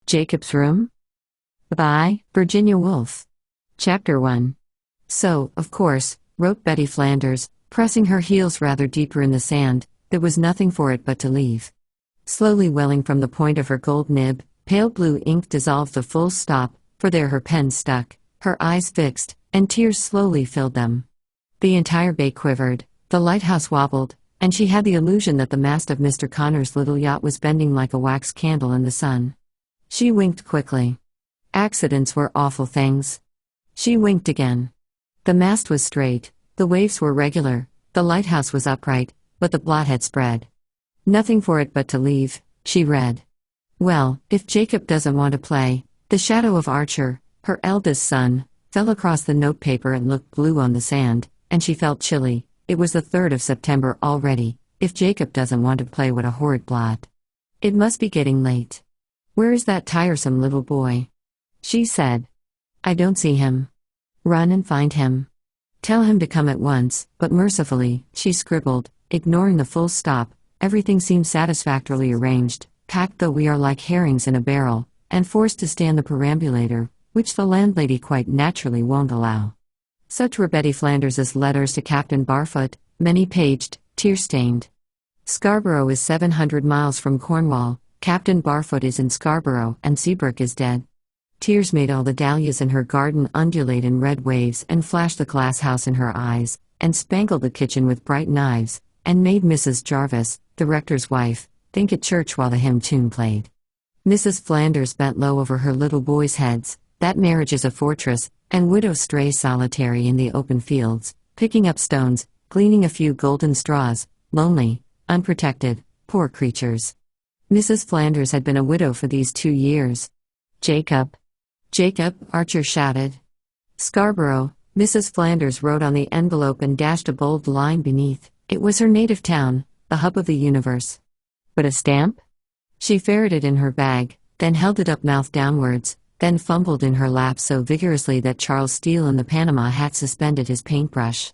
Jacob's Room? By Virginia Woolf. Chapter 1. So, of course, wrote Betty Flanders, pressing her heels rather deeper in the sand, there was nothing for it but to leave. Slowly welling from the point of her gold nib, pale blue ink dissolved the full stop, for there her pen stuck, her eyes fixed, and tears slowly filled them. The entire bay quivered, the lighthouse wobbled, and she had the illusion that the mast of Mr. Connor's little yacht was bending like a wax candle in the sun. She winked quickly. Accidents were awful things. She winked again. The mast was straight, the waves were regular, the lighthouse was upright, but the blot had spread. Nothing for it but to leave, she read. Well, if Jacob doesn't want to play, the shadow of Archer, her eldest son, fell across the notepaper and looked blue on the sand, and she felt chilly. It was the 3rd of September already. If Jacob doesn't want to play, what a horrid blot. It must be getting late. Where is that tiresome little boy? She said. I don't see him. Run and find him. Tell him to come at once, but mercifully, she scribbled, ignoring the full stop, everything seems satisfactorily arranged, packed though we are like herrings in a barrel, and forced to stand the perambulator, which the landlady quite naturally won't allow. Such were Betty Flanders's letters to Captain Barfoot, many-paged, tear-stained. Scarborough is 700 miles from Cornwall, Captain Barfoot is in Scarborough, and Seabrook is dead. Tears made all the dahlias in her garden undulate in red waves and flashed the glass house in her eyes, and spangled the kitchen with bright knives, and made Mrs. Jarvis, the rector's wife, think at church while the hymn tune played. Mrs. Flanders bent low over her little boys' heads. That marriage is a fortress, and widow strays solitary in the open fields, picking up stones, gleaning a few golden straws, lonely, unprotected, poor creatures. Mrs. Flanders had been a widow for these 2 years. Jacob! Jacob! Archer shouted. Scarborough, Mrs. Flanders wrote on the envelope and dashed a bold line beneath. It was her native town, the hub of the universe. But a stamp? She ferreted in her bag, then held it up mouth downwards, then fumbled in her lap so vigorously that Charles Steele in the Panama hat suspended his paintbrush.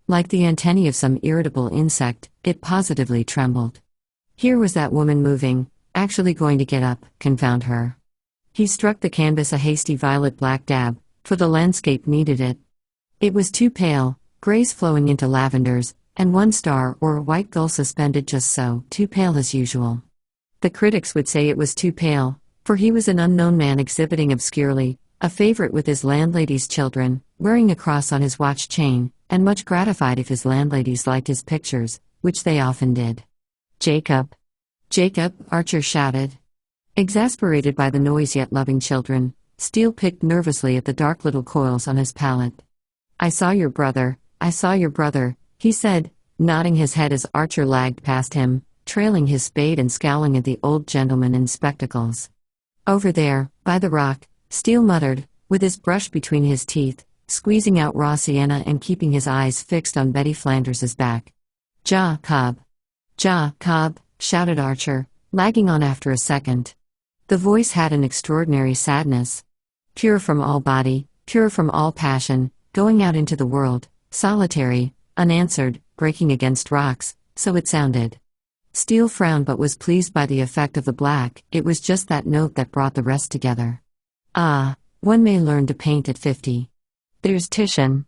Like the antennae of some irritable insect, it positively trembled. Here was that woman moving, actually going to get up, confound her. He struck the canvas a hasty violet-black dab, for the landscape needed it. It was too pale, grays flowing into lavenders, and one star or a white gull suspended just so, too pale as usual. The critics would say it was too pale, for he was an unknown man exhibiting obscurely, a favorite with his landlady's children, wearing a cross on his watch chain, and much gratified if his landladies liked his pictures, which they often did. Jacob! Jacob! Archer shouted. Exasperated by the noise yet loving children, Steele picked nervously at the dark little coils on his palette. I saw your brother, he said, nodding his head as Archer lagged past him, trailing his spade and scowling at the old gentleman in spectacles. Over there, by the rock, Steele muttered, with his brush between his teeth, squeezing out raw sienna and keeping his eyes fixed on Betty Flanders's back. Ja, Cobb! Ja, Cobb! Shouted Archer, lagging on after a second. The voice had an extraordinary sadness. Pure from all body, pure from all passion, going out into the world, solitary, unanswered, breaking against rocks, so it sounded. Steele frowned but was pleased by the effect of the black. It was just that note that brought the rest together. Ah, one may learn to paint at 50. There's Titian.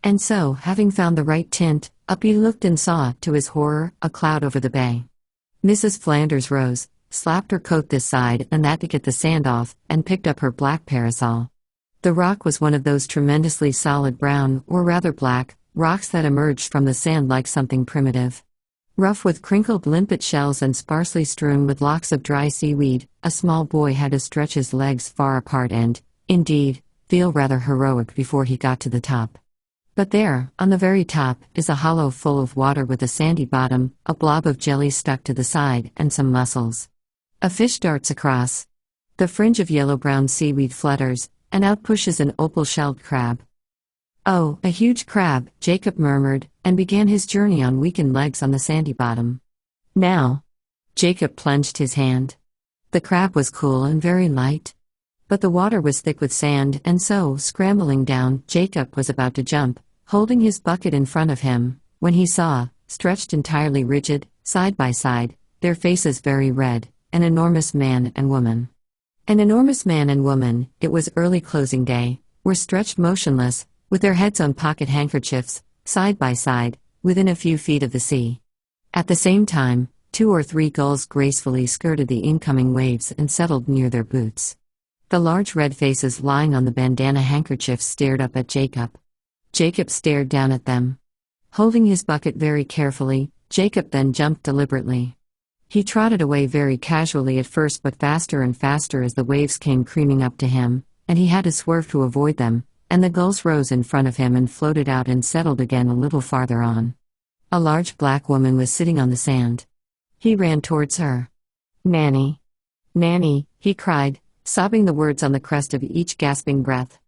And so, having found the right tint, up he looked and saw, to his horror, a cloud over the bay. Mrs. Flanders rose, slapped her coat this side and that to get the sand off, and picked up her black parasol. The rock was one of those tremendously solid brown, or rather black, rocks that emerged from the sand like something primitive. Rough with crinkled limpet shells and sparsely strewn with locks of dry seaweed, a small boy had to stretch his legs far apart and, indeed, feel rather heroic before he got to the top. But there, on the very top, is a hollow full of water with a sandy bottom, a blob of jelly stuck to the side, and some mussels. A fish darts across. The fringe of yellow-brown seaweed flutters, and out pushes an opal-shelled crab. Oh, a huge crab, Jacob murmured, and began his journey on weakened legs on the sandy bottom. Now. Jacob plunged his hand. The crab was cool and very light. But the water was thick with sand, and so, scrambling down, Jacob was about to jump, holding his bucket in front of him, when he saw, stretched entirely rigid, side by side, their faces very red, an enormous man and woman. An enormous man and woman, it was early closing day, were stretched motionless, with their heads on pocket handkerchiefs, side by side, within a few feet of the sea. At the same time, 2 or 3 gulls gracefully skirted the incoming waves and settled near their boots. The large red faces lying on the bandana handkerchiefs stared up at Jacob. Jacob stared down at them. Holding his bucket very carefully, Jacob then jumped deliberately. He trotted away very casually at first, but faster and faster as the waves came creaming up to him, and he had to swerve to avoid them, and the gulls rose in front of him and floated out and settled again a little farther on. A large black woman was sitting on the sand. He ran towards her. "Nanny! Nanny!" he cried, sobbing the words on the crest of each gasping breath.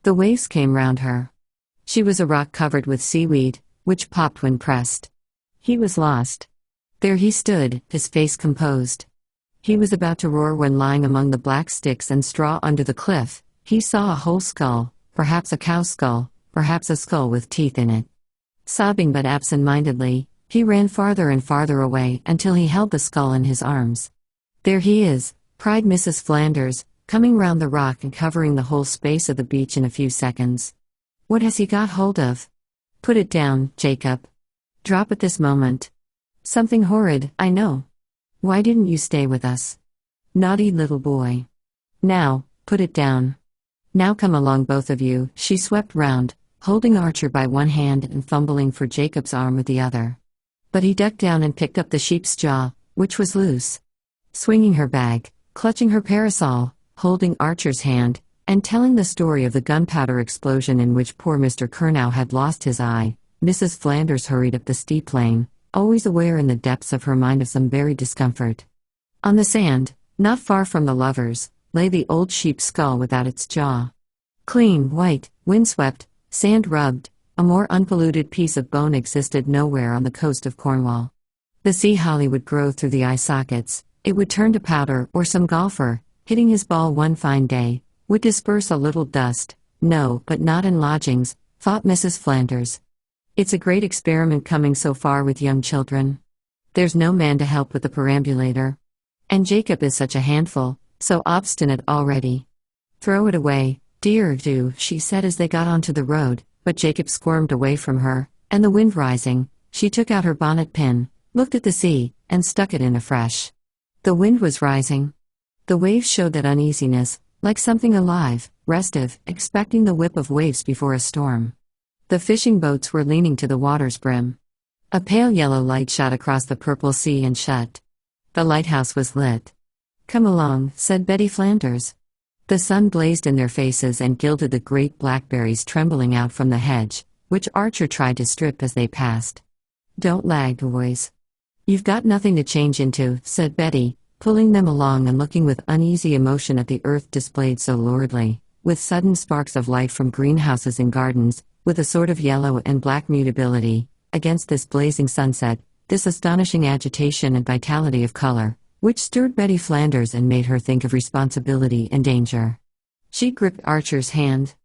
The waves came round her. She was a rock covered with seaweed, which popped when pressed. He was lost. There he stood, his face composed. He was about to roar when, lying among the black sticks and straw under the cliff, he saw a whole skull, perhaps a cow's skull, perhaps a skull with teeth in it. Sobbing but absent-mindedly, he ran farther and farther away until he held the skull in his arms. "There he is," cried Mrs. Flanders, coming round the rock and covering the whole space of the beach in a few seconds. "What has he got hold of?" "Put it down, Jacob. Drop it this moment." "Something horrid, I know. Why didn't you stay with us? Naughty little boy. Now, put it down. Now come along, both of you." She swept round, holding Archer by one hand and fumbling for Jacob's arm with the other. But he ducked down and picked up the sheep's jaw, which was loose. Swinging her bag, clutching her parasol, holding Archer's hand, and telling the story of the gunpowder explosion in which poor Mr. Curnow had lost his eye, Mrs. Flanders hurried up the steep lane, always aware in the depths of her mind of some very discomfort. On the sand, not far from the lovers, lay the old sheep's skull without its jaw. Clean, white, windswept, sand-rubbed, a more unpolluted piece of bone existed nowhere on the coast of Cornwall. The sea holly would grow through the eye sockets, it would turn to powder, or some golfer, hitting his ball one fine day, would disperse a little dust. No, but not in lodgings, thought Mrs. Flanders. It's a great experiment coming so far with young children. There's no man to help with the perambulator. And Jacob is such a handful, so obstinate already. "Throw it away, dear, do," she said as they got onto the road, but Jacob squirmed away from her, and the wind rising, she took out her bonnet pin, looked at the sea, and stuck it in afresh. The wind was rising. The waves showed that uneasiness, like something alive, restive, expecting the whip of waves before a storm. The fishing boats were leaning to the water's brim. A pale yellow light shot across the purple sea and shut. The lighthouse was lit. "Come along," said Betty Flanders. The sun blazed in their faces and gilded the great blackberries trembling out from the hedge, which Archer tried to strip as they passed. "Don't lag, boys. You've got nothing to change into," said Betty, pulling them along and looking with uneasy emotion at the earth displayed so luridly, with sudden sparks of light from greenhouses and gardens, with a sort of yellow and black mutability, against this blazing sunset, this astonishing agitation and vitality of color, which stirred Betty Flanders and made her think of responsibility and danger. She gripped Archer's hand.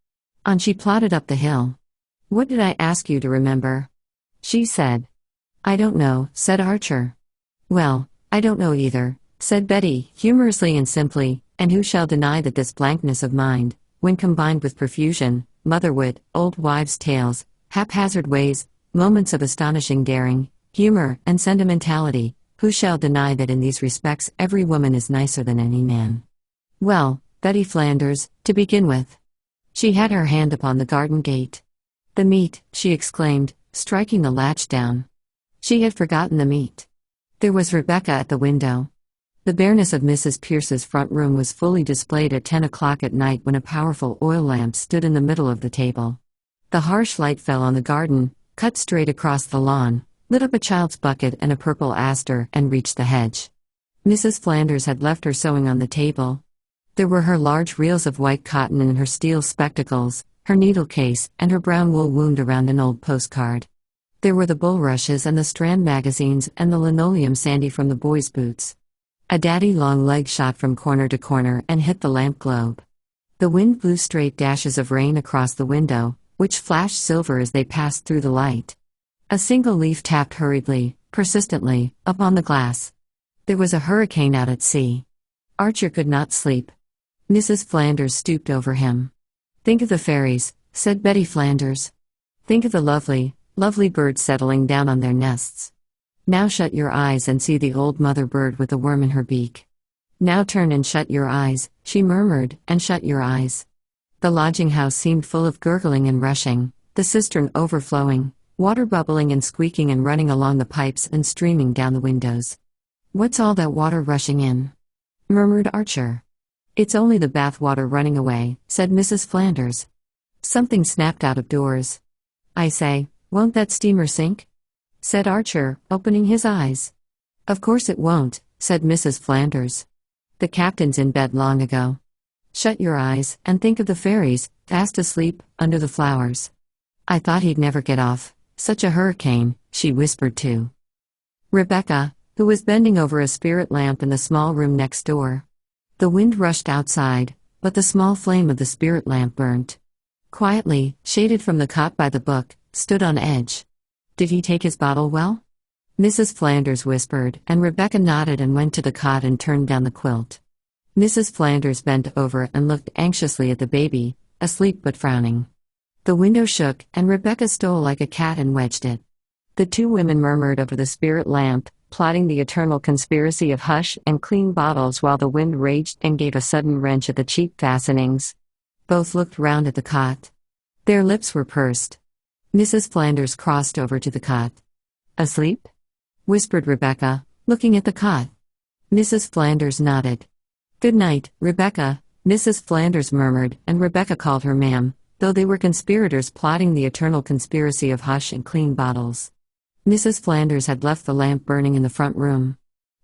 On she plodded up the hill. "What did I ask you to remember?" she said. "I don't know," said Archer. "Well, I don't know either," said Betty, humorously and simply, and who shall deny that this blankness of mind, when combined with profusion, mother-wit, old wives' tales, haphazard ways, moments of astonishing daring, humor, and sentimentality, who shall deny that in these respects every woman is nicer than any man? "Well, Betty Flanders, to begin with." She had her hand upon the garden gate. "The meat," she exclaimed, striking the latch down. She had forgotten the meat. There was Rebecca at the window. The bareness of Mrs. Pierce's front room was fully displayed at 10 o'clock at night when a powerful oil lamp stood in the middle of the table. The harsh light fell on the garden, cut straight across the lawn, lit up a child's bucket and a purple aster, and reached the hedge. Mrs. Flanders had left her sewing on the table. There were her large reels of white cotton and her steel spectacles, her needle case, and her brown wool wound around an old postcard. There were the bulrushes and the Strand magazines and the linoleum sandy from the boys' boots. A daddy-long leg shot from corner to corner and hit the lamp globe. The wind blew straight dashes of rain across the window, which flashed silver as they passed through the light. A single leaf tapped hurriedly, persistently, upon the glass. There was a hurricane out at sea. Archer could not sleep. Mrs. Flanders stooped over him. "Think of the fairies," said Betty Flanders. "Think of the lovely, lovely birds settling down on their nests. Now shut your eyes and see the old mother bird with the worm in her beak. Now turn and shut your eyes," she murmured, "and shut your eyes." The lodging house seemed full of gurgling and rushing, the cistern overflowing, water bubbling and squeaking and running along the pipes and streaming down the windows. "What's all that water rushing in?" murmured Archer. "It's only the bath water running away," said Mrs. Flanders. Something snapped out of doors. "I say, won't that steamer sink?" said Archer, opening his eyes. "Of course it won't," said Mrs. Flanders. "The captain's in bed long ago. Shut your eyes, and think of the fairies, fast asleep, under the flowers. I thought he'd never get off. Such a hurricane," she whispered to Rebecca, who was bending over a spirit lamp in the small room next door. The wind rushed outside, but the small flame of the spirit lamp burnt. Quietly, shaded from the cot by the book, stood on edge. "Did he take his bottle well?" Mrs. Flanders whispered, and Rebecca nodded and went to the cot and turned down the quilt. Mrs. Flanders bent over and looked anxiously at the baby, asleep but frowning. The window shook, and Rebecca stole like a cat and wedged it. The two women murmured over the spirit lamp, plotting the eternal conspiracy of hush and clean bottles while the wind raged and gave a sudden wrench at the cheap fastenings. Both looked round at the cot. Their lips were pursed. Mrs. Flanders crossed over to the cot. "Asleep?" whispered Rebecca, looking at the cot. Mrs. Flanders nodded. "Good night, Rebecca," Mrs. Flanders murmured, and Rebecca called her ma'am, though they were conspirators plotting the eternal conspiracy of hush and clean bottles. Mrs. Flanders had left the lamp burning in the front room.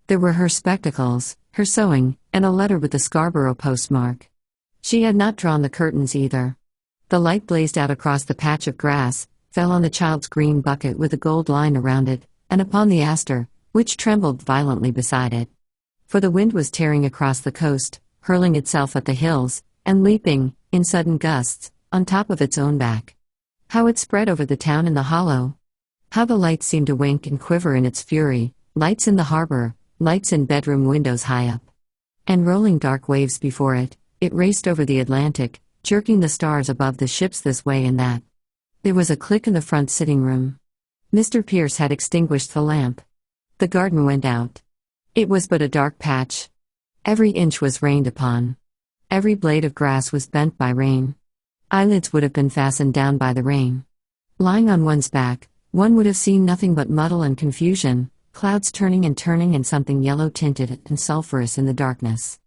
There were her spectacles, her sewing, and a letter with the Scarborough postmark. She had not drawn the curtains either. The light blazed out across the patch of grass, fell on the child's green bucket with a gold line around it, and upon the aster, which trembled violently beside it. For the wind was tearing across the coast, hurling itself at the hills, and leaping, in sudden gusts, on top of its own back. How it spread over the town in the hollow! How the lights seemed to wink and quiver in its fury, lights in the harbor, lights in bedroom windows high up. And rolling dark waves before it, it raced over the Atlantic, jerking the stars above the ships this way and that. There was a click in the front sitting room. Mr. Pierce had extinguished the lamp. The garden went out. It was but a dark patch. Every inch was rained upon. Every blade of grass was bent by rain. Eyelids would have been fastened down by the rain. Lying on one's back, one would have seen nothing but muddle and confusion, clouds turning and something yellow-tinted and sulphurous in the darkness.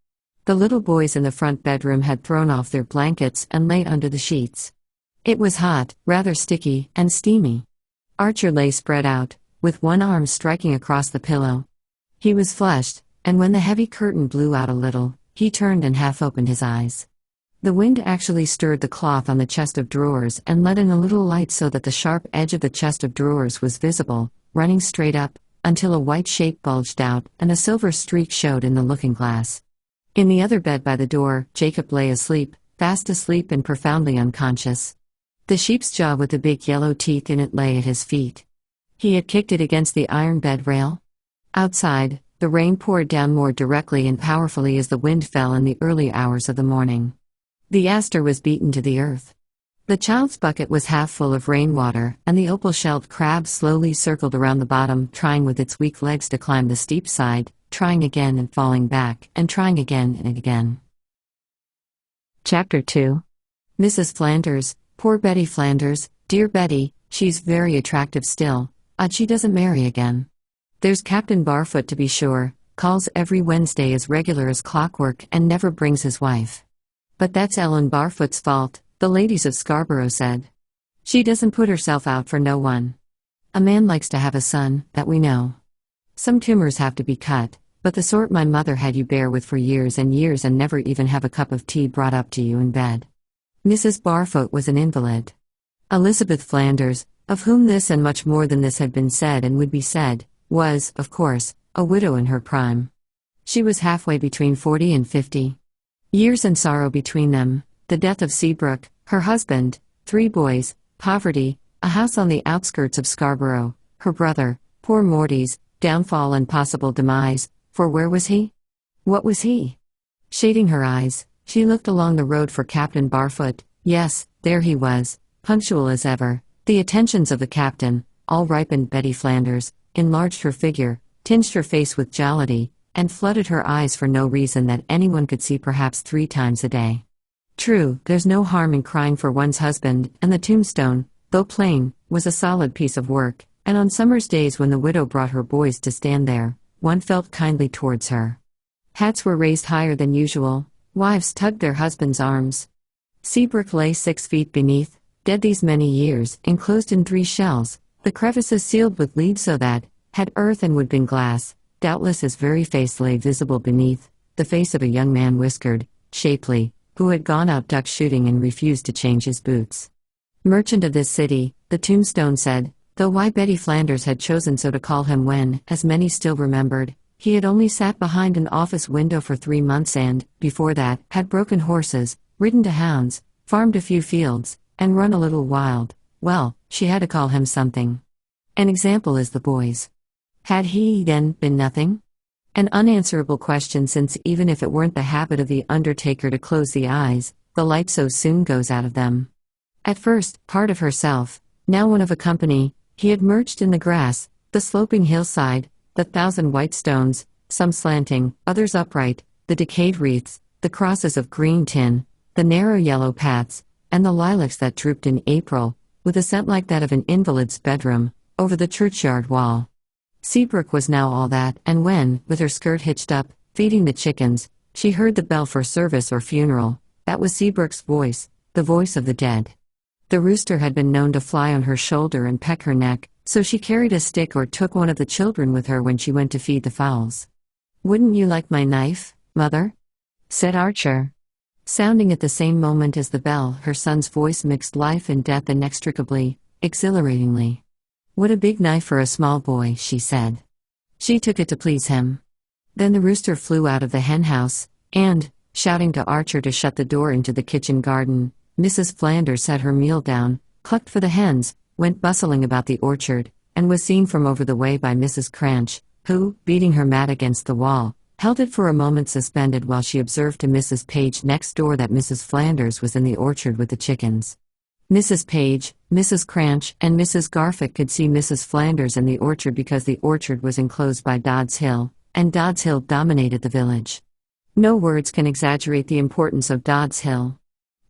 The little boys in the front bedroom had thrown off their blankets and lay under the sheets. It was hot, rather sticky, and steamy. Archer lay spread out, with one arm striking across the pillow. He was flushed, and when the heavy curtain blew out a little, he turned and half opened his eyes. The wind actually stirred the cloth on the chest of drawers and let in a little light so that the sharp edge of the chest of drawers was visible, running straight up, until a white shape bulged out and a silver streak showed in the looking-glass. In the other bed by the door, Jacob lay asleep, fast asleep and profoundly unconscious. The sheep's jaw with the big yellow teeth in it lay at his feet. He had kicked it against the iron bed rail. Outside, the rain poured down more directly and powerfully as the wind fell in the early hours of the morning. The aster was beaten to the earth. The child's bucket was half full of rainwater, and the opal-shelled crab slowly circled around the bottom, trying with its weak legs to climb the steep side, trying again and falling back, and trying again and again. Chapter 2. Mrs. Flanders, poor Betty Flanders, dear Betty, she's very attractive still, odd she doesn't marry again. There's Captain Barfoot to be sure, calls every Wednesday as regular as clockwork and never brings his wife. But that's Ellen Barfoot's fault, the ladies of Scarborough said. She doesn't put herself out for no one. A man likes to have a son, that we know. Some tumors have to be cut, but the sort my mother had you bear with for years and years and never even have a cup of tea brought up to you in bed. Mrs. Barfoot was an invalid. Elizabeth Flanders, of whom this and much more than this had been said and would be said, was, of course, a widow in her prime. She was halfway between 40 and 50. Years and sorrow between them, the death of Seabrook, her husband, 3 boys, poverty, a house on the outskirts of Scarborough, her brother, poor Morty's, downfall and possible demise, for where was he? What was he? Shading her eyes, She looked along the road for Captain Barfoot. Yes, there he was, punctual as ever. The attentions of the captain, all ripened Betty Flanders, enlarged her figure, tinged her face with jollity, and flooded her eyes for no reason that anyone could see perhaps 3 times a day. True, there's no harm in crying for one's husband, and the tombstone, though plain, was a solid piece of work, and on summer's days when the widow brought her boys to stand there, one felt kindly towards her. Hats were raised higher than usual, wives tugged their husbands' arms. Seabrook lay 6 feet beneath, dead these many years, enclosed in 3 shells, the crevices sealed with leaves so that, had earth and wood been glass, doubtless his very face lay visible beneath, the face of a young man whiskered, shapely, who had gone out duck shooting and refused to change his boots. Merchant of this city, the tombstone said, though why Betty Flanders had chosen so to call him when, as many still remembered, he had only sat behind an office window for 3 months and, before that, had broken horses, ridden to hounds, farmed a few fields, and run a little wild. Well, she had to call him something. An example is the boys. Had he, then, been nothing? An unanswerable question, since even if it weren't the habit of the undertaker to close the eyes, the light so soon goes out of them. At first, part of herself, now one of a company, he had merged in the grass, the sloping hillside, the 1,000 white stones, some slanting, others upright, the decayed wreaths, the crosses of green tin, the narrow yellow paths, and the lilacs that drooped in April, with a scent like that of an invalid's bedroom, over the churchyard wall. Seabrook was now all that, and when, with her skirt hitched up, feeding the chickens, she heard the bell for service or funeral, that was Seabrook's voice, the voice of the dead. The rooster had been known to fly on her shoulder and peck her neck, so she carried a stick or took one of the children with her when she went to feed the fowls. "Wouldn't you like my knife, Mother?" said Archer. Sounding at the same moment as the bell, her son's voice mixed life and death inextricably, exhilaratingly. "What a big knife for a small boy," she said. She took it to please him. Then the rooster flew out of the henhouse, and, shouting to Archer to shut the door into the kitchen garden, Mrs. Flanders set her meal down, clucked for the hens, went bustling about the orchard, and was seen from over the way by Mrs. Cranch, who, beating her mat against the wall, held it for a moment suspended while she observed to Mrs. Page next door that Mrs. Flanders was in the orchard with the chickens. Mrs. Page, Mrs. Cranch, and Mrs. Garfitt could see Mrs. Flanders in the orchard because the orchard was enclosed by Dodd's Hill, and Dodd's Hill dominated the village. No words can exaggerate the importance of Dodd's Hill.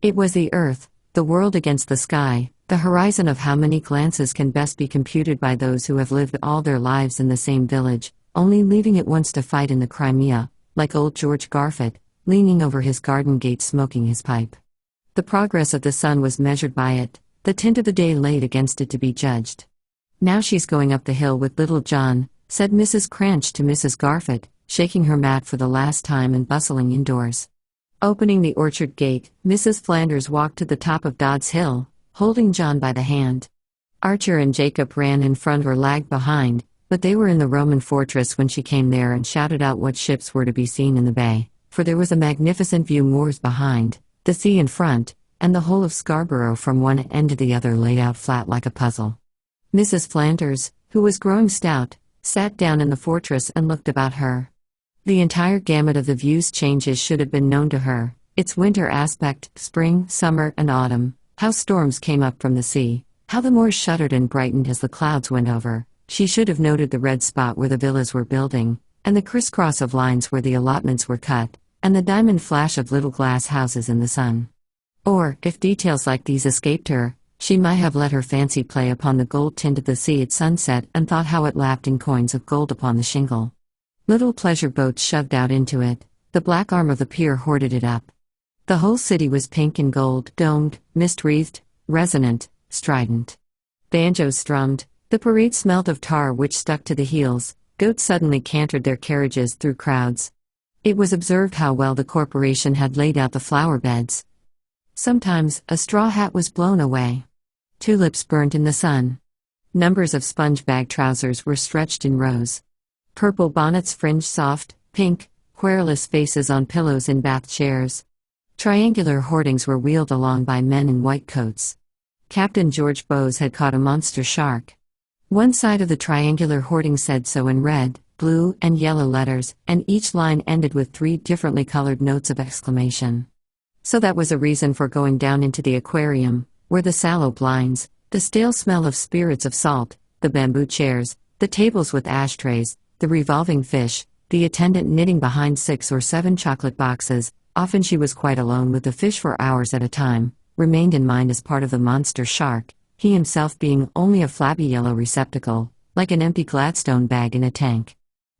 It was the earth, the world against the sky, the horizon of how many glances can best be computed by those who have lived all their lives in the same village, only leaving it once to fight in the Crimea, like old George Garfitt, leaning over his garden gate smoking his pipe. The progress of the sun was measured by it, the tint of the day laid against it to be judged. "Now she's going up the hill with little John," said Mrs. Cranch to Mrs. Garfitt, shaking her mat for the last time and bustling indoors. Opening the orchard gate, Mrs. Flanders walked to the top of Dodd's Hill, holding John by the hand. Archer and Jacob ran in front or lagged behind, but they were in the Roman fortress when she came there and shouted out what ships were to be seen in the bay, for there was a magnificent view moors behind, the sea in front, and the whole of Scarborough from one end to the other laid out flat like a puzzle. Mrs. Flanders, who was growing stout, sat down in the fortress and looked about her. The entire gamut of the view's changes should have been known to her, its winter aspect, spring, summer, and autumn, how storms came up from the sea, how the moors shuddered and brightened as the clouds went over. She should have noted the red spot where the villas were building, and the crisscross of lines where the allotments were cut, and the diamond flash of little glass houses in the sun. Or, if details like these escaped her, she might have let her fancy play upon the gold tint of the sea at sunset and thought how it lapped in coins of gold upon the shingle. Little pleasure boats shoved out into it, the black arm of the pier hoarded it up. The whole city was pink and gold, domed, mist-wreathed, resonant, strident. Banjos strummed, the parade smelt of tar which stuck to the heels, goats suddenly cantered their carriages through crowds. It was observed how well the corporation had laid out the flower beds. Sometimes, a straw hat was blown away. Tulips burnt in the sun. Numbers of sponge-bag trousers were stretched in rows. Purple bonnets fringed soft, pink, querulous faces on pillows in bath chairs. Triangular hoardings were wheeled along by men in white coats. Captain George Bowes had caught a monster shark. One side of the triangular hoarding said so in red, blue, and yellow letters, and each line ended with 3 differently colored notes of exclamation. So that was a reason for going down into the aquarium, where the sallow blinds, the stale smell of spirits of salt, the bamboo chairs, the tables with ashtrays, the revolving fish, the attendant knitting behind 6 or 7 chocolate boxes, often she was quite alone with the fish for hours at a time, remained in mind as part of the monster shark, he himself being only a flabby yellow receptacle, like an empty Gladstone bag in a tank.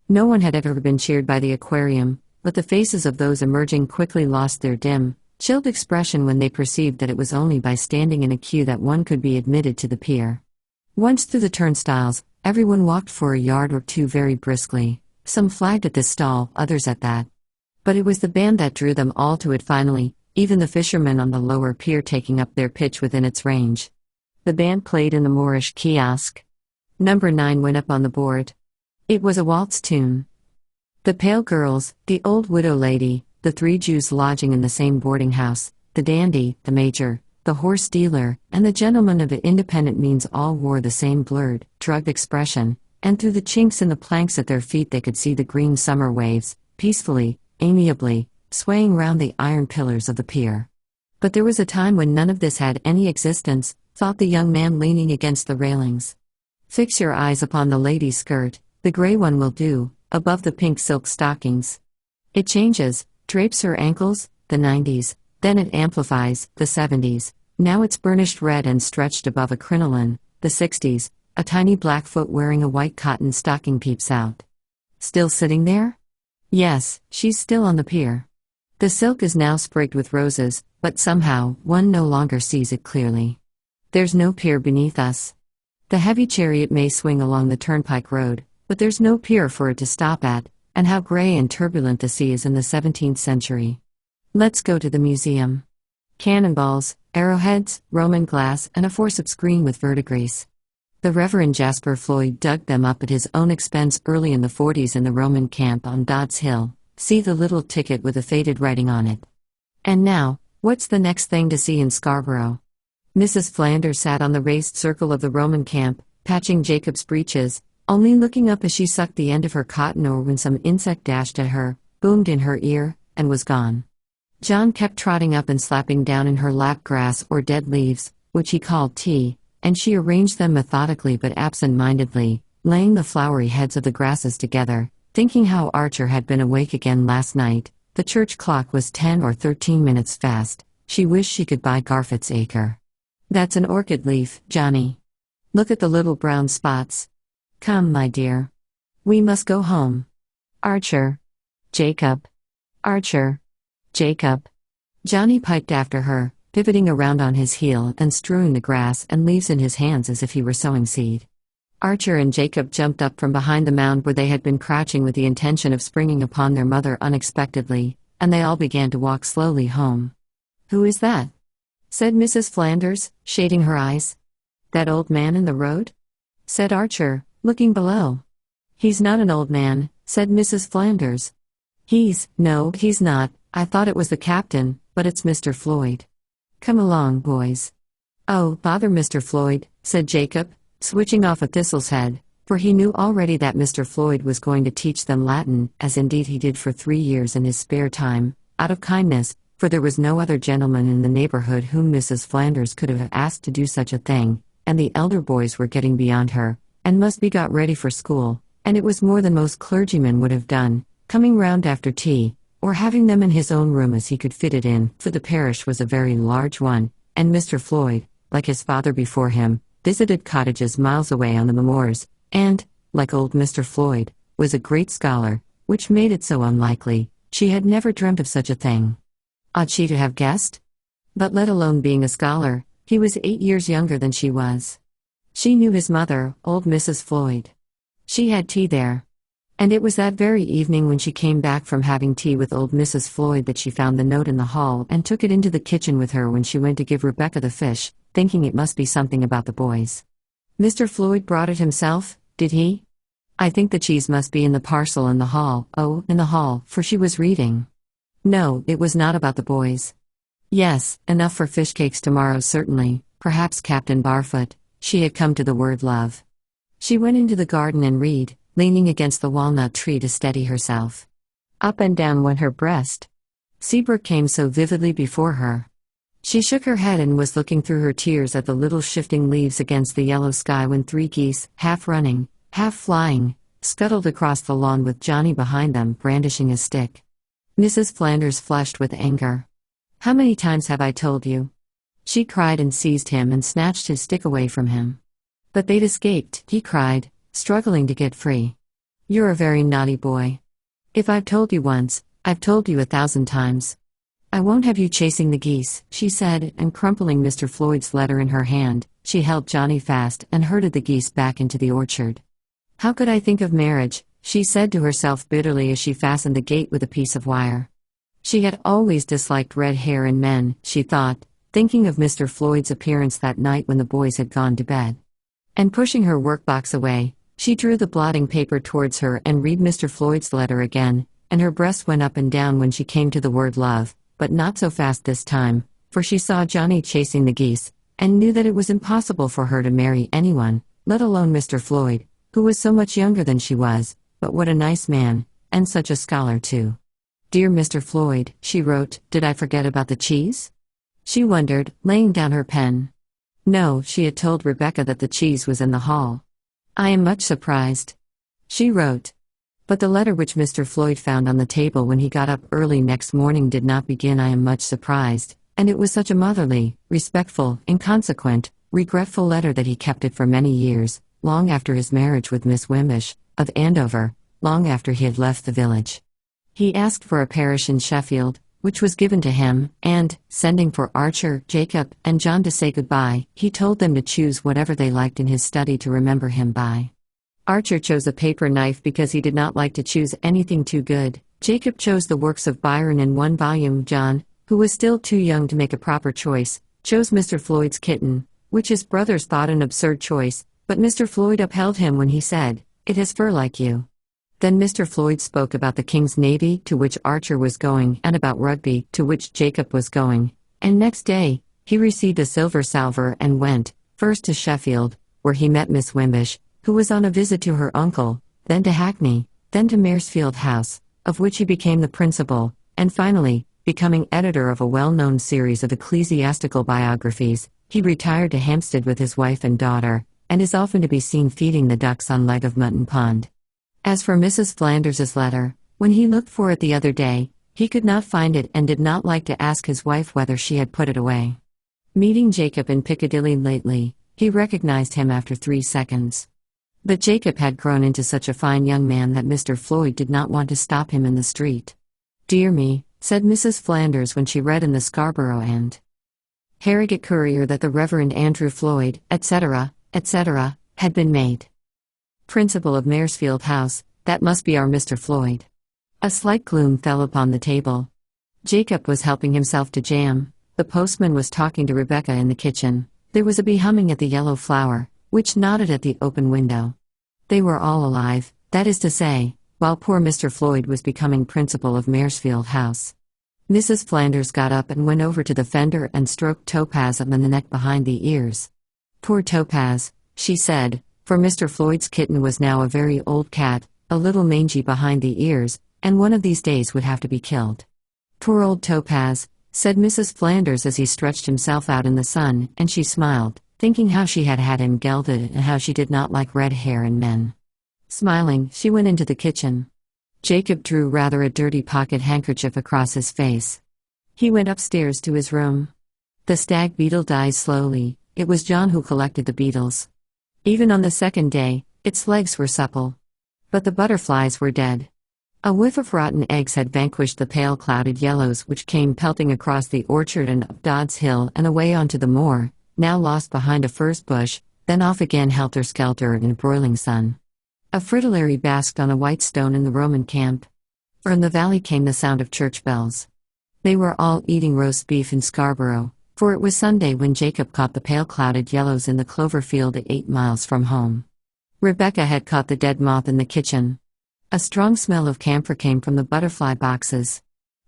No one had ever been cheered by the aquarium, but the faces of those emerging quickly lost their dim, chilled expression when they perceived that it was only by standing in a queue that one could be admitted to the pier. Once through the turnstiles, everyone walked for a yard or two very briskly, some flagged at this stall, others at that. But it was the band that drew them all to it finally, even the fishermen on the lower pier taking up their pitch within its range. The band played in the Moorish kiosk. Number 9 went up on the board. It was a waltz tune. The pale girls, the old widow lady, the 3 Jews lodging in the same boarding house, the dandy, the major, the horse dealer, and the gentleman of independent means all wore the same blurred, drugged expression, and through the chinks in the planks at their feet they could see the green summer waves, peacefully, amiably, swaying round the iron pillars of the pier. But there was a time when none of this had any existence, thought the young man leaning against the railings. Fix your eyes upon the lady's skirt, the grey one will do, above the pink silk stockings. It changes, drapes her ankles, the 90s, then it amplifies, the 70s, now it's burnished red and stretched above a crinoline, the 60s, a tiny black foot wearing a white cotton stocking peeps out. Still sitting there? Yes, she's still on the pier. The silk is now sprigged with roses, but somehow, one no longer sees it clearly. There's no pier beneath us. The heavy chariot may swing along the turnpike road, but there's no pier for it to stop at, and how grey and turbulent the sea is in the 17th century. Let's go to the museum. Cannonballs, arrowheads, Roman glass, and a forceps green with verdigris. The Reverend Jasper Floyd dug them up at his own expense early in the 40s in the Roman camp on Dodd's Hill. See the little ticket with the faded writing on it. And now, what's the next thing to see in Scarborough? Mrs. Flanders sat on the raised circle of the Roman camp, patching Jacob's breeches, only looking up as she sucked the end of her cotton or when some insect dashed at her, boomed in her ear, and was gone. John kept trotting up and slapping down in her lap grass or dead leaves, which he called tea, and she arranged them methodically but absent-mindedly, laying the flowery heads of the grasses together, thinking how Archer had been awake again last night. The church clock was 10 or 13 minutes fast. She wished she could buy Garfit's acre. That's an orchid leaf, Johnny. Look at the little brown spots. Come, my dear. We must go home. Archer. Jacob. Archer. Jacob. Johnny piped after her, pivoting around on his heel and strewing the grass and leaves in his hands as if he were sowing seed. Archer and Jacob jumped up from behind the mound where they had been crouching with the intention of springing upon their mother unexpectedly, and they all began to walk slowly home. "Who is that?" said Mrs. Flanders, shading her eyes. "That old man in the road?" said Archer, looking below. "He's not an old man," said Mrs. Flanders. No, he's not. I thought it was the captain, but it's Mr. Floyd. Come along, boys." "Oh, bother Mr. Floyd," said Jacob, switching off a thistle's head, for he knew already that Mr. Floyd was going to teach them Latin, as indeed he did for 3 years in his spare time, out of kindness, for there was no other gentleman in the neighborhood whom Mrs. Flanders could have asked to do such a thing, and the elder boys were getting beyond her, and must be got ready for school, and it was more than most clergymen would have done, coming round after tea, or having them in his own room as he could fit it in, for the parish was a very large one, and Mr. Floyd, like his father before him, visited cottages miles away on the moors, and, like old Mr. Floyd, was a great scholar, which made it so unlikely. She had never dreamt of such a thing. Ought she to have guessed? But let alone being a scholar, he was 8 years younger than she was. She knew his mother, old Mrs. Floyd. She had tea there. And it was that very evening when she came back from having tea with old Mrs. Floyd that she found the note in the hall and took it into the kitchen with her when she went to give Rebecca the fish, thinking it must be something about the boys. "Mr. Floyd brought it himself, did he? I think the cheese must be in the parcel in the hall." "Oh, in the hall," for she was reading. No, it was not about the boys. Yes, enough for fish cakes tomorrow certainly, perhaps Captain Barfoot. She had come to the word love. She went into the garden and read, leaning against the walnut tree to steady herself. Up and down went her breast. Seabrook came so vividly before her. She shook her head and was looking through her tears at the little shifting leaves against the yellow sky when 3 geese, half running, half flying, scuttled across the lawn with Johnny behind them brandishing a stick. Mrs. Flanders flushed with anger. "How many times have I told you?" She cried and seized him and snatched his stick away from him. "But they'd escaped," he cried, struggling to get free. "You're a very naughty boy. If I've told you once, I've told you 1,000 times. I won't have you chasing the geese," she said, and crumpling Mr. Floyd's letter in her hand, she held Johnny fast and herded the geese back into the orchard. "How could I think of marriage?" she said to herself bitterly as she fastened the gate with a piece of wire. She had always disliked red hair in men, she thought, thinking of Mr. Floyd's appearance that night when the boys had gone to bed. And pushing her workbox away, she drew the blotting paper towards her and read Mr. Floyd's letter again, and her breast went up and down when she came to the word love, but not so fast this time, for she saw Johnny chasing the geese, and knew that it was impossible for her to marry anyone, let alone Mr. Floyd, who was so much younger than she was, but what a nice man, and such a scholar too. "Dear Mr. Floyd," she wrote, "did I forget about the cheese?" She wondered, laying down her pen. No, she had told Rebecca that the cheese was in the hall. "I am much surprised," she wrote. But the letter which Mr. Floyd found on the table when he got up early next morning did not begin "I am much surprised," and it was such a motherly, respectful, inconsequent, regretful letter that he kept it for many years, long after his marriage with Miss Wimbush, of Andover, long after he had left the village. He asked for a parish in Sheffield, which was given to him, and, sending for Archer, Jacob, and John to say goodbye, he told them to choose whatever they liked in his study to remember him by. Archer chose a paper knife because he did not like to choose anything too good. Jacob chose the works of Byron in 1 volume. John, who was still too young to make a proper choice, chose Mr. Floyd's Kitten, which his brothers thought an absurd choice, but Mr. Floyd upheld him when he said, "It has fur like you." Then Mr. Floyd spoke about the King's Navy, to which Archer was going, and about rugby, to which Jacob was going, and next day, he received a silver salver and went, first to Sheffield, where he met Miss Wimbush, who was on a visit to her uncle, then to Hackney, then to Maresfield House, of which he became the principal, and finally, becoming editor of a well-known series of ecclesiastical biographies, he retired to Hampstead with his wife and daughter, and is often to be seen feeding the ducks on Leg of Mutton Pond. As for Mrs. Flanders's letter, when he looked for it the other day, he could not find it and did not like to ask his wife whether she had put it away. Meeting Jacob in Piccadilly lately, he recognized him after 3 seconds. But Jacob had grown into such a fine young man that Mr. Floyd did not want to stop him in the street. "Dear me," said Mrs. Flanders when she read in the Scarborough and Harrogate Courier that the Reverend Andrew Floyd, etc., etc., had been made principal of Maresfield House. "That must be our Mr. Floyd." A slight gloom fell upon the table. Jacob was helping himself to jam, the postman was talking to Rebecca in the kitchen, there was a bee humming at the yellow flower, which nodded at the open window. They were all alive, that is to say, while poor Mr. Floyd was becoming principal of Maresfield House. Mrs. Flanders got up and went over to the fender and stroked Topaz on the neck behind the ears. "Poor Topaz," she said, for Mr. Floyd's kitten was now a very old cat, a little mangy behind the ears, and one of these days would have to be killed. "Poor old Topaz," said Mrs. Flanders as he stretched himself out in the sun, and she smiled, thinking how she had had him gelded and how she did not like red hair in men. Smiling, she went into the kitchen. Jacob drew rather a dirty pocket handkerchief across his face. He went upstairs to his room. The stag beetle died slowly. It was John who collected the beetles. Even on the second day, its legs were supple. But the butterflies were dead. A whiff of rotten eggs had vanquished the pale clouded yellows which came pelting across the orchard and up Dodd's Hill and away onto the moor, now lost behind a furze bush, then off again helter-skelter in a broiling sun. A fritillary basked on a white stone in the Roman camp. From the valley came the sound of church bells. They were all eating roast beef in Scarborough, for it was Sunday when Jacob caught the pale clouded yellows in the clover field 8 miles from home. Rebecca had caught the dead moth in the kitchen. A strong smell of camphor came from the butterfly boxes.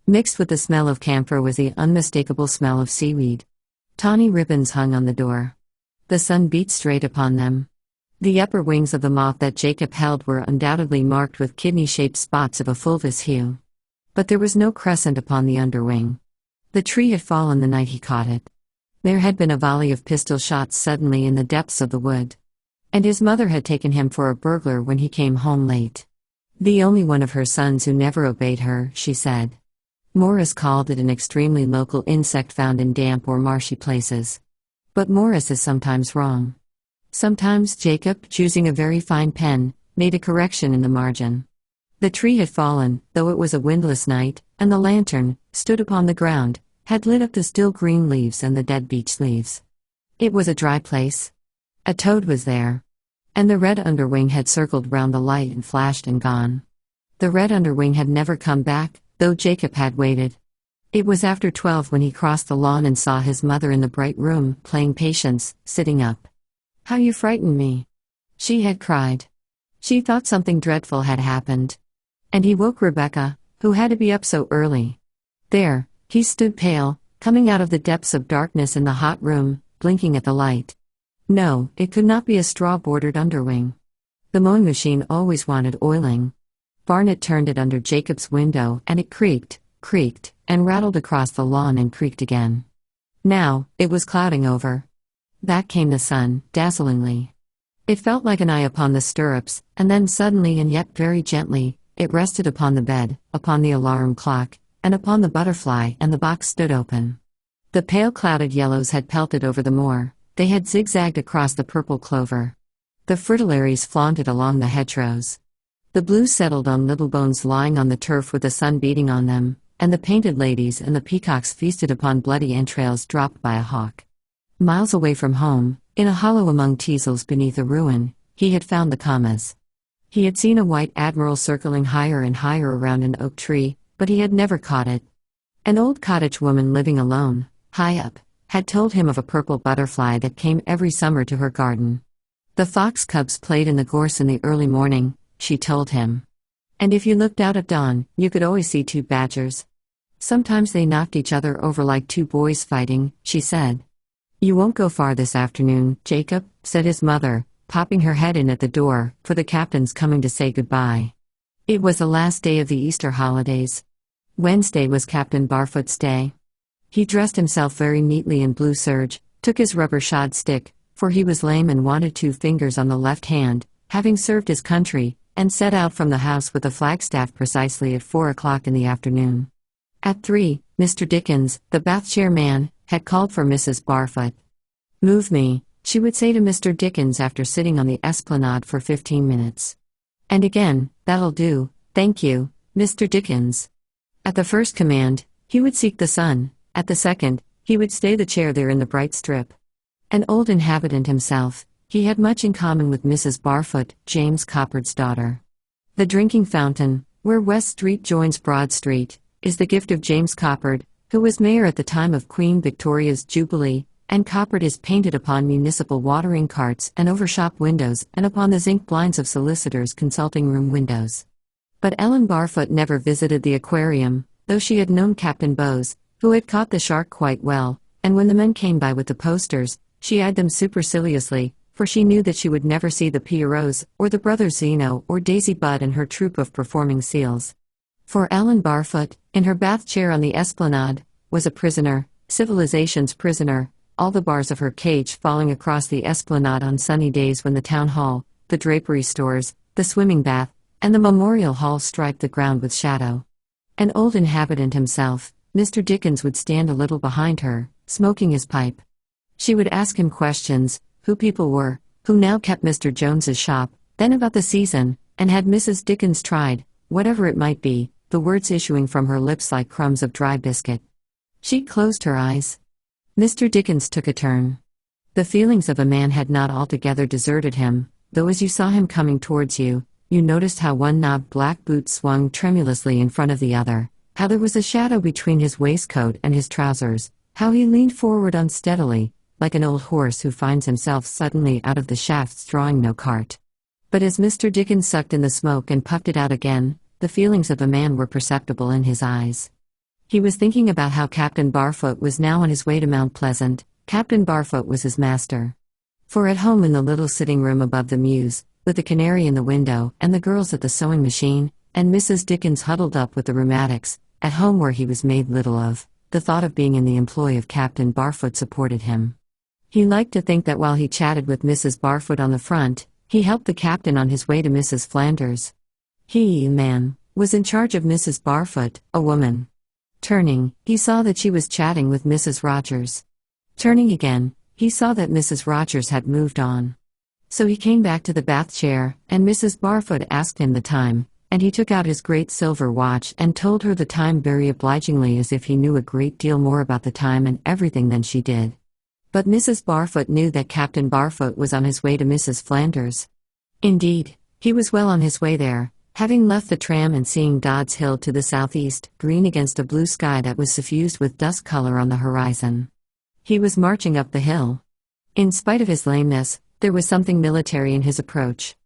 Mixed with the smell of camphor was the unmistakable smell of seaweed. Tawny ribbons hung on the door. The sun beat straight upon them. The upper wings of the moth that Jacob held were undoubtedly marked with kidney-shaped spots of a fulvous hue. But there was no crescent upon the underwing. The tree had fallen the night he caught it. There had been a volley of pistol shots suddenly in the depths of the wood. And his mother had taken him for a burglar when he came home late. The only one of her sons who never obeyed her, she said. Morris called it an extremely local insect found in damp or marshy places. But Morris is sometimes wrong. Sometimes Jacob, choosing a very fine pen, made a correction in the margin. The tree had fallen, though it was a windless night, and the lantern, stood upon the ground, had lit up the still green leaves and the dead beech leaves. It was a dry place. A toad was there. And the red underwing had circled round the light and flashed and gone. The red underwing had never come back, though Jacob had waited. It was after 12 when he crossed the lawn and saw his mother in the bright room, playing patience, sitting up. "How you frightened me!" she had cried. She thought something dreadful had happened. And he woke Rebecca, who had to be up so early. There, he stood pale, coming out of the depths of darkness in the hot room, blinking at the light. No, it could not be a straw-bordered underwing. The mowing machine always wanted oiling. Barnett turned it under Jacob's window and it creaked, and rattled across the lawn and creaked again. Now, it was clouding over. Back came the sun, dazzlingly. It felt like an eye upon the stirrups, and then suddenly and yet very gently, it rested upon the bed, upon the alarm clock, and upon the butterfly, and the box stood open. The pale clouded yellows had pelted over the moor, they had zigzagged across the purple clover. The fritillaries flaunted along the hedgerows. The blues settled on little bones lying on the turf with the sun beating on them, and the painted ladies and the peacocks feasted upon bloody entrails dropped by a hawk. Miles away from home, in a hollow among teasels beneath a ruin, he had found the commas. He had seen a white admiral circling higher and higher around an oak tree, but he had never caught it. An old cottage woman living alone, high up, had told him of a purple butterfly that came every summer to her garden. The fox cubs played in the gorse in the early morning, she told him. And if you looked out at dawn, you could always see two badgers. Sometimes they knocked each other over like two boys fighting, she said. "You won't go far this afternoon, Jacob," said his mother, popping her head in at the door, for the captain's coming to say goodbye. It was the last day of the Easter holidays. Wednesday was Captain Barfoot's day. He dressed himself very neatly in blue serge, took his rubber-shod stick, for he was lame and wanted 2 fingers on the left hand, having served his country, and set out from the house with the flagstaff precisely at 4 o'clock in the afternoon. At 3, Mr. Dickens, the bath-chair man, had called for Mrs. Barfoot. "Move me," she would say to Mr. Dickens after sitting on the esplanade for 15 minutes. And again, "That'll do, thank you, Mr. Dickens." At the first command, he would seek the sun, at the second, he would stay the chair there in the bright strip. An old inhabitant himself, he had much in common with Mrs. Barfoot, James Coppard's daughter. The drinking fountain, where West Street joins Broad Street, is the gift of James Coppard, who was mayor at the time of Queen Victoria's Jubilee, and Coppard is painted upon municipal watering carts and over shop windows and upon the zinc blinds of solicitors' consulting room windows. But Ellen Barfoot never visited the aquarium, though she had known Captain Bowes, who had caught the shark quite well, and when the men came by with the posters, she eyed them superciliously, for she knew that she would never see the Pierrots, or the brothers Zeno or Daisy Budd and her troupe of performing seals. For Ellen Barfoot, in her bath chair on the esplanade, was a prisoner, civilization's prisoner, all the bars of her cage falling across the esplanade on sunny days when the town hall, the drapery stores, the swimming bath, and the memorial hall striped the ground with shadow. An old inhabitant himself, Mr. Dickens would stand a little behind her, smoking his pipe. She would ask him questions, who people were, who now kept Mr. Jones's shop, then about the season, and had Mrs. Dickens tried, whatever it might be, the words issuing from her lips like crumbs of dry biscuit. She closed her eyes. Mr. Dickens took a turn. The feelings of a man had not altogether deserted him, though as you saw him coming towards you, you noticed how one knobbed black boot swung tremulously in front of the other, how there was a shadow between his waistcoat and his trousers, how he leaned forward unsteadily, like an old horse who finds himself suddenly out of the shafts drawing no cart. But as Mr. Dickens sucked in the smoke and puffed it out again, the feelings of the man were perceptible in his eyes. He was thinking about how Captain Barfoot was now on his way to Mount Pleasant. Captain Barfoot was his master. For at home in the little sitting room above the mews, with the canary in the window and the girls at the sewing machine, and Mrs. Dickens huddled up with the rheumatics, at home where he was made little of. The thought of being in the employ of Captain Barfoot supported him. He liked to think that while he chatted with Mrs. Barfoot on the front, he helped the captain on his way to Mrs. Flanders. He, man, was in charge of Mrs. Barfoot, a woman. Turning, he saw that she was chatting with Mrs. Rogers. Turning again, he saw that Mrs. Rogers had moved on. So he came back to the bath chair, and Mrs. Barfoot asked him the time, and he took out his great silver watch and told her the time very obligingly, as if he knew a great deal more about the time and everything than she did. But Mrs. Barfoot knew that Captain Barfoot was on his way to Mrs. Flanders. Indeed, he was well on his way there, having left the tram and seeing Dodd's Hill to the southeast, green against a blue sky that was suffused with dust color on the horizon. He was marching up the hill. In spite of his lameness, there was something military in his approach.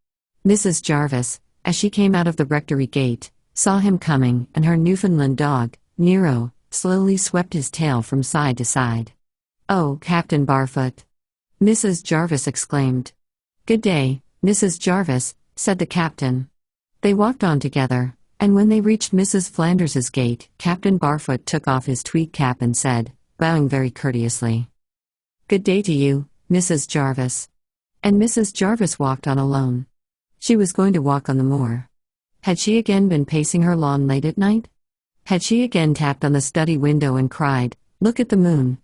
Mrs. Jarvis, as she came out of the rectory gate, saw him coming, and her Newfoundland dog, Nero, slowly swept his tail from side to side. "Oh, Captain Barfoot!" Mrs. Jarvis exclaimed. "Good day, Mrs. Jarvis," said the captain. They walked on together, and when they reached Mrs. Flanders's gate, Captain Barfoot took off his tweed cap and said, bowing very courteously, "Good day to you, Mrs. Jarvis." And Mrs. Jarvis walked on alone. She was going to walk on the moor. Had she again been pacing her lawn late at night? Had she again tapped on the study window and cried, "Look at the moon,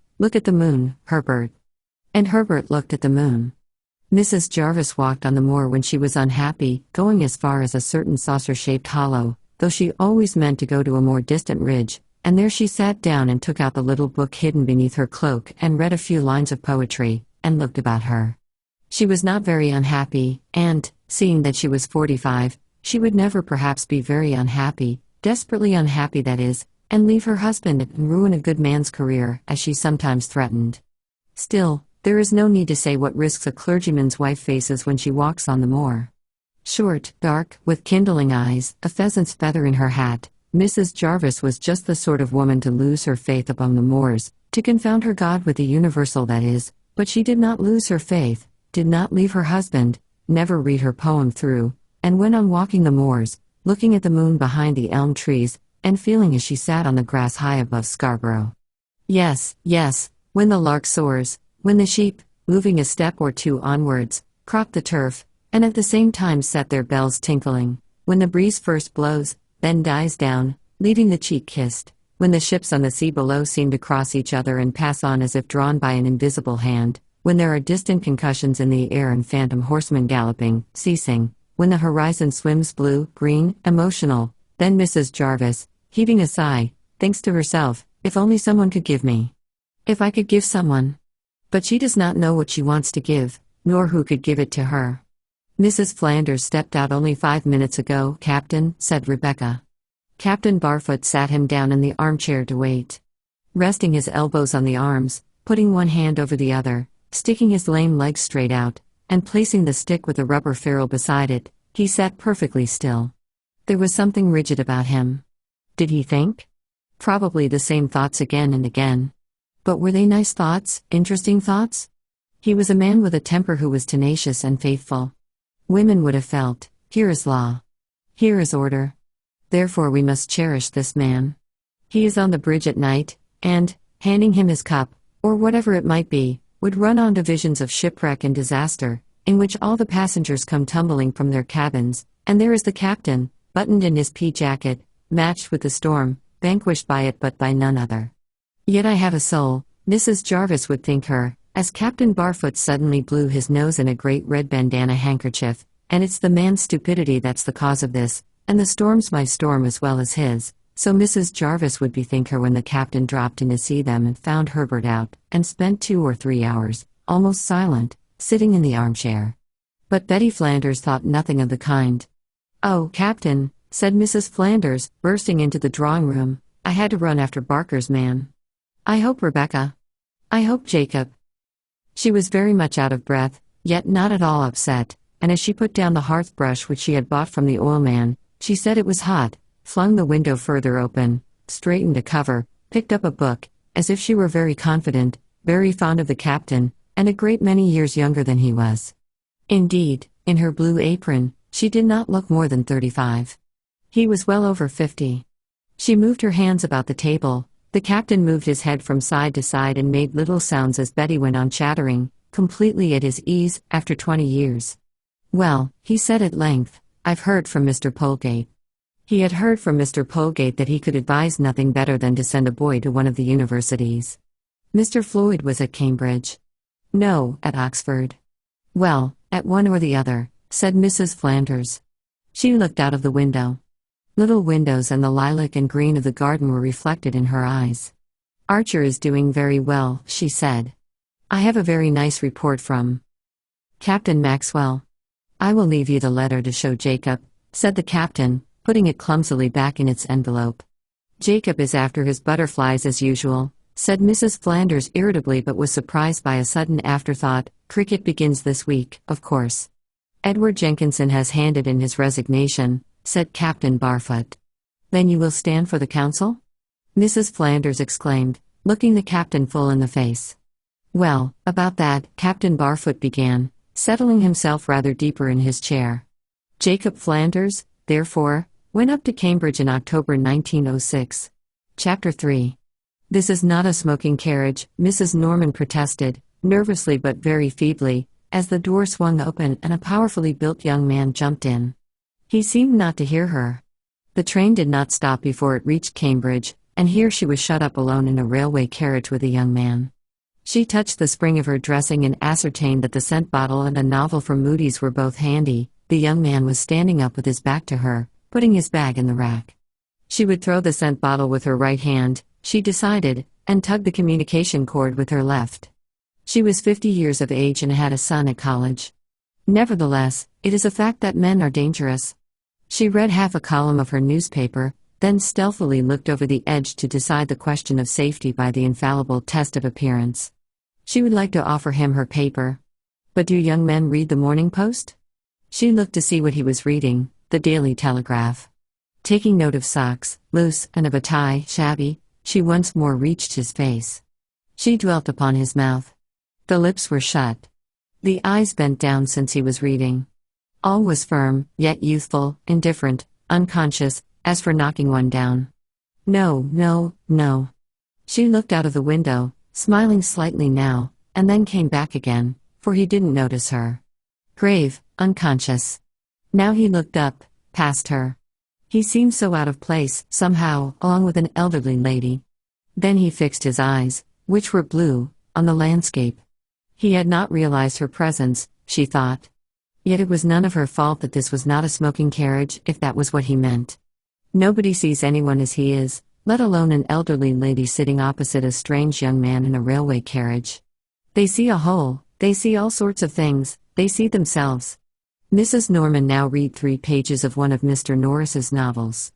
Herbert"? And Herbert looked at the moon. Mrs. Jarvis walked on the moor when she was unhappy, going as far as a certain saucer-shaped hollow, though she always meant to go to a more distant ridge, and there she sat down and took out the little book hidden beneath her cloak and read a few lines of poetry, and looked about her. She was not very unhappy, and, seeing that she was 45, she would never perhaps be very unhappy, desperately unhappy that is, and leave her husband and ruin a good man's career, as she sometimes threatened. Still, there is no need to say what risks a clergyman's wife faces when she walks on the moor. Short, dark, with kindling eyes, a pheasant's feather in her hat, Mrs. Jarvis was just the sort of woman to lose her faith among the moors, to confound her God with the universal that is, but she did not lose her faith, did not leave her husband, never read her poem through, and went on walking the moors, looking at the moon behind the elm trees, and feeling as she sat on the grass high above Scarborough. Yes, when the lark soars, when the sheep, moving a step or two onwards, crop the turf, and at the same time set their bells tinkling, when the breeze first blows, then dies down, leaving the cheek kissed, when the ships on the sea below seem to cross each other and pass on as if drawn by an invisible hand, when there are distant concussions in the air and phantom horsemen galloping, ceasing, when the horizon swims blue, green, emotional, then Mrs. Jarvis, heaving a sigh, thinks to herself, if only someone could give me. If I could give someone. But she does not know what she wants to give, nor who could give it to her. "Mrs. Flanders stepped out only 5 minutes ago, Captain," said Rebecca. Captain Barfoot sat him down in the armchair to wait. Resting his elbows on the arms, putting one hand over the other, sticking his lame legs straight out, and placing the stick with a rubber ferrule beside it, he sat perfectly still. There was something rigid about him. Did he think? Probably the same thoughts again and again. But were they nice thoughts, interesting thoughts? He was a man with a temper who was tenacious and faithful. Women would have felt, here is law. Here is order. Therefore we must cherish this man. He is on the bridge at night, and, handing him his cup, or whatever it might be, would run on to visions of shipwreck and disaster, in which all the passengers come tumbling from their cabins, and there is the captain, buttoned in his pea jacket, matched with the storm, vanquished by it but by none other. Yet I have a soul, Mrs. Jarvis would think her, as Captain Barfoot suddenly blew his nose in a great red bandana handkerchief, and it's the man's stupidity that's the cause of this, and the storm's my storm as well as his. So Mrs. Jarvis would bethink her when the captain dropped in to see them and found Herbert out, and spent 2 or 3 hours, almost silent, sitting in the armchair. But Betty Flanders thought nothing of the kind. "Oh, Captain," said Mrs. Flanders, bursting into the drawing-room, "I had to run after Barker's man. I hope Rebecca. I hope Jacob." She was very much out of breath, yet not at all upset, and as she put down the hearth brush which she had bought from the oilman, she said it was hot, flung the window further open, straightened a cover, picked up a book, as if she were very confident, very fond of the captain, and a great many years younger than he was. Indeed, in her blue apron, she did not look more than 35. He was well over 50. She moved her hands about the table. The captain moved his head from side to side and made little sounds as Betty went on chattering, completely at his ease, after 20 years. "Well," he said at length, "I've heard from Mr. Polegate." He had heard from Mr. Polegate that he could advise nothing better than to send a boy to one of the universities. Mr. Floyd was at Cambridge. No, at Oxford. "Well, at one or the other," said Mrs. Flanders. She looked out of the window. Little windows and the lilac and green of the garden were reflected in her eyes. "Archer is doing very well," she said. "I have a very nice report from Captain Maxwell." "I will leave you the letter to show Jacob," said the captain, putting it clumsily back in its envelope. "Jacob is after his butterflies as usual," said Mrs. Flanders irritably, but was surprised by a sudden afterthought. "Cricket begins this week, of course." "Edward Jenkinson has handed in his resignation," said Captain Barfoot. "Then you will stand for the council?" Mrs. Flanders exclaimed, looking the captain full in the face. "Well, about that," Captain Barfoot began, settling himself rather deeper in his chair. Jacob Flanders, therefore, went up to Cambridge in October 1906. Chapter 3. "This is not a smoking carriage," Mrs. Norman protested, nervously but very feebly, as the door swung open and a powerfully built young man jumped in. He seemed not to hear her. The train did not stop before it reached Cambridge, and here she was shut up alone in a railway carriage with a young man. She touched the spring of her dressing and ascertained that the scent bottle and a novel from Moody's were both handy. The young man was standing up with his back to her, putting his bag in the rack. She would throw the scent bottle with her right hand, she decided, and tug the communication cord with her left. She was 50 years of age and had a son at college. Nevertheless, it is a fact that men are dangerous. She read half a column of her newspaper, then stealthily looked over the edge to decide the question of safety by the infallible test of appearance. She would like to offer him her paper. But do young men read the Morning Post? She looked to see what he was reading, the Daily Telegraph. Taking note of socks, loose, and of a tie, shabby, she once more reached his face. She dwelt upon his mouth. The lips were shut. The eyes bent down since he was reading. All was firm, yet youthful, indifferent, unconscious, as for knocking one down. No, no, no. She looked out of the window, smiling slightly now, and then came back again, for he didn't notice her. Grave, unconscious. Now he looked up, past her. He seemed so out of place, somehow, along with an elderly lady. Then he fixed his eyes, which were blue, on the landscape. He had not realized her presence, she thought. Yet it was none of her fault that this was not a smoking carriage, if that was what he meant. Nobody sees anyone as he is, let alone an elderly lady sitting opposite a strange young man in a railway carriage. They see a whole, they see all sorts of things, they see themselves. Mrs. Norman now read 3 pages of one of Mr. Norris's novels.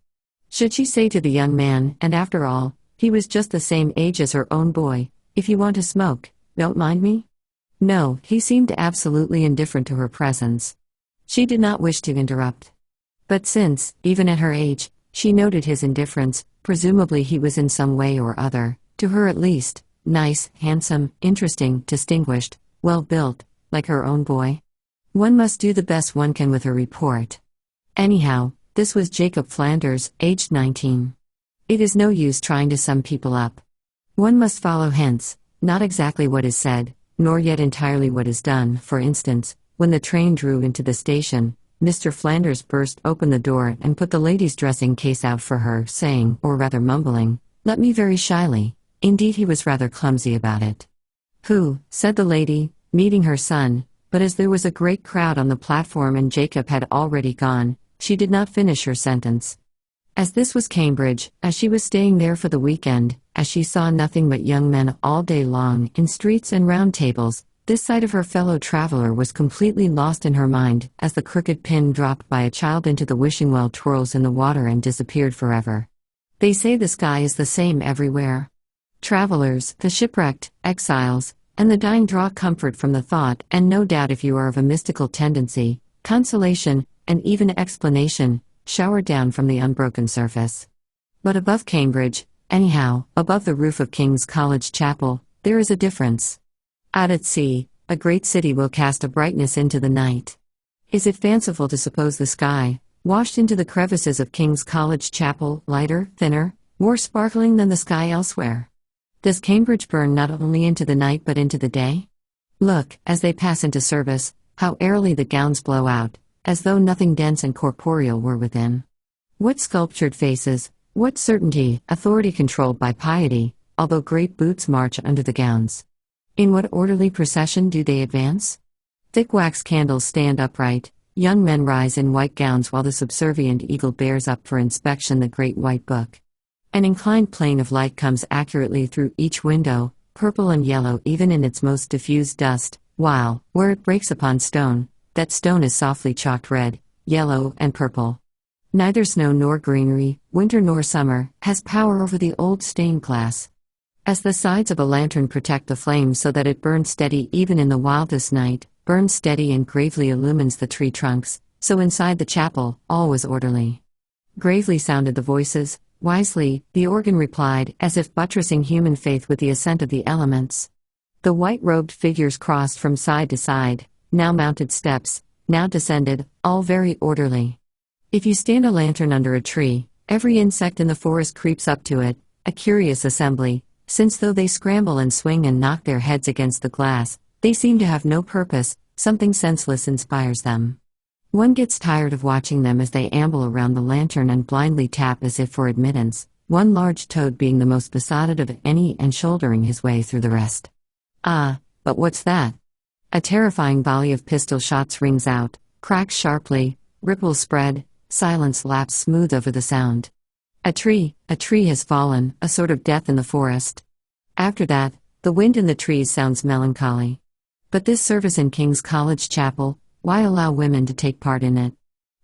Should she say to the young man, and after all, he was just the same age as her own boy, "If you want to smoke, don't mind me"? No, he seemed absolutely indifferent to her presence. She did not wish to interrupt. But since, even at her age, she noted his indifference, presumably he was in some way or other, to her at least, nice, handsome, interesting, distinguished, well-built, like her own boy. One must do the best one can with her report. Anyhow, this was Jacob Flanders, aged 19. It is no use trying to sum people up. One must follow hence, not exactly what is said, nor yet entirely what is done. For instance, when the train drew into the station, Mr. Flanders burst open the door and put the lady's dressing case out for her, saying, or rather mumbling, "Let me," very shyly. Indeed, he was rather clumsy about it. "Who," said the lady, meeting her son, but as there was a great crowd on the platform and Jacob had already gone, she did not finish her sentence. As this was Cambridge, as she was staying there for the weekend, as she saw nothing but young men all day long in streets and round tables, this sight of her fellow traveler was completely lost in her mind, as the crooked pin dropped by a child into the wishing well twirls in the water and disappeared forever. They say the sky is the same everywhere. Travelers, the shipwrecked, exiles, and the dying draw comfort from the thought, and no doubt if you are of a mystical tendency, consolation, and even explanation, shower down from the unbroken surface. But above Cambridge, anyhow, above the roof of King's College Chapel, there is a difference. Out at sea, a great city will cast a brightness into the night. Is it fanciful to suppose the sky, washed into the crevices of King's College Chapel, lighter, thinner, more sparkling than the sky elsewhere. Does Cambridge burn not only into the night but into the day? Look, as they pass into service, how airily the gowns blow out, as though nothing dense and corporeal were within. What sculptured faces, what certainty, authority controlled by piety, although great boots march under the gowns. In what orderly procession do they advance? Thick wax candles stand upright, young men rise in white gowns while the subservient eagle bears up for inspection the great white book. An inclined plane of light comes accurately through each window, purple and yellow even in its most diffused dust, while, where it breaks upon stone, that stone is softly chalked red, yellow, and purple. Neither snow nor greenery, winter nor summer, has power over the old stained glass. As the sides of a lantern protect the flame so that it burns steady even in the wildest night, burns steady and gravely illumines the tree trunks, so inside the chapel, all was orderly. Gravely sounded the voices, wisely, the organ replied, as if buttressing human faith with the assent of the elements. The white-robed figures crossed from side to side, now mounted steps, now descended, all very orderly. If you stand a lantern under a tree, every insect in the forest creeps up to it, a curious assembly, since though they scramble and swing and knock their heads against the glass, they seem to have no purpose, something senseless inspires them. One gets tired of watching them as they amble around the lantern and blindly tap as if for admittance, one large toad being the most besotted of any and shouldering his way through the rest. Ah, but what's that? A terrifying volley of pistol shots rings out, cracks sharply, ripples spread, silence laps smooth over the sound. A tree has fallen, a sort of death in the forest. After that, the wind in the trees sounds melancholy. But this service in King's College Chapel, why allow women to take part in it?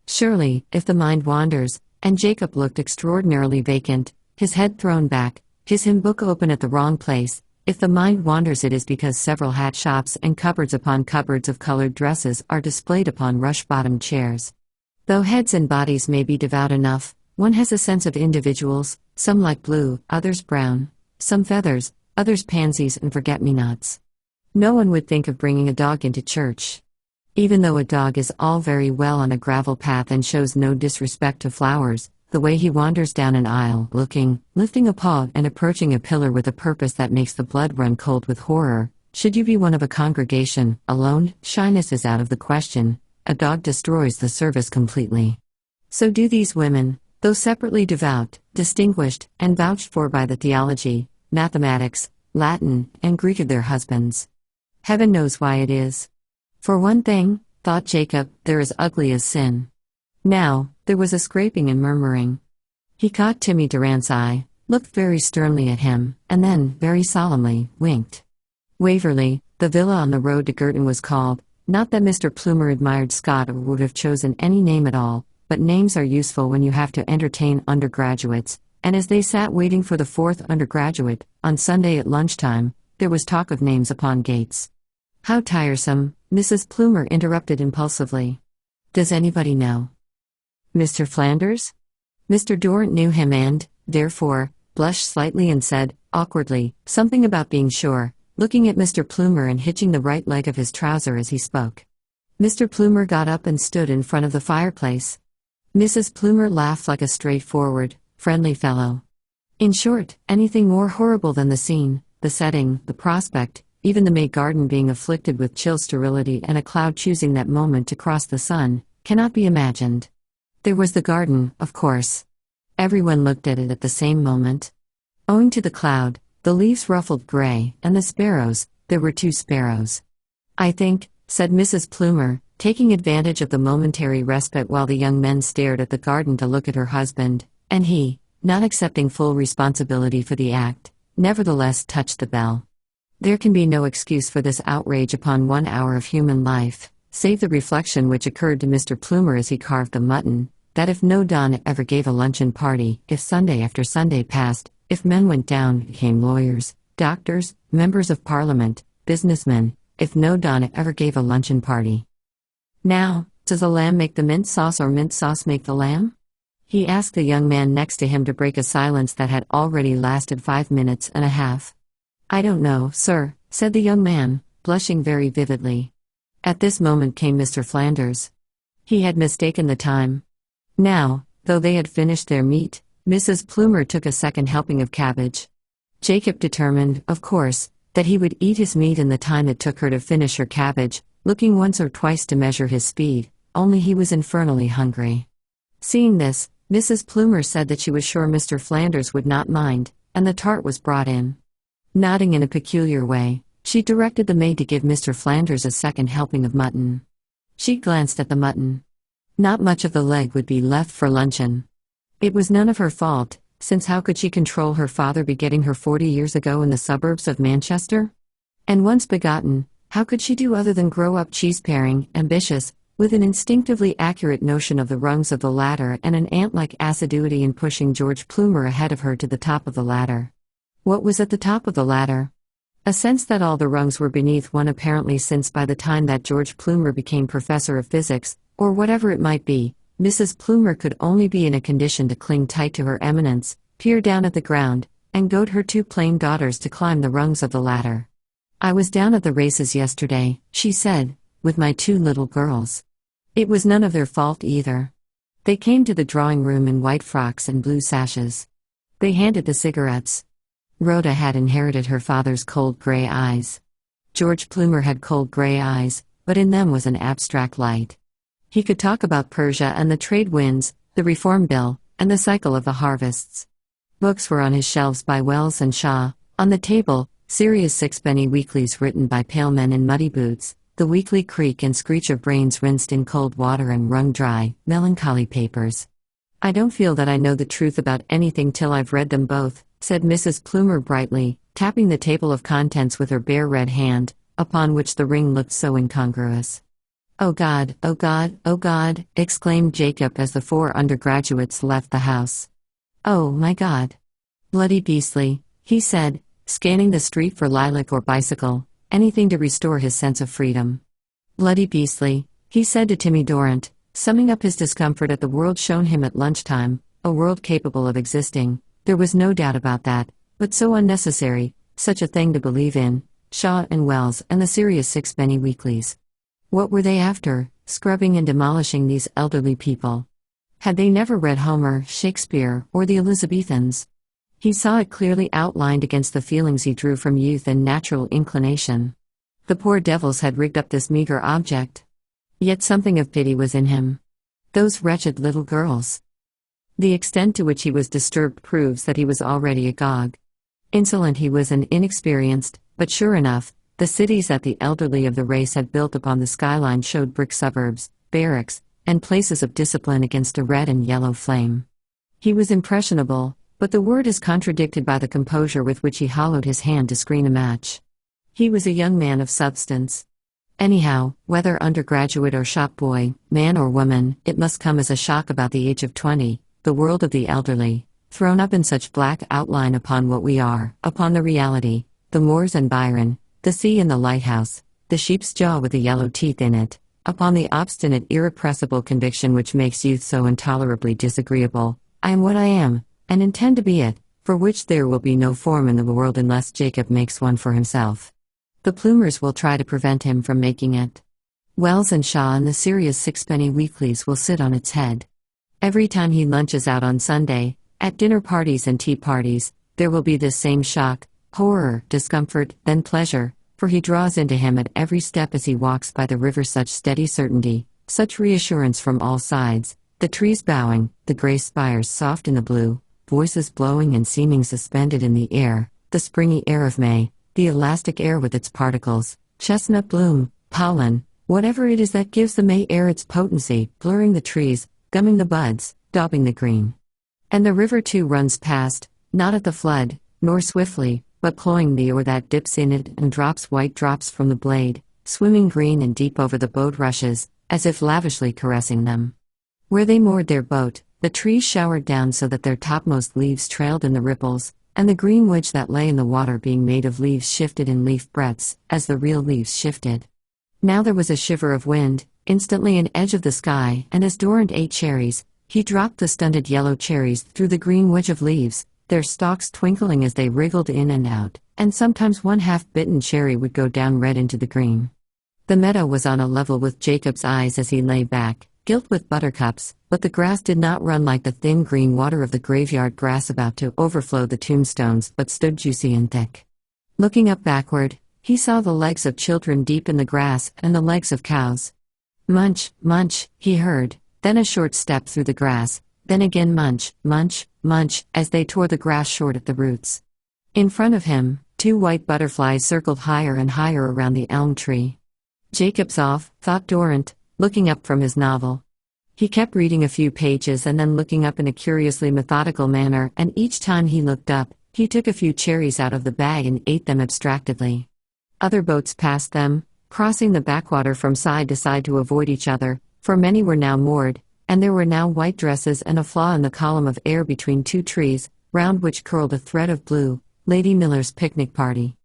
Surely, if the mind wanders, and Jacob looked extraordinarily vacant, his head thrown back, his hymn book open at the wrong place, if the mind wanders it is because several hat shops and cupboards upon cupboards of colored dresses are displayed upon rush-bottomed chairs. Though heads and bodies may be devout enough, one has a sense of individuals, some like blue, others brown, some feathers, others pansies and forget-me-nots. No one would think of bringing a dog into church. Even though a dog is all very well on a gravel path and shows no disrespect to flowers, the way he wanders down an aisle, looking, lifting a paw and approaching a pillar with a purpose that makes the blood run cold with horror, should you be one of a congregation, alone, shyness is out of the question. A dog destroys the service completely. So do these women, though separately devout, distinguished, and vouched for by the theology, mathematics, Latin, and Greek of their husbands. Heaven knows why it is. For one thing, thought Jacob, they're as ugly as sin. Now, there was a scraping and murmuring. He caught Timmy Durrant's eye, looked very sternly at him, and then, very solemnly, winked. Waverley, the villa on the road to Girton was called. Not that Mr. Plumer admired Scott or would have chosen any name at all, but names are useful when you have to entertain undergraduates, and as they sat waiting for the fourth undergraduate, on Sunday at lunchtime, there was talk of names upon gates. How tiresome, Mrs. Plumer interrupted impulsively. Does anybody know? Mr. Flanders? Mr. Durrant knew him and, therefore, blushed slightly and said, awkwardly, something about being sure, looking at Mr. Plumer and hitching the right leg of his trouser as he spoke. Mr. Plumer got up and stood in front of the fireplace. Mrs. Plumer laughed like a straightforward, friendly fellow. In short, anything more horrible than the scene, the setting, the prospect, even the May garden being afflicted with chill sterility and a cloud choosing that moment to cross the sun, cannot be imagined. There was the garden, of course. Everyone looked at it at the same moment. Owing to the cloud, the leaves ruffled gray, and the sparrows, there were 2 sparrows. I think, said Mrs. Plumer, taking advantage of the momentary respite while the young men stared at the garden to look at her husband, and he, not accepting full responsibility for the act, nevertheless touched the bell. There can be no excuse for this outrage upon 1 hour of human life, save the reflection which occurred to Mr. Plumer as he carved the mutton, that if no Don ever gave a luncheon party, if Sunday after Sunday passed, if men went down, became lawyers, doctors, members of Parliament, businessmen, if no Don ever gave a luncheon party. Now, does the lamb make the mint sauce or mint sauce make the lamb? He asked the young man next to him to break a silence that had already lasted 5 minutes and a half. I don't know, sir, said the young man, blushing very vividly. At this moment came Mr. Flanders. He had mistaken the time. Now, though they had finished their meat, Mrs. Plumer took a second helping of cabbage. Jacob determined, of course, that he would eat his meat in the time it took her to finish her cabbage, looking once or twice to measure his speed, only he was infernally hungry. Seeing this, Mrs. Plumer said that she was sure Mr. Flanders would not mind, and the tart was brought in. Nodding in a peculiar way, she directed the maid to give Mr. Flanders a second helping of mutton. She glanced at the mutton. Not much of the leg would be left for luncheon. It was none of her fault, since how could she control her father begetting her 40 years ago in the suburbs of Manchester? And once begotten, how could she do other than grow up cheese-paring, ambitious, with an instinctively accurate notion of the rungs of the ladder and an ant-like assiduity in pushing George Plumer ahead of her to the top of the ladder? What was at the top of the ladder? A sense that all the rungs were beneath one, apparently, since by the time that George Plumer became professor of physics, or whatever it might be, Mrs. Plumer could only be in a condition to cling tight to her eminence, peer down at the ground, and goad her two plain daughters to climb the rungs of the ladder. "I was down at the races yesterday," she said, "with my two little girls. It was none of their fault either. They came to the drawing room in white frocks and blue sashes. They handed the cigarettes. Rhoda had inherited her father's cold grey eyes. George Plumer had cold grey eyes, but in them was an abstract light. He could talk about Persia and the trade winds, the Reform Bill, and the cycle of the harvests. Books were on his shelves by Wells and Shaw, on the table, serious sixpenny weeklies written by pale men in muddy boots, the weekly creak and screech of brains rinsed in cold water and wrung dry, melancholy papers. "I don't feel that I know the truth about anything till I've read them both," said Mrs. Plumer brightly, tapping the table of contents with her bare red hand, upon which the ring looked so incongruous. "Oh God, oh God, oh God," exclaimed Jacob as the 4 undergraduates left the house. "Oh, my God. Bloody beastly," he said, scanning the street for lilac or bicycle, anything to restore his sense of freedom. "Bloody beastly," he said to Timmy Dorrant, summing up his discomfort at the world shown him at lunchtime, a world capable of existing, there was no doubt about that, but so unnecessary, such a thing to believe in, Shaw and Wells and the serious sixpenny weeklies. What were they after, scrubbing and demolishing these elderly people? Had they never read Homer, Shakespeare, or the Elizabethans? He saw it clearly outlined against the feelings he drew from youth and natural inclination. The poor devils had rigged up this meager object. Yet something of pity was in him. Those wretched little girls. The extent to which he was disturbed proves that he was already agog. Insolent he was and inexperienced, but sure enough, the cities that the elderly of the race had built upon the skyline showed brick suburbs, barracks, and places of discipline against a red and yellow flame. He was impressionable, but the word is contradicted by the composure with which he hollowed his hand to screen a match. He was a young man of substance. Anyhow, whether undergraduate or shop boy, man or woman, it must come as a shock about the age of 20, the world of the elderly, thrown up in such black outline upon what we are, upon the reality, the moors and Byron, the sea and the lighthouse, the sheep's jaw with the yellow teeth in it, upon the obstinate irrepressible conviction which makes youth so intolerably disagreeable. I am what I am, and intend to be it, for which there will be no form in the world unless Jacob makes one for himself. The Plumers will try to prevent him from making it. Wells and Shaw and the serious sixpenny weeklies will sit on its head. Every time he lunches out on Sunday, at dinner parties and tea parties, there will be this same shock, horror, discomfort, then pleasure, for he draws into him at every step as he walks by the river such steady certainty, such reassurance from all sides, the trees bowing, the grey spires soft in the blue, voices blowing and seeming suspended in the air, the springy air of May, the elastic air with its particles, chestnut bloom, pollen, whatever it is that gives the May air its potency, blurring the trees, gumming the buds, daubing the green. And the river too runs past, not at the flood, nor swiftly, but cloying the oar that dips in it and drops white drops from the blade, swimming green and deep over the boat rushes, as if lavishly caressing them. Where they moored their boat, the trees showered down so that their topmost leaves trailed in the ripples, and the green wedge that lay in the water being made of leaves shifted in leaf breadths, as the real leaves shifted. Now there was a shiver of wind, instantly an edge of the sky, and as Dorrant ate cherries, he dropped the stunted yellow cherries through the green wedge of leaves, their stalks twinkling as they wriggled in and out, and sometimes one half-bitten cherry would go down red into the green. The meadow was on a level with Jacob's eyes as he lay back, gilt with buttercups, but the grass did not run like the thin green water of the graveyard grass about to overflow the tombstones, but stood juicy and thick. Looking up backward, he saw the legs of children deep in the grass and the legs of cows. Munch, munch, he heard, then a short step through the grass, then again munch, munch, munch, as they tore the grass short at the roots. In front of him, 2 white butterflies circled higher and higher around the elm tree. Jacob's off, thought Dorrant, looking up from his novel. He kept reading a few pages and then looking up in a curiously methodical manner, and each time he looked up, he took a few cherries out of the bag and ate them abstractedly. Other boats passed them, crossing the backwater from side to side to avoid each other, for many were now moored, and there were now white dresses and a flaw in the column of air between 2 trees, round which curled a thread of blue, Lady Miller's picnic party.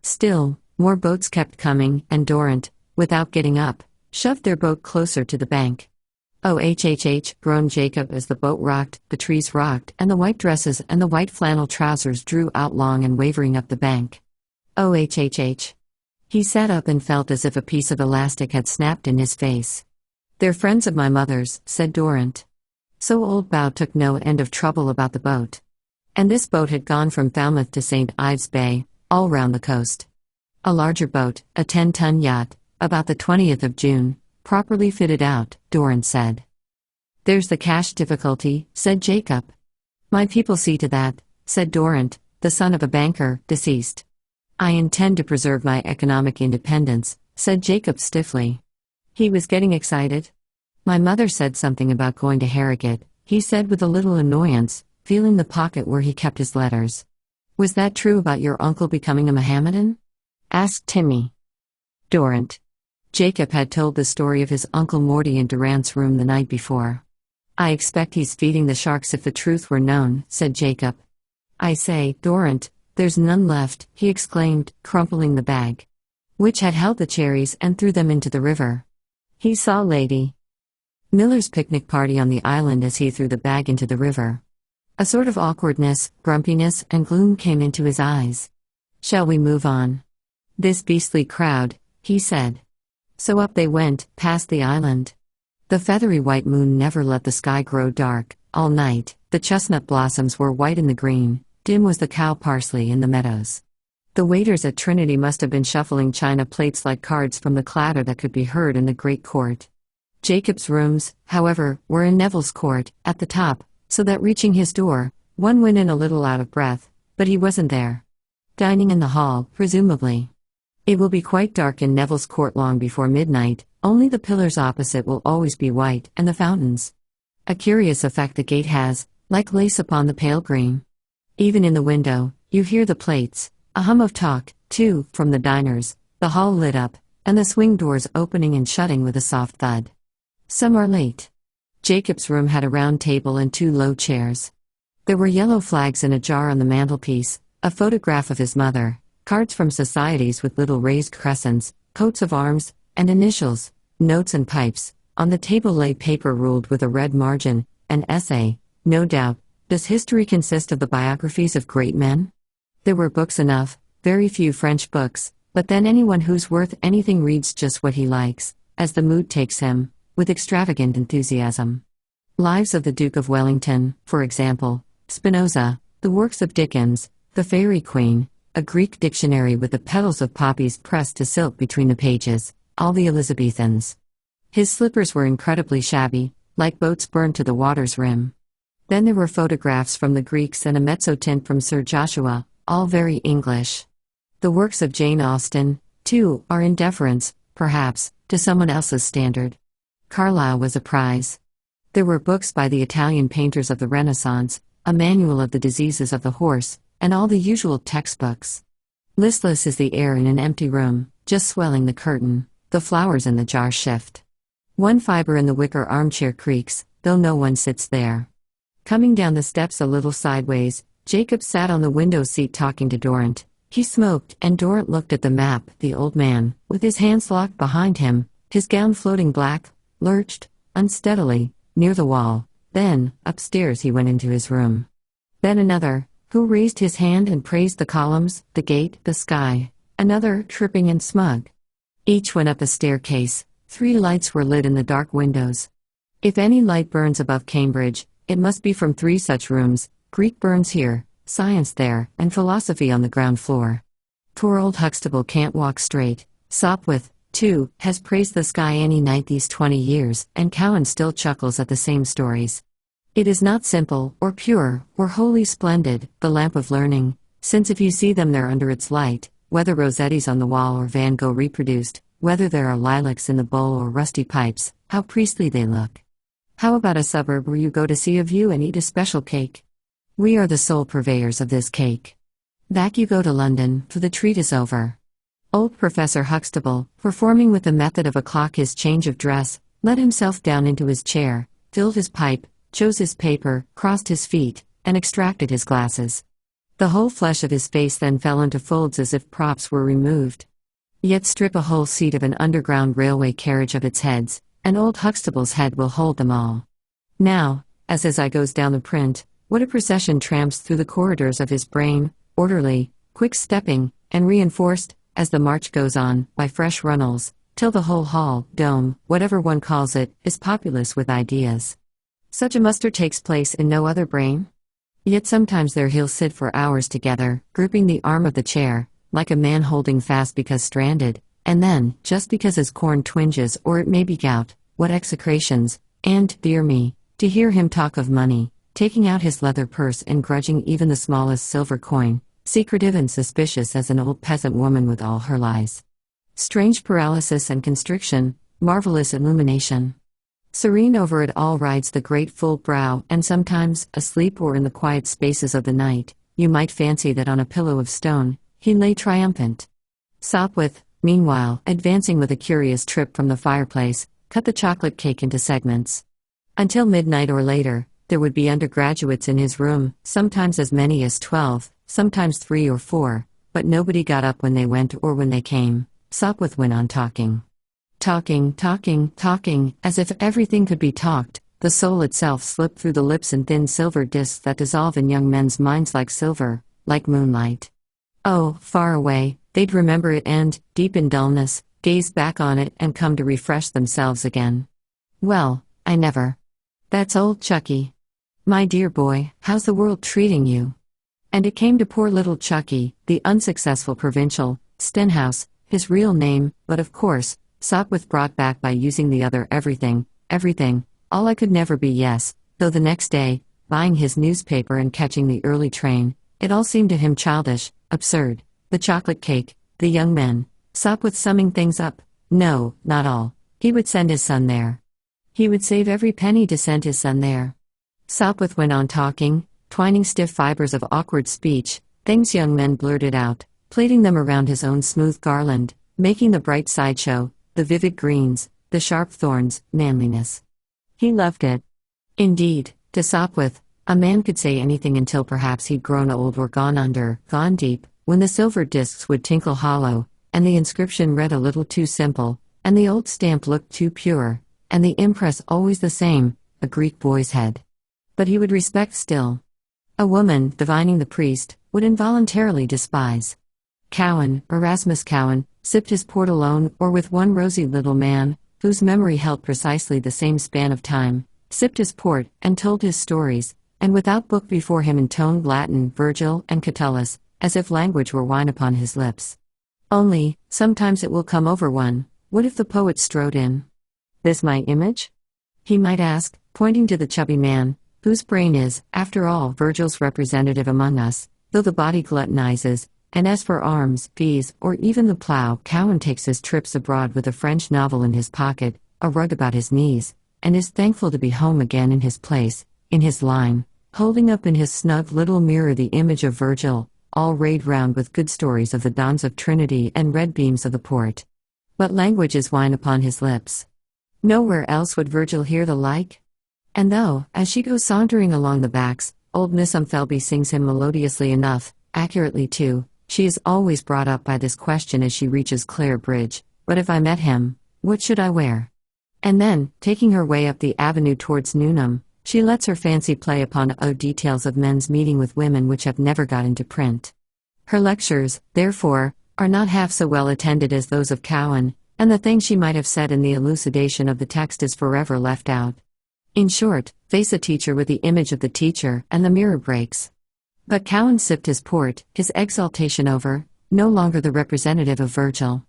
Still, more boats kept coming, and Dorrant, without getting up, shoved their boat closer to the bank. "Oh, groaned Jacob as the boat rocked, the trees rocked, and the white dresses and the white flannel trousers drew out long and wavering up the bank. Oh, He sat up and felt as if a piece of elastic had snapped in his face. "They're friends of my mother's," said Dorrant. So old Bow took no end of trouble about the boat. And this boat had gone from Falmouth to St. Ives Bay, all round the coast. A larger boat, a 10-ton yacht, about the 20th of June, properly fitted out, Dorrant said. "There's the cash difficulty," said Jacob. "My people see to that," said Dorrant, the son of a banker, deceased. "I intend to preserve my economic independence," said Jacob stiffly. He was getting excited. "My mother said something about going to Harrogate," he said with a little annoyance, feeling the pocket where he kept his letters. "Was that true about your uncle becoming a Mohammedan?" asked Timmy. Dorrant. Jacob had told the story of his Uncle Morty in Durant's room the night before. "I expect he's feeding the sharks if the truth were known," said Jacob. "I say, Dorrant, there's none left," he exclaimed, crumpling the bag, which had held the cherries, and threw them into the river. He saw Lady Miller's picnic party on the island as he threw the bag into the river. A sort of awkwardness, grumpiness, and gloom came into his eyes. "Shall we move on?" "This beastly crowd," he said. So up they went, past the island. The feathery white moon never let the sky grow dark. All night, the chestnut blossoms were white in the green, dim was the cow parsley in the meadows. The waiters at Trinity must have been shuffling china plates like cards from the clatter that could be heard in the great court. Jacob's rooms, however, were in Neville's court, at the top, so that reaching his door, one went in a little out of breath, but he wasn't there. Dining in the hall, presumably. It will be quite dark in Neville's court long before midnight, only the pillars opposite will always be white, and the fountains. A curious effect the gate has, like lace upon the pale green. Even in the window, you hear the plates, a hum of talk, too, from the diners, the hall lit up, and the swing doors opening and shutting with a soft thud. Some are late. Jacob's room had a round table and 2 low chairs. There were yellow flags in a jar on the mantelpiece, a photograph of his mother, cards from societies with little raised crescents, coats of arms, and initials, notes and pipes. On the table lay paper ruled with a red margin, an essay, no doubt. Does history consist of the biographies of great men? There were books enough, very few French books, but then anyone who's worth anything reads just what he likes, as the mood takes him, with extravagant enthusiasm. Lives of the Duke of Wellington, for example, Spinoza, the works of Dickens, The Fairy Queen, a Greek dictionary with the petals of poppies pressed to silk between the pages, all the Elizabethans. His slippers were incredibly shabby, like boats burned to the water's rim. Then there were photographs from the Greeks and a mezzotint from Sir Joshua, all very English. The works of Jane Austen, too, are in deference, perhaps, to someone else's standard. Carlyle was a prize. There were books by the Italian painters of the Renaissance, a manual of the diseases of the horse, and all the usual textbooks. Listless is the air in an empty room, just swelling the curtain, the flowers in the jar shift. One fiber in the wicker armchair creaks, though no one sits there. Coming down the steps a little sideways, Jacob sat on the window seat talking to Dorrant. He smoked, and Dorrant looked at the map. The old man, with his hands locked behind him, his gown floating black, lurched, unsteadily, near the wall. Then, upstairs he went into his room. Then another, who raised his hand and praised the columns, the gate, the sky. Another, tripping and smug. Each went up a staircase. 3 lights were lit in the dark windows. If any light burns above Cambridge, it must be from 3 such rooms: Greek burns here, science there, and philosophy on the ground floor. Poor old Huxtable can't walk straight. Sopwith, too, has praised the sky any night these 20 years, and Cowan still chuckles at the same stories. It is not simple, or pure, or wholly splendid, the lamp of learning, since if you see them there under its light, whether Rossetti's on the wall or Van Gogh reproduced, whether there are lilacs in the bowl or rusty pipes, how priestly they look. How about a suburb where you go to see a view and eat a special cake? We are the sole purveyors of this cake. Back you go to London, for the treat is over. Old Professor Huxtable, performing with the method of a clock his change of dress, let himself down into his chair, filled his pipe, chose his paper, crossed his feet, and extracted his glasses. The whole flesh of his face then fell into folds as if props were removed. Yet strip a whole seat of an underground railway carriage of its heads, and old Huxtable's head will hold them all. Now, as I goes down the print, what a procession tramps through the corridors of his brain, orderly, quick-stepping, and reinforced, as the march goes on, by fresh runnels, till the whole hall, dome, whatever one calls it, is populous with ideas. Such a muster takes place in no other brain? Yet sometimes there he'll sit for hours together, gripping the arm of the chair, like a man holding fast because stranded, and then, just because his corn twinges or it may be gout, what execrations, and, dear me, to hear him talk of money, taking out his leather purse and grudging even the smallest silver coin, secretive and suspicious as an old peasant woman with all her lies. Strange paralysis and constriction, marvelous illumination. Serene over it all rides the great full brow, and sometimes, asleep or in the quiet spaces of the night, you might fancy that on a pillow of stone, he lay triumphant. Sopwith, meanwhile, advancing with a curious trip from the fireplace, cut the chocolate cake into segments. Until midnight or later, there would be undergraduates in his room, sometimes as many as 12, sometimes 3 or 4, but nobody got up when they went or when they came. Sopwith went on talking. Talking, as if everything could be talked. The soul itself slipped through the lips in thin silver discs that dissolve in young men's minds like silver, like moonlight. Oh, far away, they'd remember it and, deep in dullness, gaze back on it and come to refresh themselves again. Well, I never. That's old Chucky. My dear boy, how's the world treating you? And it came to poor little Chucky, the unsuccessful provincial, Stenhouse, his real name, but of course, Sopwith brought back by using the other everything, all I could never be yes, though the next day, buying his newspaper and catching the early train, it all seemed to him childish, absurd. The chocolate cake, the young men, Sopwith summing things up. No, not all. He would send his son there. He would save every penny to send his son there. Sopwith went on talking, twining stiff fibers of awkward speech, things young men blurted out, plaiting them around his own smooth garland, making the bright sideshow, the vivid greens, the sharp thorns, manliness. He loved it. Indeed, to Sopwith, a man could say anything until perhaps he'd grown old or gone under, gone deep, when the silver discs would tinkle hollow, and the inscription read a little too simple, and the old stamp looked too pure, and the impress always the same, a Greek boy's head. But he would respect still. A woman, divining the priest, would involuntarily despise. Cowan, Erasmus Cowan, sipped his port alone or with one rosy little man, whose memory held precisely the same span of time, sipped his port and told his stories, and without book before him intoned Latin, Virgil, and Catullus, as if language were wine upon his lips. Only, sometimes it will come over one, what if the poet strode in? This my image? He might ask, pointing to the chubby man, whose brain is, after all, Virgil's representative among us, though the body gluttonizes, and as for arms, peas, or even the plough, Cowan takes his trips abroad with a French novel in his pocket, a rug about his knees, and is thankful to be home again in his place, in his line, holding up in his snug little mirror the image of Virgil, all rayed round with good stories of the dons of Trinity and red beams of the port. But language is wine upon his lips. Nowhere else would Virgil hear the like. And though, as she goes sauntering along the backs, old Miss Umfelby sings him melodiously enough, accurately too, she is always brought up by this question as she reaches Clare Bridge, but if I met him, what should I wear? And then, taking her way up the avenue towards Newnham, she lets her fancy play upon details of men's meeting with women which have never got into print. Her lectures, therefore, are not half so well attended as those of Cowan, and the thing she might have said in the elucidation of the text is forever left out. In short, face a teacher with the image of the teacher, and the mirror breaks. But Cowan sipped his port, his exaltation over, no longer the representative of Virgil.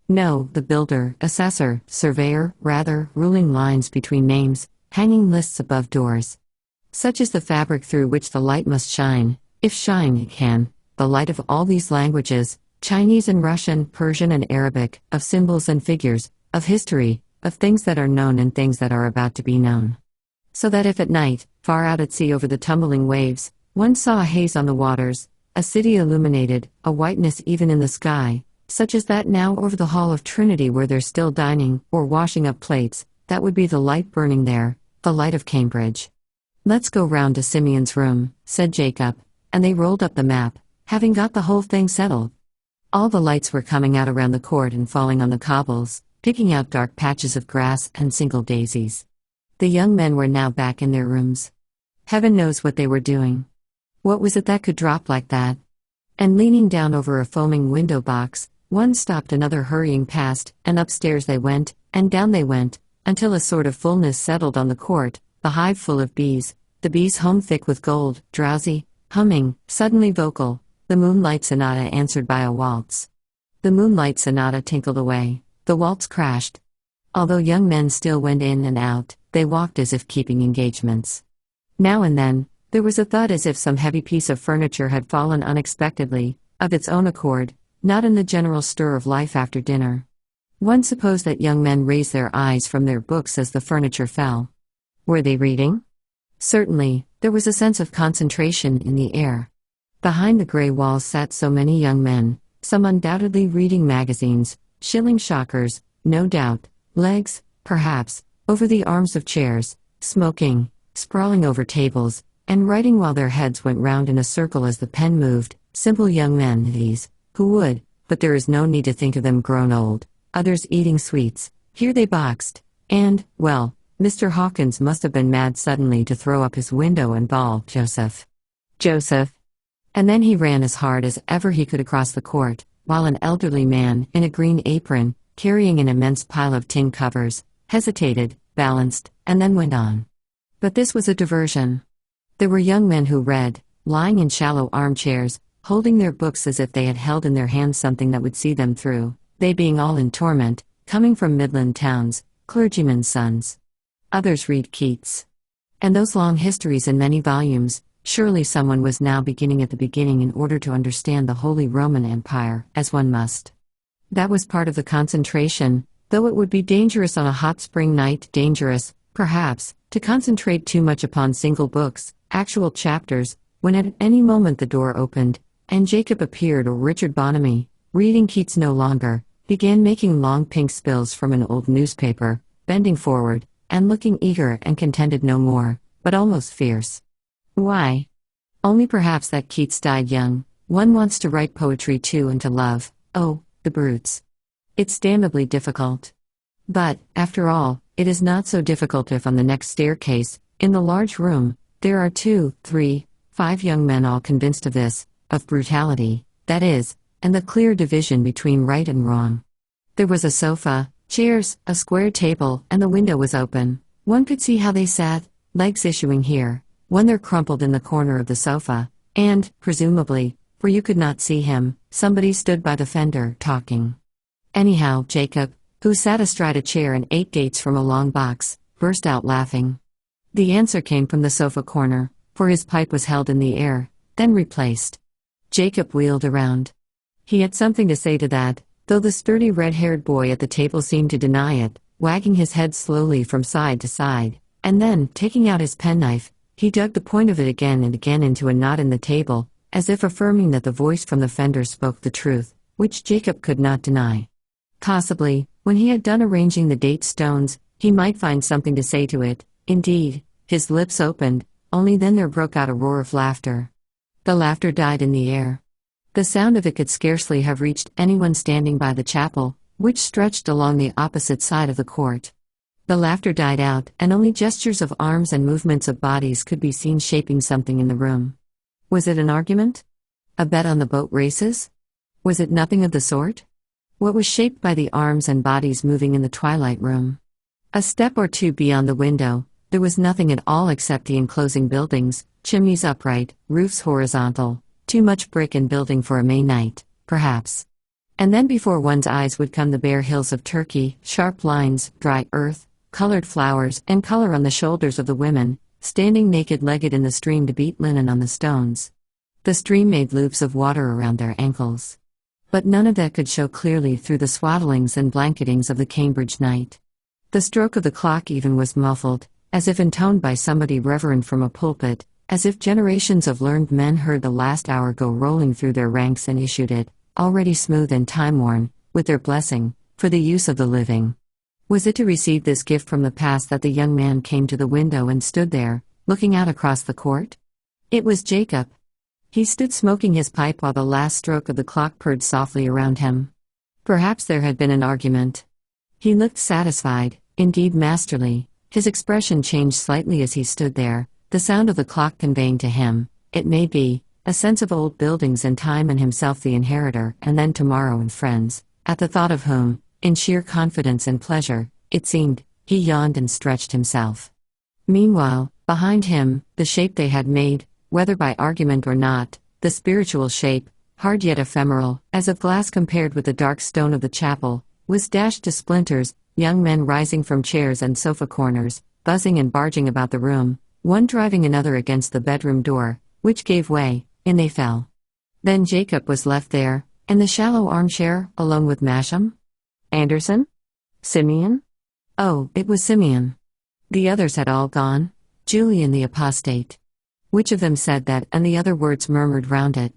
No, the builder, assessor, surveyor, rather, ruling lines between names, hanging lists above doors. Such is the fabric through which the light must shine, if shine it can, the light of all these languages, Chinese and Russian, Persian and Arabic, of symbols and figures, of history, of things that are known and things that are about to be known. So that if at night, far out at sea over the tumbling waves, one saw a haze on the waters, a city illuminated, a whiteness even in the sky, such as that now over the Hall of Trinity where they're still dining, or washing up plates, that would be the light burning there, the light of Cambridge. "Let's go round to Simeon's room," said Jacob, and they rolled up the map, having got the whole thing settled. All the lights were coming out around the court and falling on the cobbles, picking out dark patches of grass and single daisies. The young men were now back in their rooms. Heaven knows what they were doing. What was it that could drop like that? And leaning down over a foaming window box, one stopped another hurrying past, and upstairs they went, and down they went, until a sort of fullness settled on the court, the hive full of bees, the bees home thick with gold, drowsy, humming, suddenly vocal, the moonlight sonata answered by a waltz. The moonlight sonata tinkled away, the waltz crashed. Although young men still went in and out, they walked as if keeping engagements. Now and then, there was a thud as if some heavy piece of furniture had fallen unexpectedly, of its own accord, not in the general stir of life after dinner. One supposed that young men raised their eyes from their books as the furniture fell. Were they reading? Certainly, there was a sense of concentration in the air. Behind the grey walls sat so many young men, some undoubtedly reading magazines, shilling shockers, no doubt, legs, perhaps, over the arms of chairs, smoking, sprawling over tables, and writing while their heads went round in a circle as the pen moved, simple young men these, who would, but there is no need to think of them grown old, others eating sweets, here they boxed, and, well, Mr. Hawkins must have been mad suddenly to throw up his window and bawl, "Joseph! Joseph!" And then he ran as hard as ever he could across the court, while an elderly man, in a green apron, carrying an immense pile of tin covers, hesitated, balanced, and then went on. But this was a diversion. There were young men who read, lying in shallow armchairs, holding their books as if they had held in their hands something that would see them through, they being all in torment, coming from Midland towns, clergymen's sons. Others read Keats. And those long histories in many volumes, surely someone was now beginning at the beginning in order to understand the Holy Roman Empire, as one must. That was part of the concentration, though it would be dangerous on a hot spring night, dangerous, perhaps, to concentrate too much upon single books, actual chapters, when at any moment the door opened, and Jacob appeared or Richard Bonamy, reading Keats no longer, began making long pink spills from an old newspaper, bending forward, and looking eager and contented no more, but almost fierce. Why? Only perhaps that Keats died young. One wants to write poetry too and to love, oh, the brutes. It's damnably difficult. But, after all, it is not so difficult if on the next staircase, in the large room, there are 2, 3, 5 young men all convinced of this, of brutality, that is, and the clear division between right and wrong. There was a sofa, chairs, a square table, and the window was open. One could see how they sat, legs issuing here, one there crumpled in the corner of the sofa, and, presumably, for you could not see him, somebody stood by the fender, talking. Anyhow, Jacob, who sat astride a chair and 8 gates from a long box, burst out laughing. The answer came from the sofa corner, for his pipe was held in the air, then replaced. Jacob wheeled around. He had something to say to that, though the sturdy red-haired boy at the table seemed to deny it, wagging his head slowly from side to side, and then, taking out his penknife, he dug the point of it again and again into a knot in the table, as if affirming that the voice from the fender spoke the truth, which Jacob could not deny. Possibly, when he had done arranging the date stones, he might find something to say to it. Indeed, his lips opened, only then there broke out a roar of laughter. The laughter died in the air. The sound of it could scarcely have reached anyone standing by the chapel, which stretched along the opposite side of the court. The laughter died out, and only gestures of arms and movements of bodies could be seen shaping something in the room. Was it an argument? A bet on the boat races? Was it nothing of the sort? What was shaped by the arms and bodies moving in the twilight room? A step or two beyond the window, There was nothing at all except the enclosing buildings, chimneys upright, roofs horizontal, too much brick and building for a May night, perhaps. And then before one's eyes would come the bare hills of Turkey, sharp lines, dry earth, colored flowers, and color on the shoulders of the women, standing naked-legged in the stream to beat linen on the stones. The stream made loops of water around their ankles. But none of that could show clearly through the swaddlings and blanketings of the Cambridge night. The stroke of the clock even was muffled, as if intoned by somebody reverend from a pulpit, as if generations of learned men heard the last hour go rolling through their ranks and issued it, already smooth and time-worn, with their blessing, for the use of the living. Was it to receive this gift from the past that the young man came to the window and stood there, looking out across the court? It was Jacob. He stood smoking his pipe while the last stroke of the clock purred softly around him. Perhaps there had been an argument. He looked satisfied, indeed masterly. His expression changed slightly as he stood there, the sound of the clock conveying to him, it may be, a sense of old buildings and time and himself the inheritor, and then tomorrow and friends, at the thought of whom, in sheer confidence and pleasure, it seemed, he yawned and stretched himself. Meanwhile, behind him, the shape they had made, whether by argument or not, the spiritual shape, hard yet ephemeral, as of glass compared with the dark stone of the chapel, was dashed to splinters, young men rising from chairs and sofa corners, buzzing and barging about the room, one driving another against the bedroom door, which gave way, and they fell. Then Jacob was left there, in the shallow armchair, alone with Masham? Anderson? Simeon? Oh, it was Simeon. The others had all gone. Julian the apostate. Which of them said that, and the other words murmured round it.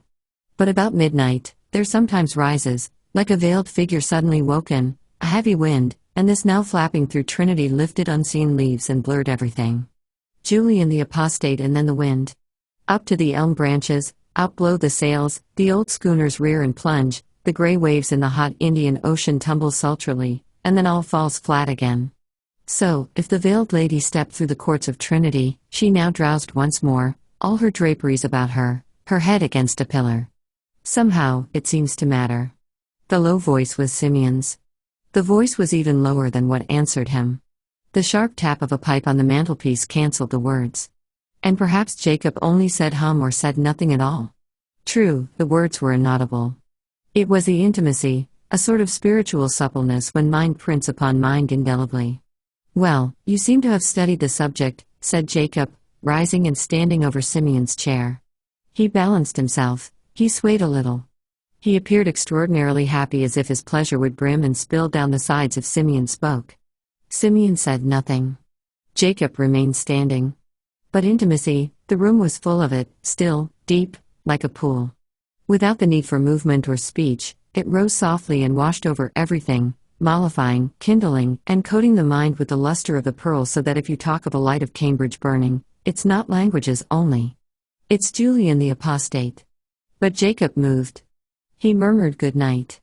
But about midnight, there sometimes rises, like a veiled figure suddenly woken, a heavy wind, and this now flapping through Trinity lifted unseen leaves and blurred everything. Julian the apostate and then the wind. Up to the elm branches, out blow the sails, the old schooners rear and plunge, the grey waves in the hot Indian Ocean tumble sultrily, and then all falls flat again. So, if the veiled lady stepped through the courts of Trinity, she now drowsed once more, all her draperies about her, her head against a pillar. Somehow, it seems to matter. The low voice was Simeon's. The voice was even lower than what answered him. The sharp tap of a pipe on the mantelpiece cancelled the words. And perhaps Jacob only said hum or said nothing at all. True, the words were inaudible. It was the intimacy, a sort of spiritual suppleness when mind prints upon mind indelibly. Well, you seem to have studied the subject, said Jacob, rising and standing over Simeon's chair. He balanced himself, he swayed a little. He appeared extraordinarily happy, as if his pleasure would brim and spill down the sides if Simeon spoke. Simeon said nothing. Jacob remained standing. But intimacy, the room was full of it, still, deep, like a pool. Without the need for movement or speech, it rose softly and washed over everything, mollifying, kindling, and coating the mind with the luster of the pearl, so that if you talk of a light of Cambridge burning, it's not languages only. It's Julian the apostate. But Jacob moved. He murmured good night.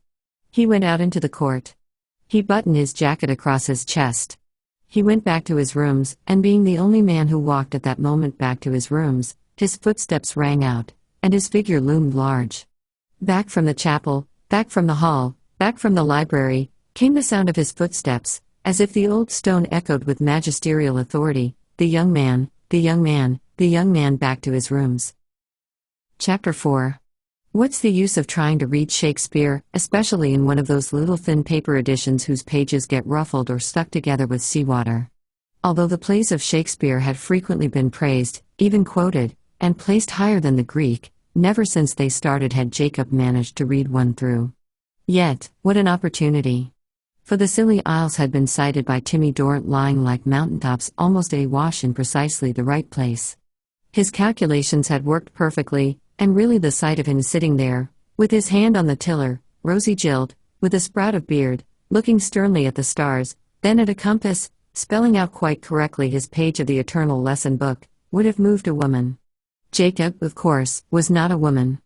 He went out into the court. He buttoned his jacket across his chest. He went back to his rooms, and being the only man who walked at that moment back to his rooms, his footsteps rang out, and his figure loomed large. Back from the chapel, back from the hall, back from the library, came the sound of his footsteps, as if the old stone echoed with magisterial authority, the young man, the young man, the young man back to his rooms. Chapter 4. What's the use of trying to read Shakespeare, especially in one of those little thin paper editions whose pages get ruffled or stuck together with seawater? Although the plays of Shakespeare had frequently been praised, even quoted, and placed higher than the Greek, never since they started had Jacob managed to read one through. Yet, what an opportunity! For the Scilly Isles had been sighted by Timmy Dorrant lying like mountaintops almost awash in precisely the right place. His calculations had worked perfectly, and really the sight of him sitting there, with his hand on the tiller, rosy-gilled, with a sprout of beard, looking sternly at the stars, then at a compass, spelling out quite correctly his page of the eternal lesson book, would have moved a woman. Jacob, of course, was not a woman.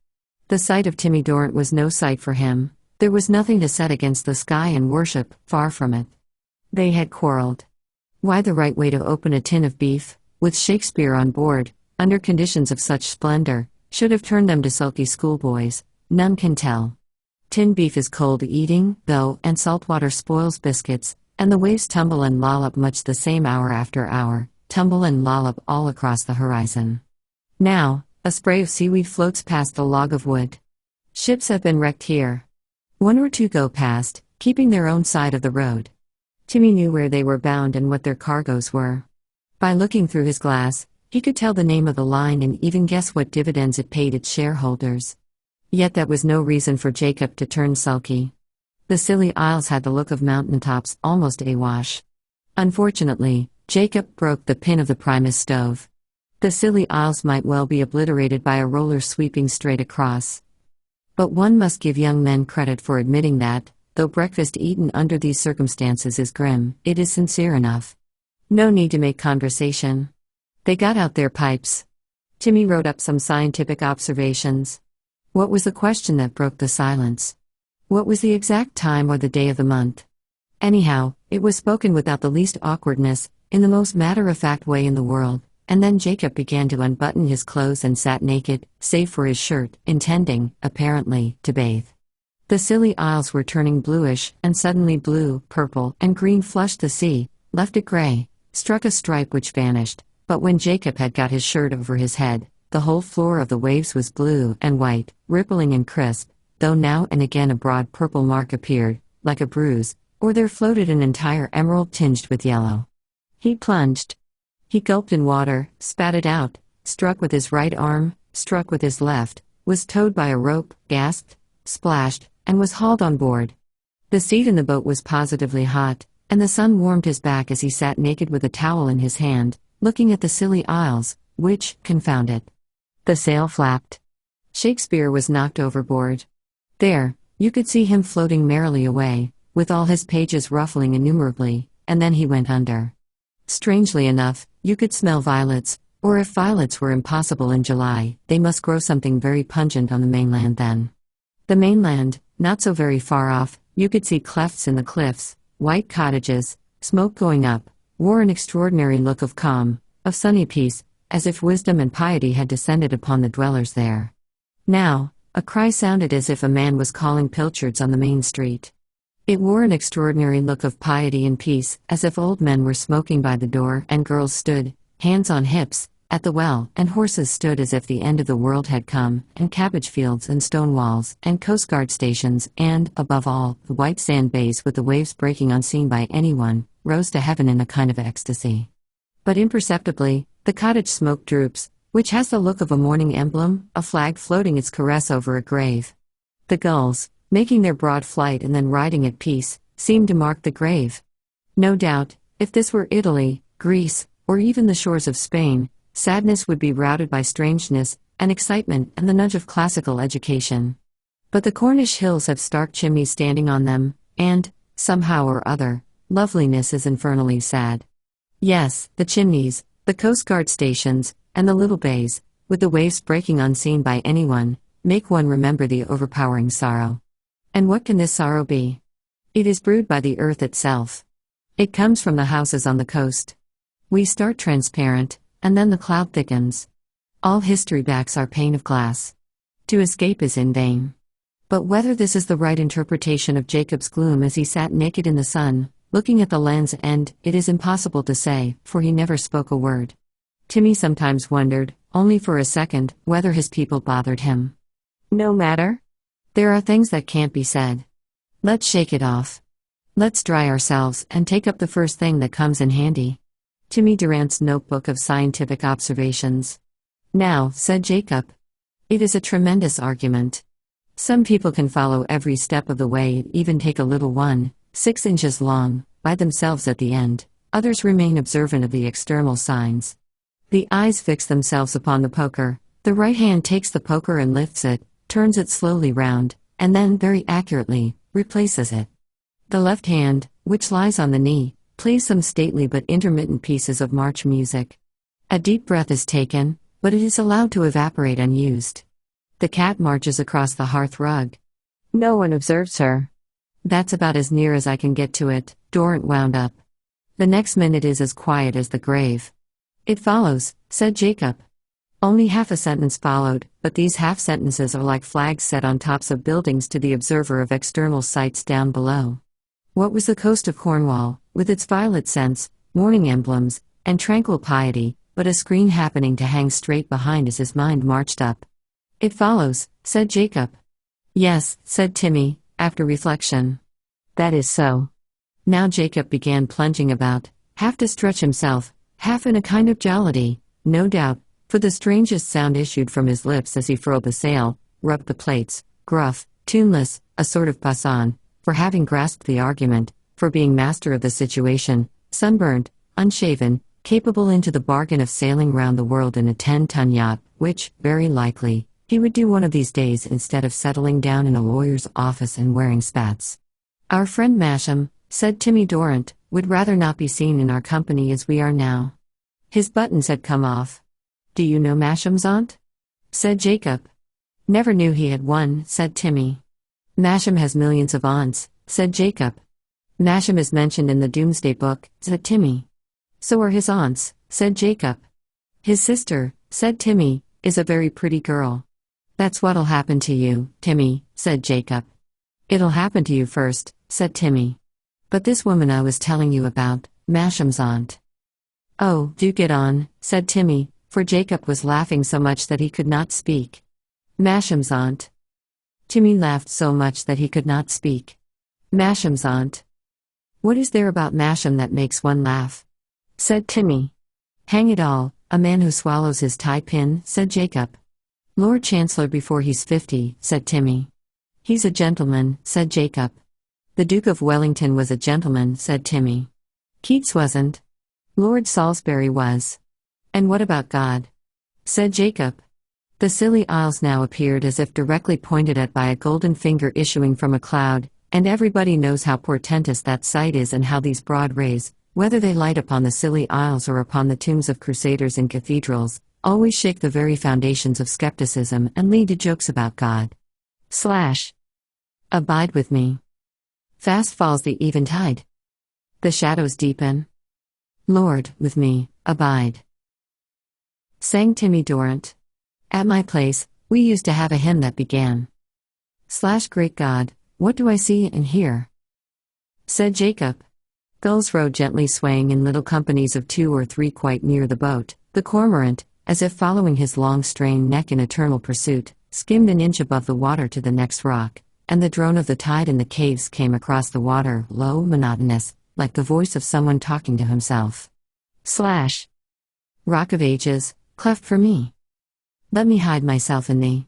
The sight of Timmy Dorrant was no sight for him. There was nothing to set against the sky and worship, far from it. They had quarreled. Why the right way to open a tin of beef, with Shakespeare on board, under conditions of such splendor, should have turned them to sulky schoolboys, none can tell. Tinned beef is cold eating, though, and salt water spoils biscuits, and the waves tumble and loll up much the same hour after hour, tumble and lollop all across the horizon. Now, a spray of seaweed floats past a log of wood. Ships have been wrecked here. One or two go past, keeping their own side of the road. Timmy knew where they were bound and what their cargoes were. By looking through his glass, he could tell the name of the line and even guess what dividends it paid its shareholders. Yet that was no reason for Jacob to turn sulky. The Scilly Isles had the look of mountaintops almost awash. Unfortunately, Jacob broke the pin of the Primus stove. The Scilly Isles might well be obliterated by a roller sweeping straight across. But one must give young men credit for admitting that, though breakfast eaten under these circumstances is grim, it is sincere enough. No need to make conversation. They got out their pipes. Timmy wrote up some scientific observations. What was the question that broke the silence? What was the exact time or the day of the month? Anyhow, it was spoken without the least awkwardness, in the most matter-of-fact way in the world, and then Jacob began to unbutton his clothes and sat naked, save for his shirt, intending, apparently, to bathe. The Scilly Isles were turning bluish, and suddenly blue, purple, and green flushed the sea, left it gray, struck a stripe which vanished, but when Jacob had got his shirt over his head, the whole floor of the waves was blue and white, rippling and crisp, though now and again a broad purple mark appeared, like a bruise, or there floated an entire emerald tinged with yellow. He plunged. He gulped in water, spat it out, struck with his right arm, struck with his left, was towed by a rope, gasped, splashed, and was hauled on board. The seat in the boat was positively hot, and the sun warmed his back as he sat naked with a towel in his hand, looking at the Scilly Isles, which, confound it. The sail flapped. Shakespeare was knocked overboard. There, you could see him floating merrily away, with all his pages ruffling innumerably, and then he went under. Strangely enough, you could smell violets, or if violets were impossible in July, they must grow something very pungent on the mainland then. The mainland, not so very far off, you could see clefts in the cliffs, white cottages, smoke going up, wore an extraordinary look of calm, of sunny peace, as if wisdom and piety had descended upon the dwellers there. Now, a cry sounded as if a man was calling pilchards on the main street. It wore an extraordinary look of piety and peace, as if old men were smoking by the door and girls stood, hands on hips, at the well, and horses stood as if the end of the world had come, and cabbage fields and stone walls, and coastguard stations, and, above all, the white sand bays with the waves breaking unseen by anyone, rose to heaven in a kind of ecstasy. But imperceptibly, the cottage smoke droops, which has the look of a mourning emblem, a flag floating its caress over a grave. The gulls, making their broad flight and then riding at peace, seemed to mark the grave. No doubt, if this were Italy, Greece, or even the shores of Spain, sadness would be routed by strangeness, and excitement and the nudge of classical education. But the Cornish hills have stark chimneys standing on them, and, somehow or other, loveliness is infernally sad. Yes, the chimneys, the coastguard stations, and the little bays, with the waves breaking unseen by anyone, make one remember the overpowering sorrow. And what can this sorrow be? It is brewed by the earth itself. It comes from the houses on the coast. We start transparent, and then the cloud thickens. All history backs our pane of glass. To escape is in vain. But whether this is the right interpretation of Jacob's gloom as he sat naked in the sun, looking at the land's end, it is impossible to say, for he never spoke a word. Timmy sometimes wondered, only for a second, whether his people bothered him. No matter. There are things that can't be said. Let's shake it off. Let's dry ourselves and take up the first thing that comes in handy. Timmy Durrant's notebook of scientific observations. Now, said Jacob. It is a tremendous argument. Some people can follow every step of the way, even take a little one, 6 inches long, by themselves at the end. Others remain observant of the external signs. The eyes fix themselves upon the poker, the right hand takes the poker and lifts it, turns it slowly round, and then, very accurately, replaces it. The left hand, which lies on the knee, plays some stately but intermittent pieces of march music. A deep breath is taken, but it is allowed to evaporate unused. The cat marches across the hearth rug. No one observes her. That's about as near as I can get to it, Durrant wound up. The next minute is as quiet as the grave. It follows, said Jacob. Only half a sentence followed, but these half-sentences are like flags set on tops of buildings to the observer of external sights down below. What was the coast of Cornwall, with its violet scents, mourning emblems, and tranquil piety, but a screen happening to hang straight behind as his mind marched up. "It follows," said Jacob. "Yes," said Timmy, after reflection. "That is so." Now Jacob began plunging about, half to stretch himself, half in a kind of jollity, no doubt, for the strangest sound issued from his lips as he furled the sail, rubbed the plates, gruff, tuneless, a sort of passant, for having grasped the argument, for being master of the situation, sunburned, unshaven, capable into the bargain of sailing round the world in a 10-ton yacht, which, very likely, he would do one of these days instead of settling down in a lawyer's office and wearing spats. "Our friend Masham," said Timmy Dorrant, "would rather not be seen in our company as we are now." His buttons had come off. "Do you know Masham's aunt?" said Jacob. "Never knew he had one," said Timmy. "Masham has millions of aunts," said Jacob. "Masham is mentioned in the Doomsday Book," said Timmy. "So are his aunts," said Jacob. "His sister," said Timmy, "is a very pretty girl." "That's what'll happen to you, Timmy," said Jacob. "It'll happen to you first," said Timmy. "But this woman I was telling you about, Masham's aunt." "Oh, do get on," said Timmy, for Jacob was laughing so much that he could not speak. "Masham's aunt." Timmy laughed so much that he could not speak. "Masham's aunt. What is there about Masham that makes one laugh?" said Timmy. "Hang it all, a man who swallows his tie-pin," said Jacob. "Lord Chancellor before he's 50, said Timmy. "He's a gentleman," said Jacob. "The Duke of Wellington was a gentleman," said Timmy. "Keats wasn't. Lord Salisbury was." "And what about God?" said Jacob. The Scilly Isles now appeared as if directly pointed at by a golden finger issuing from a cloud, and everybody knows how portentous that sight is and how these broad rays, whether they light upon the Scilly Isles or upon the tombs of crusaders in cathedrals, always shake the very foundations of skepticism and lead to jokes about God. Abide with me. Fast falls the eventide. The shadows deepen. Lord, with me, abide. Sang Timmy Dorrant. At my place, we used to have a hymn that began, "Great God, what do I see and hear?" said Jacob. Gulls rode gently swaying in little companies of 2 or 3 quite near the boat. The cormorant, as if following his long strained neck in eternal pursuit, skimmed an inch above the water to the next rock, and the drone of the tide in the caves came across the water, low, monotonous, like the voice of someone talking to himself. Rock of ages, cleft for me. Let me hide myself in thee.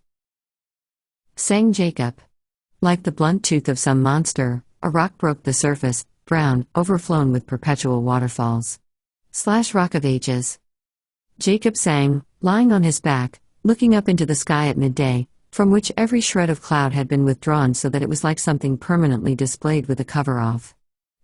Sang Jacob. Like the blunt tooth of some monster, a rock broke the surface, brown, overflown with perpetual waterfalls. Rock of ages. Jacob sang, lying on his back, looking up into the sky at midday, from which every shred of cloud had been withdrawn so that it was like something permanently displayed with the cover off.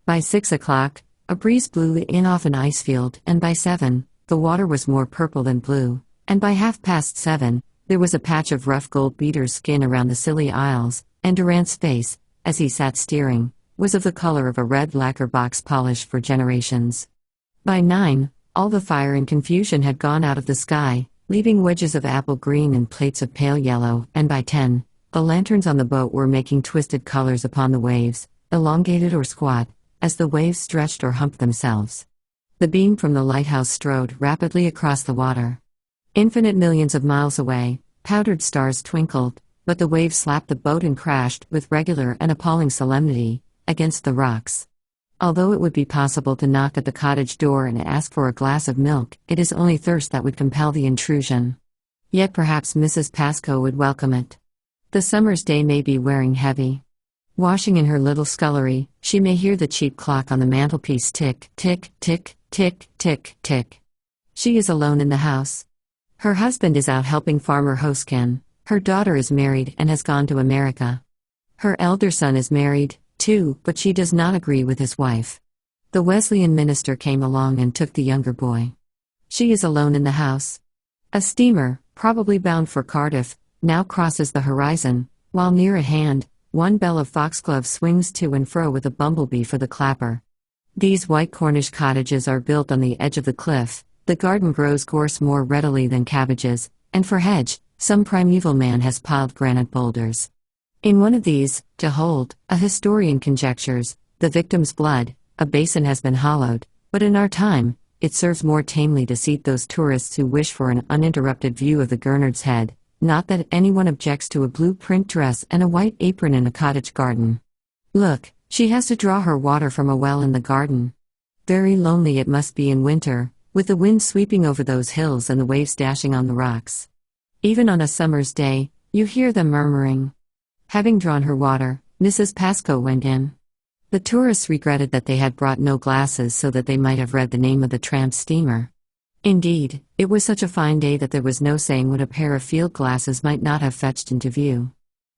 By 6 o'clock, a breeze blew in off an ice field, and by 7, the water was more purple than blue, and by 7:30, there was a patch of rough gold beater's skin around the Scilly Isles, and Durant's face, as he sat steering, was of the color of a red lacquer box polished for generations. By 9, all the fire and confusion had gone out of the sky, leaving wedges of apple green and plates of pale yellow, and by 10, the lanterns on the boat were making twisted colors upon the waves, elongated or squat, as the waves stretched or humped themselves. The beam from the lighthouse strode rapidly across the water. Infinite millions of miles away, powdered stars twinkled, but the waves slapped the boat and crashed, with regular and appalling solemnity, against the rocks. Although it would be possible to knock at the cottage door and ask for a glass of milk, it is only thirst that would compel the intrusion. Yet perhaps Mrs. Pascoe would welcome it. The summer's day may be wearing heavy. Washing in her little scullery, she may hear the cheap clock on the mantelpiece tick, tick, tick, tick, tick, tick. She is alone in the house. Her husband is out helping Farmer Hoskin. Her daughter is married and has gone to America. Her elder son is married, too, but she does not agree with his wife. The Wesleyan minister came along and took the younger boy. She is alone in the house. A steamer, probably bound for Cardiff, now crosses the horizon, while near at hand, one bell of foxglove swings to and fro with a bumblebee for the clapper. These white Cornish cottages are built on the edge of the cliff. The garden grows gorse more readily than cabbages, and for hedge, some primeval man has piled granite boulders. In one of these, to hold, a historian conjectures, the victim's blood, a basin has been hollowed, but in our time, it serves more tamely to seat those tourists who wish for an uninterrupted view of the Gurnard's Head, not that anyone objects to a blue print dress and a white apron in a cottage garden. Look, she has to draw her water from a well in the garden. Very lonely it must be in winter, with the wind sweeping over those hills and the waves dashing on the rocks. Even on a summer's day, you hear them murmuring. Having drawn her water, Mrs. Pascoe went in. The tourists regretted that they had brought no glasses so that they might have read the name of the tramp steamer. Indeed, it was such a fine day that there was no saying what a pair of field glasses might not have fetched into view.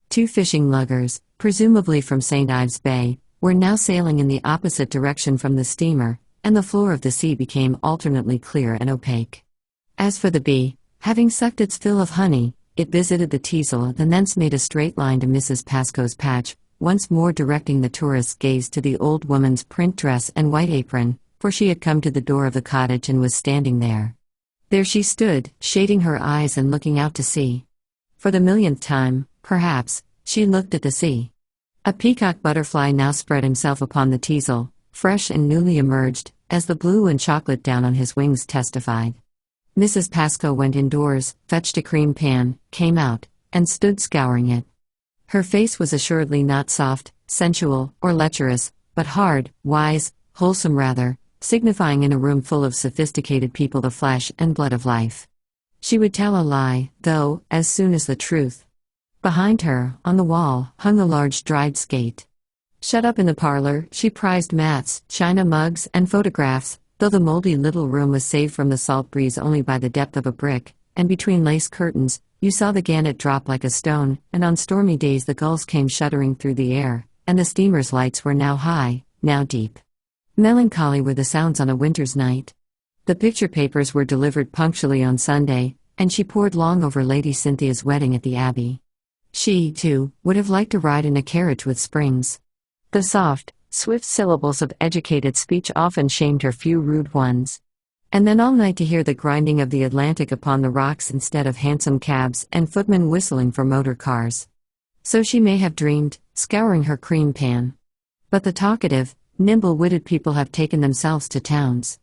2 fishing luggers, presumably from St. Ives Bay, were now sailing in the opposite direction from the steamer, and the floor of the sea became alternately clear and opaque. As for the bee, having sucked its fill of honey, it visited the teasel and thence made a straight line to Mrs. Pascoe's patch, once more directing the tourist's gaze to the old woman's print dress and white apron, for she had come to the door of the cottage and was standing there. There she stood, shading her eyes and looking out to sea. For the millionth time, perhaps, she looked at the sea. A peacock butterfly now spread himself upon the teasel, fresh and newly emerged, as the blue and chocolate down on his wings testified. Mrs. Pascoe went indoors, fetched a cream pan, came out, and stood scouring it. Her face was assuredly not soft, sensual, or lecherous, but hard, wise, wholesome rather, signifying in a room full of sophisticated people the flesh and blood of life. She would tell a lie, though, as soon as the truth. Behind her, on the wall, hung a large dried skate. Shut up in the parlor, she prized mats, china mugs, and photographs, though the moldy little room was saved from the salt breeze only by the depth of a brick, and between lace curtains, you saw the gannet drop like a stone, and on stormy days the gulls came shuddering through the air, and the steamer's lights were now high, now deep. Melancholy were the sounds on a winter's night. The picture papers were delivered punctually on Sunday, and she pored long over Lady Cynthia's wedding at the Abbey. She, too, would have liked to ride in a carriage with springs. The soft, swift syllables of educated speech often shamed her few rude ones. And then all night to hear the grinding of the Atlantic upon the rocks instead of hansom cabs and footmen whistling for motor cars. So she may have dreamed, scouring her cream pan. But the talkative, nimble-witted people have taken themselves to towns.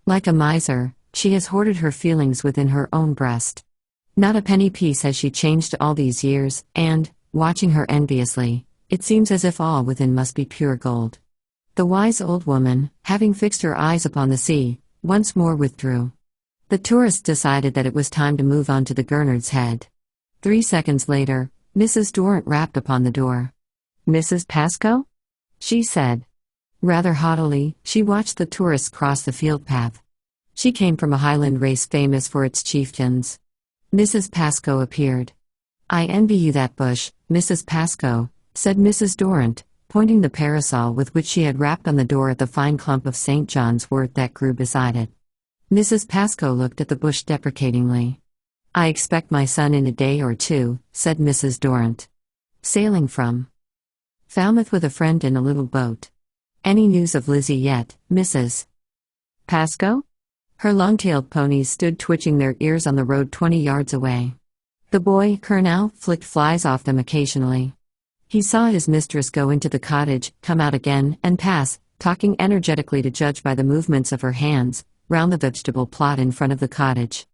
Like a miser, she has hoarded her feelings within her own breast. Not a penny piece has she changed all these years, and, watching her enviously, it seems as if all within must be pure gold. The wise old woman, having fixed her eyes upon the sea, once more withdrew. The tourists decided that it was time to move on to the Gurnard's Head. 3 seconds later, Mrs. Dorrant rapped upon the door. "Mrs. Pascoe?" she said. Rather haughtily, she watched the tourists cross the field path. She came from a Highland race famous for its chieftains. Mrs. Pascoe appeared. "I envy you that bush, Mrs. Pascoe," said Mrs. Dorrant, pointing the parasol with which she had rapped on the door at the fine clump of St. John's wort that grew beside it. Mrs. Pascoe looked at the bush deprecatingly. "I expect my son in a day or 2, said Mrs. Dorrant. "Sailing from Falmouth with a friend in a little boat. Any news of Lizzie yet, Mrs. Pascoe?" Her long-tailed ponies stood twitching their ears on the road 20 yards away. The boy, Colonel, flicked flies off them occasionally. He saw his mistress go into the cottage, come out again, and pass, talking energetically to judge by the movements of her hands, round the vegetable plot in front of the cottage.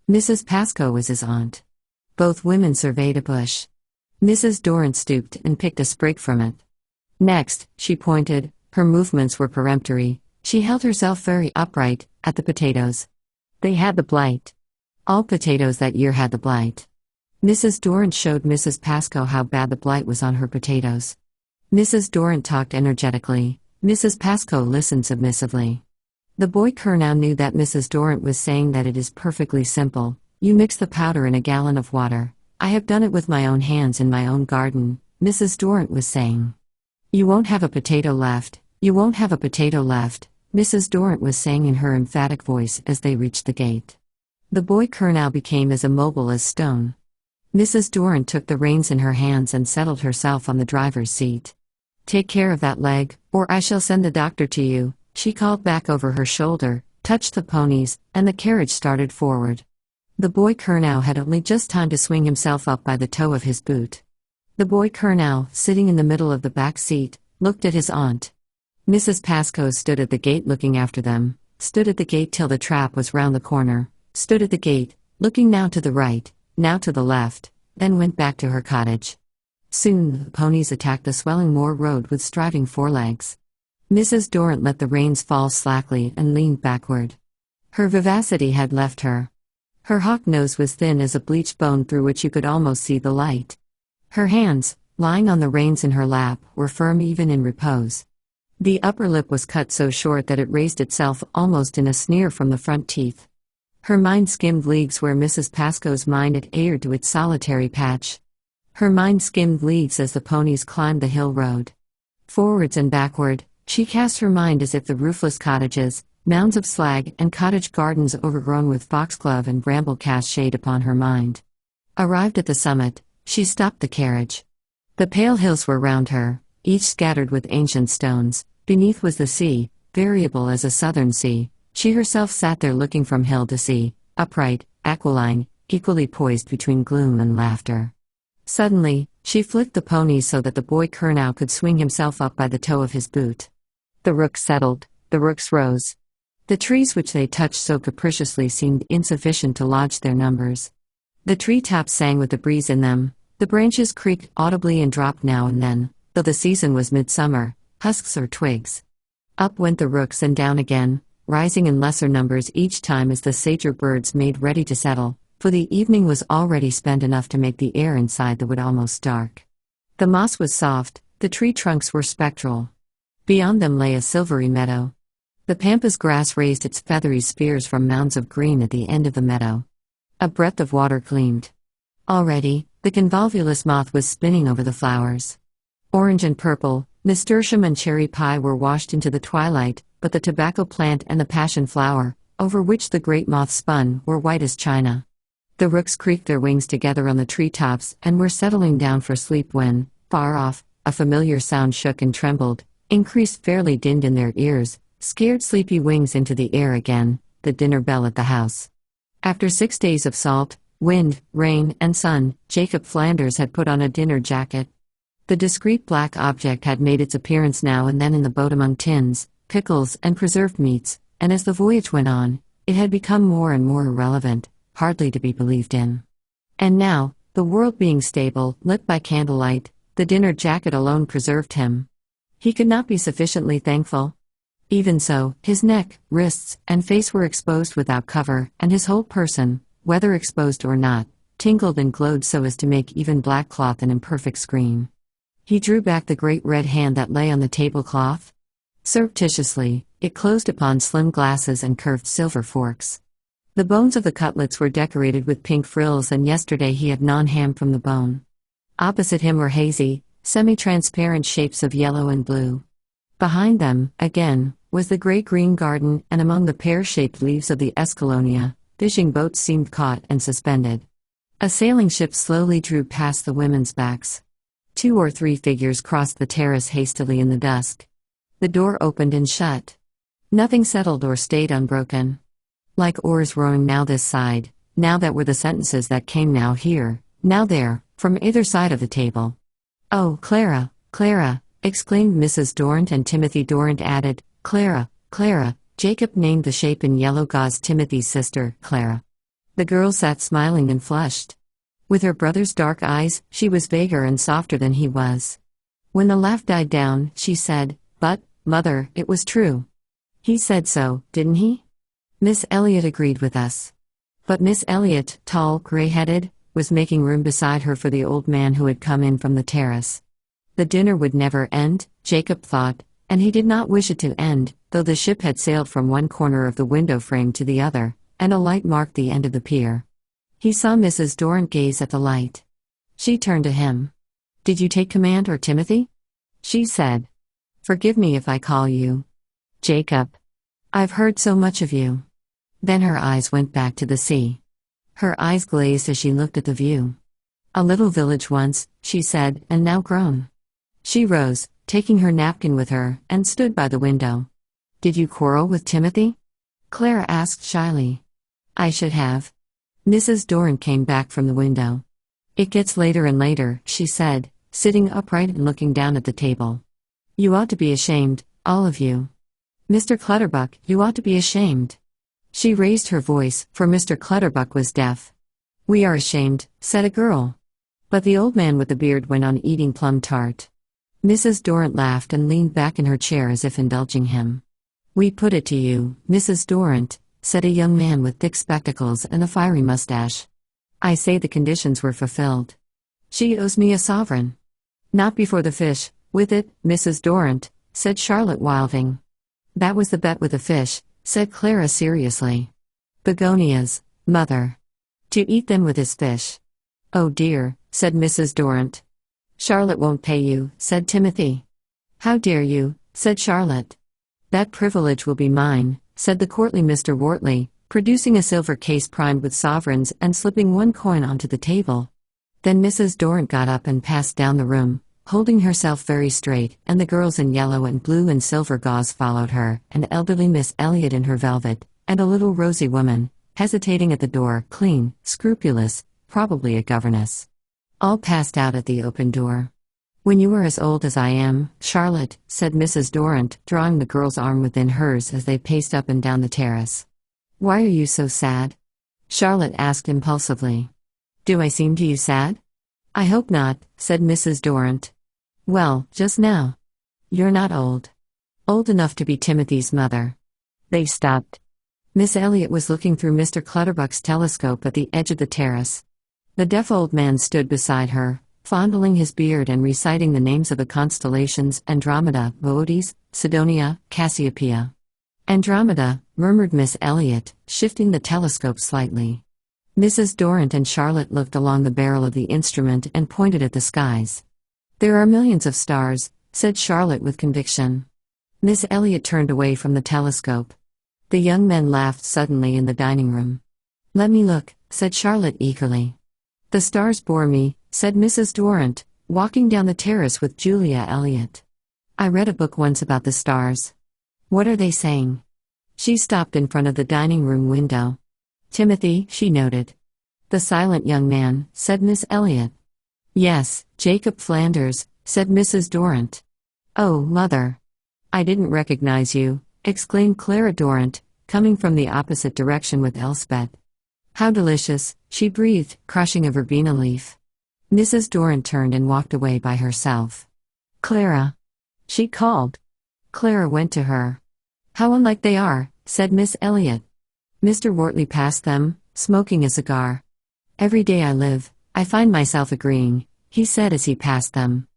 Mrs. Pascoe was his aunt. Both women surveyed a bush. Mrs. Dorrant stooped and picked a sprig from it. Next, she pointed, her movements were peremptory, she held herself very upright, at the potatoes. They had the blight. All potatoes that year had the blight. Mrs. Dorrant showed Mrs. Pascoe how bad the blight was on her potatoes. Mrs. Dorrant talked energetically, Mrs. Pascoe listened submissively. The boy Colonel knew that Mrs. Dorrant was saying that it is perfectly simple. You mix the powder in a gallon of water. I have done it with my own hands in my own garden, Mrs. Dorrant was saying. You won't have a potato left, you won't have a potato left, Mrs. Dorrant was saying in her emphatic voice as they reached the gate. The boy Colonel became as immobile as stone. Mrs. Dorrant took the reins in her hands and settled herself on the driver's seat. "Take care of that leg, or I shall send the doctor to you," she called back over her shoulder, touched the ponies, and the carriage started forward. The boy Colonel had only just time to swing himself up by the toe of his boot. The boy Colonel, sitting in the middle of the back seat, looked at his aunt. Mrs. Pascoe stood at the gate looking after them, stood at the gate till the trap was round the corner, stood at the gate, looking now to the right, now to the left, then went back to her cottage. Soon the ponies attacked the swelling moor road with striving forelegs. Mrs. Dorrant let the reins fall slackly and leaned backward. Her vivacity had left her. Her hawk nose was thin as a bleached bone through which you could almost see the light. Her hands, lying on the reins in her lap, were firm even in repose. The upper lip was cut so short that it raised itself almost in a sneer from the front teeth. Her mind skimmed leagues where Mrs. Pascoe's mind had adhered to its solitary patch. Her mind skimmed leagues as the ponies climbed the hill road. Forwards and backward, she cast her mind as if the roofless cottages, mounds of slag and cottage gardens overgrown with foxglove and bramble cast shade upon her mind. Arrived at the summit, she stopped the carriage. The pale hills were round her, each scattered with ancient stones. Beneath was the sea, variable as a southern sea. She herself sat there looking from hill to sea, upright, aquiline, equally poised between gloom and laughter. Suddenly, she flicked the ponies so that the boy Curnow could swing himself up by the toe of his boot. The rooks settled, the rooks rose. The trees which they touched so capriciously seemed insufficient to lodge their numbers. The tree-tops sang with the breeze in them, the branches creaked audibly and dropped now and then, though the season was midsummer, husks or twigs. Up went the rooks and down again, rising in lesser numbers each time as the sager birds made ready to settle, for the evening was already spent enough to make the air inside the wood almost dark. The moss was soft, the tree trunks were spectral. Beyond them lay a silvery meadow. The pampas grass raised its feathery spears from mounds of green at the end of the meadow. A breadth of water gleamed. Already, the convolvulus moth was spinning over the flowers. Orange and purple, nasturtium and cherry pie were washed into the twilight, but the tobacco plant and the passion flower, over which the great moth spun, were white as china. The rooks creaked their wings together on the tree-tops and were settling down for sleep when, far off, a familiar sound shook and trembled, increased fairly dinned in their ears, scared sleepy wings into the air again, the dinner bell at the house. After 6 days of salt, wind, rain, and sun, Jacob Flanders had put on a dinner jacket. The discreet black object had made its appearance now and then in the boat among tins, pickles, and preserved meats, and as the voyage went on, it had become more and more irrelevant, hardly to be believed in. And now, the world being stable, lit by candlelight, the dinner jacket alone preserved him. He could not be sufficiently thankful. Even so, his neck, wrists, and face were exposed without cover, and his whole person, whether exposed or not, tingled and glowed so as to make even black cloth an imperfect screen. He drew back the great red hand that lay on the tablecloth. Surreptitiously, it closed upon slim glasses and curved silver forks. The bones of the cutlets were decorated with pink frills, and yesterday he had non-ham from the bone. Opposite him were hazy, semi-transparent shapes of yellow and blue. Behind them, again, was the gray-green garden, and among the pear-shaped leaves of the escalonia, fishing boats seemed caught and suspended. A sailing ship slowly drew past the women's backs. 2 or 3 figures crossed the terrace hastily in the dusk. The door opened and shut. Nothing settled or stayed unbroken. Like oars rowing now this side, now that were the sentences that came now here, now there, from either side of the table. "Oh, Clara, Clara," exclaimed Mrs. Dorrant, and Timothy Dorrant added, "Clara, Clara." Jacob named the shape in yellow gauze Timothy's sister, Clara. The girl sat smiling and flushed. With her brother's dark eyes, she was vaguer and softer than he was. When the laugh died down, she said, "But, Mother, it was true. He said so, didn't he?" Miss Elliot agreed with us. But Miss Elliot, tall, gray-headed, was making room beside her for the old man who had come in from the terrace. The dinner would never end, Jacob thought, and he did not wish it to end, though the ship had sailed from one corner of the window frame to the other, and a light marked the end of the pier. He saw Mrs. Dorrant gaze at the light. She turned to him. "Did you take command, or Timothy?" She said. "Forgive me if I call you Jacob. I've heard so much of you." Then her eyes went back to the sea. Her eyes glazed as she looked at the view. "A little village once," she said, "and now grown." She rose, taking her napkin with her, and stood by the window. "Did you quarrel with Timothy?" Clara asked shyly. "I should have." Mrs. Dorrant came back from the window. "It gets later and later," she said, sitting upright and looking down at the table. "You ought to be ashamed, all of you." Mr. Clutterbuck, you ought to be ashamed. She raised her voice, for Mr. Clutterbuck was deaf. We are ashamed, said a girl. But the old man with the beard went on eating plum tart. Mrs. Dorrant laughed and leaned back in her chair as if indulging him. We put it to you, Mrs. Dorrant, said a young man with thick spectacles and a fiery mustache. I say the conditions were fulfilled. She owes me a sovereign. Not before the fish, with it, Mrs. Dorrant, said Charlotte Wilding. That was the bet with the fish, said Clara seriously. Begonias, mother. To eat them with his fish. Oh dear, said Mrs. Dorrant. Charlotte won't pay you, said Timothy. How dare you, said Charlotte. That privilege will be mine, said the courtly Mr. Wortley, producing a silver case primed with sovereigns and slipping one coin onto the table. Then Mrs. Dorrant got up and passed down the room, holding herself very straight, and the girls in yellow and blue and silver gauze followed her, and elderly Miss Elliot in her velvet, and a little rosy woman, hesitating at the door, clean, scrupulous, probably a governess. All passed out at the open door. When you are as old as I am, Charlotte, said Mrs. Dorrant, drawing the girl's arm within hers as they paced up and down the terrace. Why are you so sad? Charlotte asked impulsively. Do I seem to you sad? I hope not, said Mrs. Dorrant. Well, just now. You're not old. Old enough to be Timothy's mother. They stopped. Miss Elliot was looking through Mr. Clutterbuck's telescope at the edge of the terrace. The deaf old man stood beside her, fondling his beard and reciting the names of the constellations: Andromeda, Boötes, Sidonia, Cassiopeia. Andromeda, murmured Miss Elliot, shifting the telescope slightly. Mrs. Dorrant and Charlotte looked along the barrel of the instrument and pointed at the skies. There are millions of stars, said Charlotte with conviction. Miss Elliot turned away from the telescope. The young men laughed suddenly in the dining room. Let me look, said Charlotte eagerly. The stars bore me, said Mrs. Dorrant, walking down the terrace with Julia Elliott. I read a book once about the stars. What are they saying? She stopped in front of the dining room window. Timothy, she noted. The silent young man, said Miss Elliot. Yes, Jacob Flanders, said Mrs. Dorrant. Oh, mother. I didn't recognize you, exclaimed Clara Dorrant, coming from the opposite direction with Elspeth. How delicious, she breathed, crushing a verbena leaf. Mrs. Dorrant turned and walked away by herself. Clara. She called. Clara went to her. How unlike they are, said Miss Elliot. Mr. Wortley passed them, smoking a cigar. Every day I live, I find myself agreeing, he said as he passed them.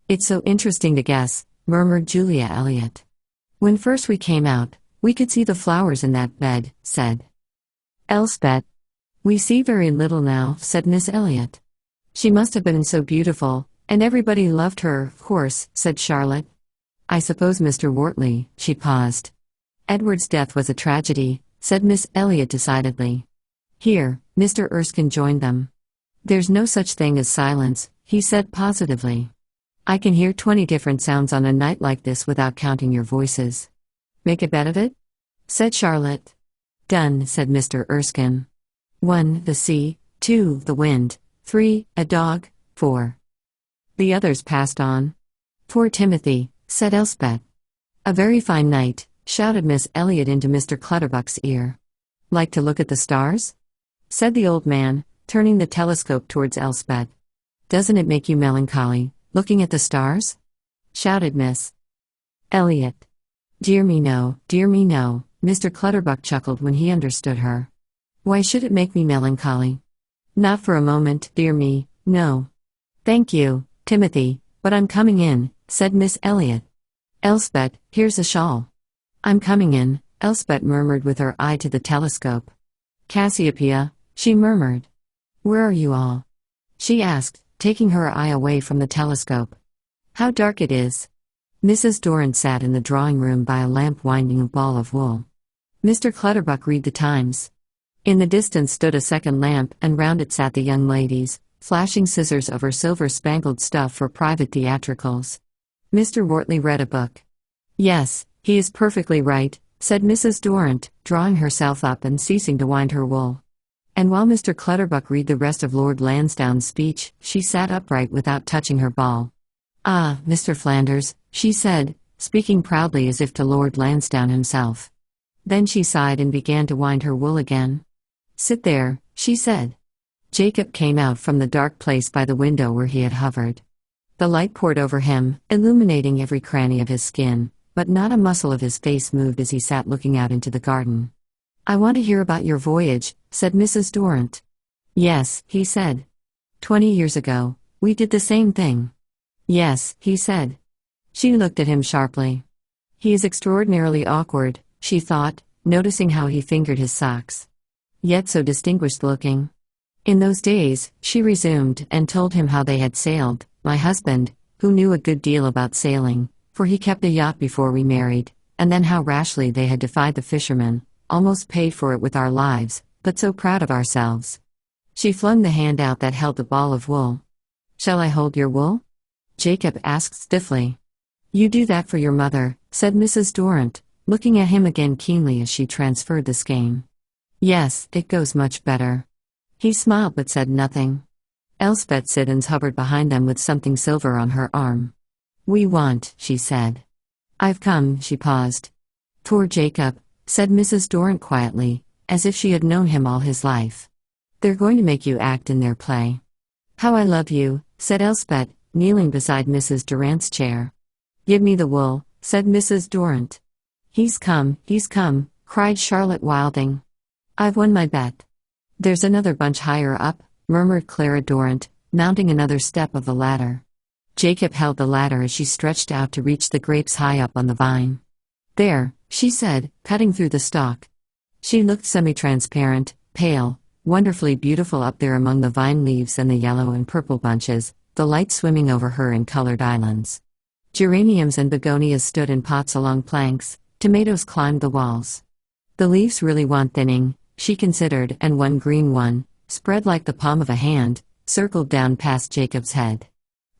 It's so interesting to guess, murmured Julia Elliott. When first we came out, we could see the flowers in that bed, said Elspeth. We see very little now, said Miss Elliot. She must have been so beautiful, and everybody loved her, of course, said Charlotte. I suppose Mr. Wortley, she paused. Edward's death was a tragedy, said Miss Elliot decidedly. Here, Mr. Erskine joined them. There's no such thing as silence, he said positively. I can hear 20 different sounds on a night like this without counting your voices. Make a bet of it? Said Charlotte. Done, said Mr. Erskine. 1. The sea, 2. The wind, 3. A dog, 4. The others passed on. Poor Timothy, said Elspeth. A very fine night, shouted Miss Elliot into Mr. Clutterbuck's ear. Like to look at the stars? Said the old man, turning the telescope towards Elspeth. Doesn't it make you melancholy, looking at the stars? Shouted Miss Elliot. Dear me no, Mr. Clutterbuck chuckled when he understood her. Why should it make me melancholy? Not for a moment, dear me, no. Thank you, Timothy, but I'm coming in, said Miss Elliot. Elspeth, here's a shawl. I'm coming in, Elspeth murmured with her eye to the telescope. Cassiopeia, she murmured. Where are you all? She asked, taking her eye away from the telescope. How dark it is. Mrs. Dorrant sat in the drawing room by a lamp winding a ball of wool. Mr. Clutterbuck read the Times. In the distance stood a second lamp, and round it sat the young ladies, flashing scissors over silver-spangled stuff for private theatricals. Mr. Wortley read a book. Yes, he is perfectly right, said Mrs. Dorrant, drawing herself up and ceasing to wind her wool. And while Mr. Clutterbuck read the rest of Lord Lansdowne's speech, she sat upright without touching her ball. Ah, Mr. Flanders, she said, speaking proudly as if to Lord Lansdowne himself. Then she sighed and began to wind her wool again. "Sit there," she said. Jacob came out from the dark place by the window where he had hovered. The light poured over him, illuminating every cranny of his skin, but not a muscle of his face moved as he sat looking out into the garden. "I want to hear about your voyage," said Mrs. Dorrant. "Yes," he said. 20 years ago, we did the same thing." "Yes," he said. She looked at him sharply. "He is extraordinarily awkward," she thought, noticing how he fingered his socks. "Yet so distinguished looking." "In those days," she resumed, and told him how they had sailed. My husband, who knew a good deal about sailing, for he kept a yacht before we married, and then how rashly they had defied the fishermen, almost paid for it with our lives, but so proud of ourselves. She flung the hand out that held the ball of wool. "Shall I hold your wool?" Jacob asked stiffly. "You do that for your mother," said Mrs. Dorrant, looking at him again keenly as she transferred the skein. "Yes, it goes much better." He smiled but said nothing. Elspeth Siddons hovered behind them with something silver on her arm. "We want," she said. "I've come," she paused. "Poor Jacob," said Mrs. Dorrant quietly, as if she had known him all his life. "They're going to make you act in their play." "How I love you," said Elspeth, kneeling beside Mrs. Durrant's chair. "Give me the wool," said Mrs. Dorrant. He's come," cried Charlotte Wilding. "I've won my bet." "There's another bunch higher up," murmured Clara Dorrant, mounting another step of the ladder. Jacob held the ladder as she stretched out to reach the grapes high up on the vine. "There," she said, cutting through the stalk. She looked semi-transparent, pale, wonderfully beautiful up there among the vine leaves and the yellow and purple bunches, the light swimming over her in colored islands. Geraniums and begonias stood in pots along planks, tomatoes climbed the walls. "The leaves really want thinning," she considered, and one green one, spread like the palm of a hand, circled down past Jacob's head.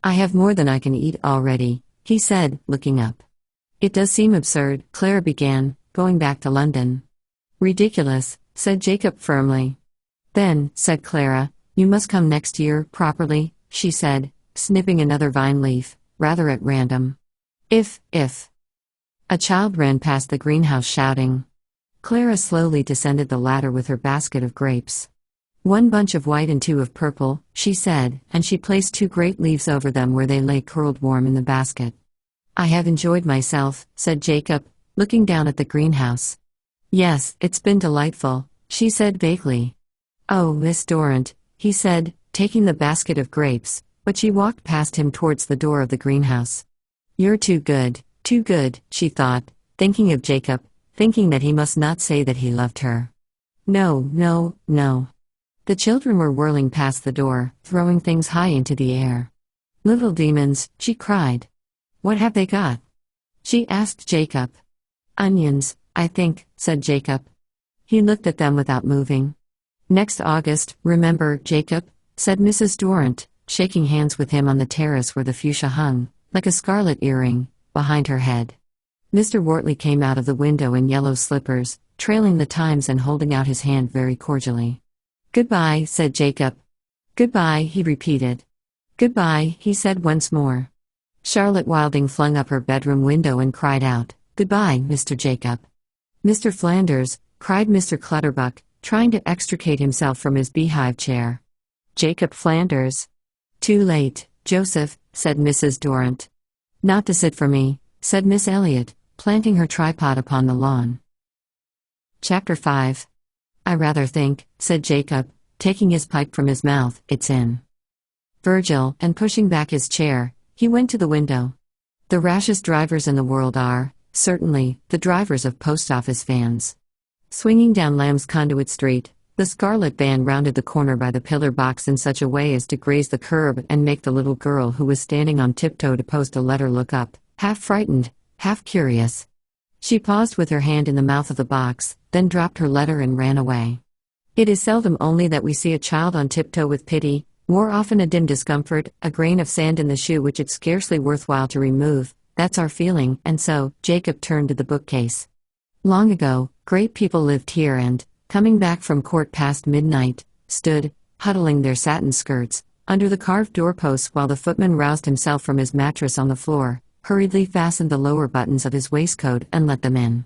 "I have more than I can eat already," he said, looking up. "It does seem absurd," Clara began, "going back to London." "Ridiculous," said Jacob firmly. "Then," said Clara, "you must come next year, properly," she said, snipping another vine leaf, rather at random. If. A child ran past the greenhouse shouting. Clara slowly descended the ladder with her basket of grapes. "One bunch of white and 2 of purple," she said, and she placed 2 grape leaves over them where they lay curled warm in the basket. "I have enjoyed myself," said Jacob, looking down at the greenhouse. "Yes, it's been delightful," she said vaguely. "Oh, Miss Dorrant," he said, taking the basket of grapes, but she walked past him towards the door of the greenhouse. "You're too good," she thought, thinking of Jacob, thinking that he must not say that he loved her. No. The children were whirling past the door, throwing things high into the air. "Little demons," she cried. "What have they got?" she asked Jacob. "Onions, I think," said Jacob. He looked at them without moving. "Next August, remember, Jacob," said Mrs. Dorrant, shaking hands with him on the terrace where the fuchsia hung, like a scarlet earring, behind her head. Mr. Wortley came out of the window in yellow slippers, trailing the Times and holding out his hand very cordially. "Goodbye," said Jacob. "Goodbye," he repeated. "Goodbye," he said once more. Charlotte Wilding flung up her bedroom window and cried out, "Goodbye, Mr. Jacob." "Mr. Flanders," cried Mr. Clutterbuck, trying to extricate himself from his beehive chair. "Jacob Flanders." "Too late, Joseph," said Mrs. Dorrant. "Not to sit for me," said Miss Elliot, planting her tripod upon the lawn. Chapter 5. "I rather think," said Jacob, taking his pipe from his mouth, "it's in Virgil," and pushing back his chair, he went to the window. The rashest drivers in the world are, certainly, the drivers of post-office vans. Swinging down Lamb's Conduit Street, the scarlet van rounded the corner by the pillar box in such a way as to graze the curb and make the little girl who was standing on tiptoe to post a letter look up, half frightened, half curious. She paused with her hand in the mouth of the box, then dropped her letter and ran away. It is seldom only that we see a child on tiptoe with pity, more often a dim discomfort, a grain of sand in the shoe which it's scarcely worthwhile to remove. That's our feeling, and so, Jacob turned to the bookcase. Long ago, great people lived here and, coming back from court past midnight, stood, huddling their satin skirts, under the carved doorposts while the footman roused himself from his mattress on the floor, hurriedly fastened the lower buttons of his waistcoat and let them in.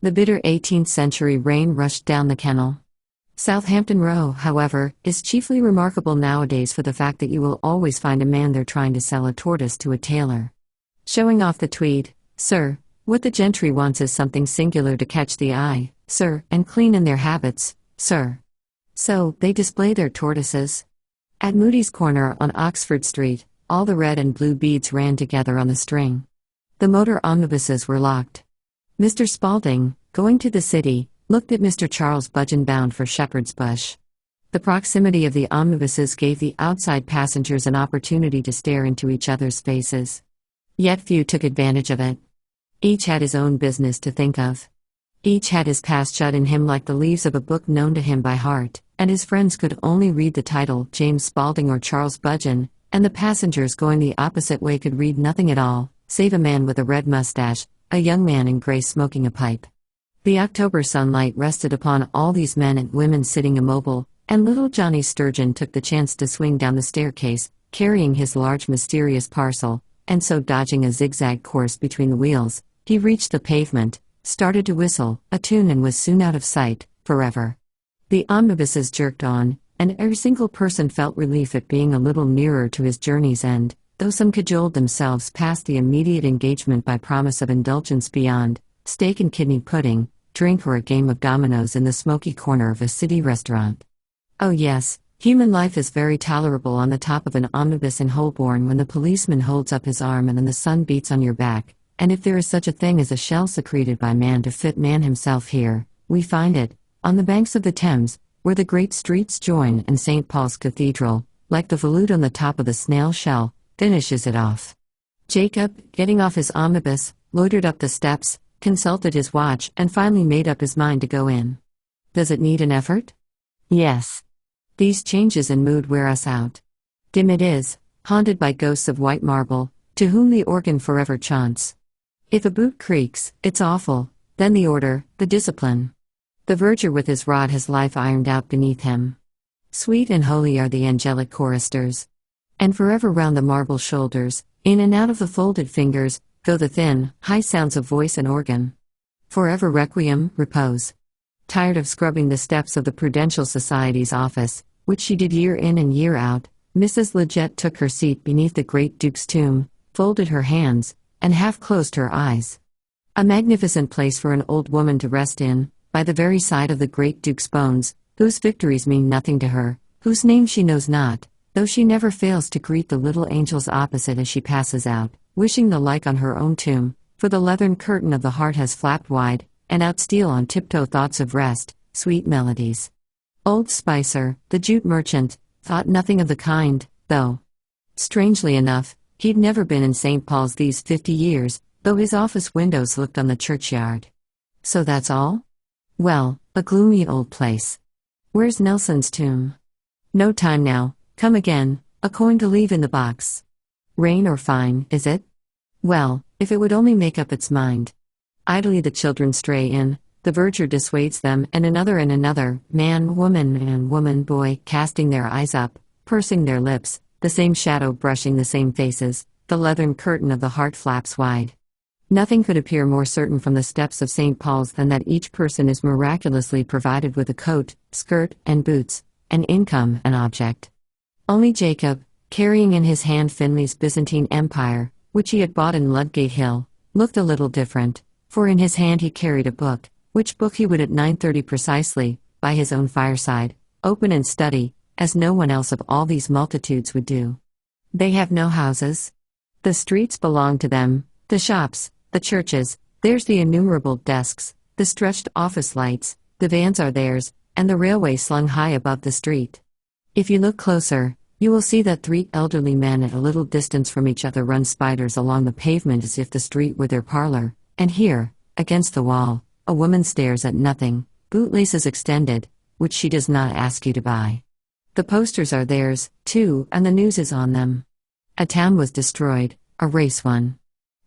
The bitter 18th century rain rushed down the kennel. Southampton Row, however, is chiefly remarkable nowadays for the fact that you will always find a man there trying to sell a tortoise to a tailor. Showing off the tweed, sir. What the gentry wants is something singular to catch the eye, sir, and clean in their habits, sir. So, they display their tortoises. At Moody's Corner on Oxford Street, all the red and blue beads ran together on the string. The motor omnibuses were locked. Mr. Spaulding, going to the city, looked at Mr. Charles Budgeon bound for Shepherd's Bush. The proximity of the omnibuses gave the outside passengers an opportunity to stare into each other's faces. Yet few took advantage of it. Each had his own business to think of. Each had his past shut in him like the leaves of a book known to him by heart, and his friends could only read the title James Spaulding or Charles Budgeon, and the passengers going the opposite way could read nothing at all, save a man with a red mustache, a young man in grey smoking a pipe. The October sunlight rested upon all these men and women sitting immobile, and little Johnny Sturgeon took the chance to swing down the staircase, carrying his large mysterious parcel, and so dodging a zigzag course between the wheels, he reached the pavement, started to whistle a tune and was soon out of sight, forever. The omnibuses jerked on, and every single person felt relief at being a little nearer to his journey's end, though some cajoled themselves past the immediate engagement by promise of indulgence beyond, steak and kidney pudding, drink or a game of dominoes in the smoky corner of a city restaurant. Oh yes, human life is very tolerable on the top of an omnibus in Holborn when the policeman holds up his arm and then the sun beats on your back, and if there is such a thing as a shell secreted by man to fit man himself here, we find it, on the banks of the Thames, where the great streets join and St. Paul's Cathedral, like the volute on the top of the snail shell, finishes it off. Jacob, getting off his omnibus, loitered up the steps, consulted his watch and finally made up his mind to go in. Does it need an effort? Yes. These changes in mood wear us out. Dim it is, haunted by ghosts of white marble, to whom the organ forever chaunts. If a boot creaks, it's awful, then the order, the discipline. The verger with his rod has life ironed out beneath him. Sweet and holy are the angelic choristers. And forever round the marble shoulders, in and out of the folded fingers, go the thin, high sounds of voice and organ. Forever requiem, repose. Tired of scrubbing the steps of the Prudential Society's office, which she did year in and year out, Mrs. Leggett took her seat beneath the great Duke's tomb, folded her hands, and half closed her eyes. A magnificent place for an old woman to rest in, by the very side of the great Duke's bones, whose victories mean nothing to her, whose name she knows not, though she never fails to greet the little angels opposite as she passes out, wishing the like on her own tomb, for the leathern curtain of the heart has flapped wide, and out steal on tiptoe thoughts of rest, sweet melodies. Old Spicer, the jute merchant, thought nothing of the kind, though. Strangely enough, he'd never been in St. Paul's these 50 years, though his office windows looked on the churchyard. So that's all? Well, a gloomy old place. Where's Nelson's tomb? No time now, come again, a coin to leave in the box. Rain or fine, is it? Well, if it would only make up its mind. Idly the children stray in, the verger dissuades them, and another, man, woman, boy, casting their eyes up, pursing their lips, the same shadow brushing the same faces, the leathern curtain of the heart flaps wide. Nothing could appear more certain from the steps of St. Paul's than that each person is miraculously provided with a coat, skirt, and boots, an income, an object. Only Jacob, carrying in his hand Finley's Byzantine Empire, which he had bought in Ludgate Hill, looked a little different, for in his hand he carried a book, which book he would at 9:30 precisely, by his own fireside, open and study, as no one else of all these multitudes would do. They have no houses. The streets belong to them, the shops, the churches, there's the innumerable desks, the stretched office lights, the vans are theirs, and the railway slung high above the street. If you look closer, you will see that 3 elderly men at a little distance from each other run spiders along the pavement as if the street were their parlor, and here, against the wall, a woman stares at nothing, bootlaces extended, which she does not ask you to buy. The posters are theirs, too, and the news is on them. A town was destroyed, a race won.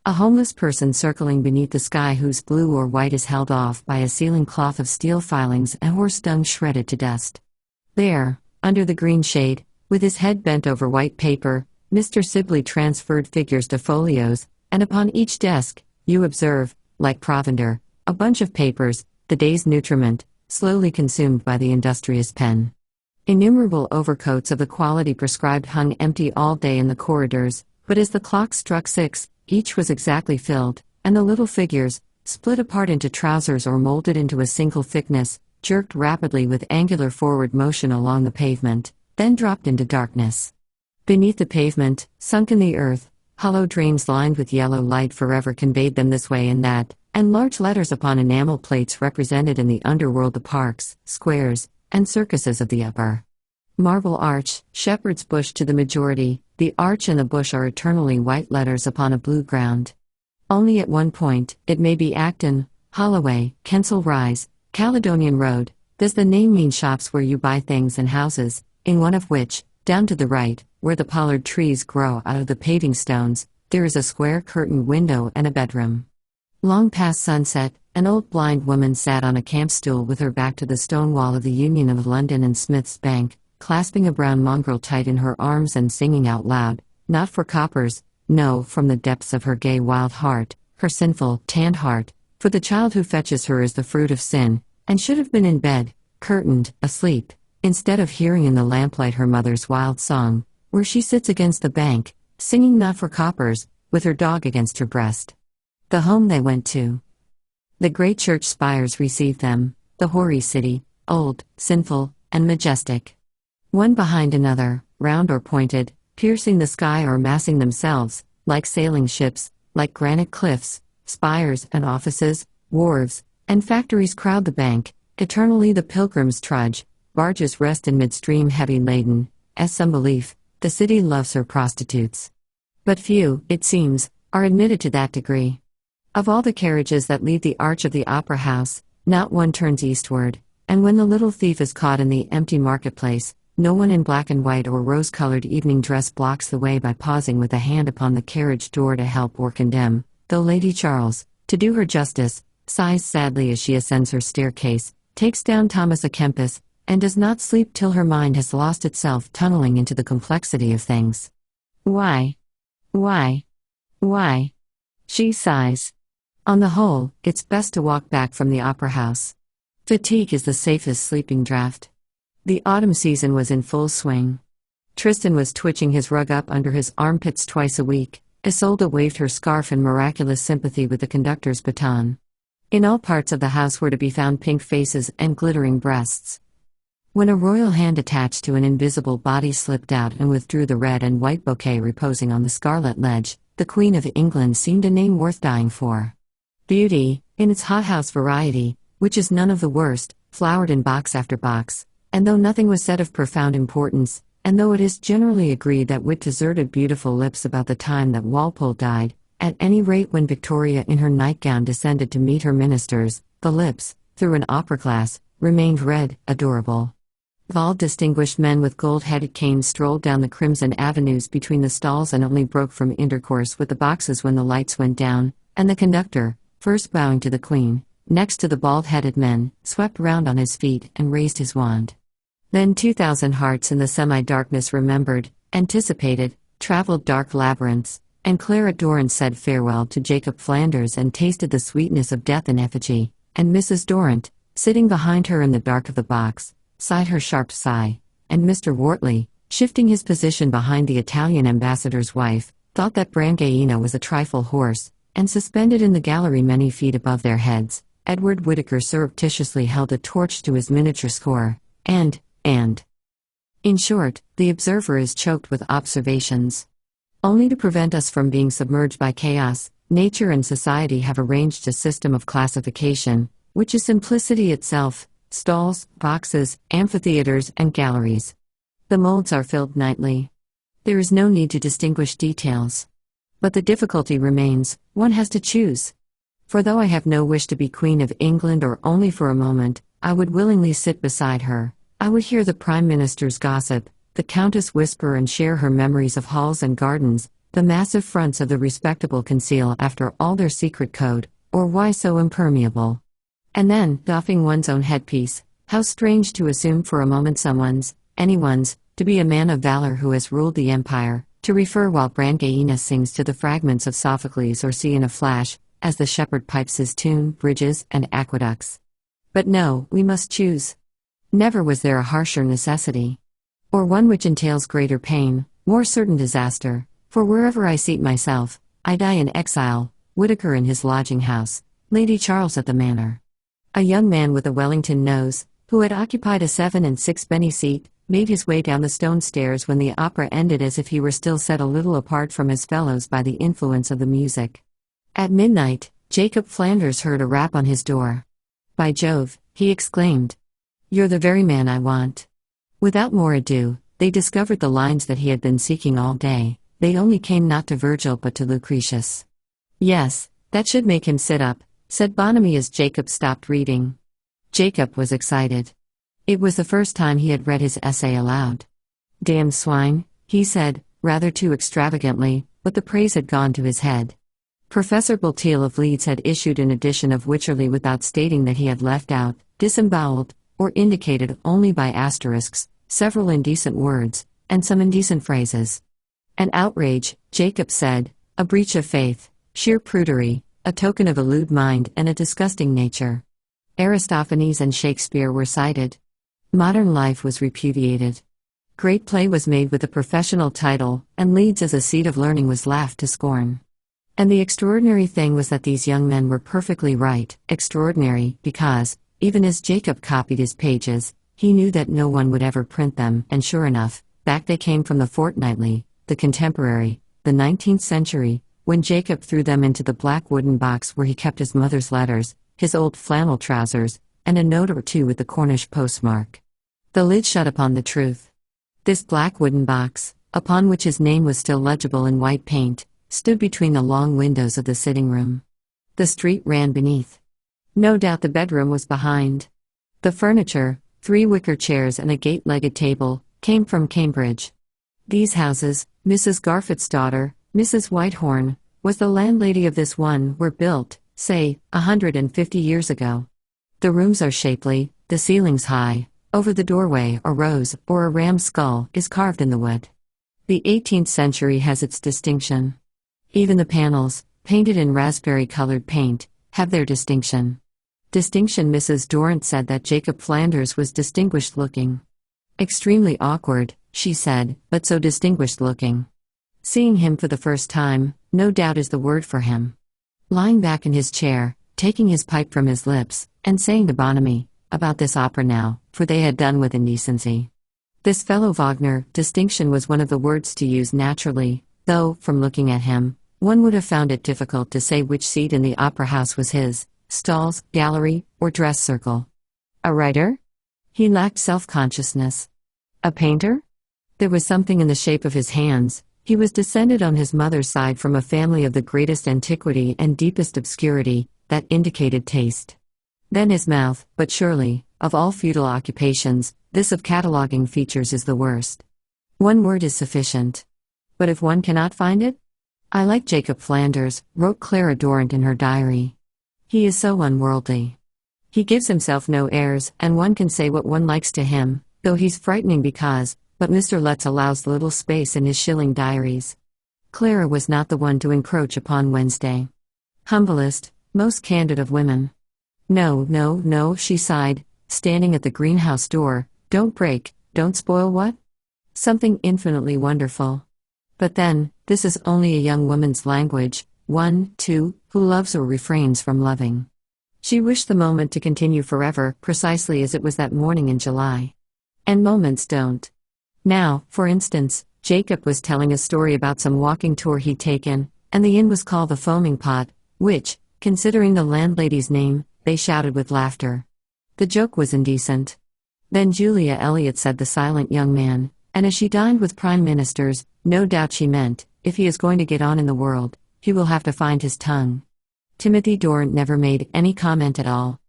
A homeless person circling beneath the sky whose blue or white is held off by a ceiling cloth of steel filings and horse dung shredded to dust. There, under the green shade, with his head bent over white paper, Mr. Sibley transferred figures to folios, and upon each desk, you observe, like provender, a bunch of papers, the day's nutriment, slowly consumed by the industrious pen. Innumerable overcoats of the quality prescribed hung empty all day in the corridors, but as the clock struck 6, each was exactly filled, and the little figures, split apart into trousers or molded into a single thickness, jerked rapidly with angular forward motion along the pavement, then dropped into darkness. Beneath the pavement, sunk in the earth, hollow drains lined with yellow light forever conveyed them this way and that, and large letters upon enamel plates represented in the underworld the parks, squares, and circuses of the upper. Marble arch, shepherd's bush to the majority, the arch and the bush are eternally white letters upon a blue ground. Only at one point, it may be Acton, Holloway, Kensal Rise, Caledonian Road, does the name mean shops where you buy things and houses, in one of which, down to the right, where the pollard trees grow out of the paving stones, there is a square curtained window and a bedroom. Long past sunset, an old blind woman sat on a camp stool with her back to the stone wall of the Union of London and Smith's Bank, clasping a brown mongrel tight in her arms and singing out loud, not for coppers, no, from the depths of her gay wild heart, her sinful, tanned heart, for the child who fetches her is the fruit of sin, and should have been in bed, curtained, asleep, instead of hearing in the lamplight her mother's wild song, where she sits against the bank, singing not for coppers, with her dog against her breast. The home they went to. The great church spires received them, the hoary city, old, sinful, and majestic. One behind another, round or pointed, piercing the sky or massing themselves, like sailing ships, like granite cliffs, spires and offices, wharves, and factories crowd the bank, eternally the pilgrims trudge, barges rest in midstream heavy laden, as some believe, the city loves her prostitutes. But few, it seems, are admitted to that degree. Of all the carriages that leave the arch of the opera house, not one turns eastward, and when the little thief is caught in the empty marketplace, no one in black and white or rose-colored evening dress blocks the way by pausing with a hand upon the carriage door to help or condemn, though Lady Charles, to do her justice, sighs sadly as she ascends her staircase, takes down Thomas à Kempis, and does not sleep till her mind has lost itself tunneling into the complexity of things. Why? Why? Why? She sighs. On the whole, it's best to walk back from the opera house. Fatigue is the safest sleeping draught. The autumn season was in full swing. Tristan was twitching his rug up under his armpits twice a week. Isolde waved her scarf in miraculous sympathy with the conductor's baton. In all parts of the house were to be found pink faces and glittering breasts. When a royal hand attached to an invisible body slipped out and withdrew the red and white bouquet reposing on the scarlet ledge, the Queen of England seemed a name worth dying for. Beauty, in its hothouse variety, which is none of the worst, flowered in box after box, and though nothing was said of profound importance, and though it is generally agreed that wit deserted beautiful lips about the time that Walpole died, at any rate when Victoria in her nightgown descended to meet her ministers, the lips, through an opera glass, remained red, adorable. Bald distinguished men with gold-headed canes strolled down the crimson avenues between the stalls and only broke from intercourse with the boxes when the lights went down, and the conductor, first bowing to the Queen, next to the bald-headed men, swept round on his feet and raised his wand. Then 2,000 hearts in the semi-darkness remembered, anticipated, travelled dark labyrinths, and Clara Doran said farewell to Jacob Flanders and tasted the sweetness of death in effigy, and Mrs. Dorrant, sitting behind her in the dark of the box, sighed her sharp sigh, and Mr. Wortley, shifting his position behind the Italian ambassador's wife, thought that Brangaina was a trifle hoarse, and suspended in the gallery many feet above their heads, Edward Whittaker surreptitiously held a torch to his miniature score, and, in short, the observer is choked with observations. Only to prevent us from being submerged by chaos, nature and society have arranged a system of classification, which is simplicity itself: stalls, boxes, amphitheaters, and galleries. The molds are filled nightly. There is no need to distinguish details. But the difficulty remains, one has to choose. For though I have no wish to be Queen of England or only for a moment, I would willingly sit beside her. I would hear the Prime Minister's gossip, the Countess whisper and share her memories of halls and gardens, the massive fronts of the respectable conceal after all their secret code, or why so impermeable. And then, doffing one's own headpiece, how strange to assume for a moment anyone's, to be a man of valor who has ruled the empire, to refer while Brangaena sings to the fragments of Sophocles or see in a flash, as the shepherd pipes his tune, bridges and aqueducts. But no, we must choose. Never was there a harsher necessity. Or one which entails greater pain, more certain disaster, for wherever I seat myself, I die in exile, Whitaker in his lodging house, Lady Charles at the manor. A young man with a Wellington nose, who had occupied a 7 and 6-penny seat, made his way down the stone stairs when the opera ended as if he were still set a little apart from his fellows by the influence of the music. At midnight, Jacob Flanders heard a rap on his door. "By Jove," he exclaimed. "You're the very man I want." Without more ado, they discovered the lines that he had been seeking all day. They only came not to Virgil but to Lucretius. "Yes, that should make him sit up," said Bonamy as Jacob stopped reading. Jacob was excited. It was the first time he had read his essay aloud. "Damn swine," he said, rather too extravagantly, but the praise had gone to his head. Professor Bulteel of Leeds had issued an edition of Wycherley without stating that he had left out, disemboweled, or indicated only by asterisks, several indecent words, and some indecent phrases. An outrage, Jacob said, a breach of faith, sheer prudery, a token of a lewd mind and a disgusting nature. Aristophanes and Shakespeare were cited. Modern life was repudiated. Great play was made with a professional title, and Leeds as a seat of learning was laughed to scorn. And the extraordinary thing was that these young men were perfectly right, extraordinary, because, even as Jacob copied his pages, he knew that no one would ever print them, and sure enough, back they came from the Fortnightly, the Contemporary, the 19th Century, when Jacob threw them into the black wooden box where he kept his mother's letters, his old flannel trousers, and a note or two with the Cornish postmark. The lid shut upon the truth. This black wooden box, upon which his name was still legible in white paint, stood between the long windows of the sitting room. The street ran beneath. No doubt the bedroom was behind. The furniture, 3 wicker chairs and a gate-legged table, came from Cambridge. These houses, Mrs. Garfit's daughter, Mrs. Whitehorn, was the landlady of this one, were built, say, 150 years ago. The rooms are shapely, the ceilings high, over the doorway a rose, or a ram's skull, is carved in the wood. The 18th century has its distinction. Even the panels, painted in raspberry-colored paint, have their distinction. Distinction. Mrs. Dorrant said that Jacob Flanders was distinguished-looking. Extremely awkward, she said, but so distinguished-looking. Seeing him for the first time, no doubt is the word for him. Lying back in his chair, taking his pipe from his lips, and saying to Bonamy, about this opera now, for they had done with indecency. This fellow Wagner, distinction was one of the words to use naturally, though, from looking at him, one would have found it difficult to say which seat in the opera house was his, stalls, gallery, or dress circle. A writer? He lacked self-consciousness. A painter? There was something in the shape of his hands. He was descended on his mother's side from a family of the greatest antiquity and deepest obscurity, that indicated taste. Then his mouth, but surely, of all feudal occupations, this of cataloguing features is the worst. One word is sufficient. But if one cannot find it? I like Jacob Flanders, wrote Clara Dorrant in her diary. He is so unworldly. He gives himself no airs, and one can say what one likes to him, though he's frightening because, but Mr. Letts allows little space in his shilling diaries. Clara was not the one to encroach upon Wednesday. Humblest, most candid of women. No, she sighed, standing at the greenhouse door, don't break, don't spoil what? Something infinitely wonderful. But then, this is only a young woman's language, one, too, who loves or refrains from loving. She wished the moment to continue forever, precisely as it was that morning in July. And moments don't. Now, for instance, Jacob was telling a story about some walking tour he'd taken, and the inn was called the Foaming Pot, which, considering the landlady's name, they shouted with laughter. The joke was indecent. Then Julia Eliot said the silent young man, and as she dined with prime ministers, no doubt she meant, if he is going to get on in the world, he will have to find his tongue. Timothy Dorrant never made any comment at all.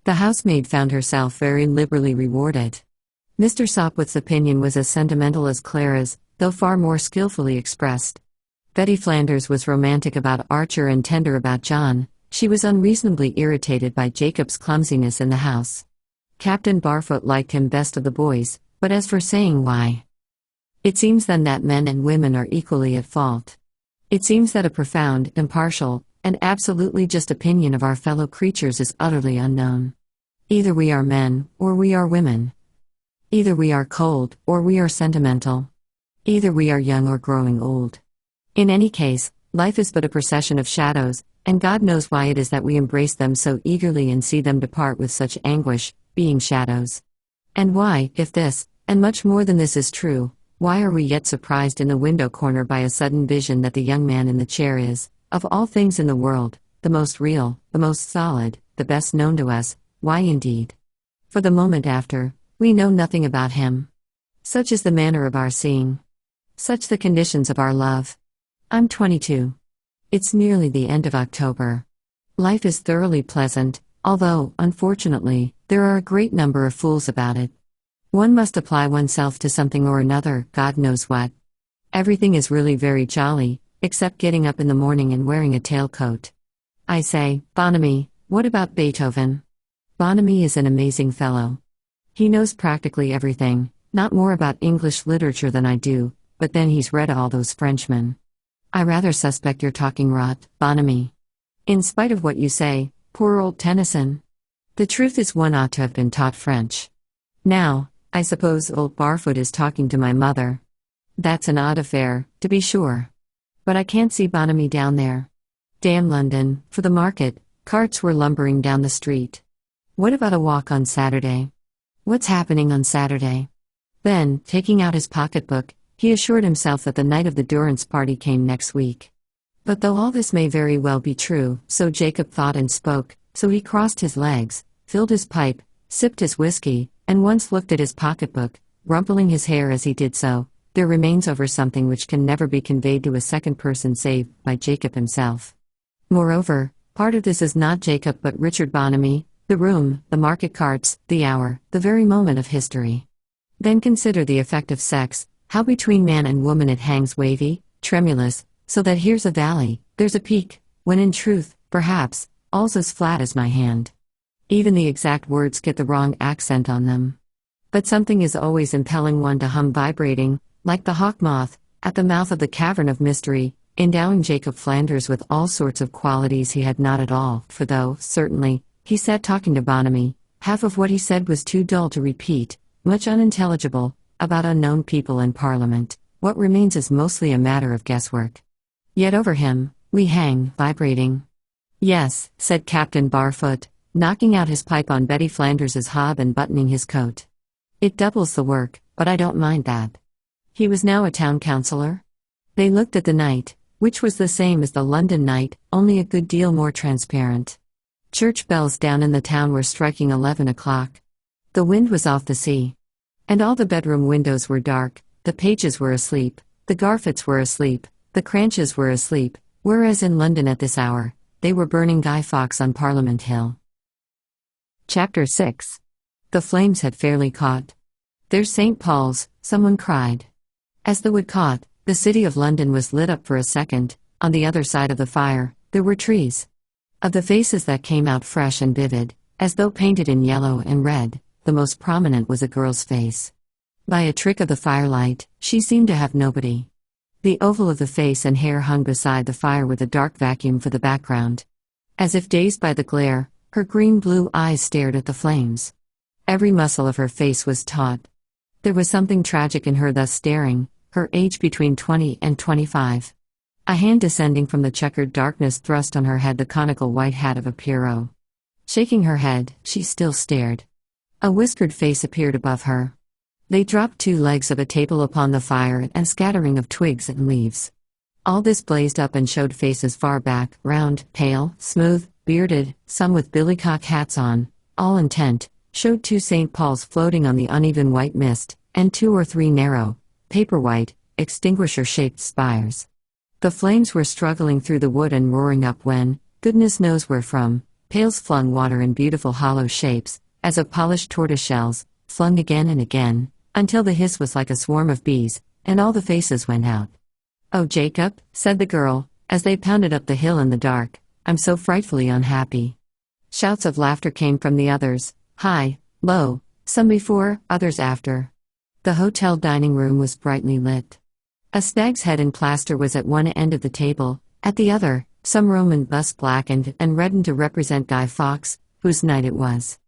The housemaid found herself very liberally rewarded. Mr. Sopwith's opinion was as sentimental as Clara's, though far more skillfully expressed. Betty Flanders was romantic about Archer and tender about John. She was unreasonably irritated by Jacob's clumsiness in the house. Captain Barfoot liked him best of the boys, but as for saying why, It seems then that men and women are equally at fault. It seems that a profound, impartial, and absolutely just opinion of our fellow creatures is utterly unknown. Either we are men, or we are women. Either we are cold, or we are sentimental. Either we are young or growing old. In any case, life is but a procession of shadows, and God knows why it is that we embrace them so eagerly and see them depart with such anguish, being shadows. And why, if this, and much more than this is true, why are we yet surprised in the window corner by a sudden vision that the young man in the chair is, of all things in the world, the most real, the most solid, the best known to us? Why indeed? For the moment after, we know nothing about him. Such is the manner of our seeing. Such the conditions of our love. I'm 22. It's nearly the end of October. Life is thoroughly pleasant, although, unfortunately, there are a great number of fools about it. One must apply oneself to something or another, God knows what. Everything is really very jolly, except getting up in the morning and wearing a tailcoat. I say, Bonamy, what about Beethoven? Bonamy is an amazing fellow. He knows practically everything, not more about English literature than I do, but then he's read all those Frenchmen. I rather suspect you're talking rot, Bonamy. In spite of what you say, poor old Tennyson. The truth is one ought to have been taught French. Now, I suppose old Barfoot is talking to my mother. That's an odd affair, to be sure. But I can't see Bonamy down there. Damn London, for the market, carts were lumbering down the street. What about a walk on Saturday? What's happening on Saturday? Then, taking out his pocketbook, he assured himself that the night of the Durrance party came next week. But though all this may very well be true, so Jacob thought and spoke, so he crossed his legs, filled his pipe, sipped his whiskey, and once looked at his pocketbook, rumpling his hair as he did so. There remains over something which can never be conveyed to a second person save by Jacob himself. Moreover, part of this is not Jacob but Richard Bonamy, the room, the market carts, the hour, the very moment of history. Then consider the effect of sex, how between man and woman it hangs wavy, tremulous, so that here's a valley, there's a peak, when in truth, perhaps, all's as flat as my hand. Even the exact words get the wrong accent on them. But something is always impelling one to hum vibrating, like the hawk moth, at the mouth of the cavern of mystery, endowing Jacob Flanders with all sorts of qualities he had not at all, for though, certainly, he sat talking to Bonamy, half of what he said was too dull to repeat, much unintelligible, about unknown people in Parliament, what remains is mostly a matter of guesswork. Yet over him, we hang, vibrating. Yes, said Captain Barfoot, knocking out his pipe on Betty Flanders's hob and buttoning his coat. It doubles the work, but I don't mind that. He was now a town councillor. They looked at the night, which was the same as the London night, only a good deal more transparent. Church bells down in the town were striking 11 o'clock. The wind was off the sea. And all the bedroom windows were dark, the pages were asleep, the Garfits were asleep, the Cranches were asleep, whereas in London at this hour, they were burning Guy Fawkes on Parliament Hill. Chapter 6. The flames had fairly caught. There's St. Paul's, someone cried. As the wood caught, the city of London was lit up for a second. On the other side of the fire, there were trees. Of the faces that came out fresh and vivid, as though painted in yellow and red, the most prominent was a girl's face. By a trick of the firelight, she seemed to have nobody. The oval of the face and hair hung beside the fire with a dark vacuum for the background. As if dazed by the glare, her green-blue eyes stared at the flames. Every muscle of her face was taut. There was something tragic in her thus staring, her age between 20 and 25. A hand descending from the checkered darkness thrust on her head the conical white hat of a Pierrot. Shaking her head, she still stared. A whiskered face appeared above her. They dropped 2 legs of a table upon the fire and scattering of twigs and leaves. All this blazed up and showed faces far back, round, pale, smooth, bearded, some with billycock hats on, all intent, showed 2 St. Paul's floating on the uneven white mist, and 2 or 3 narrow, paper-white, extinguisher-shaped spires. The flames were struggling through the wood and roaring up when, goodness knows where from, pails flung water in beautiful hollow shapes, as of polished tortoise-shells, flung again and again, until the hiss was like a swarm of bees, and all the faces went out. "Oh, Jacob," said the girl, as they pounded up the hill in the dark, "I'm so frightfully unhappy." Shouts of laughter came from the others, high, low, some before, others after. The hotel dining room was brightly lit. A stag's head in plaster was at one end of the table, at the other, some Roman bust blackened and reddened to represent Guy Fawkes, whose night it was.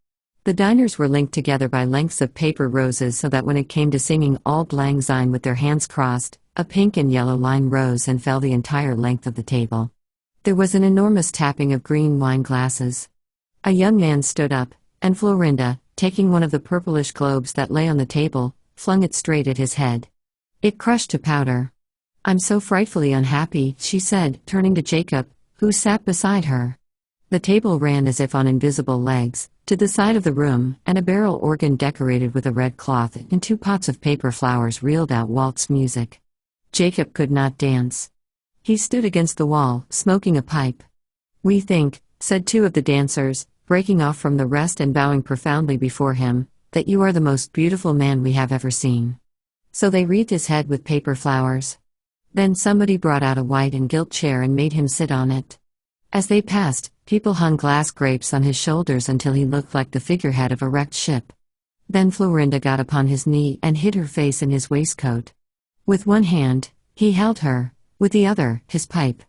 The diners were linked together by lengths of paper roses so that when it came to singing Auld Lang Syne with their hands crossed, a pink and yellow line rose and fell the entire length of the table. There was an enormous tapping of green wine glasses. A young man stood up, and Florinda, taking one of the purplish globes that lay on the table, flung it straight at his head. It crushed to powder. "I'm so frightfully unhappy," she said, turning to Jacob, who sat beside her. The table ran as if on invisible legs, to the side of the room, and a barrel organ decorated with a red cloth and 2 pots of paper flowers reeled out waltz music. Jacob could not dance. He stood against the wall, smoking a pipe. "We think," said 2 of the dancers, breaking off from the rest and bowing profoundly before him, "that you are the most beautiful man we have ever seen." So they wreathed his head with paper flowers. Then somebody brought out a white and gilt chair and made him sit on it. As they passed, people hung glass grapes on his shoulders until he looked like the figurehead of a wrecked ship. Then Florinda got upon his knee and hid her face in his waistcoat. With one hand, he held her, with the other, his pipe.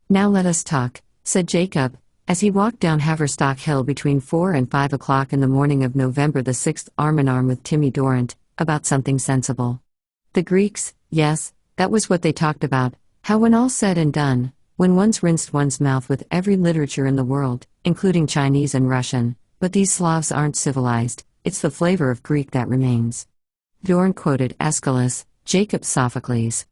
"Now let us talk," said Jacob, as he walked down Haverstock Hill between 4 and 5 o'clock in the morning of November the 6th, arm-in-arm with Timmy Dorrant, about something sensible. The Greeks, yes, that was what they talked about, how when all's said and done, when one's rinsed one's mouth with every literature in the world, including Chinese and Russian, but these Slavs aren't civilized, it's the flavor of Greek that remains. Dorn quoted Aeschylus, Jacob's Sophocles.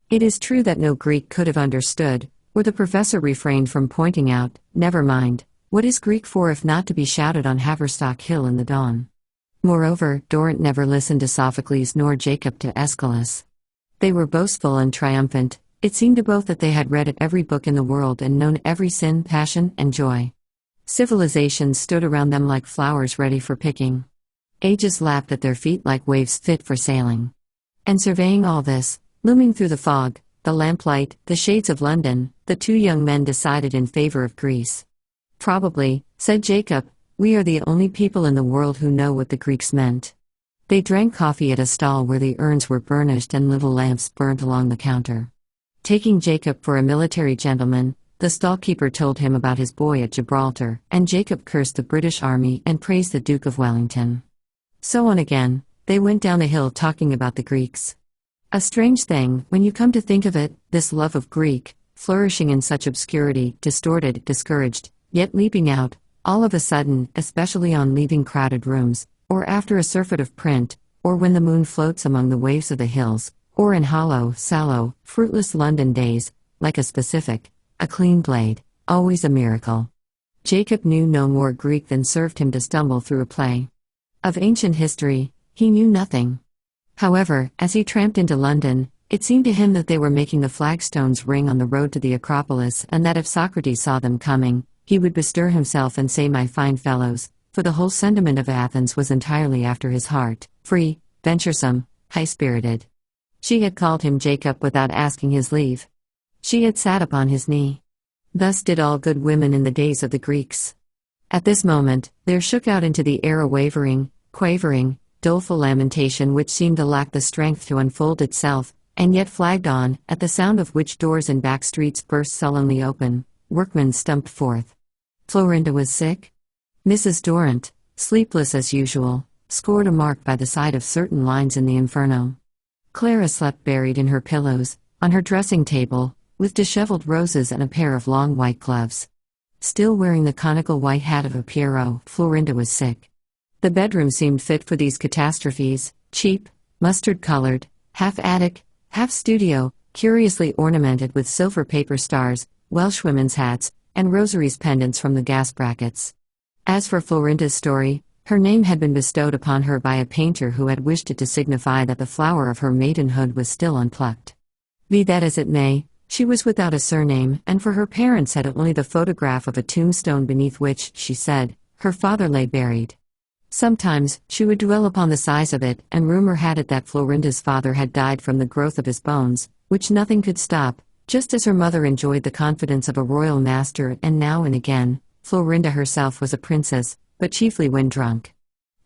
It is true that no Greek could have understood, or the professor refrained from pointing out, never mind, what is Greek for if not to be shouted on Haverstock Hill in the dawn? Moreover, Dorrant never listened to Sophocles nor Jacob to Aeschylus. They were boastful and triumphant. It seemed to both that they had read every book in the world and known every sin, passion, and joy. Civilization stood around them like flowers ready for picking. Ages lapped at their feet like waves fit for sailing. And surveying all this, looming through the fog, the lamplight, the shades of London, the 2 young men decided in favor of Greece. "Probably," said Jacob, "we are the only people in the world who know what the Greeks meant." They drank coffee at a stall where the urns were burnished and little lamps burnt along the counter. Taking Jacob for a military gentleman, the stallkeeper told him about his boy at Gibraltar, and Jacob cursed the British Army and praised the Duke of Wellington. So on again, they went down the hill talking about the Greeks. A strange thing, when you come to think of it, this love of Greek, flourishing in such obscurity, distorted, discouraged, yet leaping out, all of a sudden, especially on leaving crowded rooms, or after a surfeit of print, or when the moon floats among the waves of the hills, or in hollow, sallow, fruitless London days, like a specific, a clean blade, always a miracle. Jacob knew no more Greek than served him to stumble through a play. Of ancient history, he knew nothing. However, as he tramped into London, it seemed to him that they were making the flagstones ring on the road to the Acropolis, and that if Socrates saw them coming, he would bestir himself and say, "My fine fellows," for the whole sentiment of Athens was entirely after his heart, free, venturesome, high-spirited. She had called him Jacob without asking his leave. She had sat upon his knee. Thus did all good women in the days of the Greeks. At this moment, there shook out into the air a wavering, quavering, doleful lamentation which seemed to lack the strength to unfold itself, and yet flagged on, at the sound of which doors in back streets burst sullenly open, workmen stumped forth. Florinda was sick. Mrs. Dorrant, sleepless as usual, scored a mark by the side of certain lines in the Inferno. Clara slept buried in her pillows, on her dressing table, with disheveled roses and a pair of long white gloves. Still wearing the conical white hat of a Pierrot, Florinda was sick. The bedroom seemed fit for these catastrophes, cheap, mustard-colored, half attic, half studio, curiously ornamented with silver paper stars, Welshwomen's hats, and rosaries pendants from the gas brackets. As for Florinda's story, her name had been bestowed upon her by a painter who had wished it to signify that the flower of her maidenhood was still unplucked. Be that as it may, she was without a surname, and for her parents had only the photograph of a tombstone beneath which, she said, her father lay buried. Sometimes, she would dwell upon the size of it, and rumor had it that Florinda's father had died from the growth of his bones, which nothing could stop, just as her mother enjoyed the confidence of a royal master, and now and again, Florinda herself was a princess, but chiefly when drunk.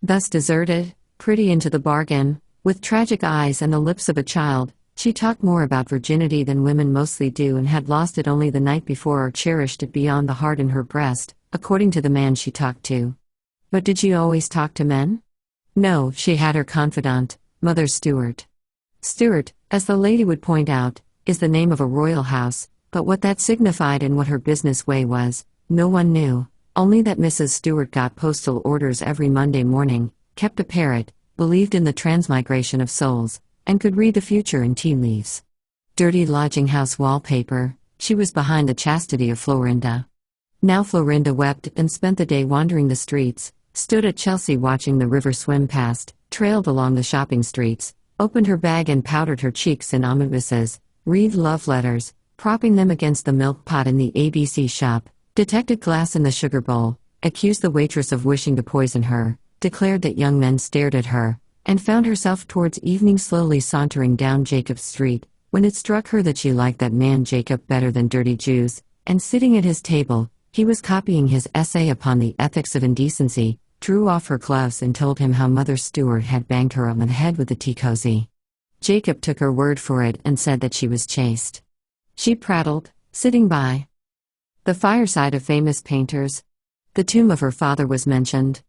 Thus deserted, pretty into the bargain, With tragic eyes and the lips of a child, she talked more about virginity than women mostly do and had lost it only the night before or cherished it beyond the heart in her breast, according to the man she talked to. But did she always talk to men? No, she had her confidant, Mother Stuart. Stuart, as the lady would point out, is the name of a royal house, but what that signified and what her business way was, no one knew, only that Mrs. Stuart got postal orders every Monday morning, kept a parrot, believed in the transmigration of souls, and could read the future in tea leaves. Dirty lodging house wallpaper, she was behind the chastity of Florinda. Now Florinda wept and spent the day wandering the streets, stood at Chelsea watching the river swim past, trailed along the shopping streets, opened her bag and powdered her cheeks in omnibuses, read love letters, propping them against the milk pot in the ABC shop, detected glass in the sugar bowl, accused the waitress of wishing to poison her, declared that young men stared at her, and found herself towards evening slowly sauntering down Jacob Street, when it struck her that she liked that man Jacob better than dirty Jews, and sitting at his table, he was copying his essay upon the ethics of indecency, drew off her gloves and told him how Mother Stuart had banged her on the head with a tea cozy. Jacob took her word for it and said that she was chaste. She prattled, sitting by the fireside of famous painters. The tomb of her father was mentioned.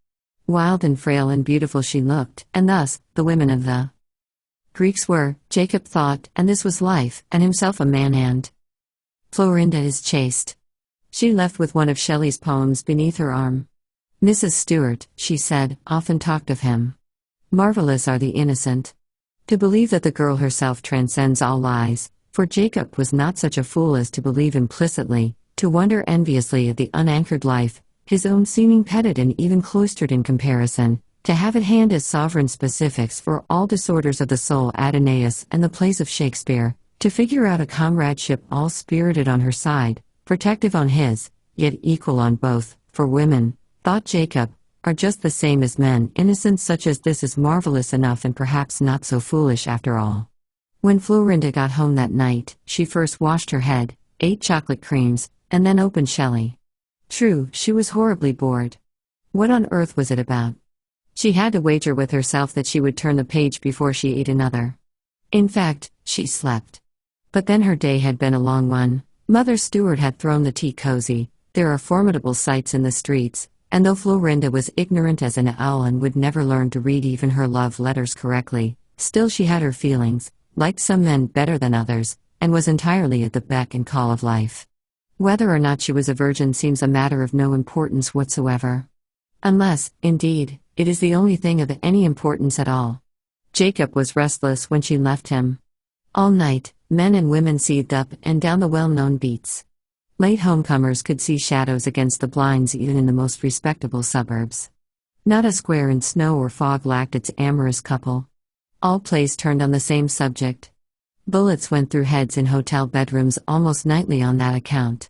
Wild and frail and beautiful she looked, and thus, the women of the Greeks were, Jacob thought, and this was life, and himself a man and Florinda is chaste. She left with one of Shelley's poems beneath her arm. Mrs. Stuart, she said, often talked of him. Marvelous are the innocent. To believe that the girl herself transcends all lies, for Jacob was not such a fool as to believe implicitly, to wonder enviously at the unanchored life, his own seeming petted and even cloistered in comparison, to have at hand as sovereign specifics for all disorders of the soul Adonais and the plays of Shakespeare, to figure out a comradeship all spirited on her side, protective on his, yet equal on both, for women, thought Jacob, are just the same as men. Innocence such as this is marvelous enough and perhaps not so foolish after all. When Florinda got home that night, she first washed her head, ate chocolate creams, and then opened Shelley. True, she was horribly bored. What on earth was it about? She had to wager with herself that she would turn the page before she ate another. In fact, she slept. But then her day had been a long one. Mother Stuart had thrown the tea cozy. There are formidable sights in the streets, and though Florinda was ignorant as an owl and would never learn to read even her love letters correctly, still she had her feelings, liked some men better than others, and was entirely at the beck and call of life. Whether or not she was a virgin seems a matter of no importance whatsoever. Unless, indeed, it is the only thing of any importance at all. Jacob was restless when she left him. All night, men and women seethed up and down the well-known beats. Late homecomers could see shadows against the blinds even in the most respectable suburbs. Not a square in snow or fog lacked its amorous couple. All plays turned on the same subject. Bullets went through heads in hotel bedrooms almost nightly on that account.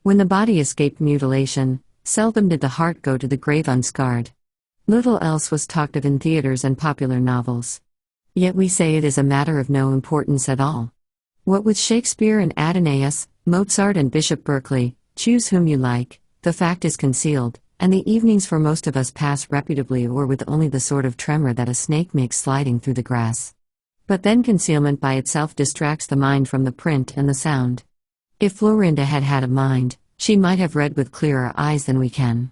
When the body escaped mutilation, seldom did the heart go to the grave unscarred. Little else was talked of in theaters and popular novels. Yet we say it is a matter of no importance at all. What with Shakespeare and Adonais, Mozart and Bishop Berkeley, choose whom you like, the fact is concealed, and the evenings for most of us pass reputably or with only the sort of tremor that a snake makes sliding through the grass. But then concealment by itself distracts the mind from the print and the sound. If Florinda had had a mind, she might have read with clearer eyes than we can.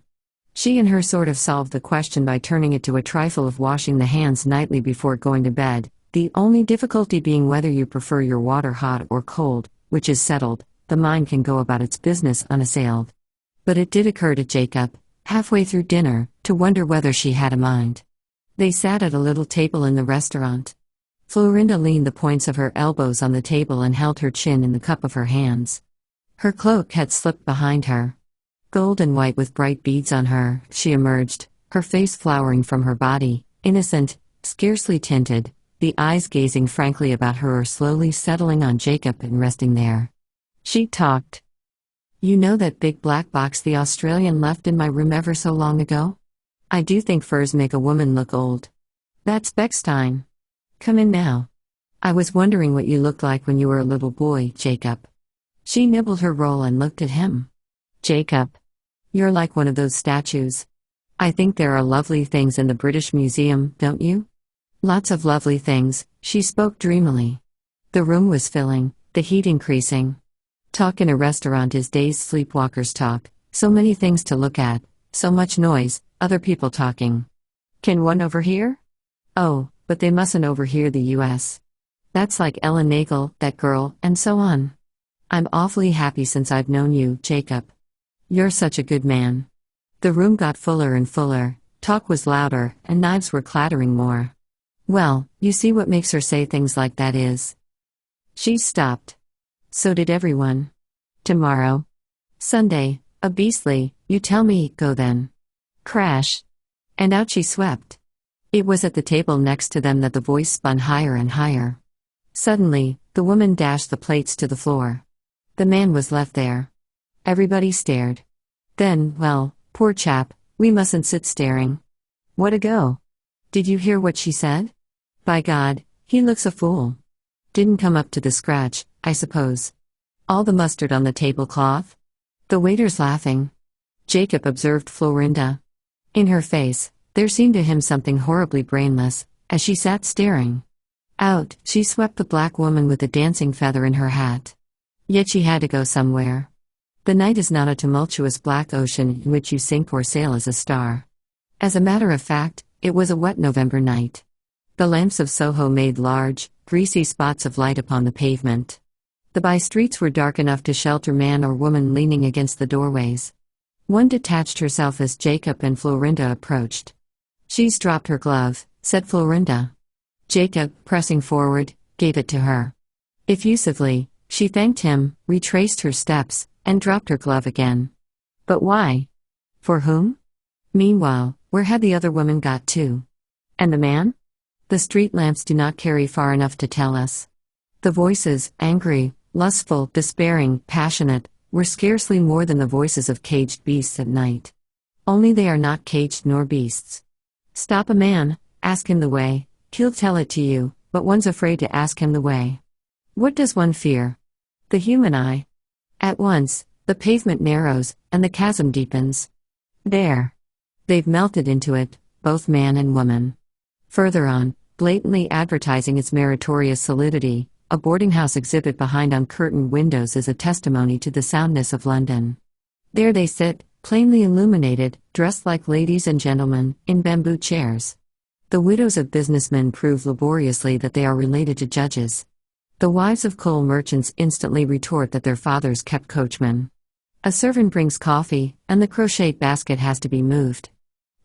She and her sort of solved the question by turning it to a trifle of washing the hands nightly before going to bed, the only difficulty being whether you prefer your water hot or cold, which is settled, the mind can go about its business unassailed. But it did occur to Jacob, halfway through dinner, to wonder whether she had a mind. They sat at a little table in the restaurant. Florinda leaned the points of her elbows on the table and held her chin in the cup of her hands. Her cloak had slipped behind her. Gold and white with bright beads on her, she emerged, her face flowering from her body, innocent, scarcely tinted, the eyes gazing frankly about her or slowly settling on Jacob and resting there. She talked. You know that big black box the Australian left in my room ever so long ago? I do think furs make a woman look old. That's Bechstein. Come in now. I was wondering what you looked like when you were a little boy, Jacob. She nibbled her roll and looked at him. Jacob. You're like one of those statues. I think there are lovely things in the British Museum, don't you? Lots of lovely things, she spoke dreamily. The room was filling, the heat increasing. Talk in a restaurant is dazed sleepwalkers talk, so many things to look at, so much noise, other people talking. Can one overhear? Oh, but they mustn't overhear the US. That's like Ellen Nagel, that girl, and so on. I'm awfully happy since I've known you, Jacob. You're such a good man. The room got fuller and fuller, talk was louder, and knives were clattering more. Well, you see what makes her say things like that is. She stopped. So did everyone. Tomorrow. Sunday, a beastly, you tell me, go then. Crash. And out she swept. It was at the table next to them that the voice spun higher and higher. Suddenly, the woman dashed the plates to the floor. The man was left there. Everybody stared. Then, well, poor chap, we mustn't sit staring. What a go! Did you hear what she said? By God, he looks a fool. Didn't come up to the scratch, I suppose. All the mustard on the tablecloth? The waiter's laughing. Jacob observed Florinda. In her face, there seemed to him something horribly brainless, as she sat staring. Out, she swept the black woman with the dancing feather in her hat. Yet she had to go somewhere. The night is not a tumultuous black ocean in which you sink or sail as a star. As a matter of fact, it was a wet November night. The lamps of Soho made large, greasy spots of light upon the pavement. The by-streets were dark enough to shelter man or woman leaning against the doorways. One detached herself as Jacob and Florinda approached. She's dropped her glove, said Florinda. Jacob, pressing forward, gave it to her. Effusively, she thanked him, retraced her steps, and dropped her glove again. But why? For whom? Meanwhile, where had the other woman got to? And the man? The street lamps do not carry far enough to tell us. The voices, angry, lustful, despairing, passionate, were scarcely more than the voices of caged beasts at night. Only they are not caged nor beasts. Stop a man, ask him the way, he'll tell it to you, but one's afraid to ask him the way. What does one fear? The human eye. At once, the pavement narrows, and the chasm deepens. There. They've melted into it, both man and woman. Further on, blatantly advertising its meritorious solidity, a boarding-house exhibit behind uncurtained windows is a testimony to the soundness of London. There they sit, plainly illuminated, dressed like ladies and gentlemen, in bamboo chairs. The widows of businessmen prove laboriously that they are related to judges. The wives of coal merchants instantly retort that their fathers kept coachmen. A servant brings coffee, and the crochet basket has to be moved.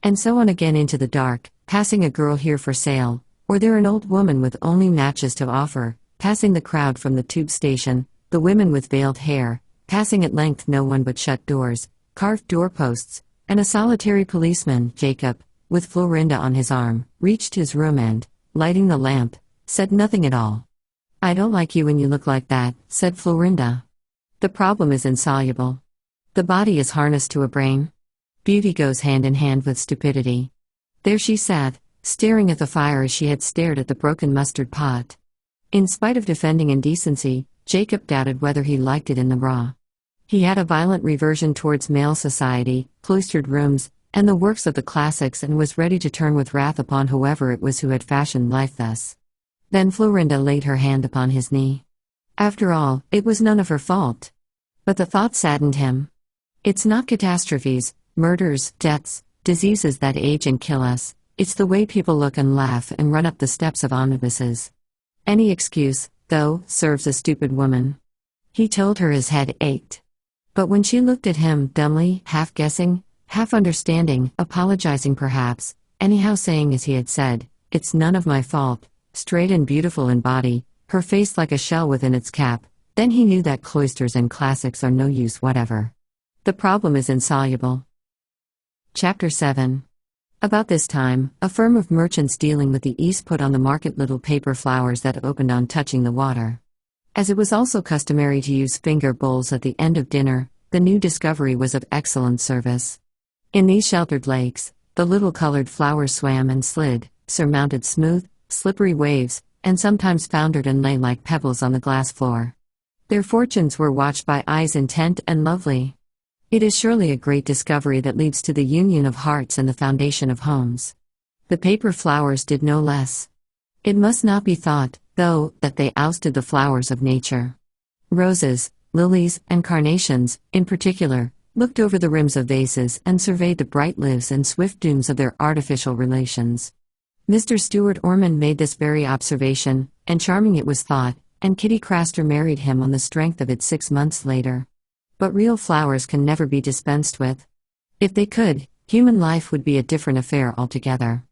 And so on again into the dark, passing a girl here for sale, or there an old woman with only matches to offer, passing the crowd from the tube station, the women with veiled hair, passing at length no one but shut doors, carved doorposts, and a solitary policeman, Jacob, with Florinda on his arm, reached his room and, lighting the lamp, said nothing at all. I don't like you when you look like that, said Florinda. The problem is insoluble. The body is harnessed to a brain. Beauty goes hand in hand with stupidity. There she sat, staring at the fire as she had stared at the broken mustard pot. In spite of defending indecency, Jacob doubted whether he liked it in the raw. He had a violent reversion towards male society, cloistered rooms, and the works of the classics, and was ready to turn with wrath upon whoever it was who had fashioned life thus. Then Florinda laid her hand upon his knee. After all, it was none of her fault. But the thought saddened him. It's not catastrophes, murders, deaths, diseases that age and kill us, it's the way people look and laugh and run up the steps of omnibuses. Any excuse, though, serves a stupid woman. He told her his head ached. But when she looked at him, dumbly, half guessing, half understanding, apologizing perhaps, anyhow saying as he had said, it's none of my fault, straight and beautiful in body, her face like a shell within its cap, then he knew that cloisters and classics are no use whatever. The problem is insoluble. Chapter 7. About this time, a firm of merchants dealing with the East put on the market little paper flowers that opened on touching the water. As it was also customary to use finger bowls at the end of dinner, the new discovery was of excellent service. In these sheltered lakes, the little colored flowers swam and slid, surmounted smooth, slippery waves, and sometimes foundered and lay like pebbles on the glass floor. Their fortunes were watched by eyes intent and lovely. It is surely a great discovery that leads to the union of hearts and the foundation of homes. The paper flowers did no less. It must not be thought, though, that they ousted the flowers of nature. Roses, lilies, and carnations, in particular, looked over the rims of vases and surveyed the bright lives and swift dooms of their artificial relations. Mr. Stuart Ormond made this very observation, and charming it was thought, and Kitty Craster married him on the strength of it 6 months later. But real flowers can never be dispensed with. If they could, human life would be a different affair altogether.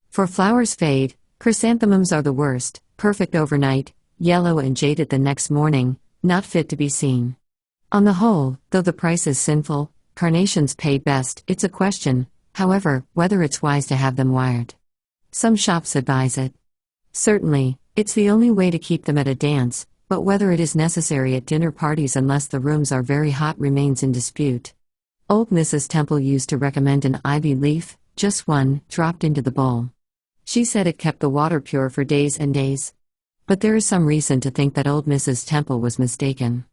For flowers fade, chrysanthemums are the worst, perfect overnight, yellow and jaded the next morning, not fit to be seen. On the whole, though the price is sinful, carnations pay best. It's a question, however, whether it's wise to have them wired. Some shops advise it. Certainly, it's the only way to keep them at a dance, but whether it is necessary at dinner parties unless the rooms are very hot remains in dispute. Old Mrs. Temple used to recommend an ivy leaf, just one, dropped into the bowl. She said it kept the water pure for days and days. But there is some reason to think that old Mrs. Temple was mistaken.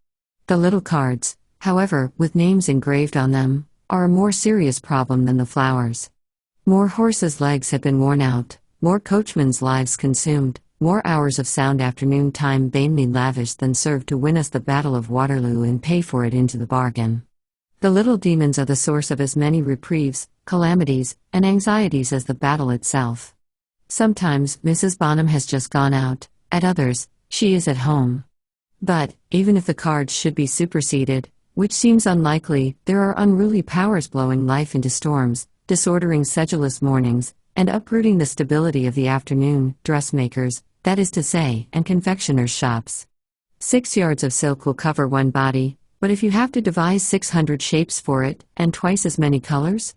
The little cards, however, with names engraved on them, are a more serious problem than the flowers. More horses' legs have been worn out, more coachmen's lives consumed, more hours of sound afternoon time vainly lavished than served to win us the Battle of Waterloo and pay for it into the bargain. The little demons are the source of as many reprieves, calamities, and anxieties as the battle itself. Sometimes Mrs. Bonham has just gone out, at others, she is at home. But, even if the cards should be superseded, which seems unlikely, there are unruly powers blowing life into storms, disordering sedulous mornings, and uprooting the stability of the afternoon, dressmakers, that is to say, and confectioners' shops. 6 yards of silk will cover one body, but if you have to devise 600 shapes for it, and twice as many colors?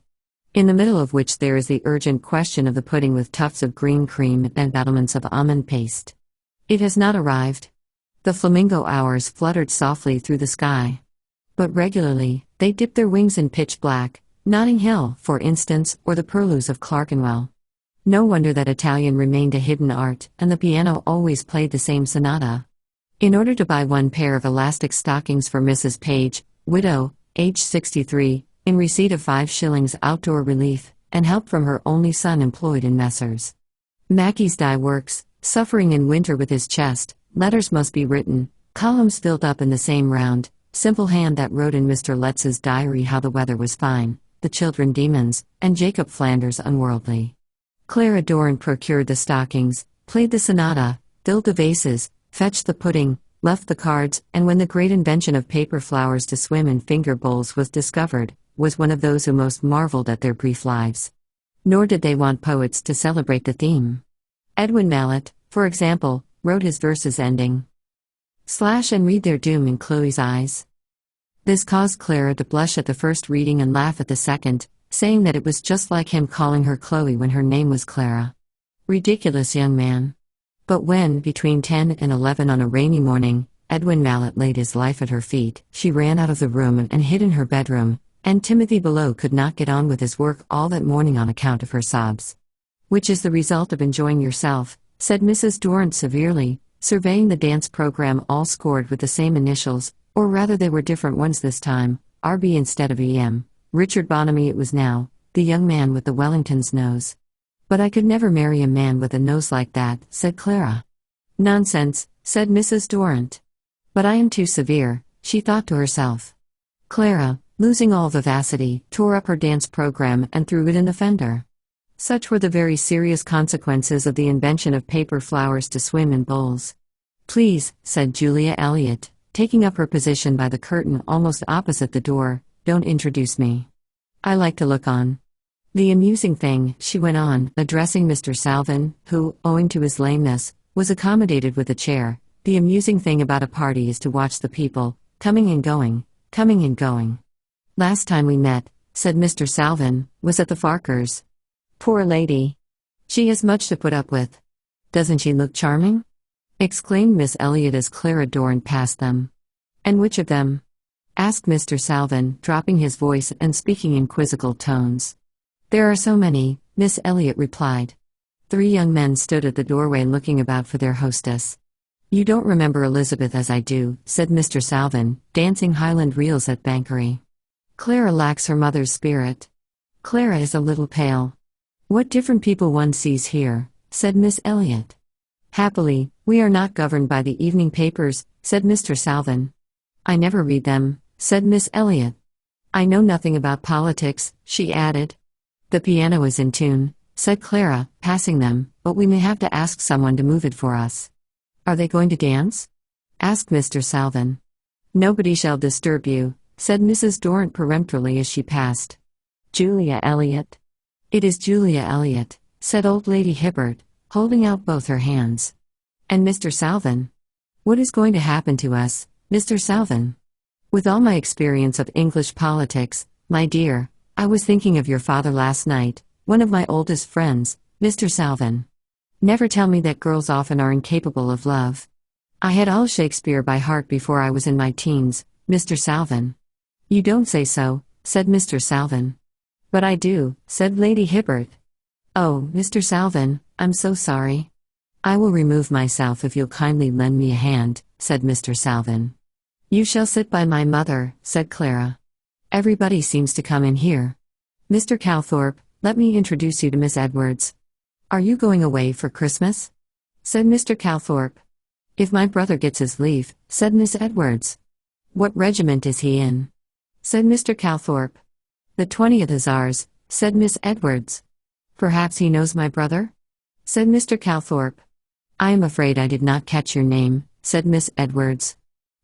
In the middle of which there is the urgent question of the pudding with tufts of green cream and battlements of almond paste. It has not arrived. The flamingo hours fluttered softly through the sky. But regularly, they dipped their wings in pitch black, Notting Hill, for instance, or the purlieus of Clerkenwell. No wonder that Italian remained a hidden art, and the piano always played the same sonata. In order to buy one pair of elastic stockings for Mrs. Page, widow, age 63, in receipt of 5 shillings outdoor relief, and help from her only son employed in Messrs. Mackey's dye works, suffering in winter with his chest, letters must be written, columns filled up in the same round, simple hand that wrote in Mr. Letz's diary how the weather was fine, the children demons, and Jacob Flanders unworldly. Clara Doran procured the stockings, played the sonata, filled the vases, fetched the pudding, left the cards, and when the great invention of paper flowers to swim in finger bowls was discovered, was one of those who most marveled at their brief lives. Nor did they want poets to celebrate the theme. Edwin Mallet, for example, wrote his verses ending / and read their doom in Chloe's eyes. This caused Clara to blush at the first reading and laugh at the second, saying that it was just like him calling her Chloe when her name was Clara. Ridiculous young man. But when, between 10 and 11 on a rainy morning, Edwin Mallet laid his life at her feet, she ran out of the room and hid in her bedroom, and Timothy below could not get on with his work all that morning on account of her sobs. Which is the result of enjoying yourself, said Mrs. Dorrant severely, surveying the dance program all scored with the same initials, or rather they were different ones this time, RB instead of EM. Richard Bonamy it was now, the young man with the Wellington's nose. But I could never marry a man with a nose like that, said Clara. Nonsense, said Mrs. Dorrant. But I am too severe, she thought to herself. Clara, losing all vivacity, tore up her dance program and threw it in the fender. Such were the very serious consequences of the invention of paper flowers to swim in bowls. Please, said Julia Elliott, taking up her position by the curtain almost opposite the door, don't introduce me. I like to look on. The amusing thing, she went on, addressing Mr. Salvin, who, owing to his lameness, was accommodated with a chair, the amusing thing about a party is to watch the people, coming and going, coming and going. Last time we met, said Mr. Salvin, was at the Farkers. Poor lady. She has much to put up with. Doesn't she look charming? Exclaimed Miss Elliott as Clara Doran passed them. And which of them? Asked Mr. Salvin, dropping his voice and speaking in quizzical tones. There are so many, Miss Elliott replied. 3 young men stood at the doorway looking about for their hostess. You don't remember Elizabeth as I do, said Mr. Salvin, dancing Highland reels at Bankery. Clara lacks her mother's spirit. Clara is a little pale. What different people one sees here, said Miss Elliott. Happily, we are not governed by the evening papers, said Mr. Salvin. I never read them, said Miss Elliot. I know nothing about politics, she added. The piano is in tune, said Clara, passing them, but we may have to ask someone to move it for us. Are they going to dance? Asked Mr. Salvin. Nobody shall disturb you, said Mrs. Dorrant peremptorily as she passed. Julia Elliot. It is Julia Elliot, said old Lady Hibbert, holding out both her hands. And Mr. Salvin? What is going to happen to us, Mr. Salvin? With all my experience of English politics, my dear, I was thinking of your father last night, one of my oldest friends, Mr. Salvin. Never tell me that girls often are incapable of love. I had all Shakespeare by heart before I was in my teens, Mr. Salvin. You don't say so, said Mr. Salvin. But I do, said Lady Hibbert. Oh, Mr. Salvin, I'm so sorry. I will remove myself if you'll kindly lend me a hand, said Mr. Salvin. You shall sit by my mother, said Clara. Everybody seems to come in here. Mr. Calthorpe, let me introduce you to Miss Edwards. Are you going away for Christmas? Said Mr. Calthorpe. If my brother gets his leave, said Miss Edwards. What regiment is he in? Said Mr. Calthorpe. The 20th Hussars, said Miss Edwards. Perhaps he knows my brother? Said Mr. Calthorpe. I am afraid I did not catch your name, said Miss Edwards.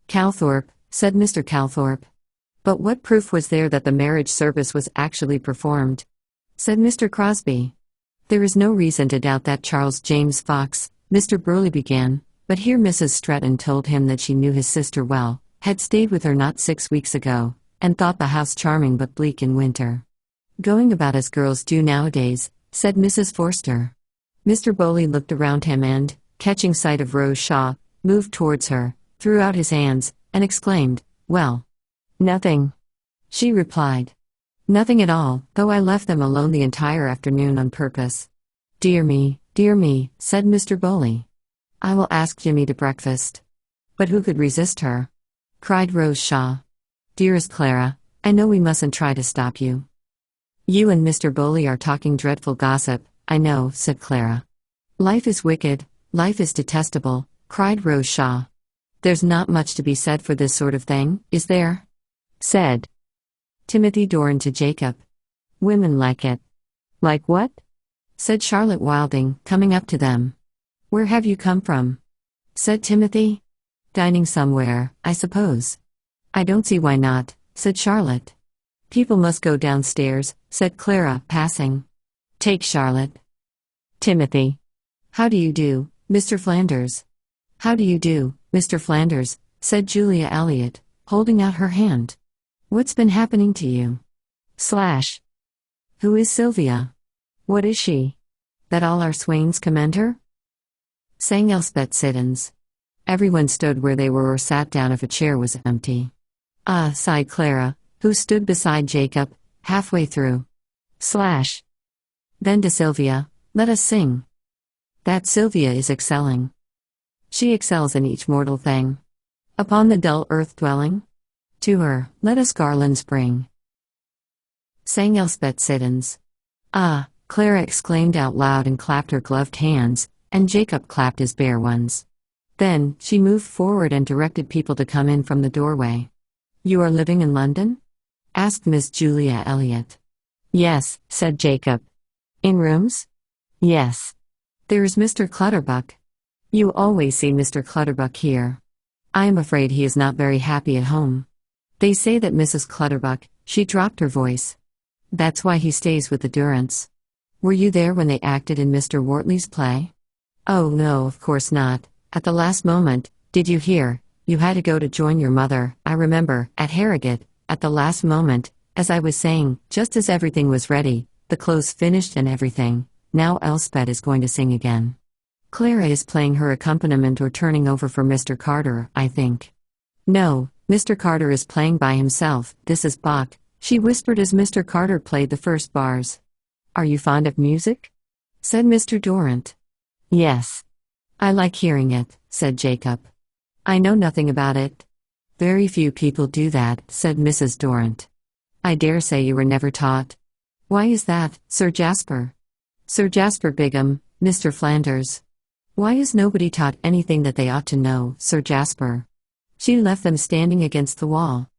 Calthorpe, said Mr. Calthorpe. But what proof was there that the marriage service was actually performed? Said Mr. Crosby. There is no reason to doubt that Charles James Fox, Mr. Burley began, but here Mrs. Stretton told him that she knew his sister well, had stayed with her not 6 weeks ago, and thought the house charming but bleak in winter. Going about as girls do nowadays, said Mrs. Forster. Mr. Bowley looked around him and, catching sight of Rose Shaw, moved towards her, threw out his hands, and exclaimed, Well, nothing. She replied, Nothing at all, though I left them alone the entire afternoon on purpose. Dear me, said Mr. Bowley. I will ask Jimmy to breakfast. But who could resist her? Cried Rose Shaw. Dearest Clara, I know we mustn't try to stop you. You and Mr. Bowley are talking dreadful gossip, I know, said Clara. Life is wicked, life is detestable, cried Rose Shaw. There's not much to be said for this sort of thing, is there? Said Timothy Doran to Jacob. Women like it. Like what? Said Charlotte Wilding, coming up to them. Where have you come from? Said Timothy. Dining somewhere, I suppose. I don't see why not, said Charlotte. People must go downstairs, said Clara, passing. Take Charlotte. Timothy. How do you do, Mr. Flanders? How do you do, Mr. Flanders, said Julia Elliot, holding out her hand. What's been happening to you? Who is Sylvia? What is she? That all our swains commend her? Sang Elspeth Siddons. Everyone stood where they were or sat down if a chair was empty. Ah, sighed Clara, who stood beside Jacob, halfway through. Then to Sylvia, let us sing. That Sylvia is excelling. She excels in each mortal thing. Upon the dull earth dwelling, to her, let us garlands bring. Sang Elspeth Siddons. Ah, Clara exclaimed out loud and clapped her gloved hands, and Jacob clapped his bare ones. Then, she moved forward and directed people to come in from the doorway. You are living in London? Asked Miss Julia Elliot. Yes, said Jacob. In rooms? Yes. There is Mr. Clutterbuck. You always see Mr. Clutterbuck here. I am afraid he is not very happy at home. They say that Mrs. Clutterbuck, she dropped her voice. That's why he stays with the Durrants. Were you there when they acted in Mr. Wortley's play? Oh no, of course not. At the last moment, did you hear? You had to go to join your mother, I remember, at Harrogate, at the last moment, as I was saying, just as everything was ready, the clothes finished and everything. Now Elspeth is going to sing again. Clara is playing her accompaniment or turning over for Mr. Carter, I think. No, Mr. Carter is playing by himself, this is Bach, she whispered as Mr. Carter played the first bars. Are you fond of music? Said Mr. Dorrant. Yes. I like hearing it, said Jacob. I know nothing about it. Very few people do that, said Mrs. Dorrant. I dare say you were never taught. Why is that, Sir Jasper? Sir Jasper Bigham, Mr. Flanders. Why is nobody taught anything that they ought to know, Sir Jasper? She left them standing against the wall.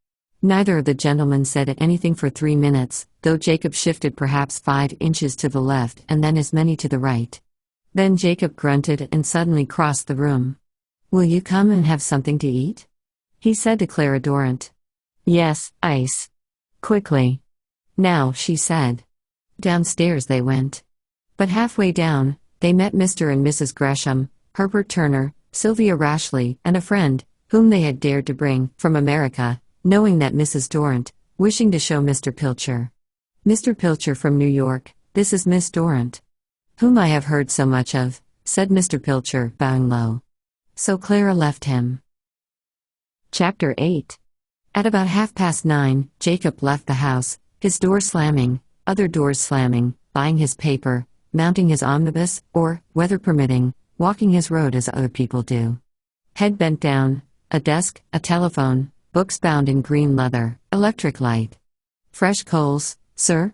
Neither of the gentlemen said anything for 3 minutes, though Jacob shifted perhaps 5 inches to the left and then as many to the right. Then Jacob grunted and suddenly crossed the room. "Will you come and have something to eat?" he said to Clara Dorrant. "Yes, ice. Quickly." "Now," she said. Downstairs they went. But halfway down, they met Mr. and Mrs. Gresham, Herbert Turner, Sylvia Rashley, and a friend, whom they had dared to bring, from America, knowing that Mrs. Dorrant, wishing to show Mr. Pilcher. "Mr. Pilcher from New York, this is Miss Dorrant, whom I have heard so much of," said Mr. Pilcher, bowing low. So Clara left him. Chapter 8. At about 9:30, Jacob left the house, his door slamming, other doors slamming, buying his paper, mounting his omnibus, or, weather permitting, walking his road as other people do. Head bent down, a desk, a telephone, books bound in green leather, electric light. "Fresh coals, sir?"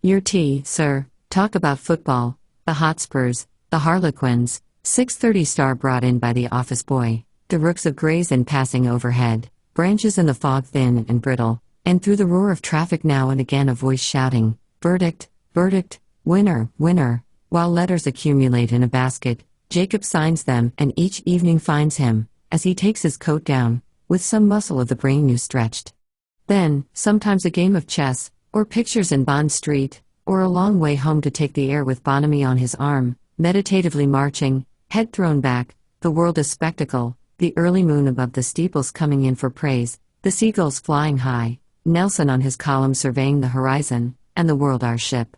"Your tea, sir. Talk about football, the Hotspurs, the Harlequins." 6:30 star brought in by the office boy, the rooks of Gray's Inn passing overhead, branches in the fog thin and brittle, and through the roar of traffic now and again a voice shouting, "Verdict, verdict, winner, winner," while letters accumulate in a basket. Jacob signs them and each evening finds him, as he takes his coat down, with some muscle of the brain new stretched. Then, sometimes a game of chess, or pictures in Bond Street, or a long way home to take the air with Bonamy on his arm, meditatively marching, head thrown back, the world a spectacle, the early moon above the steeples coming in for praise, the seagulls flying high, Nelson on his column surveying the horizon, and the world our ship.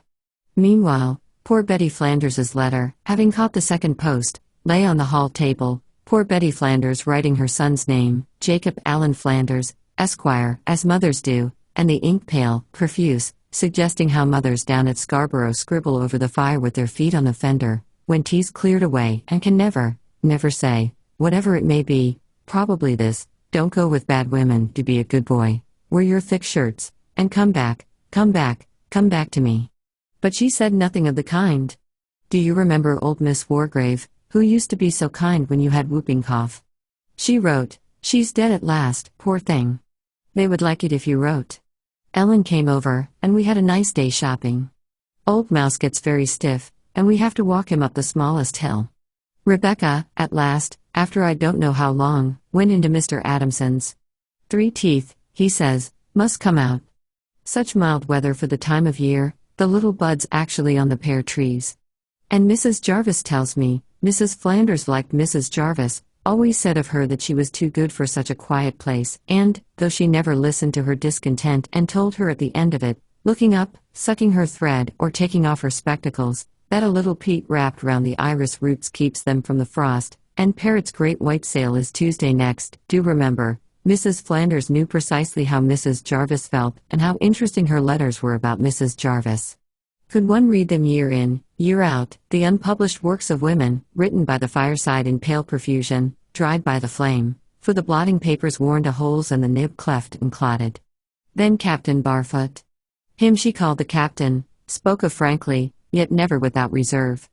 Meanwhile, poor Betty Flanders's letter, having caught the second post, lay on the hall table, poor Betty Flanders writing her son's name, Jacob Allen Flanders, Esquire, as mothers do, and the ink pale, profuse, suggesting how mothers down at Scarborough scribble over the fire with their feet on the fender, when tea's cleared away, and can never, never say, whatever it may be, probably this: "Don't go with bad women, do be a good boy, wear your thick shirts, and come back, come back, come back to me." But she said nothing of the kind. "Do you remember old Miss Wargrave, who used to be so kind when you had whooping cough?" She wrote, "She's dead at last, poor thing. They would like it if you wrote." Ellen came over, and we had a nice day shopping. Old Mouse gets very stiff, and we have to walk him up the smallest hill. Rebecca, at last, after I don't know how long, went into Mr. Adamson's. 3 teeth, he says, must come out. Such mild weather for the time of year, the little buds actually on the pear trees. And Mrs. Jarvis tells me, Mrs. Flanders liked Mrs. Jarvis, always said of her that she was too good for such a quiet place, and, though she never listened to her discontent and told her at the end of it, looking up, sucking her thread, or taking off her spectacles, that a little peat wrapped round the iris roots keeps them from the frost, and Parrot's great white sale is Tuesday next, do remember, Mrs. Flanders knew precisely how Mrs. Jarvis felt, and how interesting her letters were about Mrs. Jarvis. Could one read them year in, year out, the unpublished works of women, written by the fireside in pale profusion, dried by the flame, for the blotting papers worn to holes and the nib cleft and clotted. Then Captain Barfoot. Him she called the captain, spoke of frankly, yet never without reserve.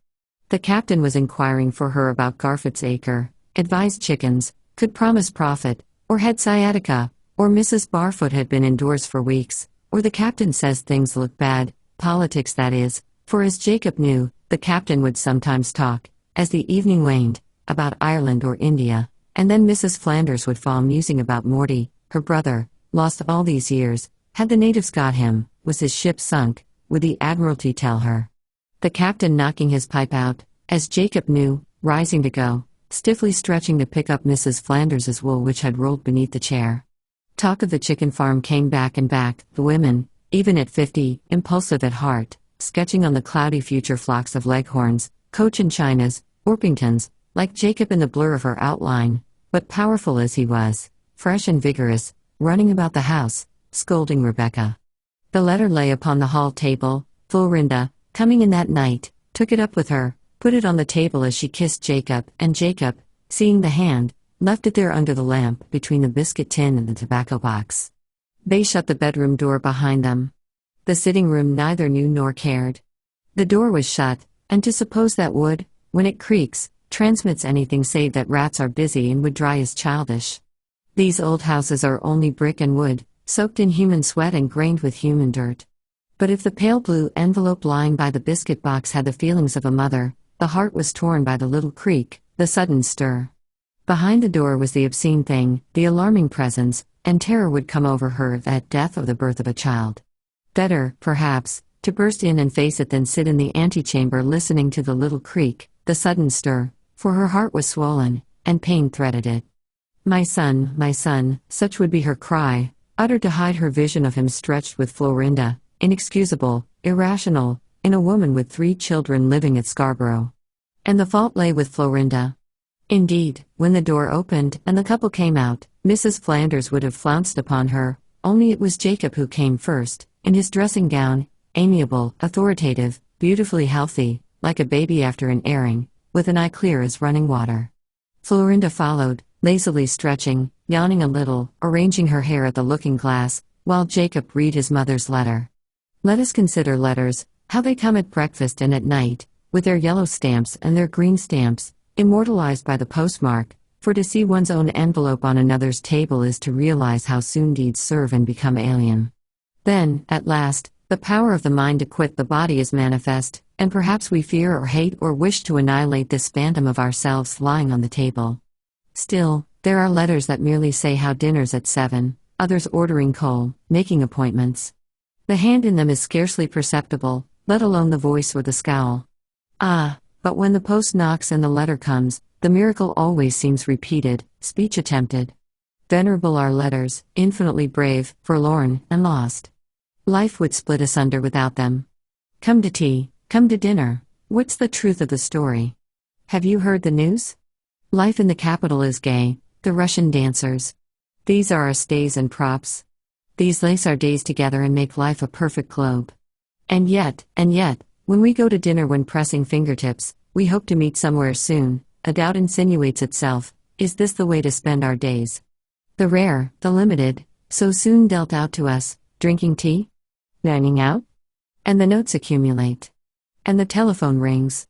The captain was inquiring for her about Garfoot's acre, advised chickens, could promise profit, or had sciatica, or Mrs. Barfoot had been indoors for weeks, or the captain says things look bad, politics that is, for as Jacob knew, the captain would sometimes talk, as the evening waned, about Ireland or India, and then Mrs. Flanders would fall musing about Morty, her brother, lost all these years, had the natives got him, was his ship sunk, would the Admiralty tell her. The captain knocking his pipe out, as Jacob knew, rising to go, stiffly stretching to pick up Mrs. Flanders's wool which had rolled beneath the chair. Talk of the chicken farm came back and back, the women, even at 50, impulsive at heart, sketching on the cloudy future flocks of Leghorns, Cochin Chinas, Orpingtons, like Jacob in the blur of her outline, but powerful as he was, fresh and vigorous, running about the house, scolding Rebecca. The letter lay upon the hall table. Florinda, coming in that night, took it up with her, put it on the table as she kissed Jacob, and Jacob, seeing the hand, left it there under the lamp between the biscuit tin and the tobacco box. They shut the bedroom door behind them. The sitting room neither knew nor cared. The door was shut, and to suppose that would, when it creaks, transmits anything save that rats are busy and would dry is childish. These old houses are only brick and wood, soaked in human sweat and grained with human dirt. But if the pale blue envelope lying by the biscuit box had the feelings of a mother, the heart was torn by the little creak, the sudden stir. Behind the door was the obscene thing, the alarming presence, and terror would come over her at death or the birth of a child. Better, perhaps, to burst in and face it than sit in the antechamber listening to the little creak, the sudden stir, for her heart was swollen, and pain threaded it. My son, such would be her cry, uttered to hide her vision of him stretched with Florinda, inexcusable, irrational, in a woman with 3 children living at Scarborough. And the fault lay with Florinda. Indeed, when the door opened and the couple came out, Mrs. Flanders would have flounced upon her, only it was Jacob who came first, in his dressing gown, amiable, authoritative, beautifully healthy, like a baby after an airing, with an eye clear as running water. Florinda followed, lazily stretching, yawning a little, arranging her hair at the looking-glass, while Jacob read his mother's letter. Let us consider letters, how they come at breakfast and at night, with their yellow stamps and their green stamps, immortalized by the postmark, for to see one's own envelope on another's table is to realize how soon deeds serve and become alien. Then, at last, the power of the mind to quit the body is manifest, and perhaps we fear or hate or wish to annihilate this phantom of ourselves lying on the table. Still, there are letters that merely say how dinner's at 7, others ordering coal, making appointments. The hand in them is scarcely perceptible, let alone the voice or the scowl. But when the post knocks and the letter comes, the miracle always seems repeated, speech attempted. Venerable are letters, infinitely brave, forlorn, and lost. Life would split asunder without them. Come to tea, come to dinner, what's the truth of the story? Have you heard the news? Life in the capital is gay, the Russian dancers. These are our stays and props. These lace our days together and make life a perfect globe. And yet, when we go to dinner when pressing fingertips, we hope to meet somewhere soon, a doubt insinuates itself, is this the way to spend our days? The rare, the limited, so soon dealt out to us, drinking tea? Dining out? And the notes accumulate. And the telephone rings.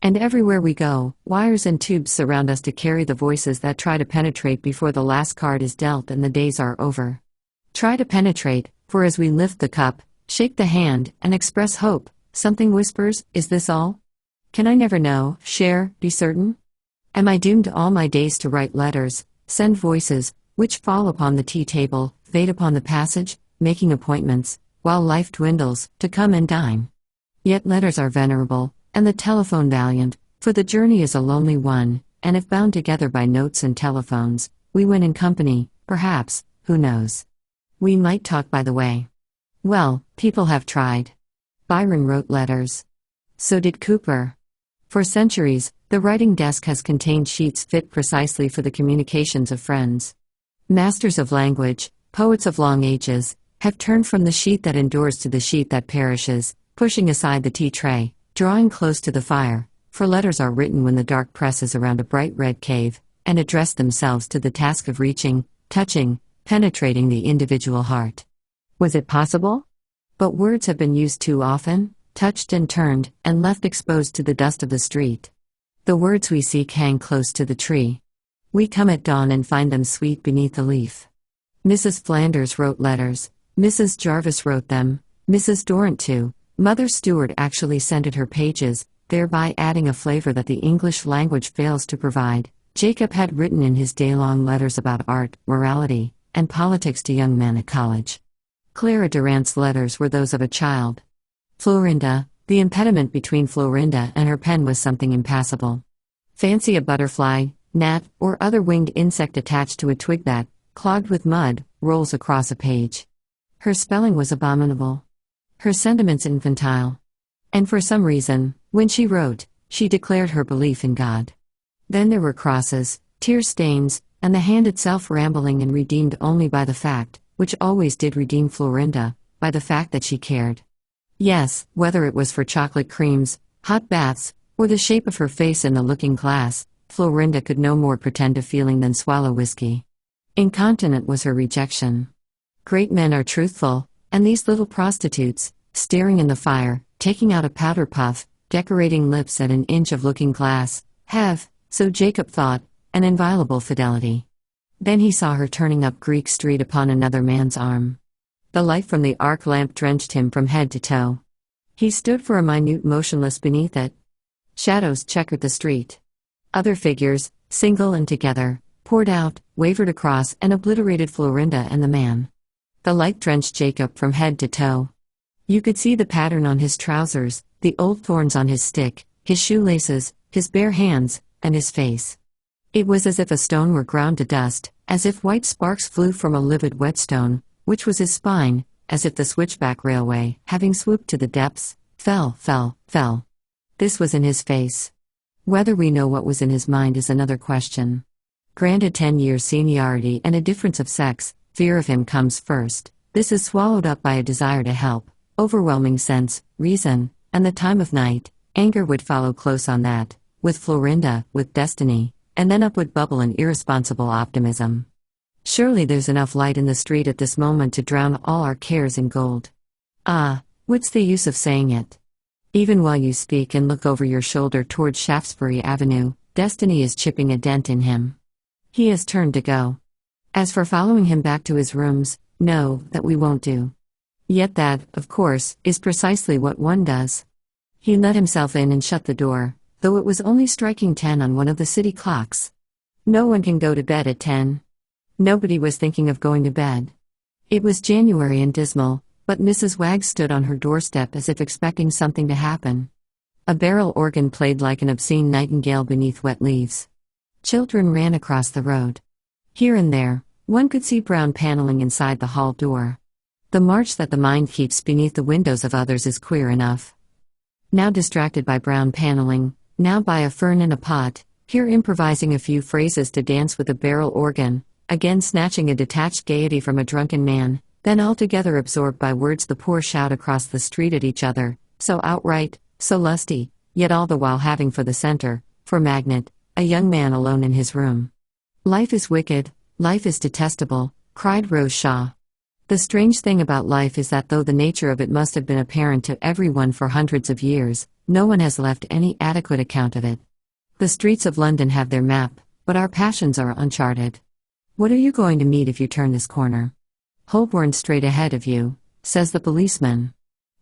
And everywhere we go, wires and tubes surround us to carry the voices that try to penetrate before the last card is dealt and the days are over. Try to penetrate, for as we lift the cup, shake the hand, and express hope, something whispers, is this all? Can I never know, share, be certain? Am I doomed all my days to write letters, send voices, which fall upon the tea table, fade upon the passage, making appointments, while life dwindles, to come and dine? Yet letters are venerable, and the telephone valiant, for the journey is a lonely one, and if bound together by notes and telephones, we win in company, perhaps, who knows? We might talk by the way. Well, people have tried. Byron wrote letters. So did Cooper. For centuries, the writing desk has contained sheets fit precisely for the communications of friends. Masters of language, poets of long ages, have turned from the sheet that endures to the sheet that perishes, pushing aside the tea tray, drawing close to the fire, for letters are written when the dark presses around a bright red cave, and address themselves to the task of reaching, touching, penetrating the individual heart. Was it possible? But words have been used too often, touched and turned, and left exposed to the dust of the street. The words we seek hang close to the tree. We come at dawn and find them sweet beneath the leaf. Mrs. Flanders wrote letters, Mrs. Jarvis wrote them, Mrs. Dorrant too, Mother Stuart actually scented her pages, thereby adding a flavor that the English language fails to provide. Jacob had written in his day-long letters about art, morality, and politics to young men at college. Clara Durrant's letters were those of a child. Florinda, the impediment between Florinda and her pen was something impassable. Fancy a butterfly, gnat, or other winged insect attached to a twig that, clogged with mud, rolls across a page. Her spelling was abominable. Her sentiments infantile. And for some reason, when she wrote, she declared her belief in God. Then there were crosses, tear stains, and the hand itself rambling and redeemed only by the fact, which always did redeem Florinda, by the fact that she cared. Yes, whether it was for chocolate creams, hot baths, or the shape of her face in the looking-glass, Florinda could no more pretend to feeling than swallow whiskey. Incontinent was her rejection. Great men are truthful, and these little prostitutes, staring in the fire, taking out a powder puff, decorating lips at an inch of looking-glass, have, So Jacob thought, an inviolable fidelity. Then he saw her turning up Greek Street upon another man's arm. The light from the arc lamp drenched him from head to toe. He stood for a minute motionless beneath it. Shadows checkered the street. Other figures, single and together, poured out, wavered across, and obliterated Florinda and the man. The light drenched Jacob from head to toe. You could see the pattern on his trousers, the old thorns on his stick, his shoelaces, his bare hands, and his face. It was as if a stone were ground to dust, as if white sparks flew from a livid whetstone, which was his spine, as if the switchback railway, having swooped to the depths, fell. This was in his face. Whether we know what was in his mind is another question. Granted 10 years seniority and a difference of sex, fear of him comes first. This is swallowed up by a desire to help, overwhelming sense, reason, and the time of night. Anger would follow close on that, with Florinda, with destiny, and then up would bubble an irresponsible optimism. Surely there's enough light in the street at this moment to drown all our cares in gold. Ah, what's the use of saying it? Even while you speak and look over your shoulder towards Shaftesbury Avenue, destiny is chipping a dent in him. He has turned to go. As for following him back to his rooms, no, that we won't do. Yet that, of course, is precisely what one does. He let himself in and shut the door, though it was only striking 10 on one of the city clocks. No one can go to bed at 10. Nobody was thinking of going to bed. It was January and dismal, but Mrs. Wagg stood on her doorstep as if expecting something to happen. A barrel organ played like an obscene nightingale beneath wet leaves. Children ran across the road. Here and there, one could see brown paneling inside the hall door. The march that the mind keeps beneath the windows of others is queer enough. Now distracted by brown paneling, now by a fern in a pot, here improvising a few phrases to dance with a barrel organ, again snatching a detached gaiety from a drunken man, then altogether absorbed by words the poor shout across the street at each other, so outright, so lusty, yet all the while having for the center, for magnet, a young man alone in his room. Life is wicked, life is detestable, cried Rose Shaw. The strange thing about life is that though the nature of it must have been apparent to everyone for hundreds of years, no one has left any adequate account of it. The streets of London have their map, but our passions are uncharted. What are you going to meet if you turn this corner? Holborn straight ahead of you, says the policeman.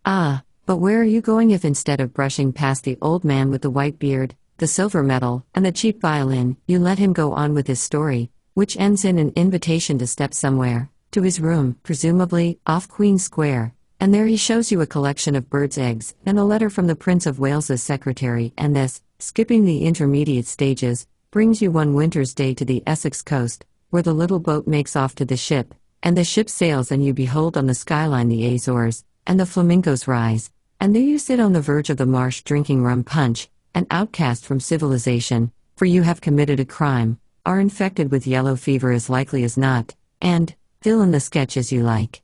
Ah, but where are you going if instead of brushing past the old man with the white beard, the silver medal, and the cheap violin, you let him go on with his story, which ends in an invitation to step somewhere, to his room, presumably, off Queen Square, and there he shows you a collection of birds' eggs, and a letter from the Prince of Wales's secretary, and this, skipping the intermediate stages, brings you one winter's day to the Essex coast, where the little boat makes off to the ship, and the ship sails and you behold on the skyline the Azores, and the flamingos rise, and there you sit on the verge of the marsh drinking rum punch, an outcast from civilization, for you have committed a crime, are infected with yellow fever as likely as not, and, fill in the sketch as you like.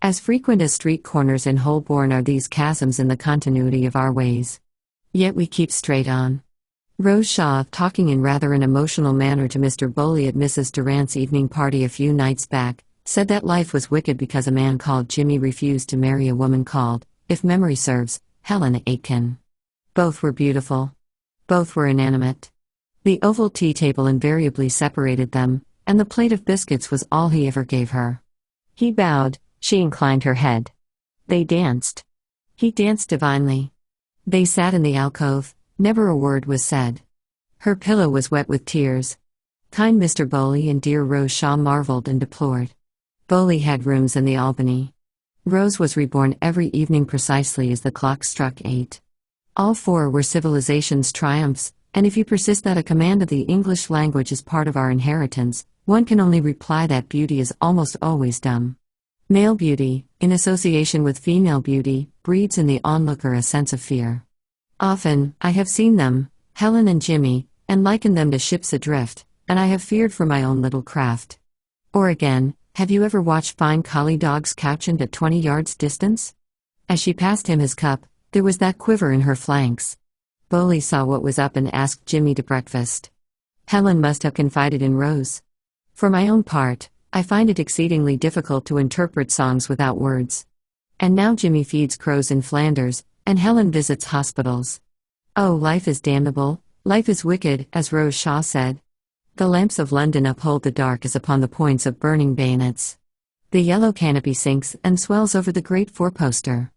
As frequent as street corners in Holborn are these chasms in the continuity of our ways. Yet we keep straight on. Rose Shaw, talking in rather an emotional manner to Mr. Bowley at Mrs. Durant's evening party a few nights back, said that life was wicked because a man called Jimmy refused to marry a woman called, if memory serves, Helen Aitken. Both were beautiful. Both were inanimate. The oval tea table invariably separated them, and the plate of biscuits was all he ever gave her. He bowed, she inclined her head. They danced. He danced divinely. They sat in the alcove, never a word was said. Her pillow was wet with tears. Kind Mr. Bowley and dear Rose Shaw marveled and deplored. Bowley had rooms in the Albany. Rose was reborn every evening precisely as the clock struck 8. All four were civilization's triumphs, and if you persist that a command of the English language is part of our inheritance, one can only reply that beauty is almost always dumb. Male beauty, in association with female beauty, breeds in the onlooker a sense of fear. Often, I have seen them, Helen and Jimmy, and likened them to ships adrift, and I have feared for my own little craft. Or again, have you ever watched fine collie dogs couchant at 20 yards distance? As she passed him his cup, there was that quiver in her flanks. Bowley saw what was up and asked Jimmy to breakfast. Helen must have confided in Rose. For my own part, I find it exceedingly difficult to interpret songs without words. And now Jimmy feeds crows in Flanders, and Helen visits hospitals. Oh, life is damnable, Life is wicked, as Rose Shaw said. The lamps of London uphold the dark as upon the points of burning bayonets. The yellow canopy sinks and swells over the great four-poster.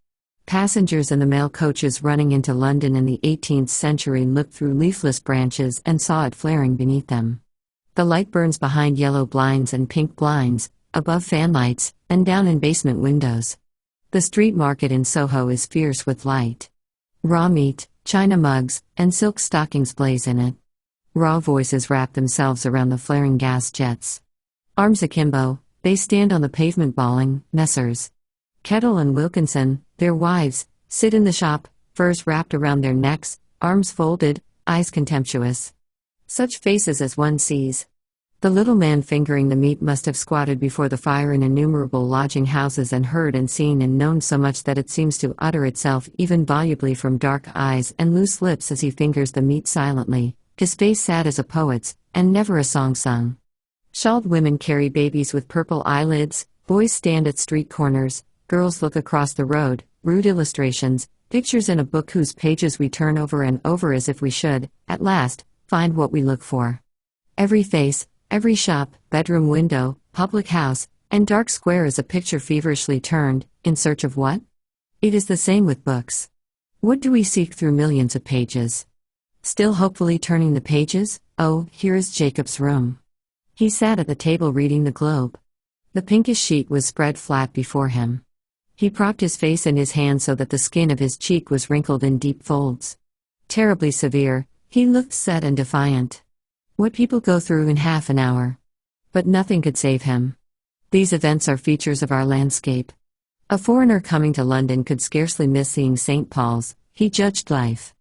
Passengers in the mail coaches running into London in the 18th century looked through leafless branches and saw it flaring beneath them. The light burns behind yellow blinds and pink blinds, above fanlights, and down in basement windows. The street market in Soho is fierce with light. Raw meat, china mugs, and silk stockings blaze in it. Raw voices wrap themselves around the flaring gas jets. Arms akimbo, they stand on the pavement bawling, Messrs. Kettle and Wilkinson, their wives, sit in the shop, furs wrapped around their necks, arms folded, eyes contemptuous. Such faces as one sees. The little man fingering the meat must have squatted before the fire in innumerable lodging houses and heard and seen and known so much that it seems to utter itself even volubly from dark eyes and loose lips as he fingers the meat silently, his face sad as a poet's, and never a song sung. Shawled women carry babies with purple eyelids, boys stand at street corners, girls look across the road, rude illustrations, pictures in a book whose pages we turn over and over as if we should, at last, find what we look for. Every face, every shop, bedroom window, public house, and dark square is a picture feverishly turned, in search of what? It is the same with books. What do we seek through millions of pages? Still hopefully turning the pages? Oh, here is Jacob's room. He sat at the table reading the Globe. The pinkish sheet was spread flat before him. He propped his face in his hand so that the skin of his cheek was wrinkled in deep folds. Terribly severe, he looked set and defiant. What people go through in half an hour. But nothing could save him. These events are features of our landscape. A foreigner coming to London could scarcely miss seeing St. Paul's, he judged life.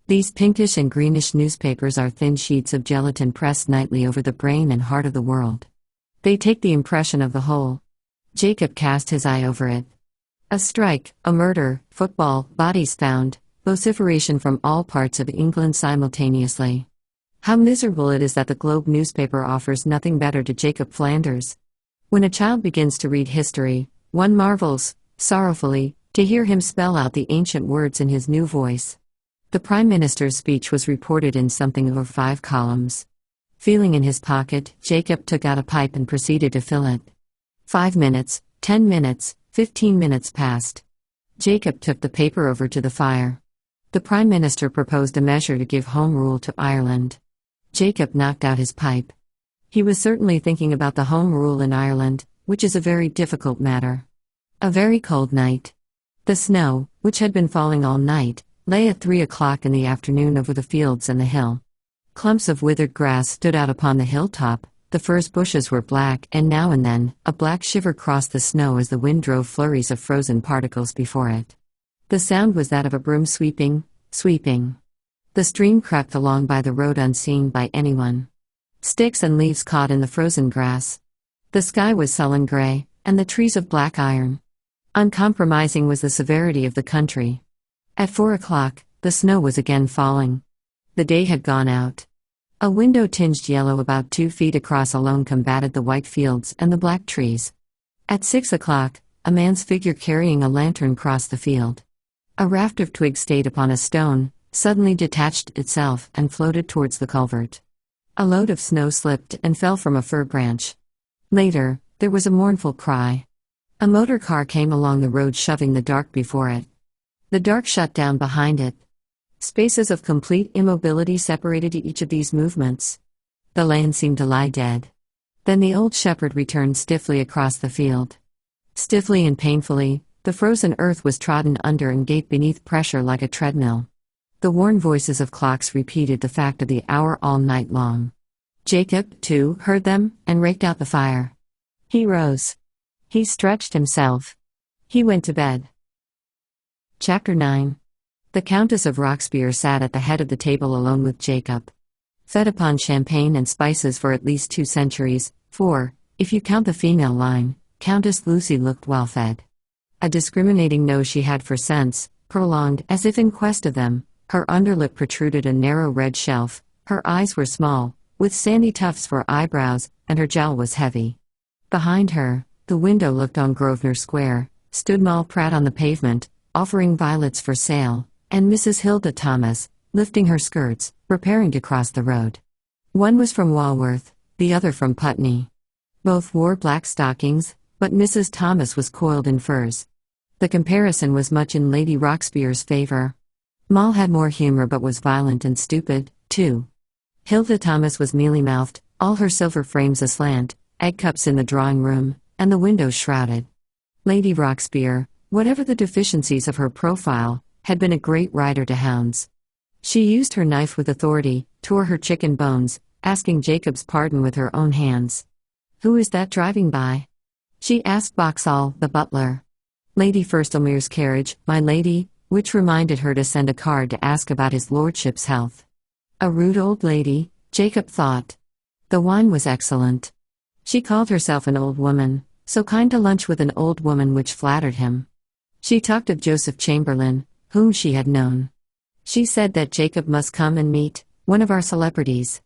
These pinkish and greenish newspapers are thin sheets of gelatin pressed nightly over the brain and heart of the world. They take the impression of the whole. Jacob cast his eye over it. A strike, a murder, football, bodies found, vociferation from all parts of England simultaneously. How miserable it is that the Globe newspaper offers nothing better to Jacob Flanders. When a child begins to read history, one marvels, sorrowfully, to hear him spell out the ancient words in his new voice. The Prime Minister's speech was reported in something over 5 columns. Feeling in his pocket, Jacob took out a pipe and proceeded to fill it. 5 minutes, 10 minutes, 15 minutes passed. Jacob took the paper over to the fire. The Prime Minister proposed a measure to give Home Rule to Ireland. Jacob knocked out his pipe. He was certainly thinking about the Home Rule in Ireland, which is a very difficult matter. A very cold night. The snow, which had been falling all night, lay at 3 o'clock in the afternoon over the fields and the hill. Clumps of withered grass stood out upon the hilltop, the furze bushes were black, and now and then, a black shiver crossed the snow as the wind drove flurries of frozen particles before it. The sound was that of a broom sweeping. The stream crept along by the road unseen by anyone. Sticks and leaves caught in the frozen grass. The sky was sullen gray, and the trees of black iron. Uncompromising was the severity of the country. At 4 o'clock, the snow was again falling. The day had gone out. A window tinged yellow about 2 feet across alone combated the white fields and the black trees. At 6 o'clock, a man's figure carrying a lantern crossed the field. A raft of twigs stayed upon a stone, suddenly detached itself and floated towards the culvert. A load of snow slipped and fell from a fir branch. Later, there was a mournful cry. A motor car came along the road shoving the dark before it. The dark shut down behind it. Spaces of complete immobility separated each of these movements. The land seemed to lie dead. Then the old shepherd returned stiffly across the field. Stiffly and painfully, the frozen earth was trodden under and gave beneath pressure like a treadmill. The worn voices of clocks repeated the fact of the hour all night long. Jacob, too, heard them, and raked out the fire. He rose. He stretched himself. He went to bed. Chapter 9. The Countess of Roxburgh sat at the head of the table alone with Jacob. Fed upon champagne and spices for at least 2 centuries, for, if you count the female line, Countess Lucy looked well fed. A discriminating nose she had for scents, prolonged as if in quest of them, her underlip protruded a narrow red shelf, her eyes were small, with sandy tufts for eyebrows, and her jowl was heavy. Behind her, the window looked on Grosvenor Square, stood Moll Pratt on the pavement, offering violets for sale, and Mrs. Hilda Thomas, lifting her skirts, preparing to cross the road. One was from Walworth, the other from Putney. Both wore black stockings, but Mrs. Thomas was coiled in furs. The comparison was much in Lady Roxburgh's favour. Moll had more humour but was violent and stupid, too. Hilda Thomas was mealy-mouthed, all her silver frames aslant, egg cups in the drawing-room, and the windows shrouded. Lady Roxburgh, whatever the deficiencies of her profile, had been a great rider to hounds. She used her knife with authority, tore her chicken bones, asking Jacob's pardon with her own hands. "Who is that driving by?" she asked Boxall, the butler. "Lady Firstlemere's carriage, my lady," which reminded her to send a card to ask about his lordship's health. A rude old lady, Jacob thought. The wine was excellent. She called herself an old woman, so kind to lunch with an old woman, which flattered him. She talked of Joseph Chamberlain, whom she had known. She said that Jacob must come and meet one of our celebrities.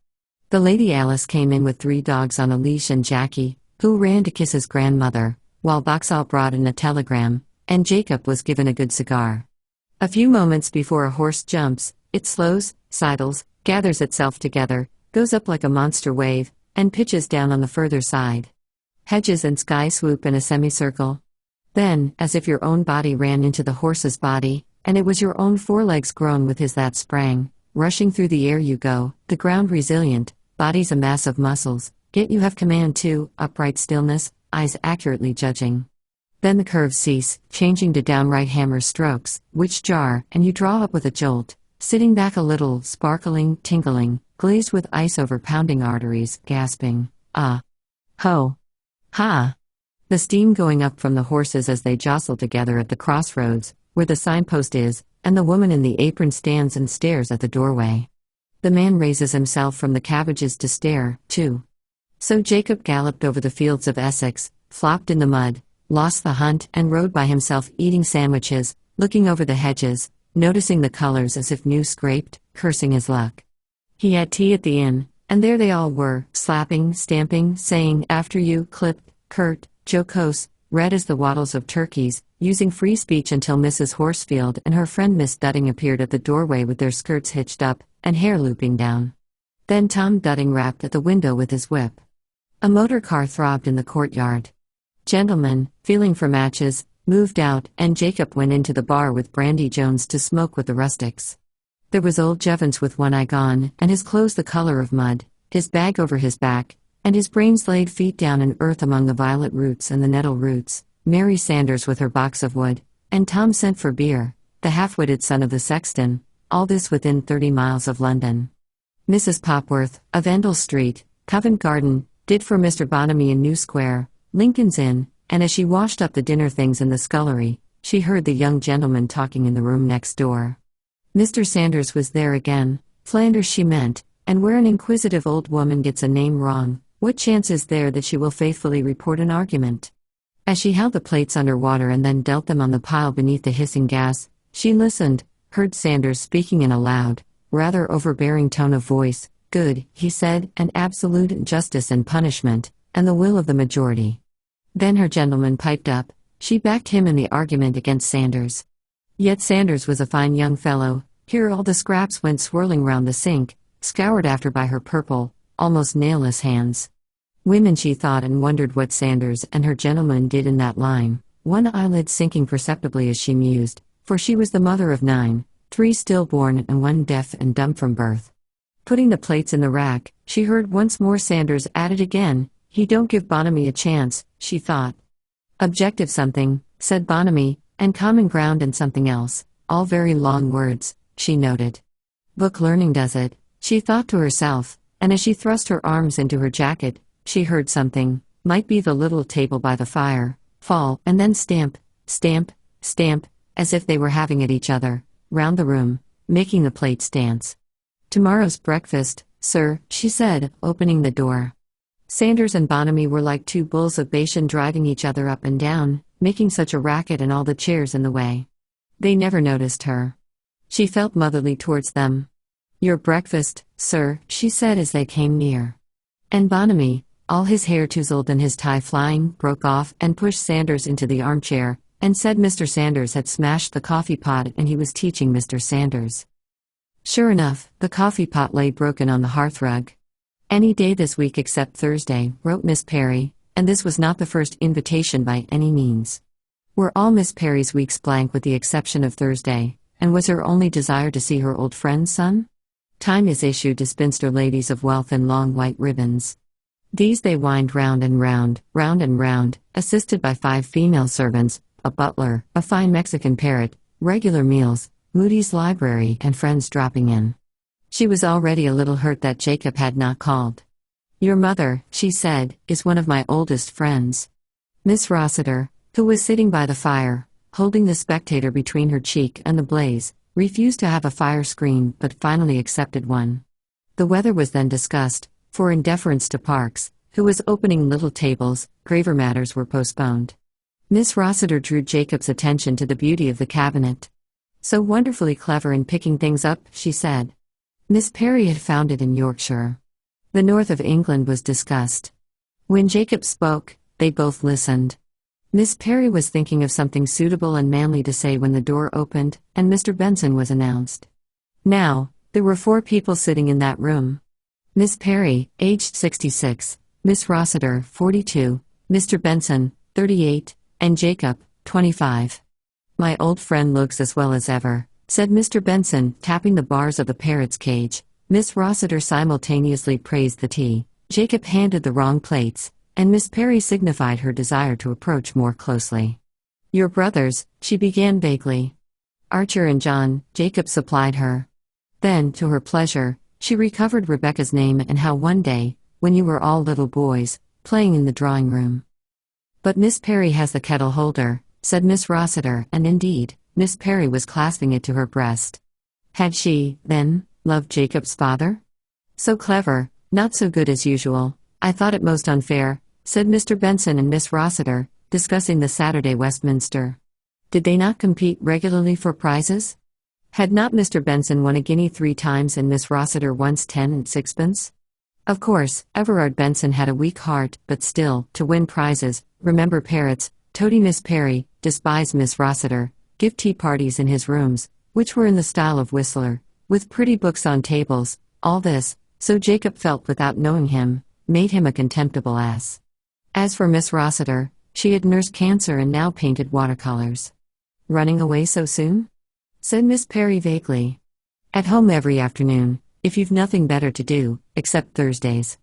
The Lady Alice came in with 3 dogs on a leash and Jackie, who ran to kiss his grandmother, while Boxall brought in a telegram, and Jacob was given a good cigar. A few moments before a horse jumps, it slows, sidles, gathers itself together, goes up like a monster wave, and pitches down on the further side. Hedges and sky swoop in a semicircle. Then, as if your own body ran into the horse's body, and it was your own forelegs grown with his that sprang, rushing through the air you go, the ground resilient, body's a mass of muscles, yet you have command too, upright stillness, eyes accurately judging. Then the curves cease, changing to downright hammer strokes, which jar, and you draw up with a jolt, sitting back a little, sparkling, tingling, glazed with ice over pounding arteries, gasping, "Ah! Ho! Ha!" The steam going up from the horses as they jostle together at the crossroads, where the signpost is, and the woman in the apron stands and stares at the doorway. The man raises himself from the cabbages to stare, too. So Jacob galloped over the fields of Essex, flopped in the mud, lost the hunt, and rode by himself eating sandwiches, looking over the hedges, noticing the colours as if new scraped, cursing his luck. He had tea at the inn, and there they all were, slapping, stamping, saying, "After you," clipped, curt, jocose, red as the wattles of turkeys, using free speech until Mrs. Horsfield and her friend Miss Dudding appeared at the doorway with their skirts hitched up, and hair looping down. Then Tom Dudding rapped at the window with his whip. A motor car throbbed in the courtyard. Gentlemen, feeling for matches, moved out, and Jacob went into the bar with Brandy Jones to smoke with the rustics. There was old Jevons with one eye gone, and his clothes the colour of mud, his bag over his back, and his brains laid feet down in earth among the violet roots and the nettle roots, Mary Sanders with her box of wood, and Tom sent for beer, the half-witted son of the sexton, all this within 30 miles of London. Mrs. Popworth, of Endell Street, Covent Garden, did for Mr. Bonamy in New Square, Lincoln's Inn, and as she washed up the dinner things in the scullery, she heard the young gentleman talking in the room next door. Mr. Sanders was there again, Flanders she meant, and where an inquisitive old woman gets a name wrong, what chance is there that she will faithfully report an argument? As she held the plates under water and then dealt them on the pile beneath the hissing gas, she listened, heard Sanders speaking in a loud, rather overbearing tone of voice. "Good," he said, "and absolute justice and punishment, and the will of the majority." Then her gentleman piped up. She backed him in the argument against Sanders. Yet Sanders was a fine young fellow. Here all the scraps went swirling round the sink, scoured after by her purple, almost nailless hands. Women, she thought, and wondered what Sanders and her gentleman did in that line, one eyelid sinking perceptibly as she mused, for she was the mother of 9, 3 stillborn and 1 deaf and dumb from birth. Putting the plates in the rack, she heard once more Sanders at it again. "He don't give Bonamy a chance," she thought. "Objective something," said Bonamy, "and common ground and something else, all very long words," she noted. "Book learning does it," she thought to herself, and as she thrust her arms into her jacket, she heard something, might be the little table by the fire, fall, and then stamp, stamp, stamp, as if they were having at each other, round the room, making the plates dance. "Tomorrow's breakfast, sir," she said, opening the door. Sanders and Bonamy were like 2 bulls of Bashan driving each other up and down, making such a racket and all the chairs in the way. They never noticed her. She felt motherly towards them. "Your breakfast, sir," she said as they came near. And Bonamy, all his hair touzled and his tie flying, broke off and pushed Sanders into the armchair, and said Mr. Sanders had smashed the coffee pot and he was teaching Mr. Sanders. Sure enough, the coffee pot lay broken on the hearthrug. "Any day this week except Thursday," wrote Miss Perry, and this was not the first invitation by any means. Were all Miss Perry's weeks blank with the exception of Thursday, and was her only desire to see her old friend's son? Time is issued to spinster ladies of wealth in long white ribbons. These they wind round and round, assisted by 5 female servants, a butler, a fine Mexican parrot, regular meals, Moody's library, and friends dropping in. She was already a little hurt that Jacob had not called. "Your mother," she said, "is one of my oldest friends." Miss Rossiter, who was sitting by the fire, holding the Spectator between her cheek and the blaze, refused to have a fire screen but finally accepted one. The weather was then discussed, for in deference to Parks, who was opening little tables, graver matters were postponed. Miss Rossiter drew Jacob's attention to the beauty of the cabinet. "So wonderfully clever in picking things up," she said. Miss Perry had found it in Yorkshire. The north of England was discussed. When Jacob spoke, they both listened. Miss Perry was thinking of something suitable and manly to say when the door opened, and Mr. Benson was announced. Now, there were 4 people sitting in that room. Miss Perry, aged 66, Miss Rossiter, 42, Mr. Benson, 38, and Jacob, 25. "My old friend looks as well as ever," said Mr. Benson, tapping the bars of the parrot's cage. Miss Rossiter simultaneously praised the tea. Jacob handed the wrong plates, and Miss Perry signified her desire to approach more closely. "Your brothers," she began vaguely. "Archer and John," Jacob supplied her. Then, to her pleasure, she recovered Rebecca's name and how one day, when you were all little boys, playing in the drawing room. "But Miss Perry has the kettle holder," said Miss Rossiter, and indeed, Miss Perry was clasping it to her breast. Had she, then, loved Jacob's father? "So clever, not so good as usual. I thought it most unfair," said Mr. Benson and Miss Rossiter, discussing the Saturday Westminster. Did they not compete regularly for prizes? Had not Mr. Benson won a guinea 3 times and Miss Rossiter once 10 and 6pence? Of course, Everard Benson had a weak heart, but still, to win prizes, remember parrots, toady Miss Perry, despise Miss Rossiter, give tea parties in his rooms, which were in the style of Whistler, with pretty books on tables, all this, so Jacob felt without knowing him, made him a contemptible ass. As for Miss Rossiter, she had nursed cancer and now painted watercolors. "Running away so soon?" said Miss Perry vaguely. "At home every afternoon, if you've nothing better to do, except Thursdays."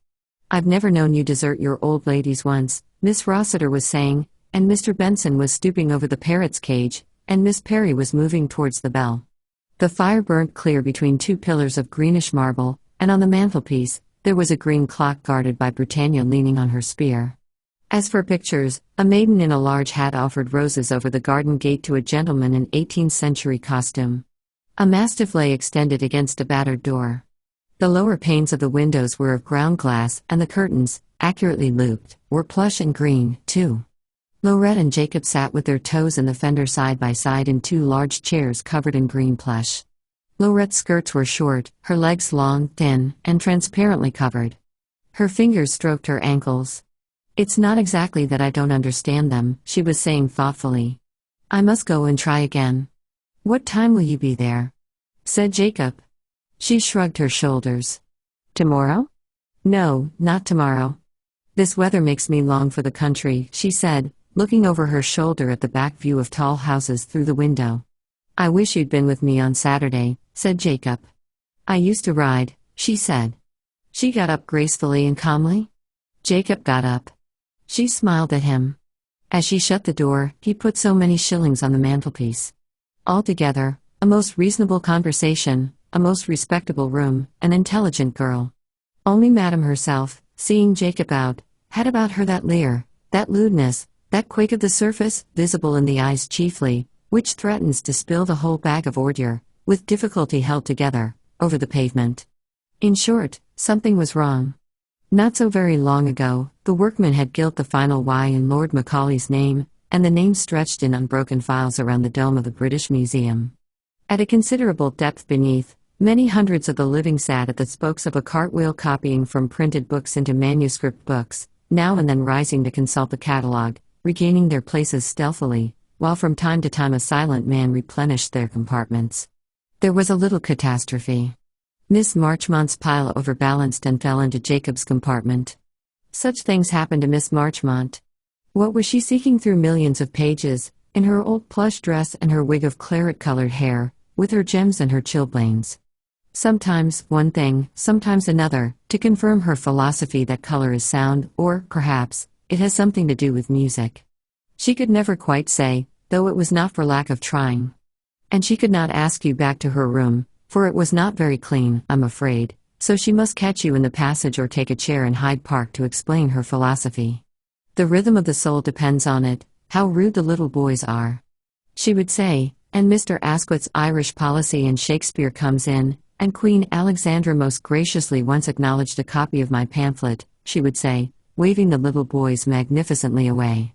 "I've never known you desert your old ladies once," Miss Rossiter was saying, and Mr. Benson was stooping over the parrot's cage, and Miss Perry was moving towards the bell. The fire burnt clear between 2 pillars of greenish marble, and on the mantelpiece, there was a green clock guarded by Britannia leaning on her spear. As for pictures, a maiden in a large hat offered roses over the garden gate to a gentleman in 18th-century costume. A mastiff lay extended against a battered door. The lower panes of the windows were of ground glass, and the curtains, accurately looped, were plush and green, too. Laurette and Jacob sat with their toes in the fender side by side in 2 large chairs covered in green plush. Laurette's skirts were short, her legs long, thin, and transparently covered. Her fingers stroked her ankles. "It's not exactly that I don't understand them," she was saying thoughtfully. "I must go and try again." "What time will you be there?" said Jacob. She shrugged her shoulders. "Tomorrow?" "No, not tomorrow. This weather makes me long for the country," she said, looking over her shoulder at the back view of tall houses through the window. "I wish you'd been with me on Saturday," said Jacob. "I used to ride," she said. She got up gracefully and calmly. Jacob got up. She smiled at him. As she shut the door, he put so many shillings on the mantelpiece. Altogether, a most reasonable conversation, a most respectable room, an intelligent girl. Only Madame herself, seeing Jacob out, had about her that leer, that lewdness, that quake of the surface, visible in the eyes chiefly, which threatens to spill the whole bag of ordure, with difficulty held together, over the pavement. In short, something was wrong. Not so very long ago, the workman had gilt the final Y in Lord Macaulay's name, and the name stretched in unbroken files around the dome of the British Museum. At a considerable depth beneath, many hundreds of the living sat at the spokes of a cartwheel copying from printed books into manuscript books, now and then rising to consult the catalogue, regaining their places stealthily, while from time to time a silent man replenished their compartments. There was a little catastrophe. Miss Marchmont's pile overbalanced and fell into Jacob's compartment. Such things happened to Miss Marchmont. What was she seeking through millions of pages, in her old plush dress and her wig of claret-colored hair, with her gems and her chilblains? Sometimes one thing, sometimes another, to confirm her philosophy that color is sound, or, perhaps, it has something to do with music. She could never quite say, though it was not for lack of trying. And she could not ask you back to her room, for it was not very clean, I'm afraid, so she must catch you in the passage or take a chair in Hyde Park to explain her philosophy. The rhythm of the soul depends on it, how rude the little boys are, she would say, and Mr. Asquith's Irish policy in Shakespeare comes in, and Queen Alexandra most graciously once acknowledged a copy of my pamphlet, she would say, waving the little boys magnificently away.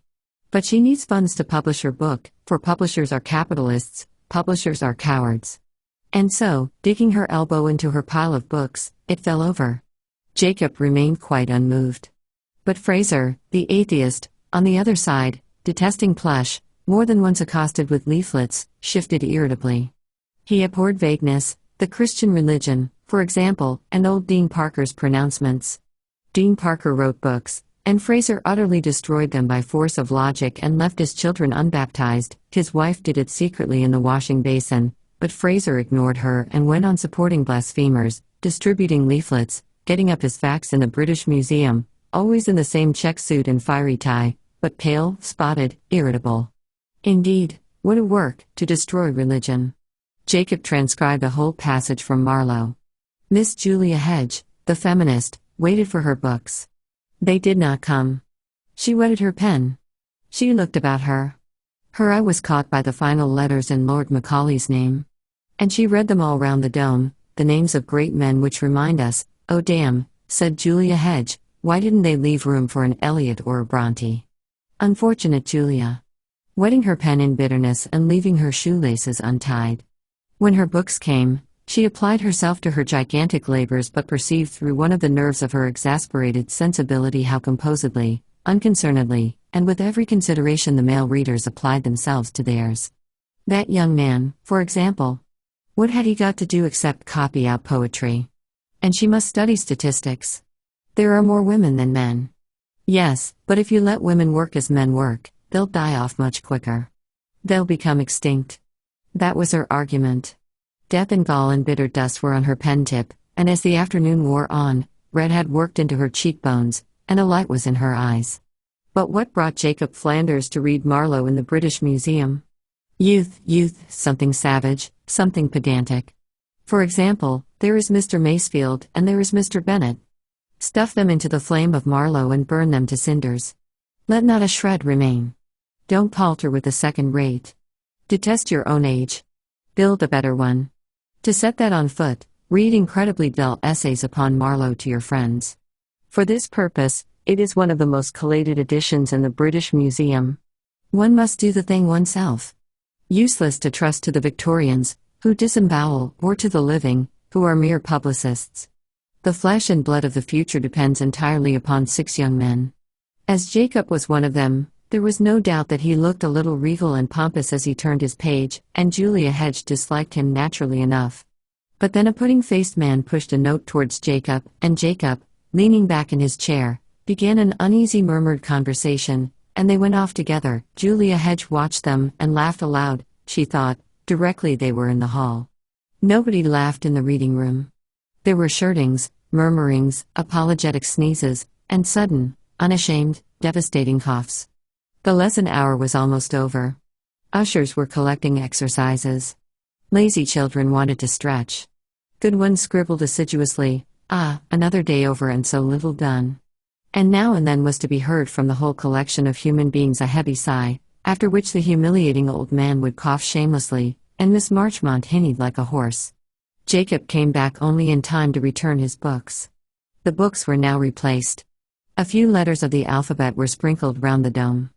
But she needs funds to publish her book, for publishers are capitalists, publishers are cowards. And so, digging her elbow into her pile of books, it fell over. Jacob remained quite unmoved. But Fraser, the atheist, on the other side, detesting plush, more than once accosted with leaflets, shifted irritably. He abhorred vagueness, the Christian religion, for example, and old Dean Parker's pronouncements. Dean Parker wrote books, and Fraser utterly destroyed them by force of logic and left his children unbaptized. His wife did it secretly in the washing basin, but Fraser ignored her and went on supporting blasphemers, distributing leaflets, getting up his facts in the British Museum, always in the same check suit and fiery tie, but pale, spotted, irritable. Indeed, what a work, to destroy religion. Jacob transcribed a whole passage from Marlowe. Miss Julia Hedge, the feminist, waited for her books. They did not come. She wetted her pen. She looked about her. Her eye was caught by the final letters in Lord Macaulay's name. And she read them all round the dome, the names of great men which remind us, oh damn, said Julia Hedge, why didn't they leave room for an Eliot or a Bronte? Unfortunate Julia. Wetting her pen in bitterness and leaving her shoelaces untied. When her books came, she applied herself to her gigantic labors but perceived through one of the nerves of her exasperated sensibility how composedly, unconcernedly, and with every consideration the male readers applied themselves to theirs. That young man, for example. What had he got to do except copy out poetry? And she must study statistics. There are more women than men. Yes, but if you let women work as men work, they'll die off much quicker. They'll become extinct. That was her argument. Death and gall and bitter dust were on her pen tip, and as the afternoon wore on, red had worked into her cheekbones, and a light was in her eyes. But what brought Jacob Flanders to read Marlowe in the British Museum? Youth, something savage, something pedantic. For example, there is Mr. Masefield and there is Mr. Bennet. Stuff them into the flame of Marlowe and burn them to cinders. Let not a shred remain. Don't palter with the second rate. Detest your own age. Build a better one. To set that on foot, read incredibly dull essays upon Marlowe to your friends. For this purpose, it is one of the most collated editions in the British Museum. One must do the thing oneself. Useless to trust to the Victorians, who disembowel, or to the living, who are mere publicists. The flesh and blood of the future depends entirely upon 6 young men. As Jacob was one of them, there was no doubt that he looked a little regal and pompous as he turned his page, and Julia Hedge disliked him naturally enough. But then a pudding-faced man pushed a note towards Jacob, and Jacob, leaning back in his chair, began an uneasy murmured conversation, and they went off together. Julia Hedge watched them and laughed aloud, she thought, directly they were in the hall. Nobody laughed in the reading room. There were shirtings, murmurings, apologetic sneezes, and sudden, unashamed, devastating coughs. The lesson hour was almost over. Ushers were collecting exercises. Lazy children wanted to stretch. Good ones scribbled assiduously, another day over and so little done. And now and then was to be heard from the whole collection of human beings a heavy sigh, after which the humiliating old man would cough shamelessly, and Miss Marchmont whinnied like a horse. Jacob came back only in time to return his books. The books were now replaced. A few letters of the alphabet were sprinkled round the dome.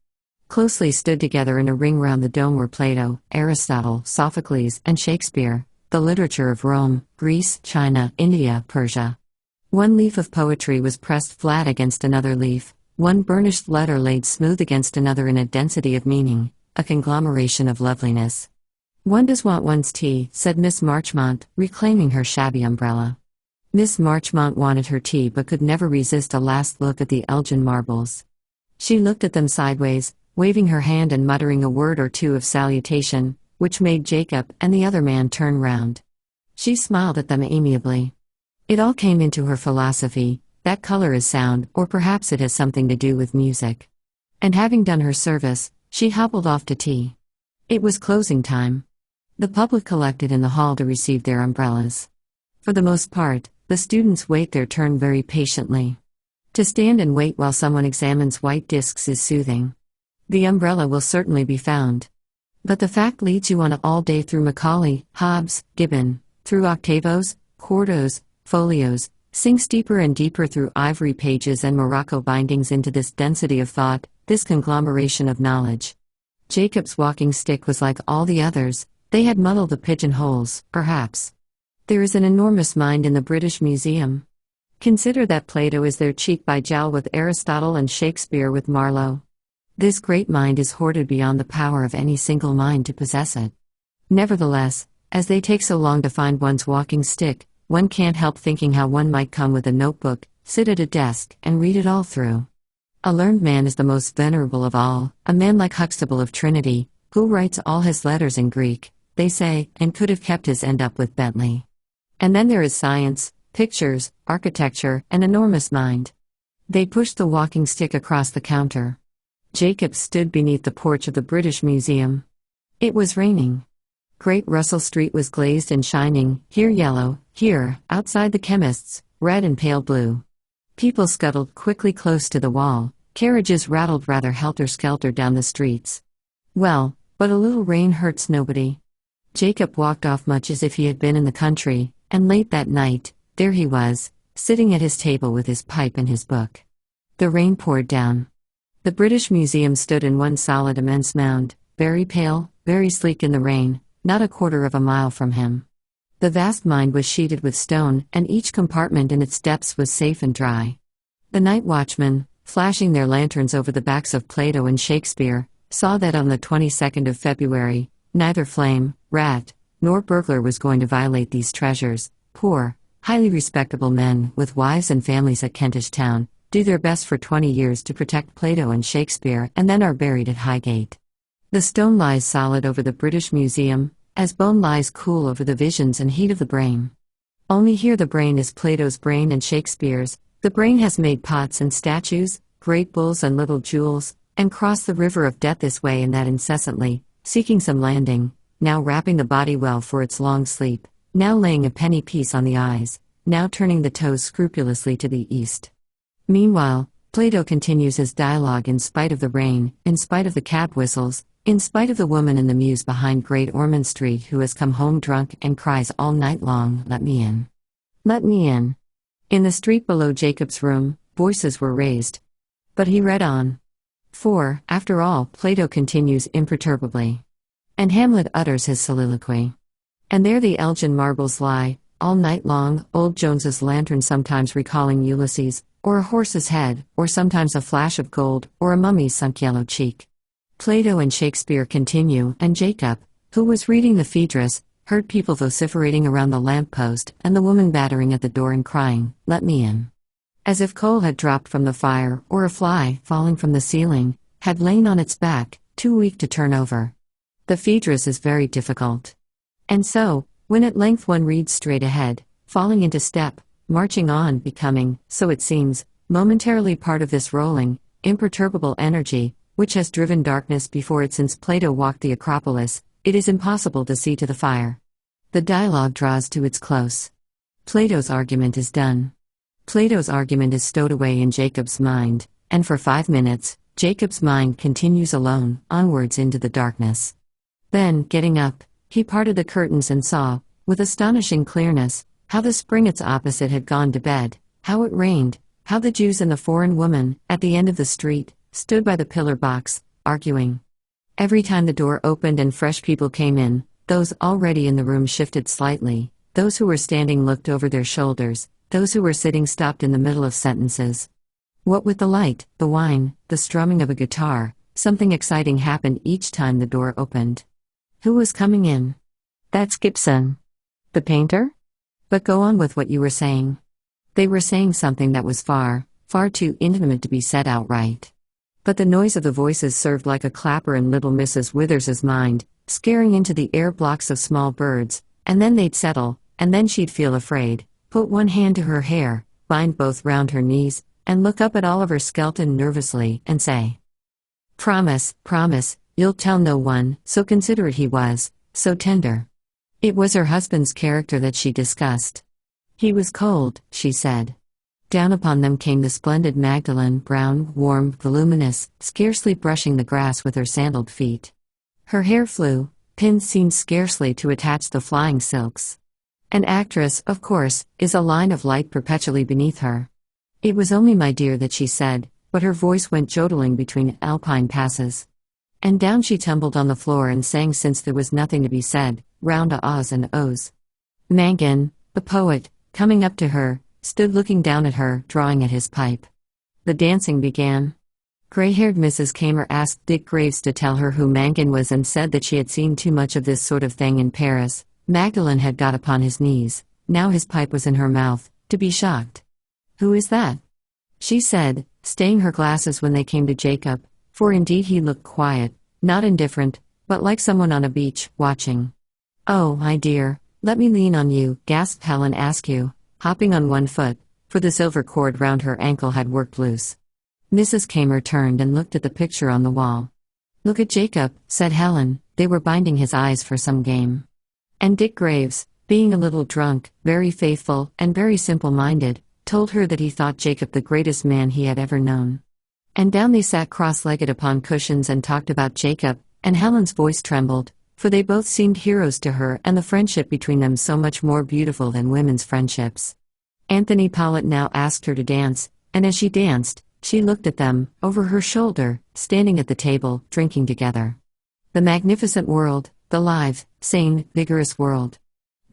Closely stood together in a ring round the dome were Plato, Aristotle, Sophocles, and Shakespeare, the literature of Rome, Greece, China, India, Persia. One leaf of poetry was pressed flat against another leaf, one burnished letter laid smooth against another in a density of meaning, a conglomeration of loveliness. "One does want one's tea," said Miss Marchmont, reclaiming her shabby umbrella. Miss Marchmont wanted her tea but could never resist a last look at the Elgin marbles. She looked at them sideways, waving her hand and muttering a word or two of salutation, which made Jacob and the other man turn round. She smiled at them amiably. It all came into her philosophy: that color is sound, or perhaps it has something to do with music. And having done her service, she hobbled off to tea. It was closing time. The public collected in the hall to receive their umbrellas. For the most part, the students wait their turn very patiently. To stand and wait while someone examines white discs is soothing. The umbrella will certainly be found. But the fact leads you on all day through Macaulay, Hobbes, Gibbon, through octavos, quartos, folios, sinks deeper and deeper through ivory pages and morocco bindings into this density of thought, this conglomeration of knowledge. Jacob's walking stick was like all the others. They had muddled the pigeonholes, perhaps. There is an enormous mind in the British Museum. Consider that Plato is there cheek by jowl with Aristotle and Shakespeare with Marlowe. This great mind is hoarded beyond the power of any single mind to possess it. Nevertheless, as they take so long to find one's walking stick, one can't help thinking how one might come with a notebook, sit at a desk, and read it all through. A learned man is the most venerable of all, a man like Huxtable of Trinity, who writes all his letters in Greek, they say, and could have kept his end up with Bentley. And then there is science, pictures, architecture, an enormous mind. They pushed the walking stick across the counter. Jacob stood beneath the porch of the British Museum. It was raining. Great Russell Street was glazed and shining, here yellow, here, outside the chemist's, red and pale blue. People scuttled quickly close to the wall, carriages rattled rather helter-skelter down the streets. Well, but a little rain hurts nobody. Jacob walked off much as if he had been in the country, and late that night, there he was, sitting at his table with his pipe and his book. The rain poured down. The British Museum stood in one solid immense mound, very pale, very sleek in the rain, not a quarter of a mile from him. The vast mind was sheeted with stone, and each compartment in its depths was safe and dry. The night watchmen, flashing their lanterns over the backs of Plato and Shakespeare, saw that on the 22nd of February, neither flame, rat, nor burglar was going to violate these treasures. Poor, highly respectable men, with wives and families at Kentish Town, do their best for 20 years to protect Plato and Shakespeare and then are buried at Highgate. The stone lies solid over the British Museum, as bone lies cool over the visions and heat of the brain. Only here the brain is Plato's brain and Shakespeare's. The brain has made pots and statues, great bulls and little jewels, and crossed the river of death this way and that incessantly, seeking some landing, now wrapping the body well for its long sleep, now laying a penny piece on the eyes, now turning the toes scrupulously to the east. Meanwhile, Plato continues his dialogue in spite of the rain, in spite of the cab whistles, in spite of the woman in the mews behind Great Ormond Street who has come home drunk and cries all night long, "Let me in. Let me in." In the street below Jacob's room, voices were raised. But he read on. For, after all, Plato continues imperturbably. And Hamlet utters his soliloquy. And there the Elgin marbles lie, all night long, old Jones's lantern sometimes recalling Ulysses, or a horse's head, or sometimes a flash of gold, or a mummy's sunk yellow cheek. Plato and Shakespeare continue, and Jacob, who was reading the Phaedrus, heard people vociferating around the lamp-post, and the woman battering at the door and crying, "Let me in." As if coal had dropped from the fire, or a fly, falling from the ceiling, had lain on its back, too weak to turn over. The Phaedrus is very difficult. And so, when at length one reads straight ahead, falling into step, marching on, becoming, so it seems, momentarily part of this rolling, imperturbable energy, which has driven darkness before it since Plato walked the Acropolis, it is impossible to see to the fire. The dialogue draws to its close. Plato's argument is done. Plato's argument is stowed away in Jacob's mind, and for 5 minutes, Jacob's mind continues alone, onwards into the darkness. Then, getting up, he parted the curtains and saw, with astonishing clearness, how the spring its opposite had gone to bed, how it rained, how the Jews and the foreign woman, at the end of the street, stood by the pillar box, arguing. Every time the door opened and fresh people came in, those already in the room shifted slightly, those who were standing looked over their shoulders, those who were sitting stopped in the middle of sentences. What with the light, the wine, the strumming of a guitar, something exciting happened each time the door opened. Who was coming in? That's Gibson. The painter? But go on with what you were saying. They were saying something that was far, far too intimate to be said outright. But the noise of the voices served like a clapper in little Mrs. Withers's mind, scaring into the air blocks of small birds, and then they'd settle, and then she'd feel afraid, put one hand to her hair, bind both round her knees, and look up at Oliver Skelton nervously, and say, "Promise, promise, you'll tell no one." So considerate he was, so tender. It was her husband's character that she discussed. He was cold, she said. Down upon them came the splendid Magdalen, brown, warm, voluminous, scarcely brushing the grass with her sandaled feet. Her hair flew, pins seemed scarcely to attach the flying silks. An actress, of course, is a line of light perpetually beneath her. It was only my dear that she said, but her voice went jodeling between alpine passes. And down she tumbled on the floor and sang since there was nothing to be said, round ahs and ohs. Mangan, the poet, coming up to her, stood looking down at her, drawing at his pipe. The dancing began. Grey-haired Mrs. Kamer asked Dick Graves to tell her who Mangan was and said that she had seen too much of this sort of thing in Paris. Magdalen had got upon his knees, now his pipe was in her mouth, to be shocked. "Who is that?" she said, staying her glasses when they came to Jacob, for indeed he looked quiet, not indifferent, but like someone on a beach, watching. "Oh, my dear, let me lean on you," gasped Helen Askew, hopping on one foot, for the silver cord round her ankle had worked loose. Mrs. Kamer turned and looked at the picture on the wall. "Look at Jacob," said Helen, they were binding his eyes for some game. And Dick Graves, being a little drunk, very faithful, and very simple-minded, told her that he thought Jacob the greatest man he had ever known. And down they sat cross-legged upon cushions and talked about Jacob, and Helen's voice trembled, for they both seemed heroes to her and the friendship between them so much more beautiful than women's friendships. Anthony Powlett now asked her to dance, and as she danced, she looked at them, over her shoulder, standing at the table, drinking together. The magnificent world, the live, sane, vigorous world.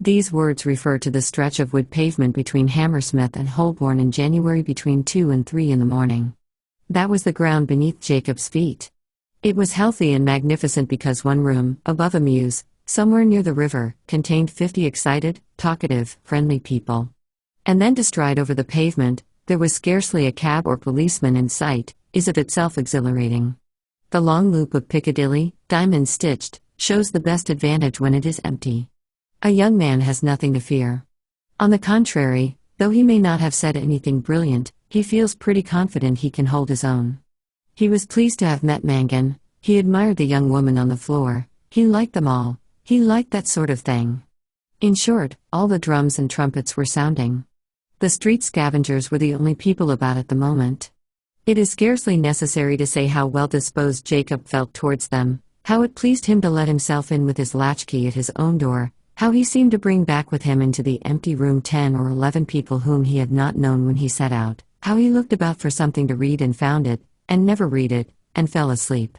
These words refer to the stretch of wood pavement between Hammersmith and Holborn in January between 2 and 3 in the morning. That was the ground beneath Jacob's feet. It was healthy and magnificent because one room, above a mews, somewhere near the river, contained 50 excited, talkative, friendly people. And then to stride over the pavement, there was scarcely a cab or policeman in sight, is of itself exhilarating. The long loop of Piccadilly, diamond-stitched, shows the best advantage when it is empty. A young man has nothing to fear. On the contrary, though he may not have said anything brilliant, he feels pretty confident he can hold his own. He was pleased to have met Mangan, he admired the young woman on the floor, he liked them all, he liked that sort of thing. In short, all the drums and trumpets were sounding. The street scavengers were the only people about at the moment. It is scarcely necessary to say how well disposed Jacob felt towards them, how it pleased him to let himself in with his latchkey at his own door, how he seemed to bring back with him into the empty room 10 or 11 people whom he had not known when he set out, how he looked about for something to read and found it, and never read it, and fell asleep.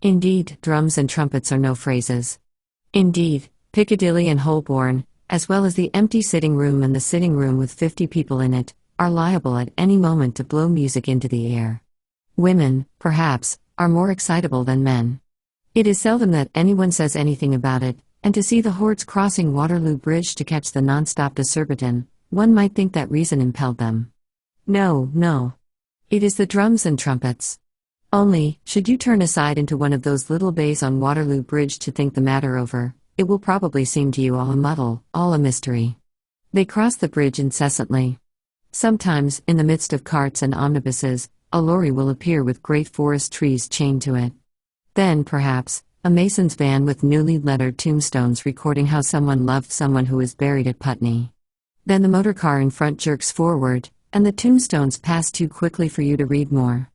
Indeed, drums and trumpets are no phrases. Indeed, Piccadilly and Holborn, as well as the empty sitting room and the sitting room with 50 people in it, are liable at any moment to blow music into the air. Women, perhaps, are more excitable than men. It is seldom that anyone says anything about it, and to see the hordes crossing Waterloo Bridge to catch the non-stop to Surbiton, one might think that reason impelled them. No. It is the drums and trumpets. Only, should you turn aside into one of those little bays on Waterloo Bridge to think the matter over, it will probably seem to you all a muddle, all a mystery. They cross the bridge incessantly. Sometimes, in the midst of carts and omnibuses, a lorry will appear with great forest trees chained to it. Then, perhaps, a mason's van with newly lettered tombstones recording how someone loved someone who is buried at Putney. Then the motor car in front jerks forward, and the tombstones pass too quickly for you to read more.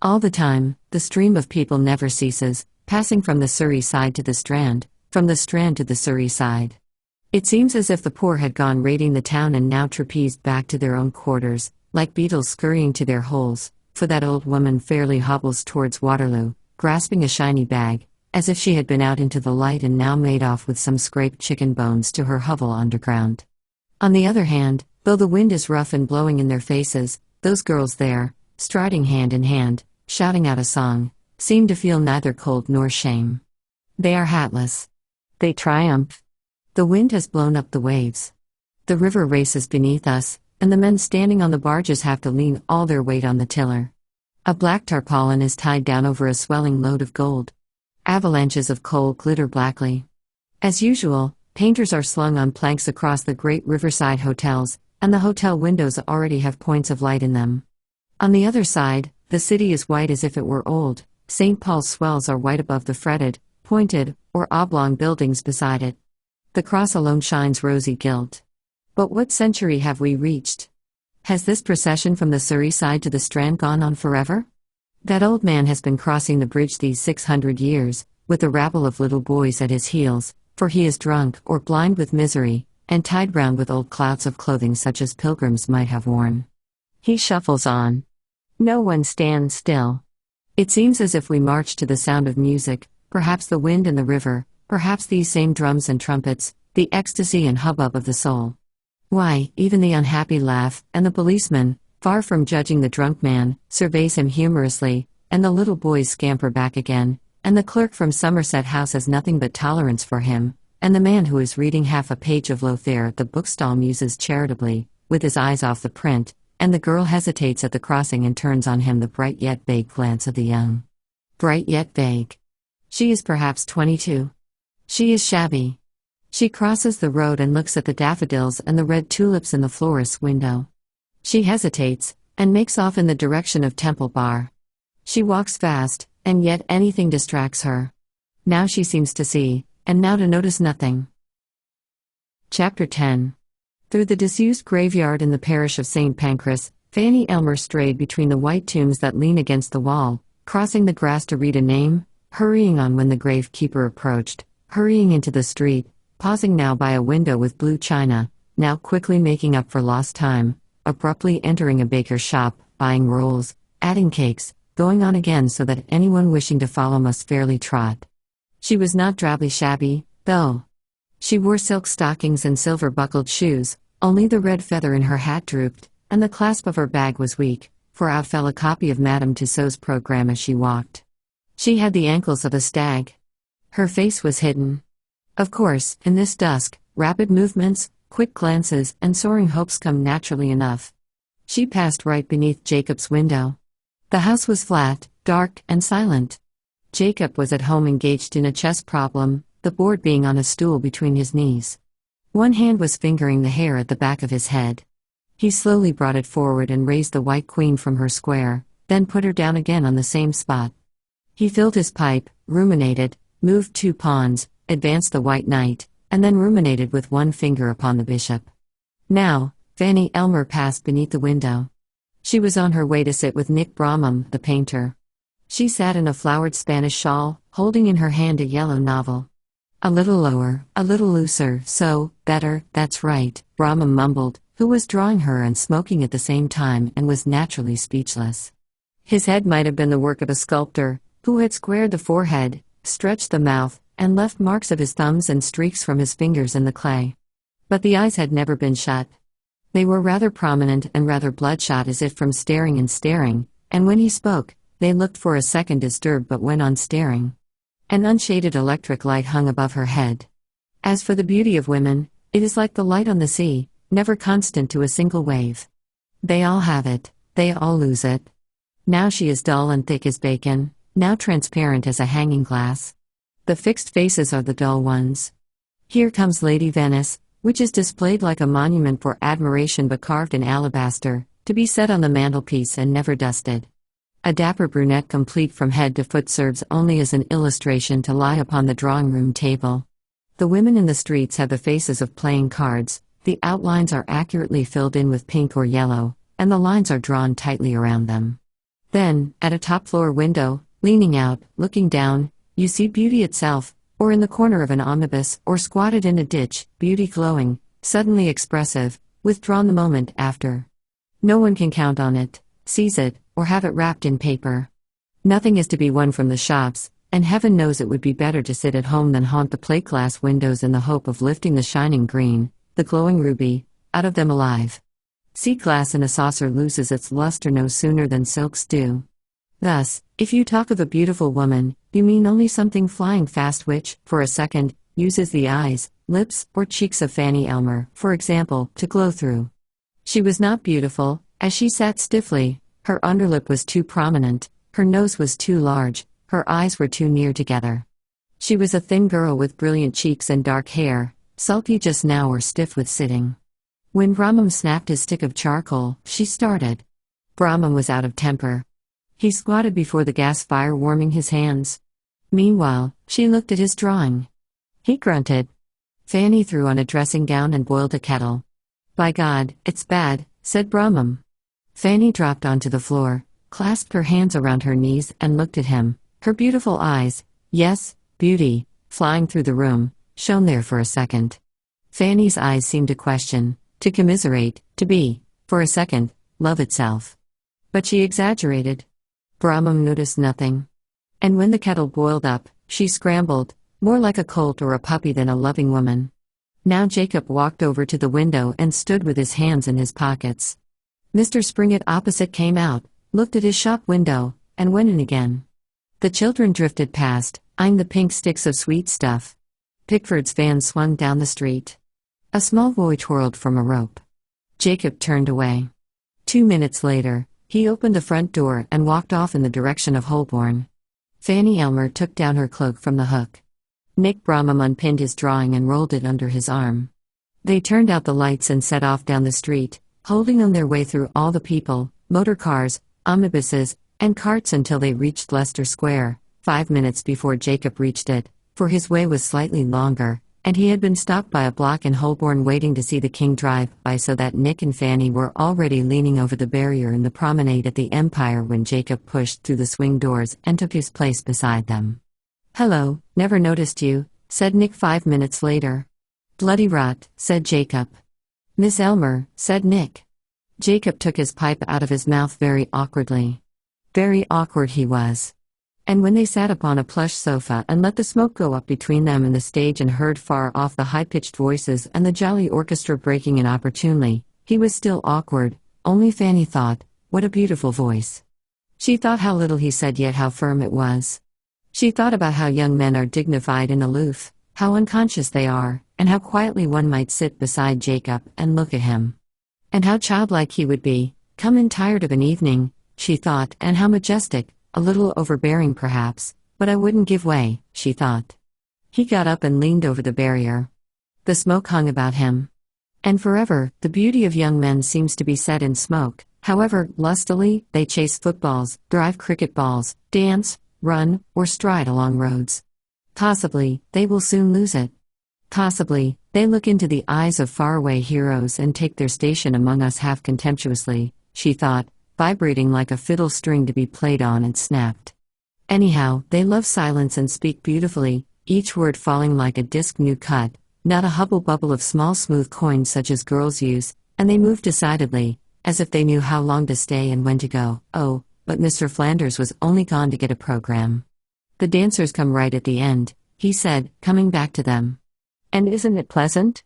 All the time, the stream of people never ceases, passing from the Surrey side to the Strand, from the Strand to the Surrey side. It seems as if the poor had gone raiding the town and now trapezed back to their own quarters, like beetles scurrying to their holes, for that old woman fairly hobbles towards Waterloo, grasping a shiny bag, as if she had been out into the light and now made off with some scraped chicken bones to her hovel underground. On the other hand, though the wind is rough and blowing in their faces, those girls there, striding hand in hand, shouting out a song, seem to feel neither cold nor shame. They are hatless. They triumph. The wind has blown up the waves. The river races beneath us, and the men standing on the barges have to lean all their weight on the tiller. A black tarpaulin is tied down over a swelling load of gold. Avalanches of coal glitter blackly. As usual, painters are slung on planks across the great riverside hotels, and the hotel windows already have points of light in them. On the other side, the city is white as if it were old. St. Paul's swells are white above the fretted, pointed, or oblong buildings beside it. The cross alone shines rosy gilt. But what century have we reached? Has this procession from the Surrey side to the Strand gone on forever? That old man has been crossing the bridge these 600 years, with a rabble of little boys at his heels, for he is drunk or blind with misery, and tied round with old clouts of clothing such as pilgrims might have worn. He shuffles on. No one stands still. It seems as if we march to the sound of music, perhaps the wind and the river, perhaps these same drums and trumpets, the ecstasy and hubbub of the soul. Why, even the unhappy laugh, and the policeman, far from judging the drunk man, surveys him humorously, and the little boys scamper back again, and the clerk from Somerset House has nothing but tolerance for him, and the man who is reading half a page of Lothair at the bookstall muses charitably, with his eyes off the print, and the girl hesitates at the crossing and turns on him the bright yet vague glance of the young. Bright yet vague. She is perhaps 22. She is shabby. She crosses the road and looks at the daffodils and the red tulips in the florist's window. She hesitates, and makes off in the direction of Temple Bar. She walks fast, and yet anything distracts her. Now she seems to see, and now to notice nothing. Chapter 10. Through the disused graveyard in the parish of St. Pancras, Fanny Elmer strayed between the white tombs that lean against the wall, crossing the grass to read a name, hurrying on when the gravekeeper approached, hurrying into the street, pausing now by a window with blue china, now quickly making up for lost time, abruptly entering a baker's shop, buying rolls, adding cakes, going on again so that anyone wishing to follow must fairly trot. She was not drably shabby, though. She wore silk stockings and silver-buckled shoes, only the red feather in her hat drooped, and the clasp of her bag was weak, for out fell a copy of Madame Tussaud's programme as she walked. She had the ankles of a stag. Her face was hidden. Of course, in this dusk, rapid movements, quick glances, and soaring hopes come naturally enough. She passed right beneath Jacob's window. The house was flat, dark, and silent. Jacob was at home engaged in a chess problem, the board being on a stool between his knees. One hand was fingering the hair at the back of his head. He slowly brought it forward and raised the white queen from her square, then put her down again on the same spot. He filled his pipe, ruminated, moved 2 pawns, advanced the white knight, and then ruminated with one finger upon the bishop. Now, Fanny Elmer passed beneath the window. She was on her way to sit with Nick Bromham, the painter. She sat in a flowered Spanish shawl, holding in her hand a yellow novel. A little lower, a little looser, so, better, that's right, Bromham mumbled, who was drawing her and smoking at the same time and was naturally speechless. His head might have been the work of a sculptor, who had squared the forehead, stretched the mouth, and left marks of his thumbs and streaks from his fingers in the clay. But the eyes had never been shut. They were rather prominent and rather bloodshot as if from staring and staring, and when he spoke, they looked for a second disturbed but went on staring. An unshaded electric light hung above her head. As for the beauty of women, it is like the light on the sea, never constant to a single wave. They all have it, they all lose it. Now she is dull and thick as bacon, now transparent as a hanging glass. The fixed faces are the dull ones. Here comes Lady Venice, which is displayed like a monument for admiration but carved in alabaster, to be set on the mantelpiece and never dusted. A dapper brunette complete from head to foot serves only as an illustration to lie upon the drawing-room table. The women in the streets have the faces of playing cards, the outlines are accurately filled in with pink or yellow, and the lines are drawn tightly around them. Then, at a top-floor window, leaning out, looking down, you see beauty itself, or in the corner of an omnibus, or squatted in a ditch, beauty glowing, suddenly expressive, withdrawn the moment after. No one can count on it, seize it, or have it wrapped in paper. Nothing is to be won from the shops, and heaven knows it would be better to sit at home than haunt the plate-glass windows in the hope of lifting the shining green, the glowing ruby, out of them alive. Sea glass in a saucer loses its luster no sooner than silks do. Thus, if you talk of a beautiful woman, you mean only something flying fast which, for a second, uses the eyes, lips, or cheeks of Fanny Elmer, for example, to glow through. She was not beautiful, as she sat stiffly. Her underlip was too prominent, her nose was too large, her eyes were too near together. She was a thin girl with brilliant cheeks and dark hair, sulky just now or stiff with sitting. When Brahman snapped his stick of charcoal, she started. Brahman was out of temper. He squatted before the gas fire warming his hands. Meanwhile, she looked at his drawing. He grunted. Fanny threw on a dressing gown and boiled a kettle. "By God, it's bad," said Brahman. Fanny dropped onto the floor, clasped her hands around her knees and looked at him. Her beautiful eyes, yes, beauty, flying through the room, shone there for a second. Fanny's eyes seemed to question, to commiserate, to be, for a second, love itself. But she exaggerated. Brahman noticed nothing. And when the kettle boiled up, she scrambled, more like a colt or a puppy than a loving woman. Now Jacob walked over to the window and stood with his hands in his pockets. Mr. Springett opposite came out, looked at his shop window, and went in again. The children drifted past, eyeing the pink sticks of sweet stuff. Pickford's van swung down the street. A small boy twirled from a rope. Jacob turned away. 2 minutes later, he opened the front door and walked off in the direction of Holborn. Fanny Elmer took down her cloak from the hook. Nick Brahman unpinned his drawing and rolled it under his arm. They turned out the lights and set off down the street, holding on their way through all the people, motor cars, omnibuses, and carts until they reached Leicester Square, 5 minutes before Jacob reached it, for his way was slightly longer, and he had been stopped by a block in Holborn waiting to see the King drive by, so that Nick and Fanny were already leaning over the barrier in the promenade at the Empire when Jacob pushed through the swing doors and took his place beside them. "Hello, never noticed you," said Nick 5 minutes later. "Bloody rot," said Jacob. "Miss Elmer," said Nick. Jacob took his pipe out of his mouth very awkwardly. Very awkward he was. And when they sat upon a plush sofa and let the smoke go up between them and the stage and heard far off the high-pitched voices and the jolly orchestra breaking in opportunely, he was still awkward, only Fanny thought, what a beautiful voice. She thought how little he said yet how firm it was. She thought about how young men are dignified and aloof, how unconscious they are, and how quietly one might sit beside Jacob and look at him. And how childlike he would be, come in tired of an evening, she thought, and how majestic, a little overbearing perhaps, but I wouldn't give way, she thought. He got up and leaned over the barrier. The smoke hung about him. And forever, the beauty of young men seems to be set in smoke. However, lustily, they chase footballs, drive cricket balls, dance, run, or stride along roads. Possibly, they will soon lose it. Possibly, they look into the eyes of faraway heroes and take their station among us half contemptuously, she thought, vibrating like a fiddle string to be played on and snapped. Anyhow, they love silence and speak beautifully, each word falling like a disc new cut, not a hubble-bubble of small smooth coins such as girls use, and they move decidedly, as if they knew how long to stay and when to go. Oh, but Mr. Flanders was only gone to get a program. "The dancers come right at the end," he said, coming back to them. "And isn't it pleasant?"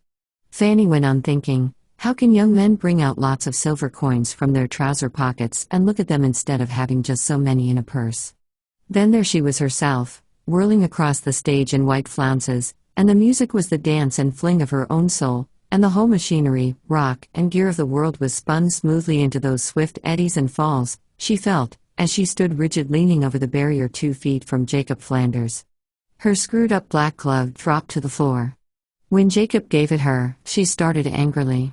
Fanny went on thinking, how can young men bring out lots of silver coins from their trouser pockets and look at them instead of having just so many in a purse? Then there she was herself, whirling across the stage in white flounces, and the music was the dance and fling of her own soul, and the whole machinery, rock, and gear of the world was spun smoothly into those swift eddies and falls, she felt, as she stood rigid leaning over the barrier 2 feet from Jacob Flanders. Her screwed-up black glove dropped to the floor. When Jacob gave it her, she started angrily.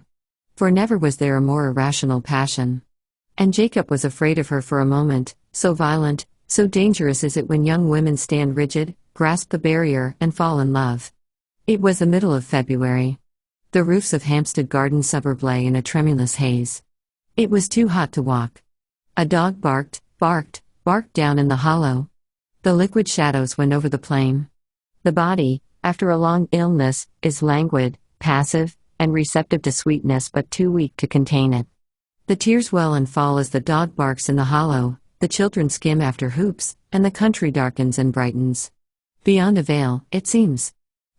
For never was there a more irrational passion. And Jacob was afraid of her for a moment, so violent, so dangerous is it when young women stand rigid, grasp the barrier, and fall in love. It was the middle of February. The roofs of Hampstead Garden suburb lay in a tremulous haze. It was too hot to walk. A dog barked down in the hollow. The liquid shadows went over the plain. The body, after a long illness, is languid, passive, and receptive to sweetness but too weak to contain it. The tears well and fall as the dog barks in the hollow, the children skim after hoops, and the country darkens and brightens. Beyond a veil, it seems.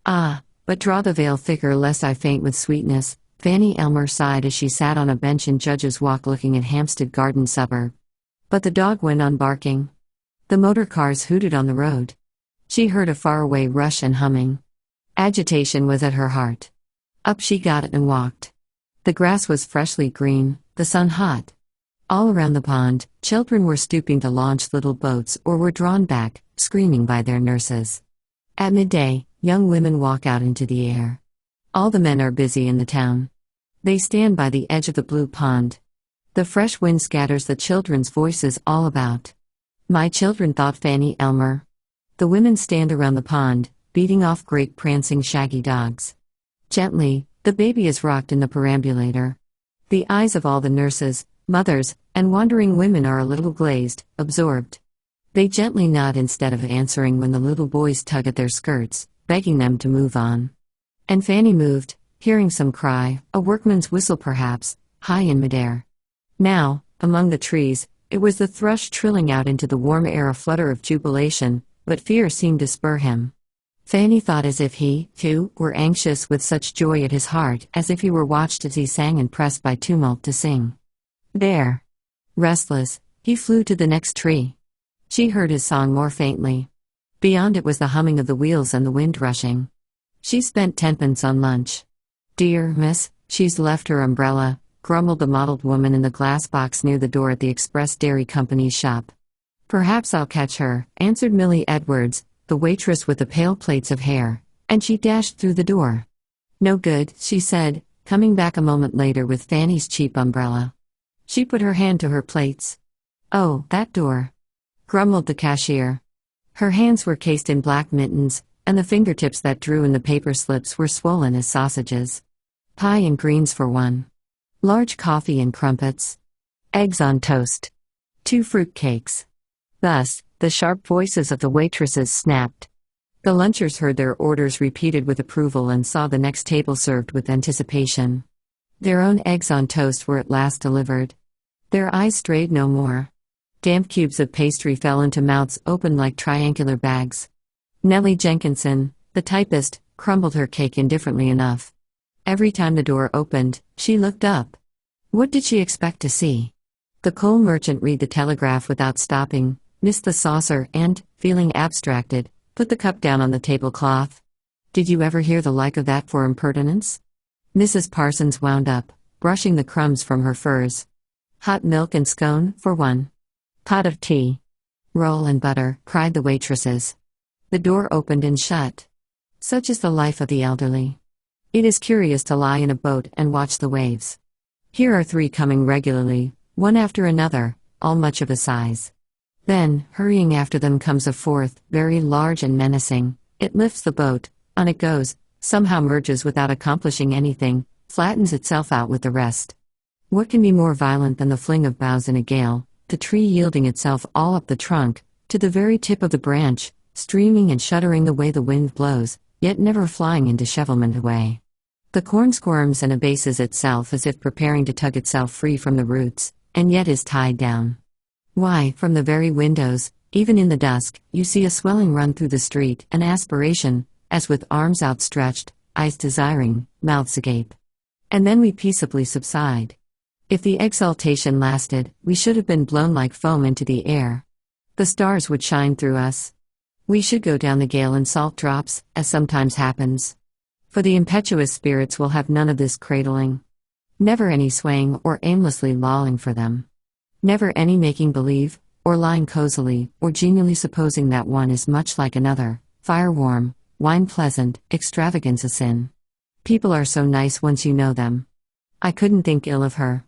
Ah, but draw the veil thicker lest I faint with sweetness, Fanny Elmer sighed as she sat on a bench in Judge's Walk looking at Hampstead Garden suburb. But the dog went on barking. The motor cars hooted on the road. She heard a faraway rush and humming. Agitation was at her heart. Up she got and walked. The grass was freshly green, the sun hot. All around the pond, children were stooping to launch little boats or were drawn back, screaming by their nurses. At midday, young women walk out into the air. All the men are busy in the town. They stand by the edge of the blue pond. The fresh wind scatters the children's voices all about. My children, thought Fanny Elmer. The women stand around the pond, beating off great prancing shaggy dogs. Gently, the baby is rocked in the perambulator. The eyes of all the nurses, mothers, and wandering women are a little glazed, absorbed. They gently nod instead of answering when the little boys tug at their skirts, begging them to move on. And Fanny moved, hearing some cry, a workman's whistle perhaps, high in midair. Now, among the trees, it was the thrush trilling out into the warm air, a flutter of jubilation, but fear seemed to spur him. Fanny thought as if he, too, were anxious with such joy at his heart, as if he were watched as he sang and pressed by tumult to sing. There. Restless, he flew to the next tree. She heard his song more faintly. Beyond it was the humming of the wheels and the wind rushing. She spent 10pence on lunch. Dear miss, she's left her umbrella, grumbled the mottled woman in the glass box near the door at the Express Dairy Company's shop. Perhaps I'll catch her, answered Millie Edwards, the waitress with the pale plaits of hair, and she dashed through the door. No good, she said, coming back a moment later with Fanny's cheap umbrella. She put her hand to her plaits. Oh, that door, grumbled the cashier. Her hands were cased in black mittens, and the fingertips that drew in the paper slips were swollen as sausages. Pie and greens for one. Large coffee and crumpets. Eggs on toast. 2 fruit cakes. Thus, the sharp voices of the waitresses snapped. The lunchers heard their orders repeated with approval and saw the next table served with anticipation. Their own eggs on toast were at last delivered. Their eyes strayed no more. Damp cubes of pastry fell into mouths open like triangular bags. Nellie Jenkinson, the typist, crumbled her cake indifferently enough. Every time the door opened, she looked up. What did she expect to see? The coal merchant read the telegraph without stopping, missed the saucer and, feeling abstracted, put the cup down on the tablecloth. Did you ever hear the like of that for impertinence? Mrs. Parsons wound up, brushing the crumbs from her furs. Hot milk and scone, for one. Pot of tea. Roll and butter, cried the waitresses. The door opened and shut. Such is the life of the elderly. It is curious to lie in a boat and watch the waves. Here are 3 coming regularly, one after another, all much of a size. Then, hurrying after them comes a 4th, very large and menacing. It lifts the boat, on it goes, somehow merges without accomplishing anything, flattens itself out with the rest. What can be more violent than the fling of boughs in a gale, the tree yielding itself all up the trunk, to the very tip of the branch, streaming and shuddering the way the wind blows, yet never flying in dishevelment away. The corn squirms and abases itself as if preparing to tug itself free from the roots, and yet is tied down. Why, from the very windows, even in the dusk, you see a swelling run through the street, an aspiration, as with arms outstretched, eyes desiring, mouths agape. And then we peaceably subside. If the exaltation lasted, we should have been blown like foam into the air. The stars would shine through us. We should go down the gale in salt drops, as sometimes happens. For the impetuous spirits will have none of this cradling. Never any swaying or aimlessly lolling for them. Never any making believe, or lying cozily, or genially supposing that one is much like another, fire warm, wine pleasant, extravagance a sin. People are so nice once you know them. I couldn't think ill of her.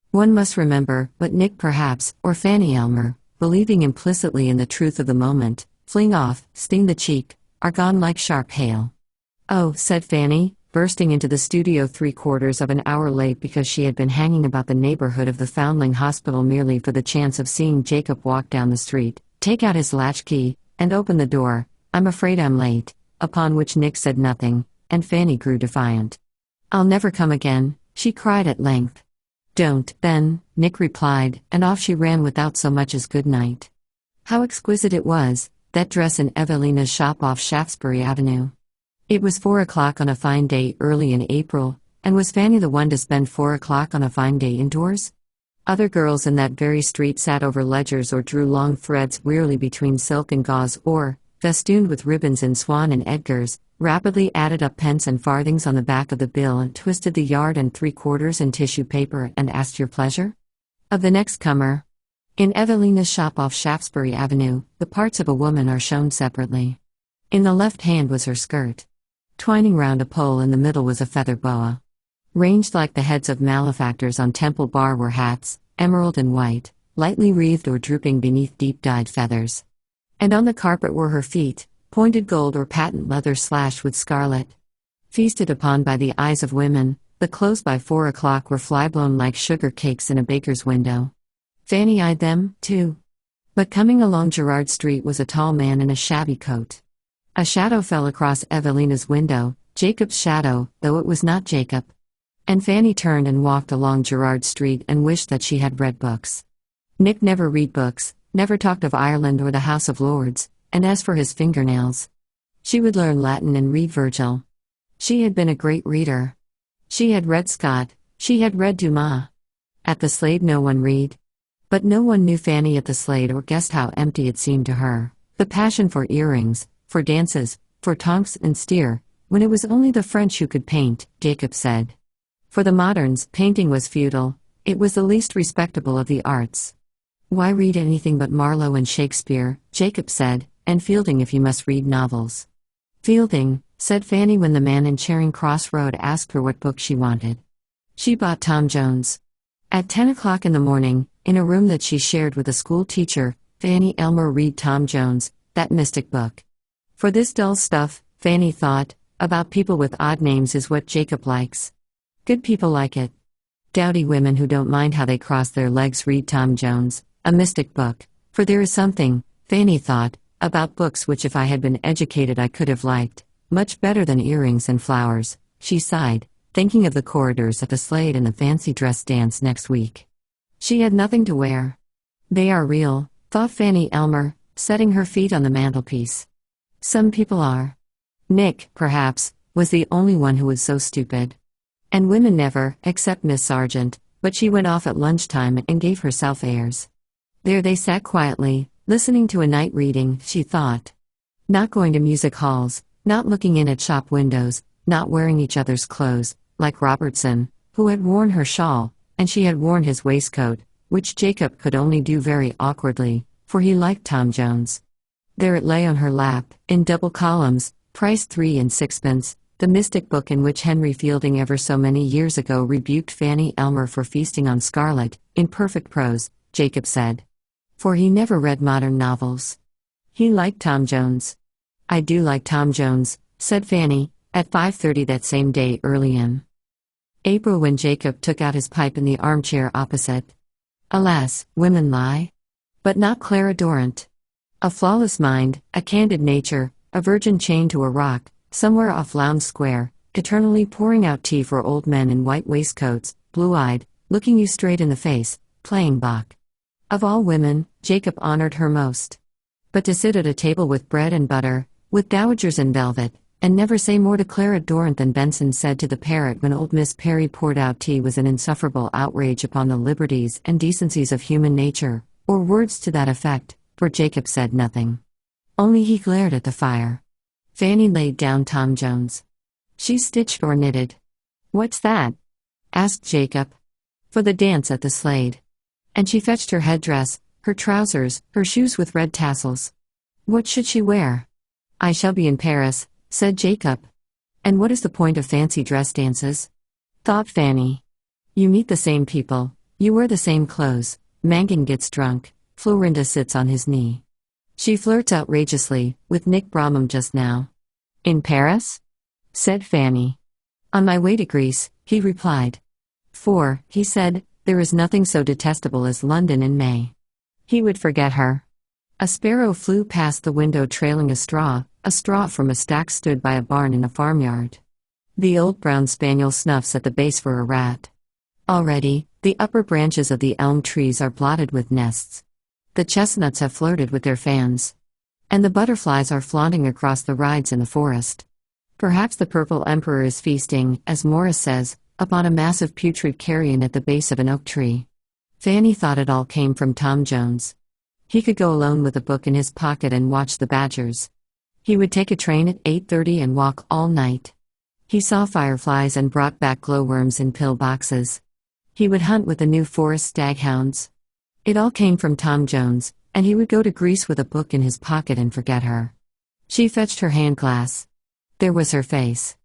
One must remember, but Nick perhaps, or Fanny Elmer, believing implicitly in the truth of the moment, fling off, sting the cheek, are gone like sharp hail. Oh, said Fanny, bursting into the studio 3/4 of an hour late because she had been hanging about the neighborhood of the Foundling Hospital merely for the chance of seeing Jacob walk down the street, take out his latchkey, and open the door. I'm afraid I'm late, upon which Nick said nothing, and Fanny grew defiant. I'll never come again, she cried at length. Don't, then, Nick replied, and off she ran without so much as good night. How exquisite it was, that dress in Evelina's shop off Shaftesbury Avenue. It was 4 o'clock on a fine day early in April, and was Fanny the one to spend 4 o'clock on a fine day indoors? Other girls in that very street sat over ledgers or drew long threads wearily between silk and gauze or, festooned with ribbons in Swan and Edgar's, rapidly added up pence and farthings on the back of the bill and twisted the yard and 3/4 in tissue paper and asked your pleasure? Of the next comer. In Evelina's shop off Shaftesbury Avenue, the parts of a woman are shown separately. In the left hand was her skirt. Twining round a pole in the middle was a feather boa. Ranged like the heads of malefactors on Temple Bar were hats, emerald and white, lightly wreathed or drooping beneath deep-dyed feathers. And on the carpet were her feet, pointed gold or patent leather slashed with scarlet. Feasted upon by the eyes of women, the clothes by 4 o'clock were flyblown like sugar cakes in a baker's window. Fanny eyed them, too. But coming along Gerrard Street was a tall man in a shabby coat. A shadow fell across Evelina's window, Jacob's shadow, though it was not Jacob. And Fanny turned and walked along Gerrard Street and wished that she had read books. Nick never read books, never talked of Ireland or the House of Lords, and as for his fingernails, she would learn Latin and read Virgil. She had been a great reader. She had read Scott, she had read Dumas. At the Slade no one read. But no one knew Fanny at the Slade or guessed how empty it seemed to her, the passion for earrings, for dances, for tonks and steer, when it was only the French who could paint, Jacob said. For the moderns, painting was futile, it was the least respectable of the arts. Why read anything but Marlowe and Shakespeare, Jacob said, and Fielding if you must read novels. Fielding, said Fanny when the man in Charing Cross Road asked her what book she wanted. She bought Tom Jones. At 10 o'clock in the morning, in a room that she shared with a school teacher, Fanny Elmer read Tom Jones, that mystic book. For this dull stuff, Fanny thought, about people with odd names is what Jacob likes. Good people like it. Dowdy women who don't mind how they cross their legs read Tom Jones, a mystic book, for there is something, Fanny thought, about books which if I had been educated I could have liked, much better than earrings and flowers, she sighed, thinking of the corridors at the Slade and the fancy dress dance next week. She had nothing to wear. They are real, thought Fanny Elmer, setting her feet on the mantelpiece. Some people are. Nick, perhaps, was the only one who was so stupid. And women never, except Miss Sargent, but she went off at lunchtime and gave herself airs. There they sat quietly, listening to a night reading, she thought. Not going to music halls, not looking in at shop windows, not wearing each other's clothes, like Robertson, who had worn her shawl, and she had worn his waistcoat, which Jacob could only do very awkwardly, for he liked Tom Jones. There it lay on her lap, in double columns, priced 3 and 6pence, the mystic book in which Henry Fielding ever so many years ago rebuked Fanny Elmer for feasting on scarlet, in perfect prose, Jacob said. For he never read modern novels. He liked Tom Jones. I do like Tom Jones, said Fanny, at 5:30 that same day early in April when Jacob took out his pipe in the armchair opposite. Alas, women lie. But not Clara Dorrant. A flawless mind, a candid nature, a virgin chained to a rock, somewhere off Lowndes Square, eternally pouring out tea for old men in white waistcoats, blue-eyed, looking you straight in the face, playing Bach. Of all women, Jacob honored her most. But to sit at a table with bread and butter, with dowagers in velvet, and never say more to Clara Dorrant than Benson said to the parrot when old Miss Perry poured out tea was an insufferable outrage upon the liberties and decencies of human nature, or words to that effect, for Jacob said nothing. Only he glared at the fire. Fanny laid down Tom Jones. She stitched or knitted. What's that? Asked Jacob. For the dance at the Slade. And she fetched her headdress, her trousers, her shoes with red tassels. What should she wear? I shall be in Paris, said Jacob. And what is the point of fancy dress dances? Thought Fanny. You meet the same people, you wear the same clothes, Mangan gets drunk, Florinda sits on his knee. She flirts outrageously, with Nick Bromham just now. In Paris? Said Fanny. On my way to Greece, he replied. For, he said, there is nothing so detestable as London in May. He would forget her. A sparrow flew past the window trailing a straw from a stack stood by a barn in a farmyard. The old brown spaniel snuffs at the base for a rat. Already, the upper branches of the elm trees are blotted with nests. The chestnuts have flirted with their fans. And the butterflies are flaunting across the rides in the forest. Perhaps the Purple Emperor is feasting, as Morris says, upon a massive putrid carrion at the base of an oak tree. Fanny thought it all came from Tom Jones. He could go alone with a book in his pocket and watch the badgers. He would take a train at 8:30 and walk all night. He saw fireflies and brought back glowworms in pill boxes. He would hunt with the New Forest staghounds. It all came from Tom Jones, and he would go to Greece with a book in his pocket and forget her. She fetched her hand glass. There was her face.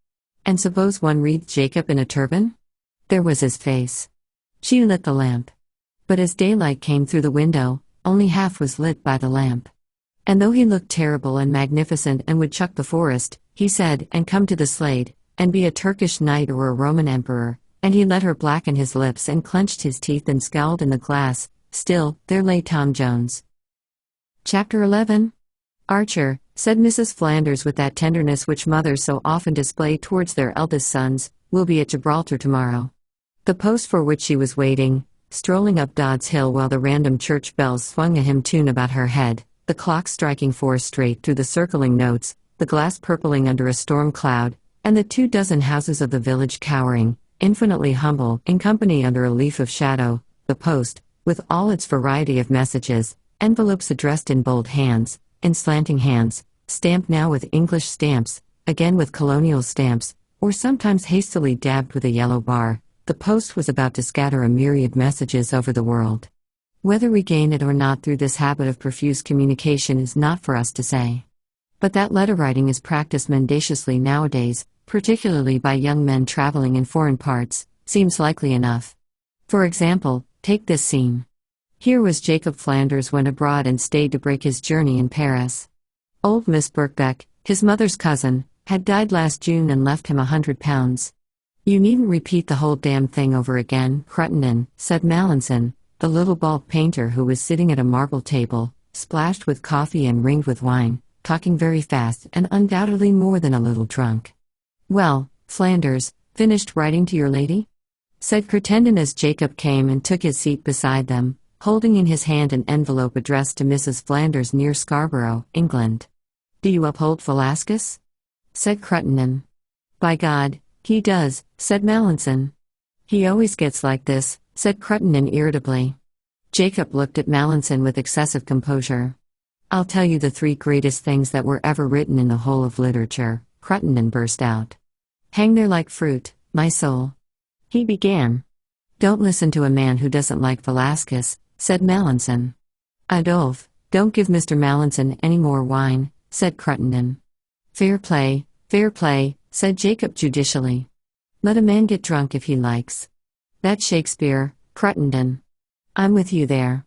And suppose one wreathed Jacob in a turban? There was his face. She lit the lamp. But as daylight came through the window, only half was lit by the lamp. And though he looked terrible and magnificent and would chuck the forest, he said, and come to the Slade, and be a Turkish knight or a Roman emperor, and he let her blacken his lips and clenched his teeth and scowled in the glass, still, there lay Tom Jones. Chapter 11. Archer, said Mrs. Flanders with that tenderness which mothers so often display towards their eldest sons, will be at Gibraltar tomorrow. The post for which she was waiting, strolling up Dodd's Hill while the random church bells swung a hymn tune about her head, the clock striking 4 straight through the circling notes, the glass purpling under a storm cloud, and the 24 houses of the village cowering, infinitely humble, in company under a leaf of shadow, the post, with all its variety of messages, envelopes addressed in bold hands, in slanting hands, stamped now with English stamps, again with colonial stamps, or sometimes hastily dabbed with a yellow bar, the post was about to scatter a myriad messages over the world. Whether we gain it or not through this habit of profuse communication is not for us to say. But that letter writing is practiced mendaciously nowadays, particularly by young men traveling in foreign parts, seems likely enough. For example, take this scene. Here was Jacob Flanders went abroad and stayed to break his journey in Paris. Old Miss Birkbeck, his mother's cousin, had died last June and left him £100. You needn't repeat the whole damn thing over again, Cruttendon, said Mallinson, the little bulk painter who was sitting at a marble table, splashed with coffee and ringed with wine, talking very fast and undoubtedly more than a little drunk. Well, Flanders, finished writing to your lady? Said Cruttendon as Jacob came and took his seat beside them, holding in his hand an envelope addressed to Mrs. Flanders near Scarborough, England. Do you uphold Velasquez? Said Cruttendon. By God, he does, said Mallinson. He always gets like this, said Cruttendon irritably. Jacob looked at Mallinson with excessive composure. I'll tell you the 3 greatest things that were ever written in the whole of literature, Cruttendon burst out. Hang there like fruit, my soul. He began. Don't listen to a man who doesn't like Velasquez, said Mallinson. Adolphe, don't give Mr. Mallinson any more wine, said Cruttendon. Fair play, said Jacob judicially. Let a man get drunk if he likes. That's Shakespeare, Cruttendon. I'm with you there.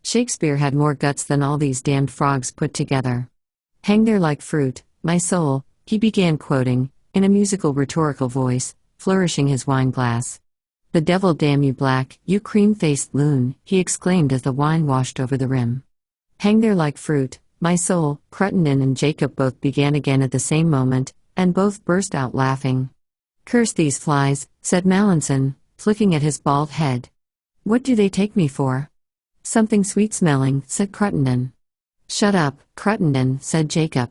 Shakespeare had more guts than all these damned frogs put together. Hang there like fruit, my soul, he began quoting, in a musical rhetorical voice, flourishing his wine glass. The devil damn you black, you cream-faced loon, he exclaimed as the wine washed over the rim. Hang there like fruit, my soul, Cruttendon and Jacob both began again at the same moment, and both burst out laughing. Curse these flies, said Mallinson, flicking at his bald head. What do they take me for? Something sweet-smelling, said Cruttendon. Shut up, Cruttendon, said Jacob.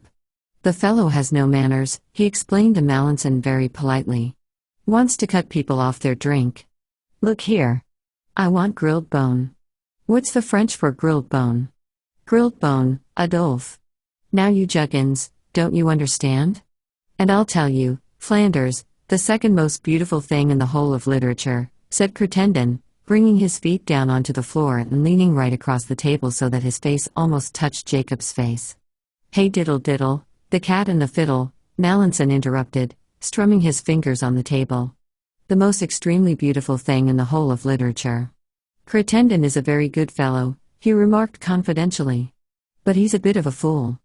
The fellow has no manners, he explained to Mallinson very politely. Wants to cut people off their drink. Look here. I want grilled bone. What's the French for grilled bone? Grilled bone, Adolphe. Now you juggins, don't you understand? And I'll tell you, Flanders, the second most beautiful thing in the whole of literature, said Cruttendon, bringing his feet down onto the floor and leaning right across the table so that his face almost touched Jacob's face. Hey diddle diddle, the cat and the fiddle, Mallinson interrupted, strumming his fingers on the table. The most extremely beautiful thing in the whole of literature. Cruttendon is a very good fellow, he remarked confidentially. But he's a bit of a fool.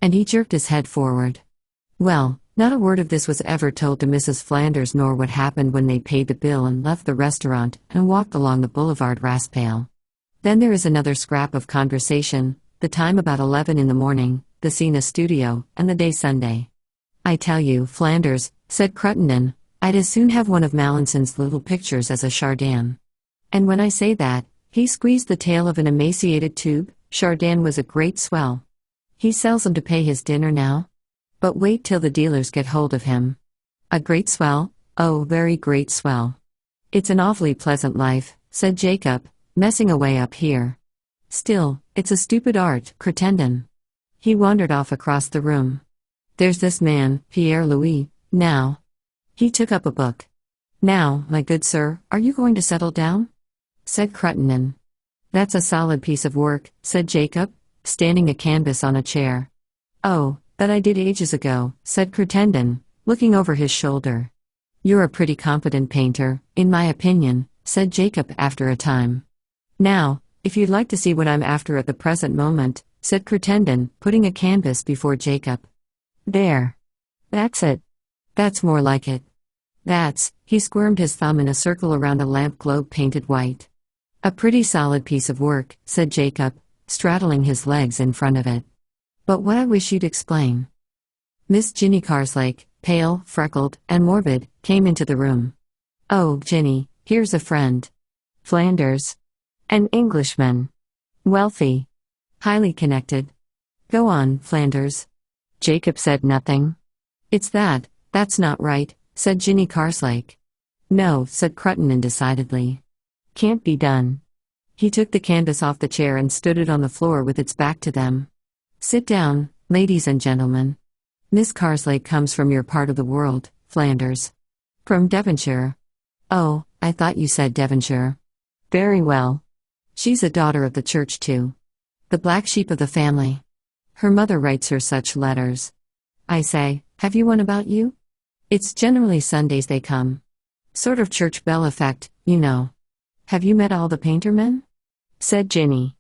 And he jerked his head forward. Well, not a word of this was ever told to Mrs. Flanders nor what happened when they paid the bill and left the restaurant and walked along the boulevard Raspail. Then there is another scrap of conversation, the time about 11 in the morning, the scene a studio, and the day Sunday. I tell you, Flanders, said Cruttendon, I'd as soon have one of Mallinson's little pictures as a Chardin. And when I say that, he squeezed the tail of an emaciated tube, Chardin was a great swell. He sells 'em to pay his dinner now? But wait till the dealers get hold of him. A great swell? Oh, very great swell. It's an awfully pleasant life, said Jacob, messing away up here. Still, it's a stupid art, Cruttendon. He wandered off across the room. There's this man, Pierre Louis, now. He took up a book. Now, my good sir, are you going to settle down? Said Cruttendon. That's a solid piece of work, said Jacob, standing a canvas on a chair. Oh, that I did ages ago, said Cruttendon, looking over his shoulder. You're a pretty competent painter, in my opinion, said Jacob after a time. Now, if you'd like to see what I'm after at the present moment, said Cruttendon, putting a canvas before Jacob. There. That's it. That's more like it. He squirmed his thumb in a circle around a lamp globe painted white. A pretty solid piece of work, said Jacob, straddling his legs in front of it. But what I wish you'd explain. Miss Ginny Carslake, pale, freckled, and morbid, came into the room. Oh, Ginny, here's a friend. Flanders. An Englishman. Wealthy. Highly connected. Go on, Flanders. Jacob said nothing. That's not right, said Ginny Carslake. No, said Cruttendon decidedly. Can't be done. He took the canvas off the chair and stood it on the floor with its back to them. Sit down, ladies and gentlemen. Miss Carslake comes from your part of the world, Flanders. From Devonshire. Oh, I thought you said Devonshire. Very well. She's a daughter of the church too. The black sheep of the family. Her mother writes her such letters. I say, have you one about you? It's generally Sundays they come. Sort of church bell effect, you know. Have you met all the painter men? Said Ginny.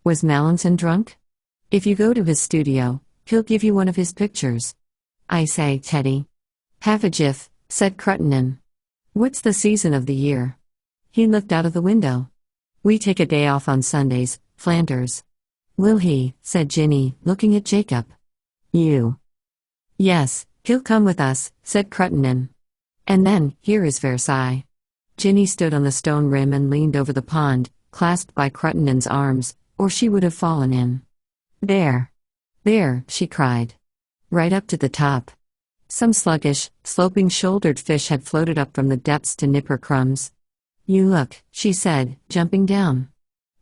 Was Mallinson drunk? If you go to his studio, he'll give you one of his pictures. I say, Teddy. Half a jiff, said Cruttendon. What's the season of the year? He looked out of the window. We take a day off on Sundays, Flanders. Will he? Said Ginny, looking at Jacob. You. Yes, he'll come with us, said Cruttendon. And then, here is Versailles. Ginny stood on the stone rim and leaned over the pond, clasped by Cruttendon's arms, or she would have fallen in. There, she cried. Right up to the top. Some sluggish, sloping-shouldered fish had floated up from the depths to nip her crumbs. You look, she said, jumping down.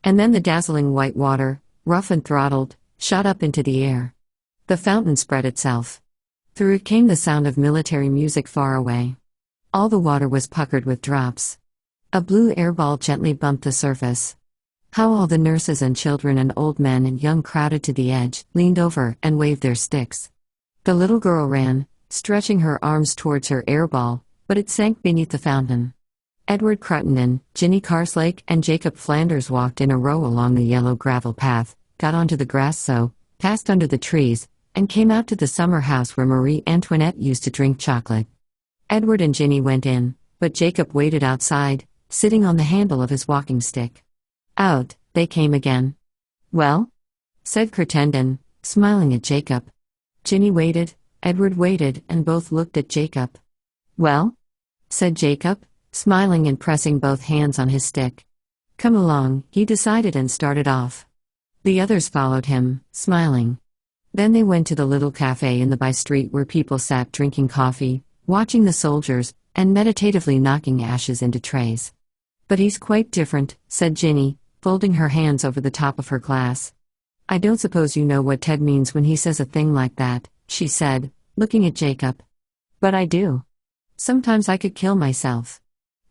And then the dazzling white water, rough and throttled, shot up into the air. The fountain spread itself. Through it came the sound of military music far away. All the water was puckered with drops. A blue airball gently bumped the surface. How all the nurses and children and old men and young crowded to the edge, leaned over, and waved their sticks. The little girl ran, stretching her arms towards her airball, but it sank beneath the fountain. Edward Cruttendon, Ginny Carslake, and Jacob Flanders walked in a row along the yellow gravel path, got onto the grass passed under the trees, and came out to the summer house where Marie Antoinette used to drink chocolate. Edward and Ginny went in, but Jacob waited outside, sitting on the handle of his walking stick. Out, they came again. Well? Said Cruttendon, smiling at Jacob. Ginny waited, Edward waited, and both looked at Jacob. Well? Said Jacob, smiling and pressing both hands on his stick. Come along, he decided and started off. The others followed him, smiling. Then they went to the little cafe in the by-street where people sat drinking coffee, watching the soldiers, and meditatively knocking ashes into trays. But he's quite different, said Ginny, folding her hands over the top of her glass. I don't suppose you know what Ted means when he says a thing like that, she said, looking at Jacob. But I do. Sometimes I could kill myself.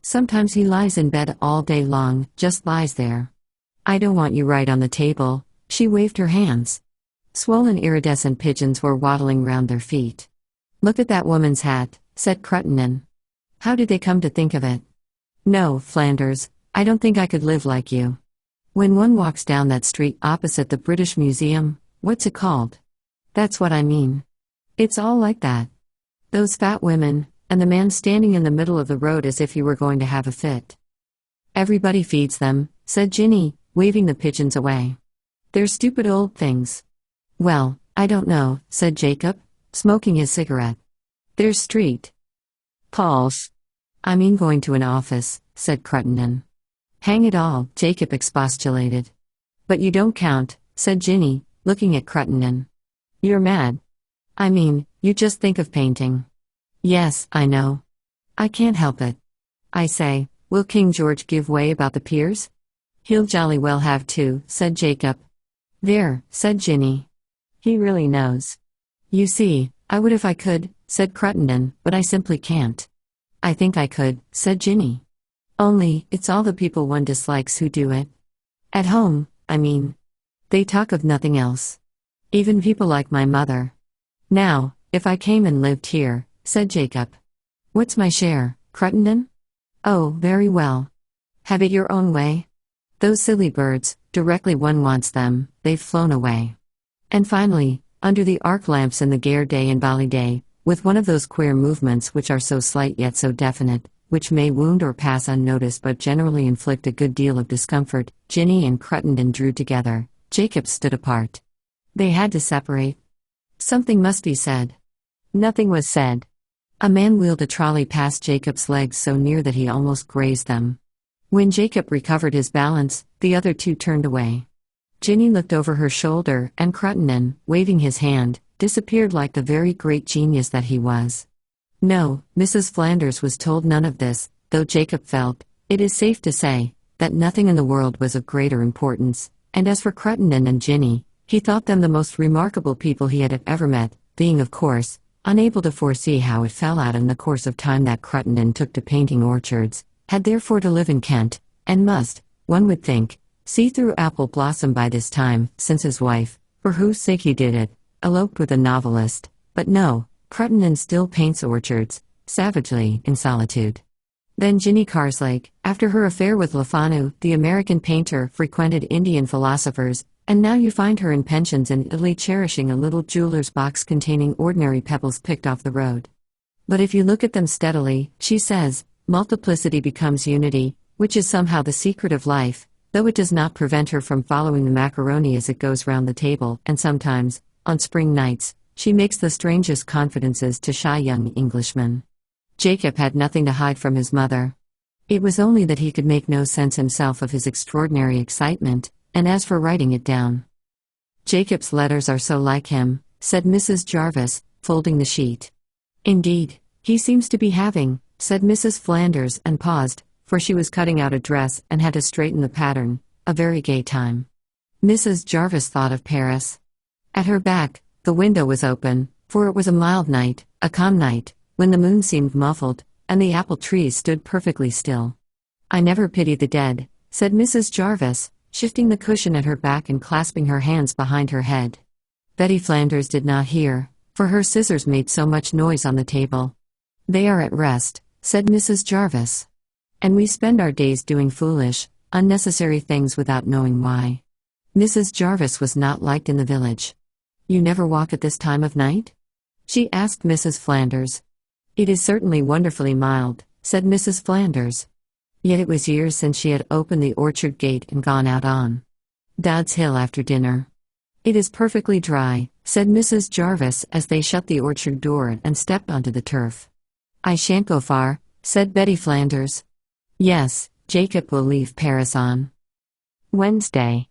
Sometimes he lies in bed all day long, just lies there. I don't want you right on the table, she waved her hands. Swollen iridescent pigeons were waddling round their feet. Look at that woman's hat, said Cruttendon. How did they come to think of it? No, Flanders, I don't think I could live like you. When one walks down that street opposite the British Museum, what's it called? That's what I mean. It's all like that. Those fat women, and the man standing in the middle of the road as if he were going to have a fit. Everybody feeds them, said Ginny, waving the pigeons away. They're stupid old things. Well, I don't know, said Jacob, smoking his cigarette. There's street Paul's. I mean going to an office, said Cruttendon. Hang it all, Jacob expostulated. But you don't count, said Ginny, looking at Cruttendon. You're mad. I mean, you just think of painting. Yes, I know. I can't help it. I say, will King George give way about the peers? He'll jolly well have to, said Jacob. There, said Ginny. He really knows. You see, "I would if I could," said Cruttendon, "but I simply can't." "I think I could," said Ginny. "Only, it's all the people one dislikes who do it. At home, I mean. They talk of nothing else. Even people like my mother. Now, if I came and lived here," said Jacob. "What's my share, Cruttendon?" "Oh, very well. Have it your own way. Those silly birds, directly one wants them, they've flown away." And finally, under the arc lamps in the Gare Day and Ballyday, with one of those queer movements which are so slight yet so definite, which may wound or pass unnoticed but generally inflict a good deal of discomfort, Ginny and Cruttendon drew together. Jacob stood apart. They had to separate. Something must be said. Nothing was said. A man wheeled a trolley past Jacob's legs so near that he almost grazed them. When Jacob recovered his balance, the other two turned away. Ginny looked over her shoulder, and Cruttendon, waving his hand, disappeared like the very great genius that he was. No, Mrs. Flanders was told none of this, though Jacob felt, it is safe to say, that nothing in the world was of greater importance, and as for Cruttendon and Ginny, he thought them the most remarkable people he had ever met, being of course, unable to foresee how it fell out in the course of time that Cruttendon took to painting orchards, had therefore to live in Kent, and must, one would think, see through apple blossom by this time, since his wife, for whose sake he did it, eloped with a novelist. But no, Cruttendon still paints orchards, savagely, in solitude. Then Ginny Carslake, after her affair with Lefanu, the American painter, frequented Indian philosophers, and now you find her in pensions in Italy cherishing a little jeweler's box containing ordinary pebbles picked off the road. But if you look at them steadily, she says, multiplicity becomes unity, which is somehow the secret of life, though it does not prevent her from following the macaroni as it goes round the table, and sometimes, on spring nights, she makes the strangest confidences to shy young Englishmen. Jacob had nothing to hide from his mother. It was only that he could make no sense himself of his extraordinary excitement, and as for writing it down. "Jacob's letters are so like him," said Mrs. Jarvis, folding the sheet. "Indeed, he seems to be having," said Mrs. Flanders, and paused, for she was cutting out a dress and had to straighten the pattern, "a very gay time." Mrs. Jarvis thought of Paris. At her back, the window was open, for it was a mild night, a calm night, when the moon seemed muffled, and the apple trees stood perfectly still. "I never pity the dead," said Mrs. Jarvis, shifting the cushion at her back and clasping her hands behind her head. Betty Flanders did not hear, for her scissors made so much noise on the table. "They are at rest," said Mrs. Jarvis. "And we spend our days doing foolish, unnecessary things without knowing why." Mrs. Jarvis was not liked in the village. "You never walk at this time of night?" she asked Mrs. Flanders. "It is certainly wonderfully mild," said Mrs. Flanders. Yet it was years since she had opened the orchard gate and gone out on Dod's Hill after dinner. "It is perfectly dry," said Mrs. Jarvis as they shut the orchard door and stepped onto the turf. "I shan't go far," said Betty Flanders. "Yes, Jacob will leave Paris on Wednesday."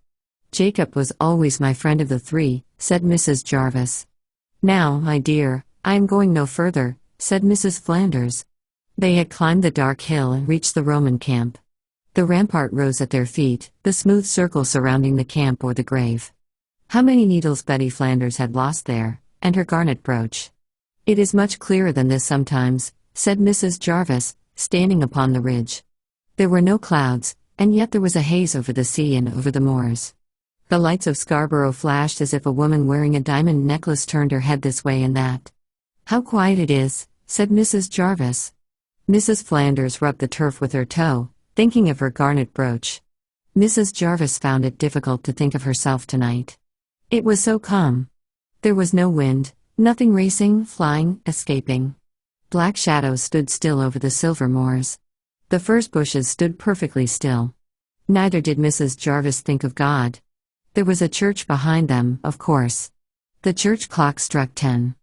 "Jacob was always my friend of the three," said Mrs. Jarvis. "Now, my dear, I am going no further," said Mrs. Flanders. They had climbed the dark hill and reached the Roman camp. The rampart rose at their feet, the smooth circle surrounding the camp or the grave. How many needles Betty Flanders had lost there, and her garnet brooch. "It is much clearer than this sometimes," said Mrs. Jarvis, standing upon the ridge. There were no clouds, and yet there was a haze over the sea and over the moors. The lights of Scarborough flashed as if a woman wearing a diamond necklace turned her head this way and that. "How quiet it is," said Mrs. Jarvis. Mrs. Flanders rubbed the turf with her toe, thinking of her garnet brooch. Mrs. Jarvis found it difficult to think of herself tonight. It was so calm. There was no wind, nothing racing, flying, escaping. Black shadows stood still over the silver moors. The furze bushes stood perfectly still. Neither did Mrs. Jarvis think of God. There was a church behind them, of course. The church clock struck 10.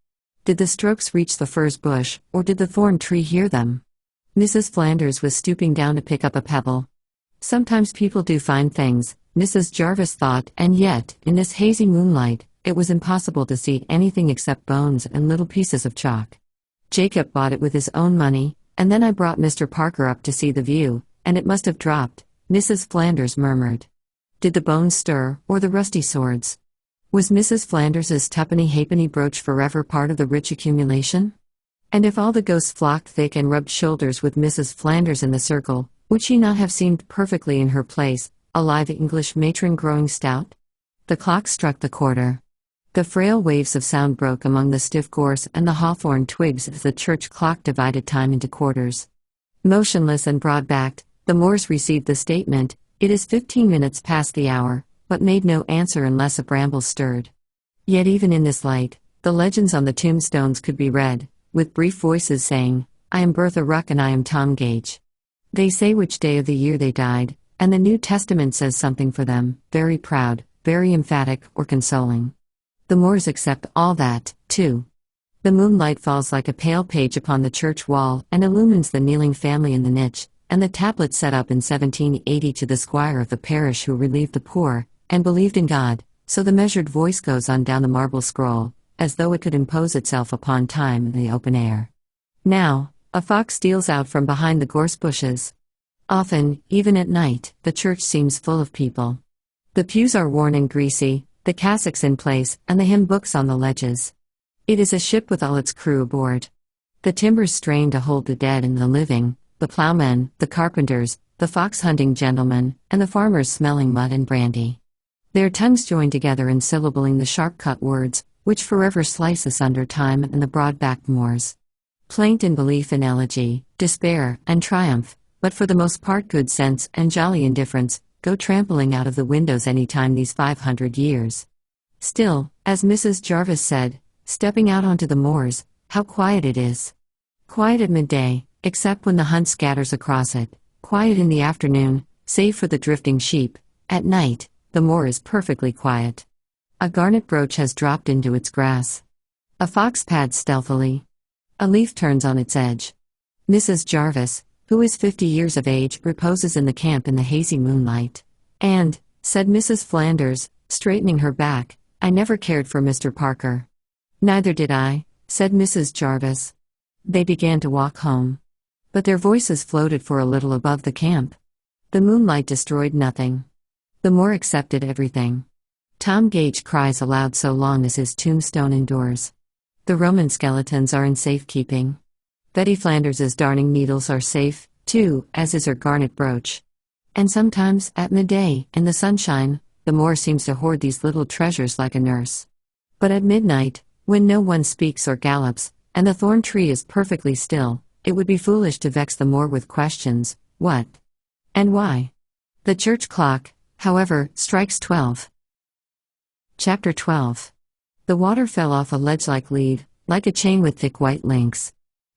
Did the strokes reach the furze bush, or did the thorn tree hear them? Mrs. Flanders was stooping down to pick up a pebble. Sometimes people do fine things, Mrs. Jarvis thought, and yet, in this hazy moonlight, it was impossible to see anything except bones and little pieces of chalk. "Jacob bought it with his own money, and then I brought Mr. Parker up to see the view, and it must have dropped," Mrs. Flanders murmured. "Did the bones stir, or the rusty swords?" Was Mrs. Flanders's tuppenny-halfpenny brooch forever part of the rich accumulation? And if all the ghosts flocked thick and rubbed shoulders with Mrs. Flanders in the circle, would she not have seemed perfectly in her place, a live English matron growing stout? The clock struck the quarter. The frail waves of sound broke among the stiff gorse and the hawthorn twigs as the church clock divided time into quarters. Motionless and broad-backed, the Moors received the statement, "It is 15 minutes past the hour," but made no answer unless a bramble stirred. Yet even in this light, the legends on the tombstones could be read, with brief voices saying, "I am Bertha Ruck and I am Tom Gage." They say which day of the year they died, and the New Testament says something for them, very proud, very emphatic, or consoling. The Moors accept all that, too. The moonlight falls like a pale page upon the church wall and illumines the kneeling family in the niche, and the tablet set up in 1780 to the squire of the parish who relieved the poor, and believed in God, so the measured voice goes on down the marble scroll, as though it could impose itself upon time in the open air. Now, a fox steals out from behind the gorse bushes. Often, even at night, the church seems full of people. The pews are worn and greasy, the cassocks in place, and the hymn books on the ledges. It is a ship with all its crew aboard. The timbers strain to hold the dead and the living, the ploughmen, the carpenters, the fox-hunting gentlemen, and the farmers smelling mud and brandy. Their tongues join together in syllabling the sharp-cut words, which forever slice asunder time and the broad-backed moors. Plaint and belief and elegy, despair and triumph, but for the most part good sense and jolly indifference, go trampling out of the windows any time these 500 years. Still, as Mrs. Jarvis said, stepping out onto the moors, how quiet it is. Quiet at midday, except when the hunt scatters across it, quiet in the afternoon, save for the drifting sheep, at night, the moor is perfectly quiet. A garnet brooch has dropped into its grass. A fox pads stealthily. A leaf turns on its edge. Mrs. Jarvis, who is 50 years of age, reposes in the camp in the hazy moonlight. "And," said Mrs. Flanders, straightening her back, "I never cared for Mr. Parker." "Neither did I," said Mrs. Jarvis. They began to walk home. But their voices floated for a little above the camp. The moonlight destroyed nothing. The Moor accepted everything. Tom Gage cries aloud so long as his tombstone endures. The Roman skeletons are in safekeeping. Betty Flanders's darning needles are safe, too, as is her garnet brooch. And sometimes, at midday, in the sunshine, the Moor seems to hoard these little treasures like a nurse. But at midnight, when no one speaks or gallops, and the thorn tree is perfectly still, it would be foolish to vex the Moor with questions, what? And why? The church clock, however, strikes 12. Chapter 12. The water fell off a ledge-like lead, like a chain with thick white links.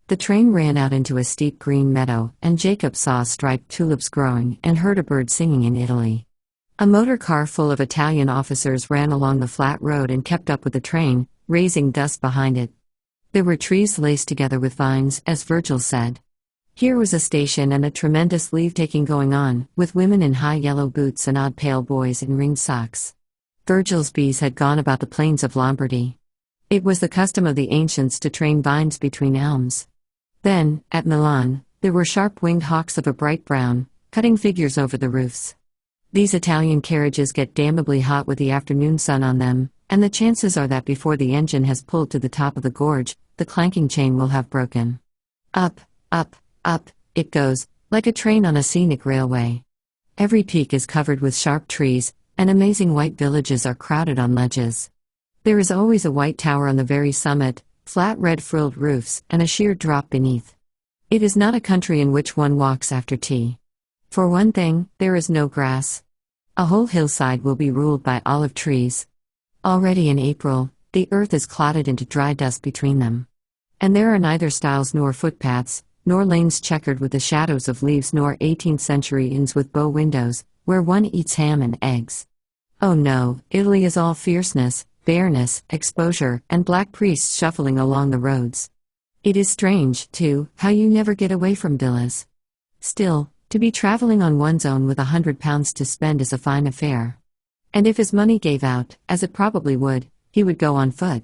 The train ran out into a steep green meadow, and Jacob saw striped tulips growing and heard a bird singing in Italy. A motor car full of Italian officers ran along the flat road and kept up with the train, raising dust behind it. There were trees laced together with vines, as Virgil said. Here was a station and a tremendous leave-taking going on, with women in high yellow boots and odd pale boys in ringed socks. Virgil's bees had gone about the plains of Lombardy. It was the custom of the ancients to train vines between elms. Then, at Milan, there were sharp-winged hawks of a bright brown, cutting figures over the roofs. These Italian carriages get damnably hot with the afternoon sun on them, and the chances are that before the engine has pulled to the top of the gorge, the clanking chain will have broken. Up, up, up, it goes, like a train on a scenic railway. Every peak is covered with sharp trees, and amazing white villages are crowded on ledges. There is always a white tower on the very summit, flat red frilled roofs, and a sheer drop beneath. It is not a country in which one walks after tea. For one thing, there is no grass. A whole hillside will be ruled by olive trees. Already in April, the earth is clotted into dry dust between them. And there are neither stiles nor footpaths, nor lanes checkered with the shadows of leaves, nor 18th-century inns with bow windows, where one eats ham and eggs. Oh no, Italy is all fierceness, bareness, exposure, and black priests shuffling along the roads. It is strange, too, how you never get away from villas. Still, to be traveling on one's own with £100 to spend is a fine affair. And if his money gave out, as it probably would, he would go on foot.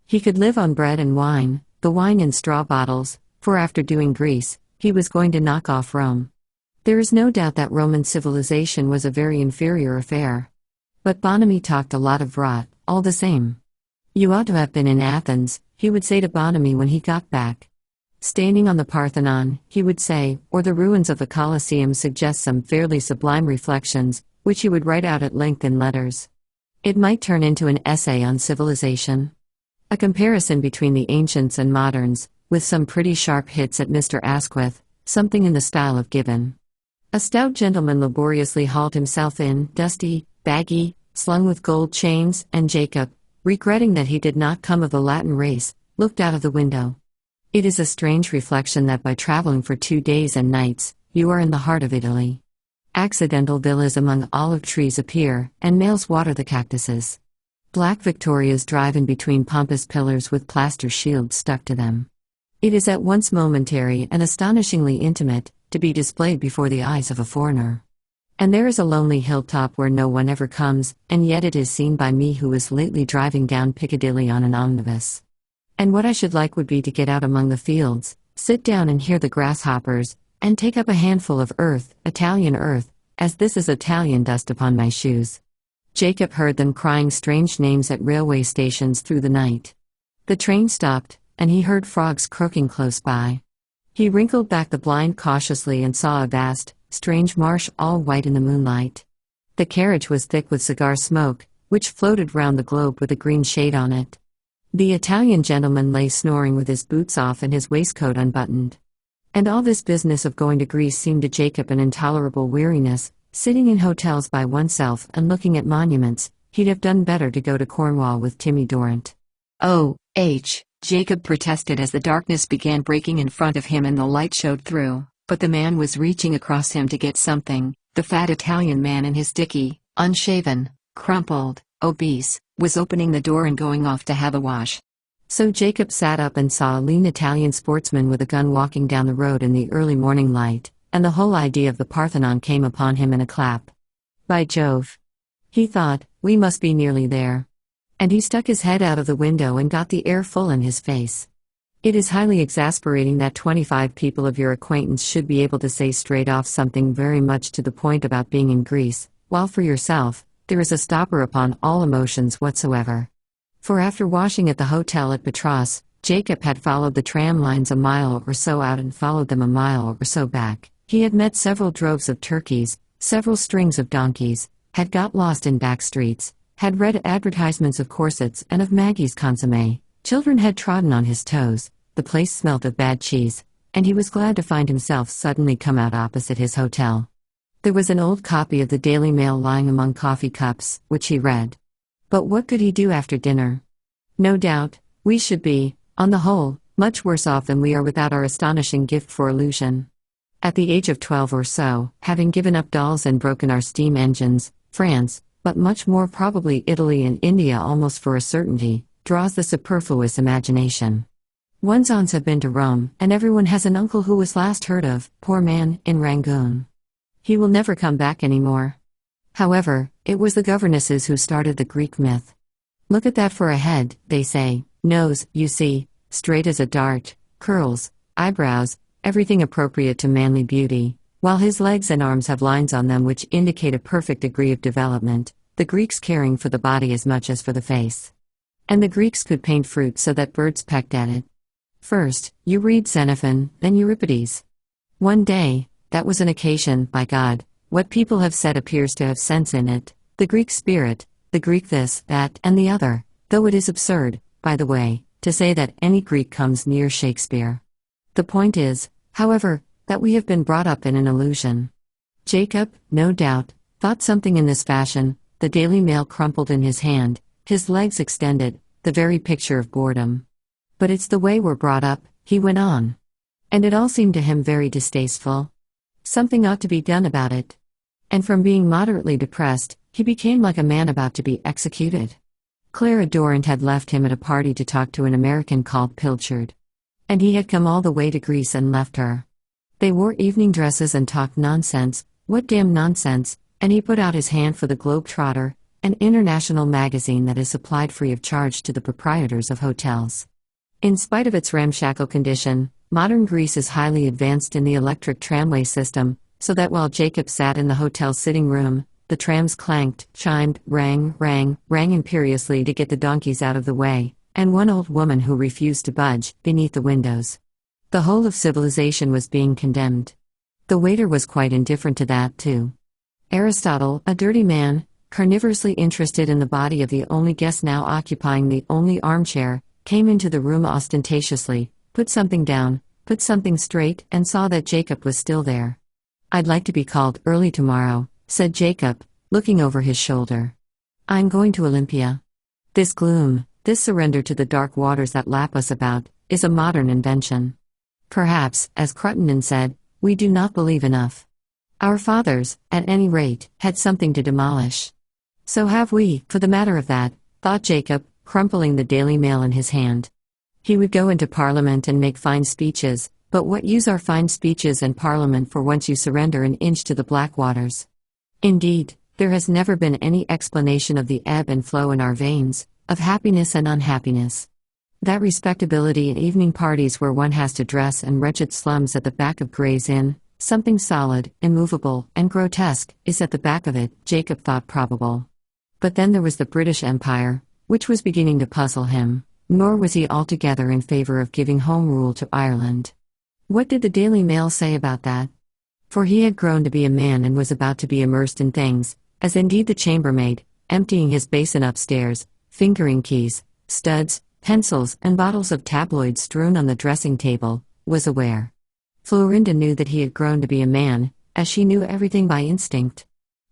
He could live on bread and wine, the wine in straw bottles, for after doing Greece, he was going to knock off Rome. There is no doubt that Roman civilization was a very inferior affair. But Bonamy talked a lot of rot, all the same. "You ought to have been in Athens," he would say to Bonamy when he got back. "Standing on the Parthenon," he would say, or the ruins of the Colosseum suggest some fairly sublime reflections, which he would write out at length in letters. It might turn into an essay on civilization. A comparison between the ancients and moderns, with some pretty sharp hits at Mr. Asquith, something in the style of Gibbon. A stout gentleman laboriously hauled himself in, dusty, baggy, slung with gold chains, and Jacob, regretting that he did not come of the Latin race, looked out of the window. It is a strange reflection that by traveling for 2 days and nights, you are in the heart of Italy. Accidental villas among olive trees appear, and males water the cactuses. Black Victorias drive in between pompous pillars with plaster shields stuck to them. It is at once momentary and astonishingly intimate, to be displayed before the eyes of a foreigner. And there is a lonely hilltop where no one ever comes, and yet it is seen by me who was lately driving down Piccadilly on an omnibus. And what I should like would be to get out among the fields, sit down and hear the grasshoppers, and take up a handful of earth, Italian earth, as this is Italian dust upon my shoes. Jacob heard them crying strange names at railway stations through the night. The train stopped, and he heard frogs croaking close by. He wrinkled back the blind cautiously and saw a vast, strange marsh all white in the moonlight. The carriage was thick with cigar smoke, which floated round the globe with a green shade on it. The Italian gentleman lay snoring with his boots off and his waistcoat unbuttoned. And all this business of going to Greece seemed to Jacob an intolerable weariness. Sitting in hotels by oneself and looking at monuments, he'd have done better to go to Cornwall with Timmy Dorrant. "Oh, Jacob protested as the darkness began breaking in front of him and the light showed through, but the man was reaching across him to get something. The fat Italian man in his dicky, unshaven, crumpled, obese, was opening the door and going off to have a wash. So Jacob sat up and saw a lean Italian sportsman with a gun walking down the road in the early morning light, and the whole idea of the Parthenon came upon him in a clap. "By Jove," he thought, "we must be nearly there." And he stuck his head out of the window and got the air full in his face. It is highly exasperating that 25 people of your acquaintance should be able to say straight off something very much to the point about being in Greece, while for yourself, there is a stopper upon all emotions whatsoever. For after washing at the hotel at Patras, Jacob had followed the tram lines a mile or so out and followed them a mile or so back. He had met several droves of turkeys, several strings of donkeys, had got lost in back streets, had read advertisements of corsets and of Maggie's consommé. Children had trodden on his toes, the place smelt of bad cheese, and he was glad to find himself suddenly come out opposite his hotel. There was an old copy of the Daily Mail lying among coffee cups, which he read. But what could he do after dinner? No doubt, we should be, on the whole, much worse off than we are without our astonishing gift for illusion. At the age of 12 or so, having given up dolls and broken our steam engines, France, but much more probably Italy and India almost for a certainty, draws the superfluous imagination. One's aunts have been to Rome, and everyone has an uncle who was last heard of, poor man, in Rangoon. He will never come back any more. However, it was the governesses who started the Greek myth. Look at that for a head, they say, nose, you see, straight as a dart, curls, eyebrows, everything appropriate to manly beauty, while his legs and arms have lines on them which indicate a perfect degree of development, the Greeks caring for the body as much as for the face. And the Greeks could paint fruit so that birds pecked at it. First, you read Xenophon, then Euripides. One day, that was an occasion, by God, what people have said appears to have sense in it, the Greek spirit, the Greek this, that, and the other, though it is absurd, by the way, to say that any Greek comes near Shakespeare. The point is, however, that we have been brought up in an illusion. Jacob, no doubt, thought something in this fashion, the Daily Mail crumpled in his hand, his legs extended, the very picture of boredom. But it's the way we're brought up, he went on. And it all seemed to him very distasteful. Something ought to be done about it. And from being moderately depressed, he became like a man about to be executed. Clara Dorrant had left him at a party to talk to an American called Pilchard. And he had come all the way to Greece and left her. They wore evening dresses and talked nonsense, what damn nonsense, and he put out his hand for the Globe-Trotter, an international magazine that is supplied free of charge to the proprietors of hotels. In spite of its ramshackle condition, modern Greece is highly advanced in the electric tramway system, so that while Jacob sat in the hotel sitting room, the trams clanked, chimed, rang imperiously to get the donkeys out of the way, and one old woman who refused to budge, beneath the windows. The whole of civilization was being condemned. The waiter was quite indifferent to that, too. Aristotle, a dirty man, carnivorously interested in the body of the only guest now occupying the only armchair, came into the room ostentatiously, put something down, put something straight, and saw that Jacob was still there. "I'd like to be called early tomorrow," said Jacob, looking over his shoulder. "I'm going to Olympia. This gloom, this surrender to the dark waters that lap us about, is a modern invention. Perhaps, as Cruttendon said, we do not believe enough. Our fathers, at any rate, had something to demolish. So have we, for the matter of that," thought Jacob, crumpling the Daily Mail in his hand. He would go into Parliament and make fine speeches, but what use are fine speeches and Parliament for once you surrender an inch to the black waters? Indeed, there has never been any explanation of the ebb and flow in our veins, of happiness and unhappiness. That respectability in evening parties where one has to dress and wretched slums at the back of Gray's Inn, something solid, immovable, and grotesque, is at the back of it, Jacob thought probable. But then there was the British Empire, which was beginning to puzzle him, nor was he altogether in favour of giving home rule to Ireland. What did the Daily Mail say about that? For he had grown to be a man and was about to be immersed in things, as indeed the chambermaid, emptying his basin upstairs, fingering keys, studs, pencils, and bottles of tabloids strewn on the dressing table, was aware. Florinda knew that he had grown to be a man, as she knew everything by instinct.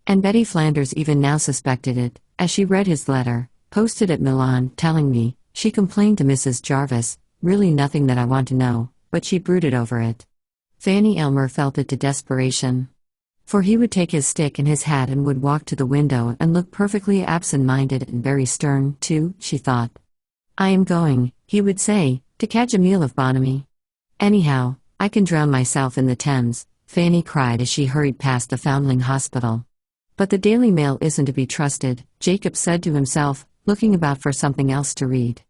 And Betty Flanders even now suspected it, as she read his letter, posted at Milan, telling me, she complained to Mrs. Jarvis, really nothing that I want to know, but she brooded over it. Fanny Elmer felt it to desperation. For he would take his stick and his hat and would walk to the window and look perfectly absent-minded and very stern, too, she thought. "I am going," he would say, "to catch a meal of Bonamy. Anyhow, I can drown myself in the Thames," Fanny cried as she hurried past the Foundling Hospital. But the Daily Mail isn't to be trusted, Jacob said to himself, looking about for something else to read.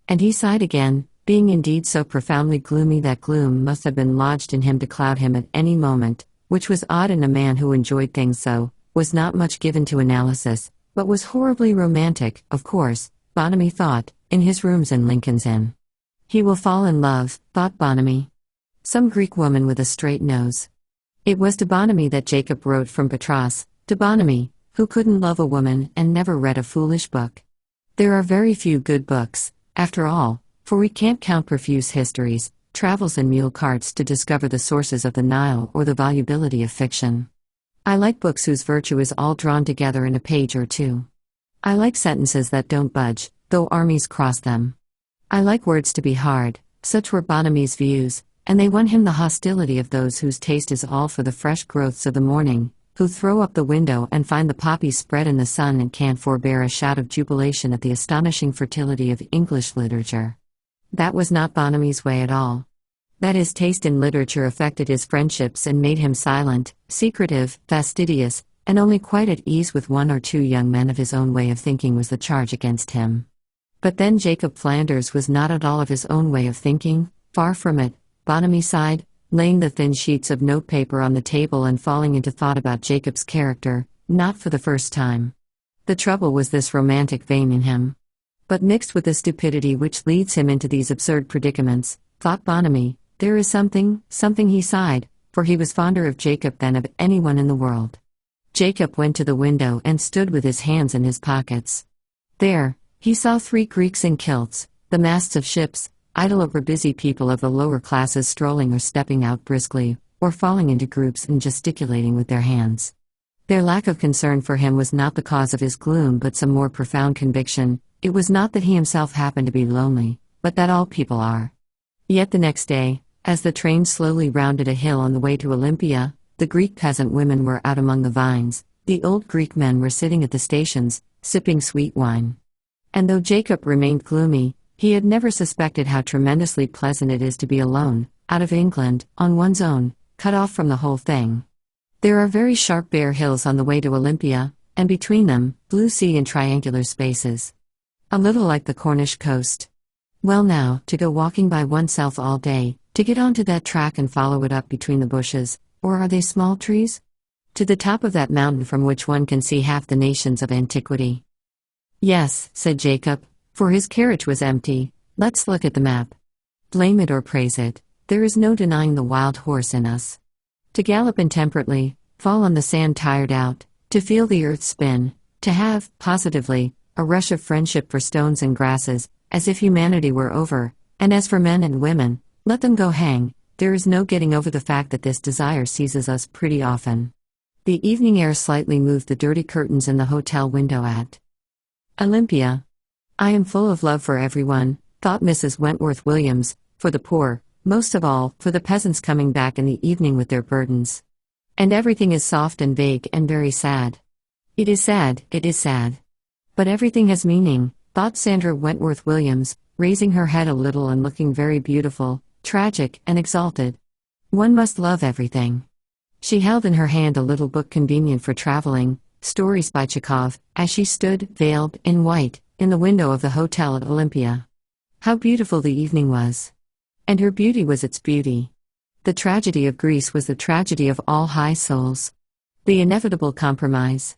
And he sighed again, being indeed so profoundly gloomy that gloom must have been lodged in him to cloud him at any moment, which was odd in a man who enjoyed things so, was not much given to analysis, but was horribly romantic, of course, Bonamy thought, in his rooms in Lincoln's Inn. He will fall in love, thought Bonamy. Some Greek woman with a straight nose. It was to Bonamy that Jacob wrote from Patras, to Bonamy, who couldn't love a woman and never read a foolish book. There are very few good books, after all, for we can't count profuse histories, travels and mule carts to discover the sources of the Nile or the volubility of fiction. I like books whose virtue is all drawn together in a page or two. I like sentences that don't budge, though armies cross them. I like words to be hard, such were Bonamy's views, and they won him the hostility of those whose taste is all for the fresh growths of the morning, who throw up the window and find the poppies spread in the sun and can't forbear a shout of jubilation at the astonishing fertility of English literature. That was not Bonamy's way at all. That his taste in literature affected his friendships and made him silent, secretive, fastidious, and only quite at ease with one or two young men of his own way of thinking was the charge against him. But then Jacob Flanders was not at all of his own way of thinking, far from it, Bonamy sighed, laying the thin sheets of notepaper on the table and falling into thought about Jacob's character, not for the first time. The trouble was this romantic vein in him. But mixed with the stupidity which leads him into these absurd predicaments, thought Bonamy, there is something he sighed, for he was fonder of Jacob than of anyone in the world. Jacob went to the window and stood with his hands in his pockets. There, he saw 3 Greeks in kilts, the masts of ships, idle or busy people of the lower classes strolling or stepping out briskly, or falling into groups and gesticulating with their hands. Their lack of concern for him was not the cause of his gloom but some more profound conviction. It was not that he himself happened to be lonely, but that all people are. Yet the next day, as the train slowly rounded a hill on the way to Olympia, the Greek peasant women were out among the vines, the old Greek men were sitting at the stations, sipping sweet wine. And though Jacob remained gloomy, he had never suspected how tremendously pleasant it is to be alone, out of England, on one's own, cut off from the whole thing. There are very sharp bare hills on the way to Olympia, and between them, blue sea in triangular spaces. A little like the Cornish coast. Well now, to go walking by oneself all day, to get onto that track and follow it up between the bushes, or are they small trees? To the top of that mountain from which one can see half the nations of antiquity. Yes, said Jacob, for his carriage was empty. Let's look at the map. Blame it or praise it, there is no denying the wild horse in us. To gallop intemperately, fall on the sand tired out, to feel the earth spin, to have, positively, a rush of friendship for stones and grasses, as if humanity were over, and as for men and women, let them go hang, there is no getting over the fact that this desire seizes us pretty often. The evening air slightly moved the dirty curtains in the hotel window at Olympia. I am full of love for everyone, thought Mrs. Wentworth Williams, for the poor, most of all, for the peasants coming back in the evening with their burdens. And everything is soft and vague and very sad. It is sad, it is sad. But everything has meaning, thought Sandra Wentworth Williams, raising her head a little and looking very beautiful, tragic, and exalted. One must love everything. She held in her hand a little book convenient for traveling, Stories by Chekhov, as she stood, veiled, in white, in the window of the hotel at Olympia. How beautiful the evening was. And her beauty was its beauty. The tragedy of Greece was the tragedy of all high souls. The inevitable compromise.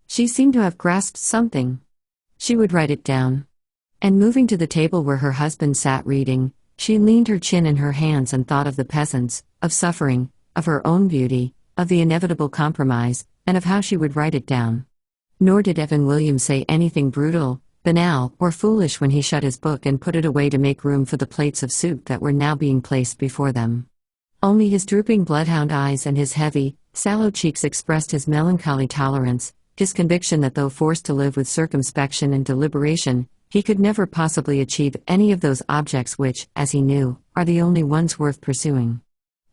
She seemed to have grasped something. She would write it down. And moving to the table where her husband sat reading, she leaned her chin in her hands and thought of the peasants, of suffering, of her own beauty, of the inevitable compromise, and of how she would write it down. Nor did Evan Williams say anything brutal, banal, or foolish when he shut his book and put it away to make room for the plates of soup that were now being placed before them. Only his drooping bloodhound eyes and his heavy, sallow cheeks expressed his melancholy tolerance, his conviction that though forced to live with circumspection and deliberation, he could never possibly achieve any of those objects which, as he knew, are the only ones worth pursuing.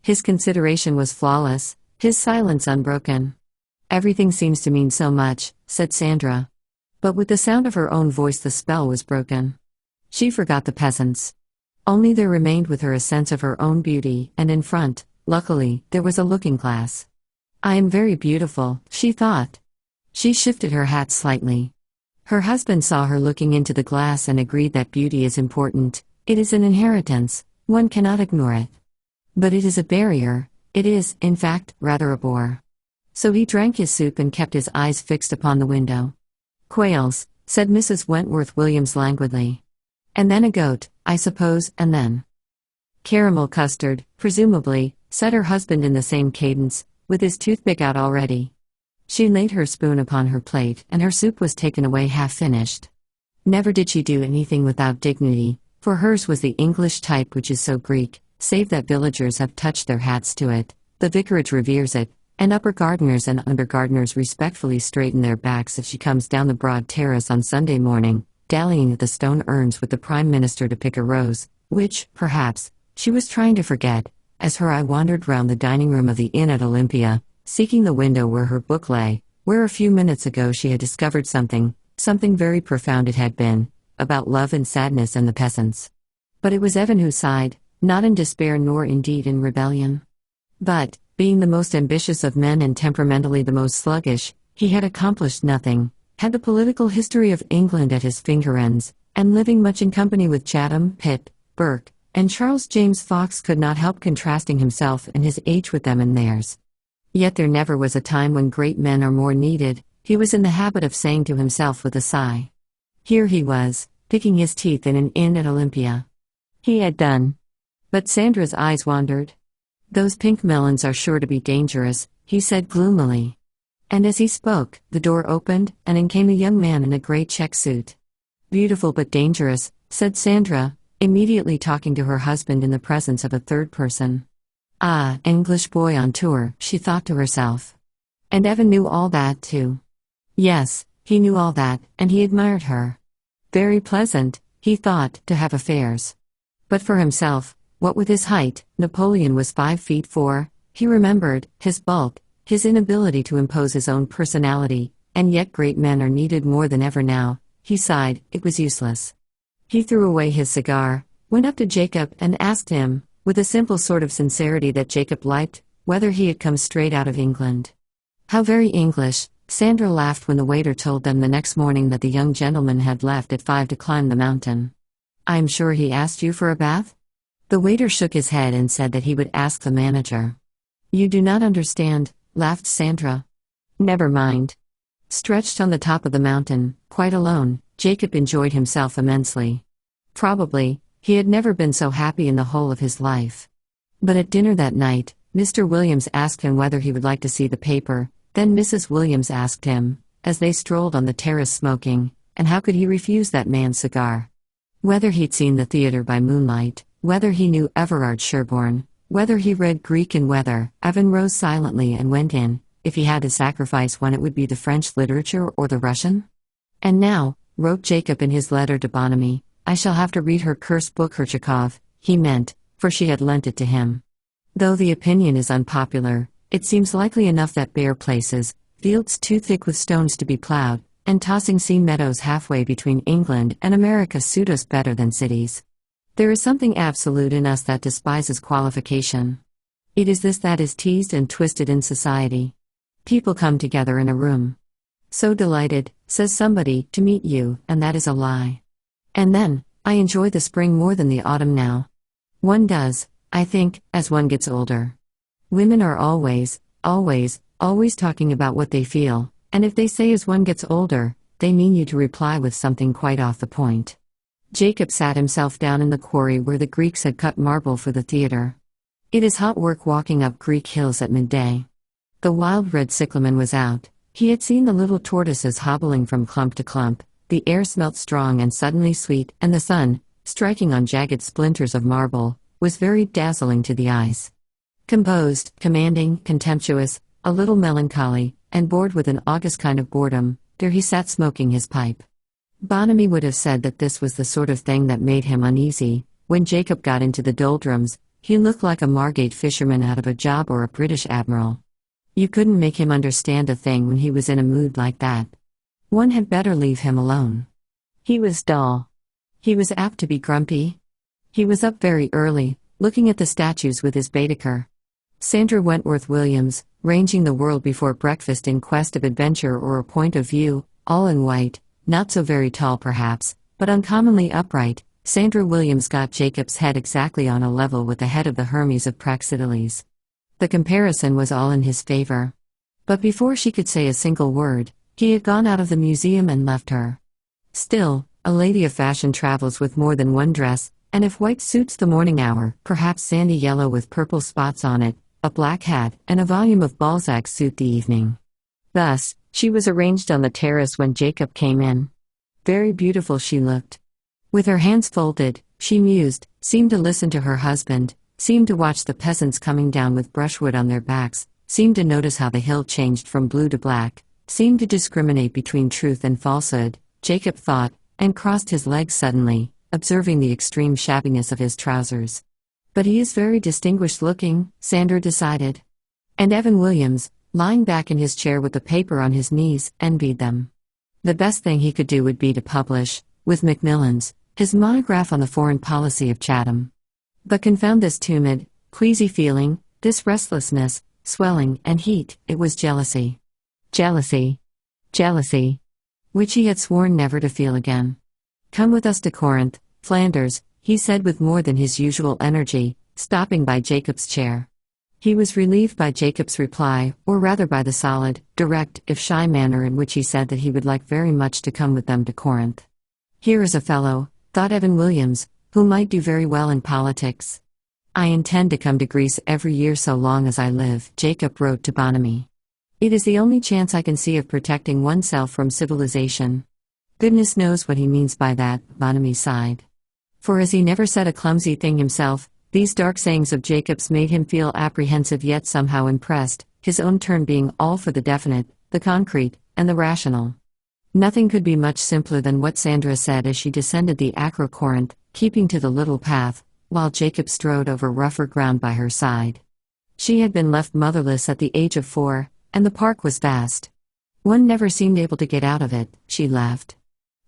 His consideration was flawless, his silence unbroken. Everything seems to mean so much, said Sandra. But with the sound of her own voice the spell was broken. She forgot the peasants. Only there remained with her a sense of her own beauty, and in front, luckily, there was a looking-glass. I am very beautiful, she thought. She shifted her hat slightly. Her husband saw her looking into the glass and agreed that beauty is important, it is an inheritance, one cannot ignore it. But it is a barrier, it is, in fact, rather a bore. So he drank his soup and kept his eyes fixed upon the window. Quails, said Mrs. Wentworth Williams languidly. And then a goat, I suppose, and then caramel custard, presumably, said her husband in the same cadence, with his toothpick out already. She laid her spoon upon her plate, and her soup was taken away half-finished. Never did she do anything without dignity, for hers was the English type which is so Greek, save that villagers have touched their hats to it, the vicarage reveres it, and upper gardeners and under gardeners respectfully straighten their backs if she comes down the broad terrace on Sunday morning, dallying at the stone urns with the Prime Minister to pick a rose, which, perhaps, she was trying to forget, as her eye wandered round the dining room of the inn at Olympia, seeking the window where her book lay, where a few minutes ago she had discovered something very profound it had been, about love and sadness and the peasants. But it was Evan who sighed, not in despair nor indeed in rebellion. But, being the most ambitious of men and temperamentally the most sluggish, he had accomplished nothing, had the political history of England at his finger ends, and living much in company with Chatham, Pitt, Burke, and Charles James Fox could not help contrasting himself and his age with them and theirs. Yet there never was a time when great men are more needed, he was in the habit of saying to himself with a sigh. Here he was, picking his teeth in an inn at Olympia. He had done. But Sandra's eyes wandered. Those pink melons are sure to be dangerous, he said gloomily. And as he spoke, the door opened, and in came a young man in a grey check suit. Beautiful but dangerous, said Sandra, immediately talking to her husband in the presence of a third person. Ah, English boy on tour, she thought to herself. And Evan knew all that too. Yes, he knew all that, and he admired her. Very pleasant, he thought, to have affairs. But for himself, what with his height, Napoleon was 5'4", he remembered, his bulk, his inability to impose his own personality, and yet great men are needed more than ever now, he sighed, it was useless. He threw away his cigar, went up to Jacob and asked him, with a simple sort of sincerity that Jacob liked, whether he had come straight out of England. How very English, Sandra laughed when the waiter told them the next morning that the young gentleman had left at 5 to climb the mountain. I am sure he asked you for a bath? The waiter shook his head and said that he would ask the manager. You do not understand, laughed Sandra. Never mind. Stretched on the top of the mountain, quite alone, Jacob enjoyed himself immensely. Probably, he had never been so happy in the whole of his life. But at dinner that night, Mr. Williams asked him whether he would like to see the paper, then Mrs. Williams asked him, as they strolled on the terrace smoking, and how could he refuse that man's cigar? Whether he'd seen the theatre by moonlight, whether he knew Everard Sherborne, whether he read Greek and whether Evan rose silently and went in, if he had to sacrifice one it would be the French literature or the Russian? And now, wrote Jacob in his letter to Bonamy, I shall have to read her cursed book her Chekhov, he meant, for she had lent it to him. Though the opinion is unpopular, it seems likely enough that bare places, fields too thick with stones to be ploughed, and tossing sea meadows halfway between England and America suit us better than cities. There is something absolute in us that despises qualification. It is this that is teased and twisted in society. People come together in a room. So delighted, says somebody, to meet you, and that is a lie. And then, I enjoy the spring more than the autumn now. One does, I think, as one gets older. Women are always talking about what they feel, and if they say as one gets older, they mean you to reply with something quite off the point. Jacob sat himself down in the quarry where the Greeks had cut marble for the theatre. It is hot work walking up Greek hills at midday. The wild red cyclamen was out. He had seen the little tortoises hobbling from clump to clump, the air smelt strong and suddenly sweet, and the sun, striking on jagged splinters of marble, was very dazzling to the eyes. Composed, commanding, contemptuous, a little melancholy, and bored with an august kind of boredom, there he sat smoking his pipe. Bonamy would have said that this was the sort of thing that made him uneasy. When Jacob got into the doldrums, he looked like a Margate fisherman out of a job or a British admiral. You couldn't make him understand a thing when he was in a mood like that. One had better leave him alone. He was dull. He was apt to be grumpy. He was up very early, looking at the statues with his Baedeker. Sandra Wentworth Williams, ranging the world before breakfast in quest of adventure or a point of view, all in white, not so very tall perhaps, but uncommonly upright. Sandra Williams got Jacob's head exactly on a level with the head of the Hermes of Praxiteles. The comparison was all in his favor. But before she could say a single word, he had gone out of the museum and left her. Still, a lady of fashion travels with more than one dress, and if white suits the morning hour, perhaps sandy yellow with purple spots on it, a black hat, and a volume of Balzac suit the evening. Thus, she was arranged on the terrace when Jacob came in. Very beautiful she looked. With her hands folded, she mused, seemed to listen to her husband, seemed to watch the peasants coming down with brushwood on their backs, seemed to notice how the hill changed from blue to black, seemed to discriminate between truth and falsehood, Jacob thought, and crossed his legs suddenly, observing the extreme shabbiness of his trousers. But he is very distinguished looking, Sandra decided. And Evan Williams, lying back in his chair with the paper on his knees, envied them. The best thing he could do would be to publish, with Macmillan's, his monograph on the foreign policy of Chatham. But confound this tumid, queasy feeling, this restlessness, swelling, and heat, it was jealousy. Jealousy. Jealousy. Which he had sworn never to feel again. Come with us to Corinth, Flanders, he said with more than his usual energy, stopping by Jacob's chair. He was relieved by Jacob's reply, or rather by the solid, direct, if shy manner in which he said that he would like very much to come with them to Corinth. Here is a fellow, thought Evan Williams, who might do very well in politics. I intend to come to Greece every year so long as I live, Jacob wrote to Bonamy. It is the only chance I can see of protecting oneself from civilization. Goodness knows what he means by that, Bonamy sighed. For as he never said a clumsy thing himself, these dark sayings of Jacob's made him feel apprehensive yet somehow impressed, his own turn being all for the definite, the concrete, and the rational. Nothing could be much simpler than what Sandra said as she descended the Acro-Corinth, keeping to the little path, while Jacob strode over rougher ground by her side. She had been left motherless at the age of 4, and the park was vast. One never seemed able to get out of it, she laughed.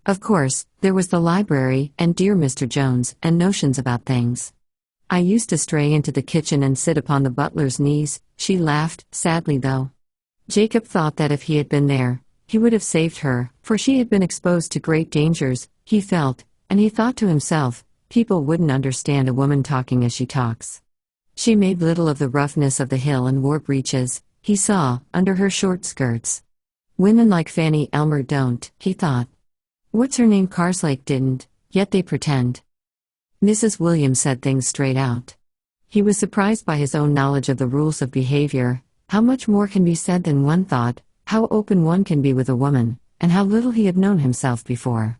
Of course, there was the library, and dear Mr. Jones, and notions about things. I used to stray into the kitchen and sit upon the butler's knees, she laughed, sadly though. Jacob thought that if he had been there, he would have saved her, for she had been exposed to great dangers, he felt, and he thought to himself, people wouldn't understand a woman talking as she talks. She made little of the roughness of the hill and wore breeches, He saw, under her short skirts. Women like Fanny Elmer don't, he thought. What's her name? Carslake didn't, yet they pretend. Mrs. Williams said things straight out. He was surprised by his own knowledge of the rules of behavior, how much more can be said than one thought, how open one can be with a woman, and how little he had known himself before.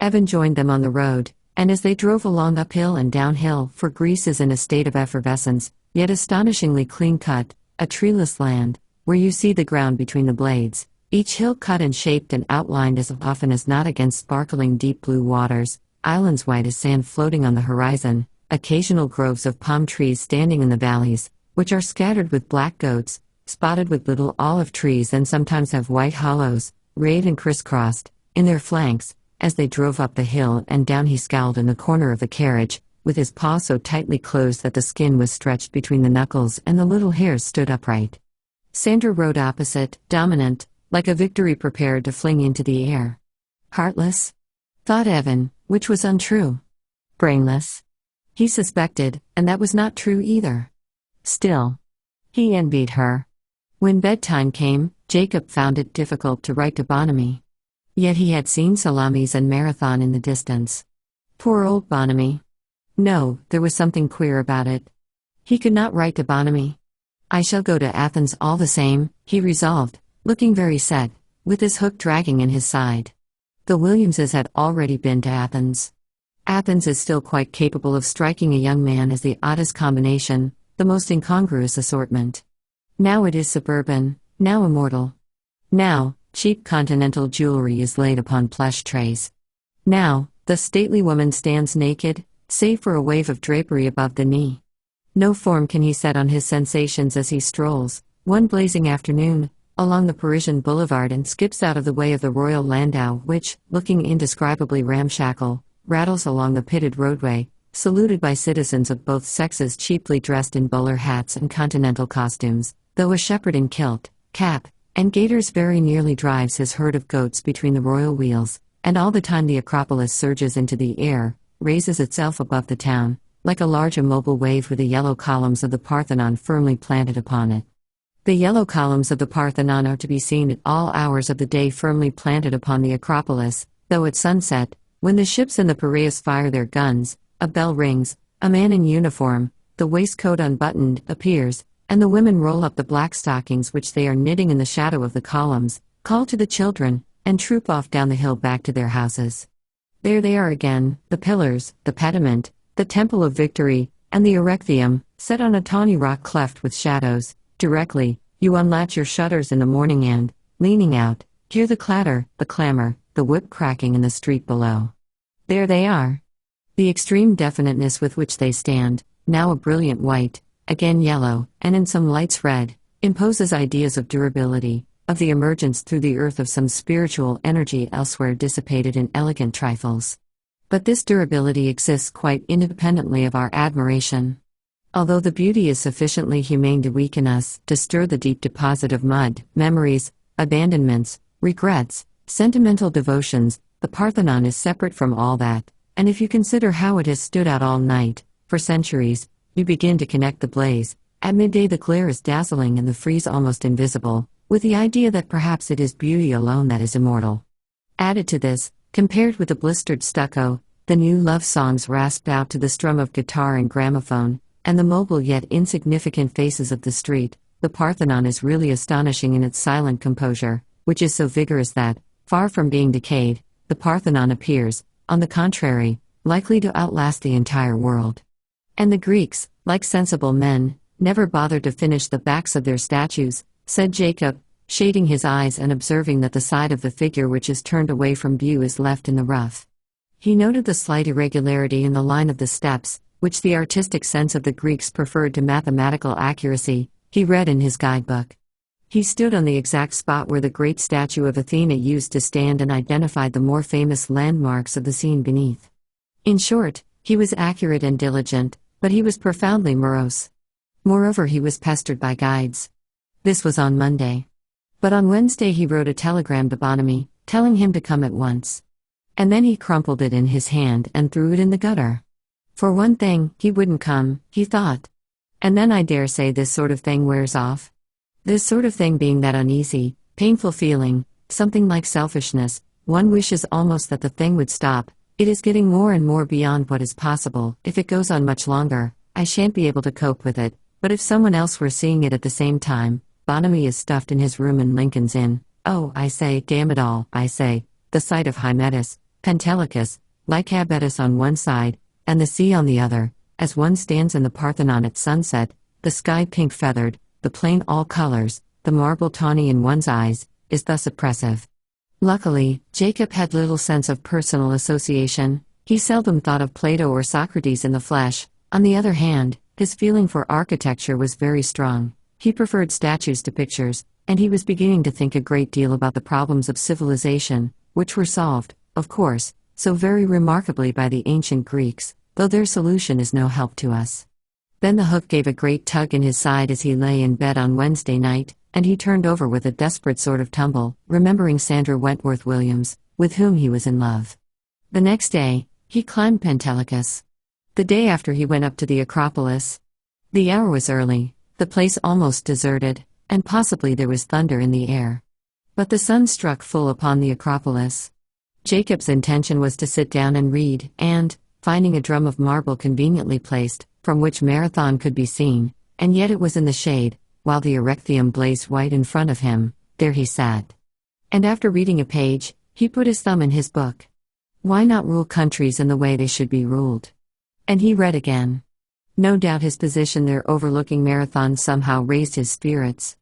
Evan joined them on the road, and as they drove along uphill and downhill, for Greece is in a state of effervescence, yet astonishingly clean-cut, a treeless land, where you see the ground between the blades, each hill cut and shaped and outlined as often as not against sparkling deep blue waters, islands white as sand floating on the horizon, occasional groves of palm trees standing in the valleys, which are scattered with black goats, spotted with little olive trees and sometimes have white hollows, rayed and crisscrossed, in their flanks. As they drove up the hill and down, he scowled in the corner of the carriage, with his paw so tightly closed that the skin was stretched between the knuckles and the little hairs stood upright. Sandra rode opposite, dominant, like a victory prepared to fling into the air. Heartless? Thought Evan, which was untrue. Brainless? He suspected, and that was not true either. Still, he envied her. When bedtime came, Jacob found it difficult to write to Bonamy. Yet he had seen Salamis and Marathon in the distance. Poor old Bonamy. No, there was something queer about it. He could not write to Bonamy. I shall go to Athens all the same, he resolved, looking very set, with his hook dragging in his side. The Williamses had already been to Athens. Athens is still quite capable of striking a young man as the oddest combination, the most incongruous assortment. Now it is suburban, now immortal. Now, cheap continental jewelry is laid upon plush trays. Now, the stately woman stands naked, save for a wave of drapery above the knee. No form can he set on his sensations as he strolls, one blazing afternoon, along the Parisian boulevard and skips out of the way of the royal landau which, looking indescribably ramshackle, rattles along the pitted roadway, saluted by citizens of both sexes cheaply dressed in bowler hats and continental costumes, though a shepherd in kilt, cap, and gaiters very nearly drives his herd of goats between the royal wheels, and all the time the Acropolis surges into the air, raises itself above the town, like a large immobile wave with the yellow columns of the Parthenon firmly planted upon it. The yellow columns of the Parthenon are to be seen at all hours of the day firmly planted upon the Acropolis, though at sunset, when the ships and the Piraeus fire their guns, a bell rings, a man in uniform, the waistcoat unbuttoned, appears, and the women roll up the black stockings which they are knitting in the shadow of the columns, call to the children, and troop off down the hill back to their houses. There they are again, the pillars, the pediment, the Temple of Victory, and the Erechtheum, set on a tawny rock cleft with shadows. Directly, you unlatch your shutters in the morning and, leaning out, hear the clatter, the clamor, the whip cracking in the street below. There they are. The extreme definiteness with which they stand, now a brilliant white, again yellow, and in some lights red, imposes ideas of durability, of the emergence through the earth of some spiritual energy elsewhere dissipated in elegant trifles. But this durability exists quite independently of our admiration. Although the beauty is sufficiently humane to weaken us, to stir the deep deposit of mud, memories, abandonments, regrets, sentimental devotions, the Parthenon is separate from all that, and if you consider how it has stood out all night, for centuries, you begin to connect the blaze. At midday the glare is dazzling and the frieze almost invisible, with the idea that perhaps it is beauty alone that is immortal. Added to this, compared with the blistered stucco, the new love songs rasped out to the strum of guitar and gramophone, and the mobile yet insignificant faces of the street, the Parthenon is really astonishing in its silent composure, which is so vigorous that, far from being decayed, the Parthenon appears, on the contrary, likely to outlast the entire world. And the Greeks, like sensible men, never bothered to finish the backs of their statues, said Jacob, shading his eyes and observing that the side of the figure which is turned away from view is left in the rough. He noted the slight irregularity in the line of the steps, which the artistic sense of the Greeks preferred to mathematical accuracy, he read in his guidebook. He stood on the exact spot where the great statue of Athena used to stand and identified the more famous landmarks of the scene beneath. In short, he was accurate and diligent, but he was profoundly morose. Moreover, he was pestered by guides. This was on Monday. But on Wednesday he wrote a telegram to Bonamy, telling him to come at once. And then he crumpled it in his hand and threw it in the gutter. For one thing, he wouldn't come, he thought. And then I dare say this sort of thing wears off. This sort of thing being that uneasy, painful feeling, something like selfishness, one wishes almost that the thing would stop. It is getting more and more beyond what is possible. If it goes on much longer, I shan't be able to cope with it, but if someone else were seeing it at the same time. Bonamy is stuffed in his room in Lincoln's Inn. Oh, I say, damn it all, I say. The sight of Hymettus, Pentelicus, Lycabettus on one side, and the sea on the other, as one stands in the Parthenon at sunset, the sky pink-feathered, the plain all colors, the marble tawny in one's eyes, is thus oppressive. Luckily, Jacob had little sense of personal association. He seldom thought of Plato or Socrates in the flesh. On the other hand, his feeling for architecture was very strong. He preferred statues to pictures, and he was beginning to think a great deal about the problems of civilization, which were solved, of course, so very remarkably by the ancient Greeks, though their solution is no help to us. Then the hook gave a great tug in his side as he lay in bed on Wednesday night, and he turned over with a desperate sort of tumble, remembering Sandra Wentworth Williams, with whom he was in love. The next day, he climbed Pentelicus. The day after he went up to the Acropolis. The hour was early, the place almost deserted, and possibly there was thunder in the air. But the sun struck full upon the Acropolis. Jacob's intention was to sit down and read, and, finding a drum of marble conveniently placed, from which Marathon could be seen, and yet it was in the shade, while the Erechtheum blazed white in front of him, there he sat. And after reading a page, he put his thumb in his book. Why not rule countries in the way they should be ruled? And he read again. No doubt his position there overlooking Marathon somehow raised his spirits.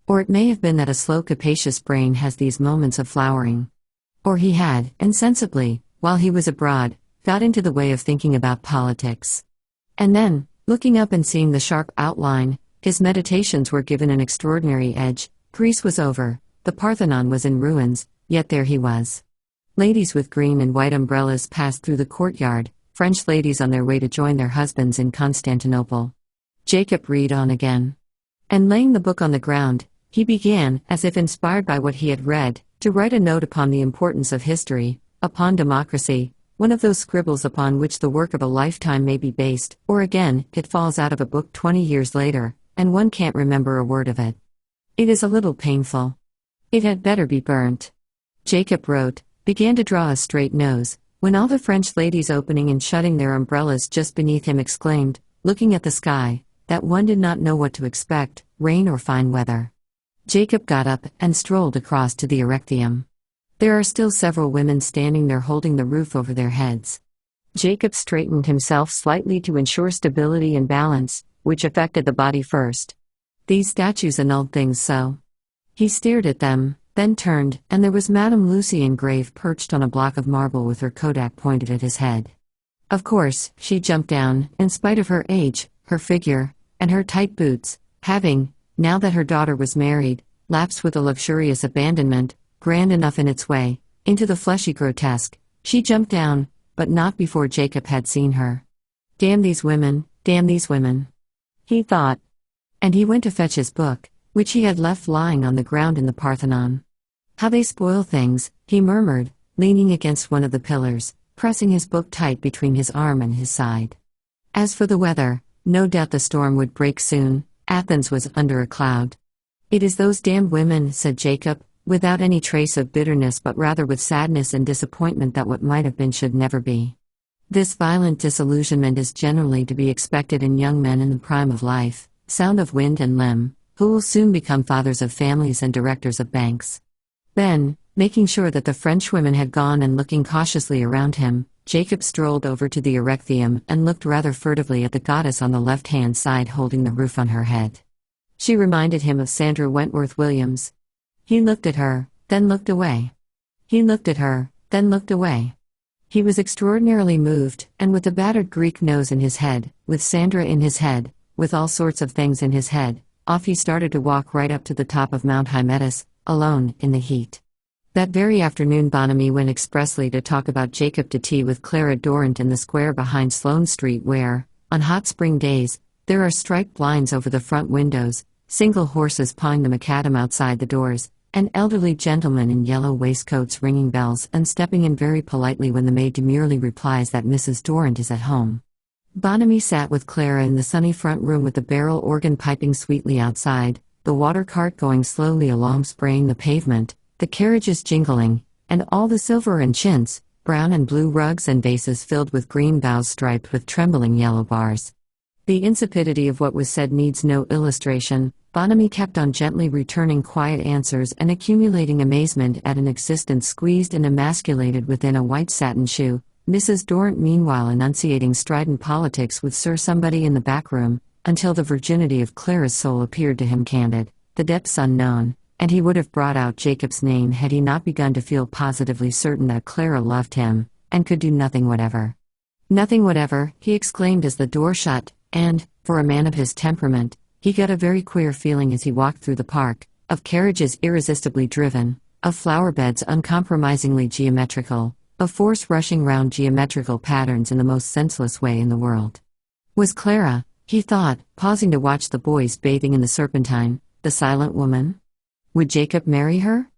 Or it may have been that a slow capacious brain has these moments of flowering. Or he had, insensibly, while he was abroad, got into the way of thinking about politics. And then, looking up and seeing the sharp outline, his meditations were given an extraordinary edge. Greece was over, the Parthenon was in ruins, yet there he was. Ladies with green and white umbrellas passed through the courtyard, French ladies on their way to join their husbands in Constantinople. Jacob read on again. And laying the book on the ground, he began, as if inspired by what he had read, to write a note upon the importance of history, upon democracy, one of those scribbles upon which the work of a lifetime may be based, or again, it falls out of a book 20 years later, and one can't remember a word of it. It is a little painful. It had better be burnt. Jacob wrote, began to draw a straight nose, when all the French ladies opening and shutting their umbrellas just beneath him exclaimed, looking at the sky, that one did not know what to expect, rain or fine weather. Jacob got up and strolled across to the Erechtheum. There are still several women standing there holding the roof over their heads. Jacob straightened himself slightly to ensure stability and balance, which affected the body first. These statues annulled things so. He stared at them, then turned, and there was Madame Lucy engraved perched on a block of marble with her kodak pointed at his head. Of course, she jumped down, in spite of her age, her figure, and her tight boots, having, now that her daughter was married, lapsed with a luxurious abandonment, grand enough in its way, into the fleshy grotesque. She jumped down, but not before Jacob had seen her. Damn these women, he thought. And he went to fetch his book, which he had left lying on the ground in the Parthenon. How they spoil things, he murmured, leaning against one of the pillars, pressing his book tight between his arm and his side. As for the weather, no doubt the storm would break soon. Athens was under a cloud. It is those damned women, said Jacob, without any trace of bitterness but rather with sadness and disappointment that what might have been should never be. This violent disillusionment is generally to be expected in young men in the prime of life, sound of wind and limb, who will soon become fathers of families and directors of banks. Then, making sure that the Frenchwomen had gone and looking cautiously around him, Jacob strolled over to the Erechtheum and looked rather furtively at the goddess on the left-hand side holding the roof on her head. She reminded him of Sandra Wentworth Williams. He looked at her, then looked away. He looked at her, then looked away. He was extraordinarily moved, and with the battered Greek nose in his head, with Sandra in his head, with all sorts of things in his head, off he started to walk right up to the top of Mount Hymettus, alone, in the heat. That very afternoon Bonamy went expressly to talk about Jacob to tea with Clara Dorrant in the square behind Sloane Street where, on hot spring days, there are striped blinds over the front windows, single horses pawing the macadam outside the doors, and elderly gentlemen in yellow waistcoats ringing bells and stepping in very politely when the maid demurely replies that Mrs. Dorrant is at home. Bonamy sat with Clara in the sunny front room with the barrel organ piping sweetly outside, the water cart going slowly along spraying the pavement, the carriages jingling, and all the silver and chintz, brown and blue rugs and vases filled with green boughs striped with trembling yellow bars. The insipidity of what was said needs no illustration. Bonamy kept on gently returning quiet answers and accumulating amazement at an existence squeezed and emasculated within a white satin shoe, Mrs. Dorrant meanwhile enunciating strident politics with Sir Somebody in the back room, until the virginity of Clara's soul appeared to him candid, the depths unknown, and he would have brought out Jacob's name had he not begun to feel positively certain that Clara loved him, and could do nothing whatever. Nothing whatever, he exclaimed as the door shut, and, for a man of his temperament, he got a very queer feeling as he walked through the park, of carriages irresistibly driven, of flower beds uncompromisingly geometrical, of force rushing round geometrical patterns in the most senseless way in the world. Was Clara, he thought, pausing to watch the boys bathing in the Serpentine, the silent woman? Would Jacob marry her?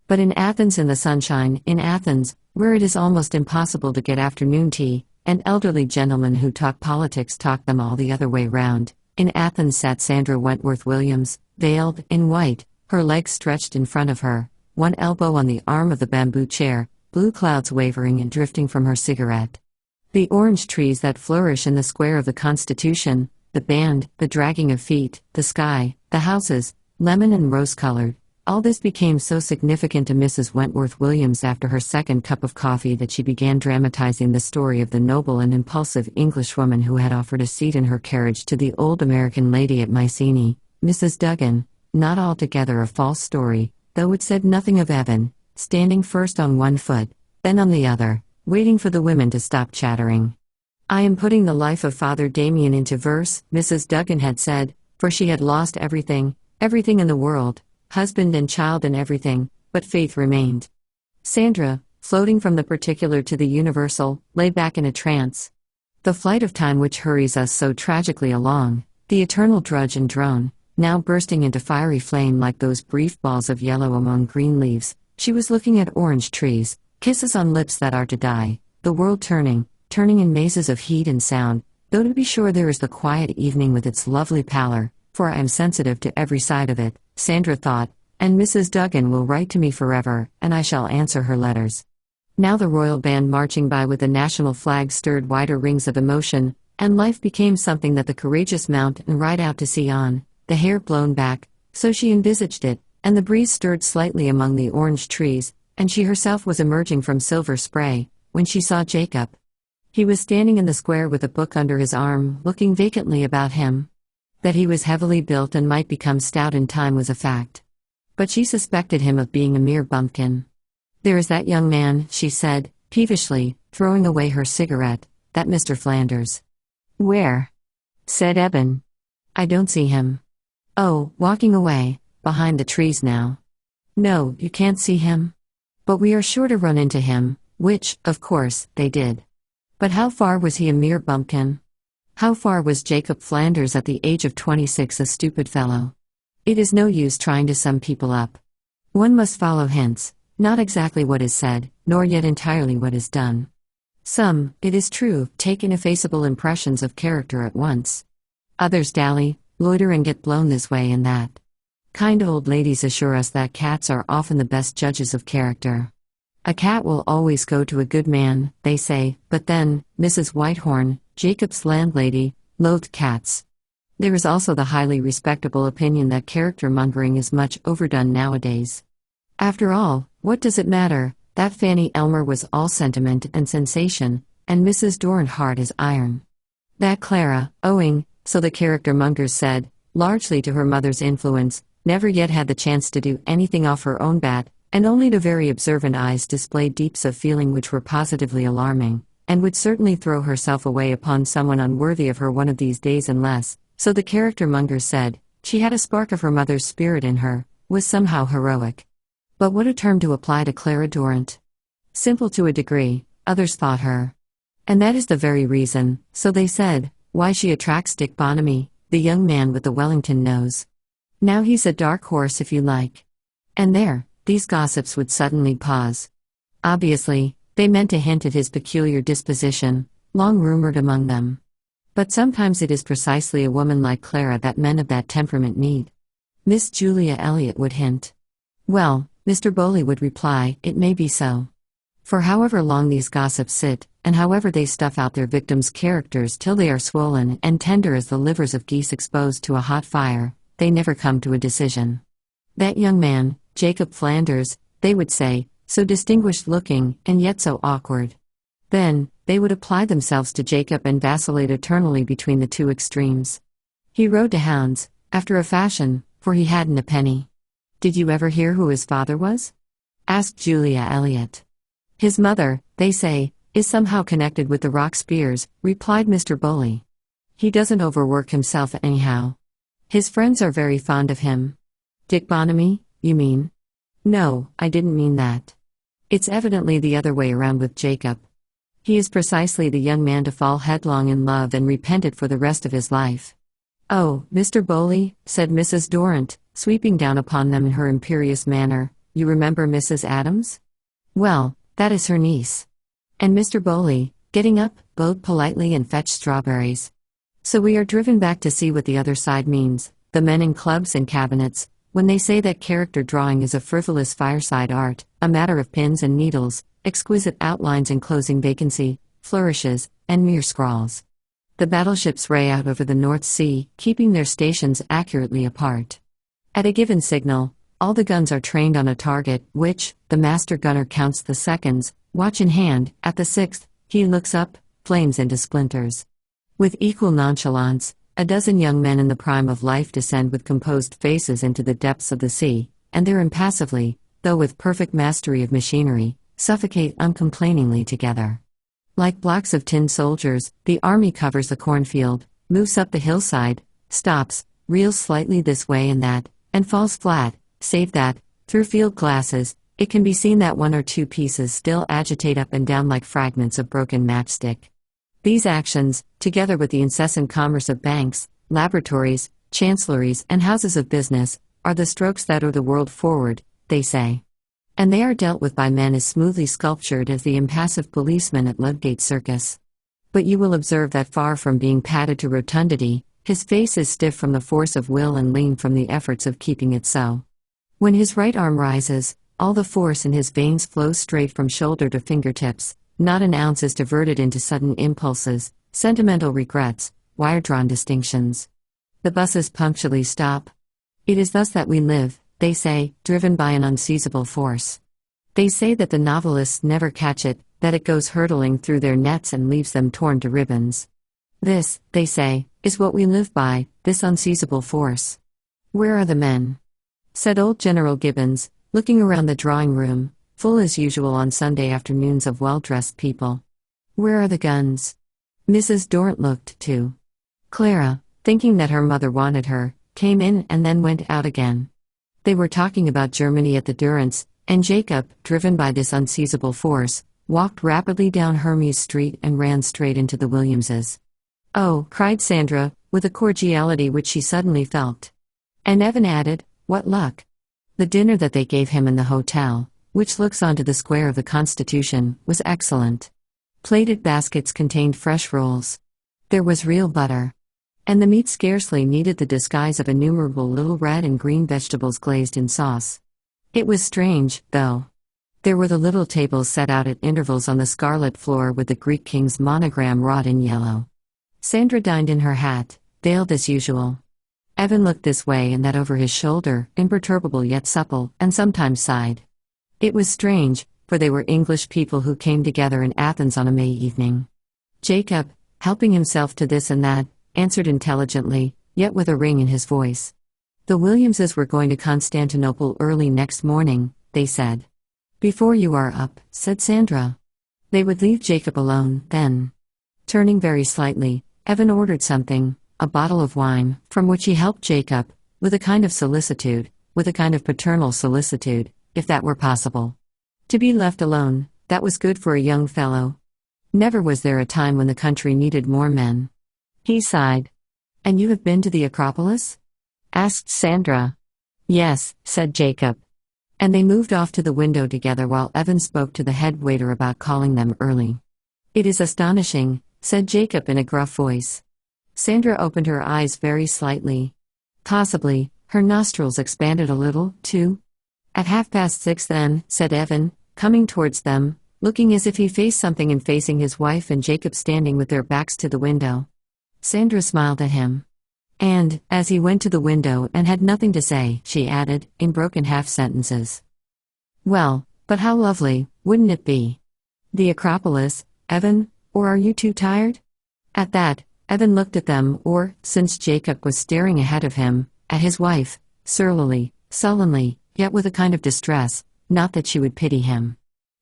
But in Athens in the sunshine, in Athens, where it is almost impossible to get afternoon tea, and elderly gentlemen who talk politics talk them all the other way round, in Athens sat Sandra Wentworth Williams, veiled, in white, her legs stretched in front of her, one elbow on the arm of the bamboo chair, blue clouds wavering and drifting from her cigarette. The orange trees that flourish in the square of the Constitution, the band, the dragging of feet, the sky, the houses, lemon and rose-colored, all this became so significant to Mrs. Wentworth Williams after her second cup of coffee that she began dramatizing the story of the noble and impulsive Englishwoman who had offered a seat in her carriage to the old American lady at Mycenae, Mrs. Duggan, not altogether a false story, though it said nothing of Evan, standing first on one foot, then on the other, waiting for the women to stop chattering. "I am putting the life of Father Damien into verse," Mrs. Duggan had said, for she had lost everything in the world, husband and child and everything, but faith remained. Sandra, floating from the particular to the universal, lay back in a trance. The flight of time which hurries us so tragically along, the eternal drudge and drone, now bursting into fiery flame like those brief balls of yellow among green leaves, she was looking at orange trees, kisses on lips that are to die, the world turning in mazes of heat and sound, though to be sure there is the quiet evening with its lovely pallor, for I am sensitive to every side of it, Sandra thought, and Mrs. Duggan will write to me forever, and I shall answer her letters. Now the royal band marching by with the national flag stirred wider rings of emotion, and life became something that the courageous mount and ride out to sea on, the hair blown back, so she envisaged it, and the breeze stirred slightly among the orange trees, and she herself was emerging from silver spray, when she saw Jacob. He was standing in the square with a book under his arm, looking vacantly about him. That he was heavily built and might become stout in time was a fact. But she suspected him of being a mere bumpkin. "There is that young man," she said, peevishly, throwing away her cigarette, "that Mr. Flanders." "Where?" said Eben. "I don't see him." "Oh, walking away, behind the trees now." "No, you can't see him?" "But we are sure to run into him," which, of course, they did. But how far was he a mere bumpkin? How far was Jacob Flanders at the age of 26 a stupid fellow? It is no use trying to sum people up. One must follow hints, not exactly what is said, nor yet entirely what is done. Some, it is true, take ineffaceable impressions of character at once. Others dally, loiter and get blown this way and that. Kind old ladies assure us that cats are often the best judges of character. A cat will always go to a good man, they say, but then, Mrs. Whitehorn, Jacob's landlady, loathed cats. There is also the highly respectable opinion that character-mongering is much overdone nowadays. After all, what does it matter, that Fanny Elmer was all sentiment and sensation, and Mrs. Dorrant hard as iron. That Clara, owing, so the character-mongers said, largely to her mother's influence, never yet had the chance to do anything off her own bat, and only to very observant eyes displayed deeps of feeling which were positively alarming, and would certainly throw herself away upon someone unworthy of her one of these days unless, so the character-mongers said, she had a spark of her mother's spirit in her, was somehow heroic. But what a term to apply to Clara Dorrant. Simple to a degree, others thought her. And that is the very reason, so they said, why she attracts Dick Bonamy, the young man with the Wellington nose. Now he's a dark horse if you like. And there, these gossips would suddenly pause. Obviously, they meant to hint at his peculiar disposition, long rumored among them. But sometimes it is precisely a woman like Clara that men of that temperament need. Miss Julia Elliot would hint. Well, Mr. Bowley would reply, it may be so. For however long these gossips sit, and however they stuff out their victims' characters till they are swollen and tender as the livers of geese exposed to a hot fire, they never come to a decision. That young man, Jacob Flanders, they would say, so distinguished-looking, and yet so awkward. Then, they would apply themselves to Jacob and vacillate eternally between the two extremes. He rode to hounds, after a fashion, for he hadn't a penny. Did you ever hear who his father was? Asked Julia Elliot. His mother, they say, is somehow connected with the Rock Spears, replied Mr. Bowley. He doesn't overwork himself anyhow. His friends are very fond of him. Dick Bonamy, you mean? No, I didn't mean that. It's evidently the other way around with Jacob. He is precisely the young man to fall headlong in love and repent it for the rest of his life. Oh, Mr. Bowley, said Mrs. Dorrant, sweeping down upon them in her imperious manner, you remember Mrs. Adams? Well, that is her niece. And Mr. Bowley, getting up, bowed politely and fetched strawberries. So we are driven back to see what the other side means, the men in clubs and cabinets, when they say that character drawing is a frivolous fireside art, a matter of pins and needles, exquisite outlines enclosing vacancy, flourishes, and mere scrawls. The battleships ray out over the North Sea, keeping their stations accurately apart. At a given signal, all the guns are trained on a target, which, the master gunner counts the seconds, watch in hand, at the sixth, he looks up, flames into splinters. With equal nonchalance, a dozen young men in the prime of life descend with composed faces into the depths of the sea, and there impassively, though with perfect mastery of machinery, suffocate uncomplainingly together. Like blocks of tin soldiers, the army covers the cornfield, moves up the hillside, stops, reels slightly this way and that, and falls flat, save that, through field glasses, it can be seen that one or two pieces still agitate up and down like fragments of broken matchstick. These actions, together with the incessant commerce of banks, laboratories, chancelleries, and houses of business, are the strokes that are the world forward, they say. And they are dealt with by men as smoothly sculptured as the impassive policeman at Ludgate Circus. But you will observe that far from being padded to rotundity, his face is stiff from the force of will and lean from the efforts of keeping it so. When his right arm rises, all the force in his veins flows straight from shoulder to fingertips, not an ounce is diverted into sudden impulses, sentimental regrets, wire-drawn distinctions. The buses punctually stop. It is thus that we live, they say, driven by an unseizable force. They say that the novelists never catch it, that it goes hurtling through their nets and leaves them torn to ribbons. This, they say, is what we live by, this unseizable force. Where are the men? Said old General Gibbons, looking around the drawing-room, full as usual on Sunday afternoons of well-dressed people. Where are the guns? Mrs. Dorrant looked, too. Clara, thinking that her mother wanted her, came in and then went out again. They were talking about Germany at the Durrants, and Jacob, driven by this unseizable force, walked rapidly down Hermes Street and ran straight into the Williamses. Oh, cried Sandra, with a cordiality which she suddenly felt. And Evan added, what luck! The dinner that they gave him in the hotel, which looks onto the square of the Constitution, was excellent. Plated baskets contained fresh rolls. There was real butter. And the meat scarcely needed the disguise of innumerable little red and green vegetables glazed in sauce. It was strange, though. There were the little tables set out at intervals on the scarlet floor with the Greek king's monogram wrought in yellow. Sandra dined in her hat, veiled as usual. Evan looked this way and that over his shoulder, imperturbable yet supple, and sometimes sighed. It was strange, for they were English people who came together in Athens on a May evening. Jacob, helping himself to this and that, answered intelligently, yet with a ring in his voice. The Williamses were going to Constantinople early next morning, they said. Before you are up, said Sandra. They would leave Jacob alone, then. Turning very slightly, Evan ordered something, a bottle of wine, from which he helped Jacob, with a kind of solicitude, with a kind of paternal solicitude, if that were possible. To be left alone, that was good for a young fellow. Never was there a time when the country needed more men. He sighed. And you have been to the Acropolis? Asked Sandra. Yes, said Jacob. And they moved off to the window together while Evan spoke to the head waiter about calling them early. It is astonishing, said Jacob in a gruff voice. Sandra opened her eyes very slightly. Possibly, Her nostrils expanded a little, too. "At 6:30 then," said Evan, coming towards them, looking as if he faced something and facing his wife and Jacob standing with their backs to the window. Sandra smiled at him. "And, as he went to the window and had nothing to say," she added, in broken half-sentences. "Well, but how lovely, wouldn't it be? The Acropolis, Evan, or are you too tired?" At that, Evan looked at them, or, since Jacob was staring ahead of him, at his wife, surlily, sullenly, yet with a kind of distress, not that she would pity him.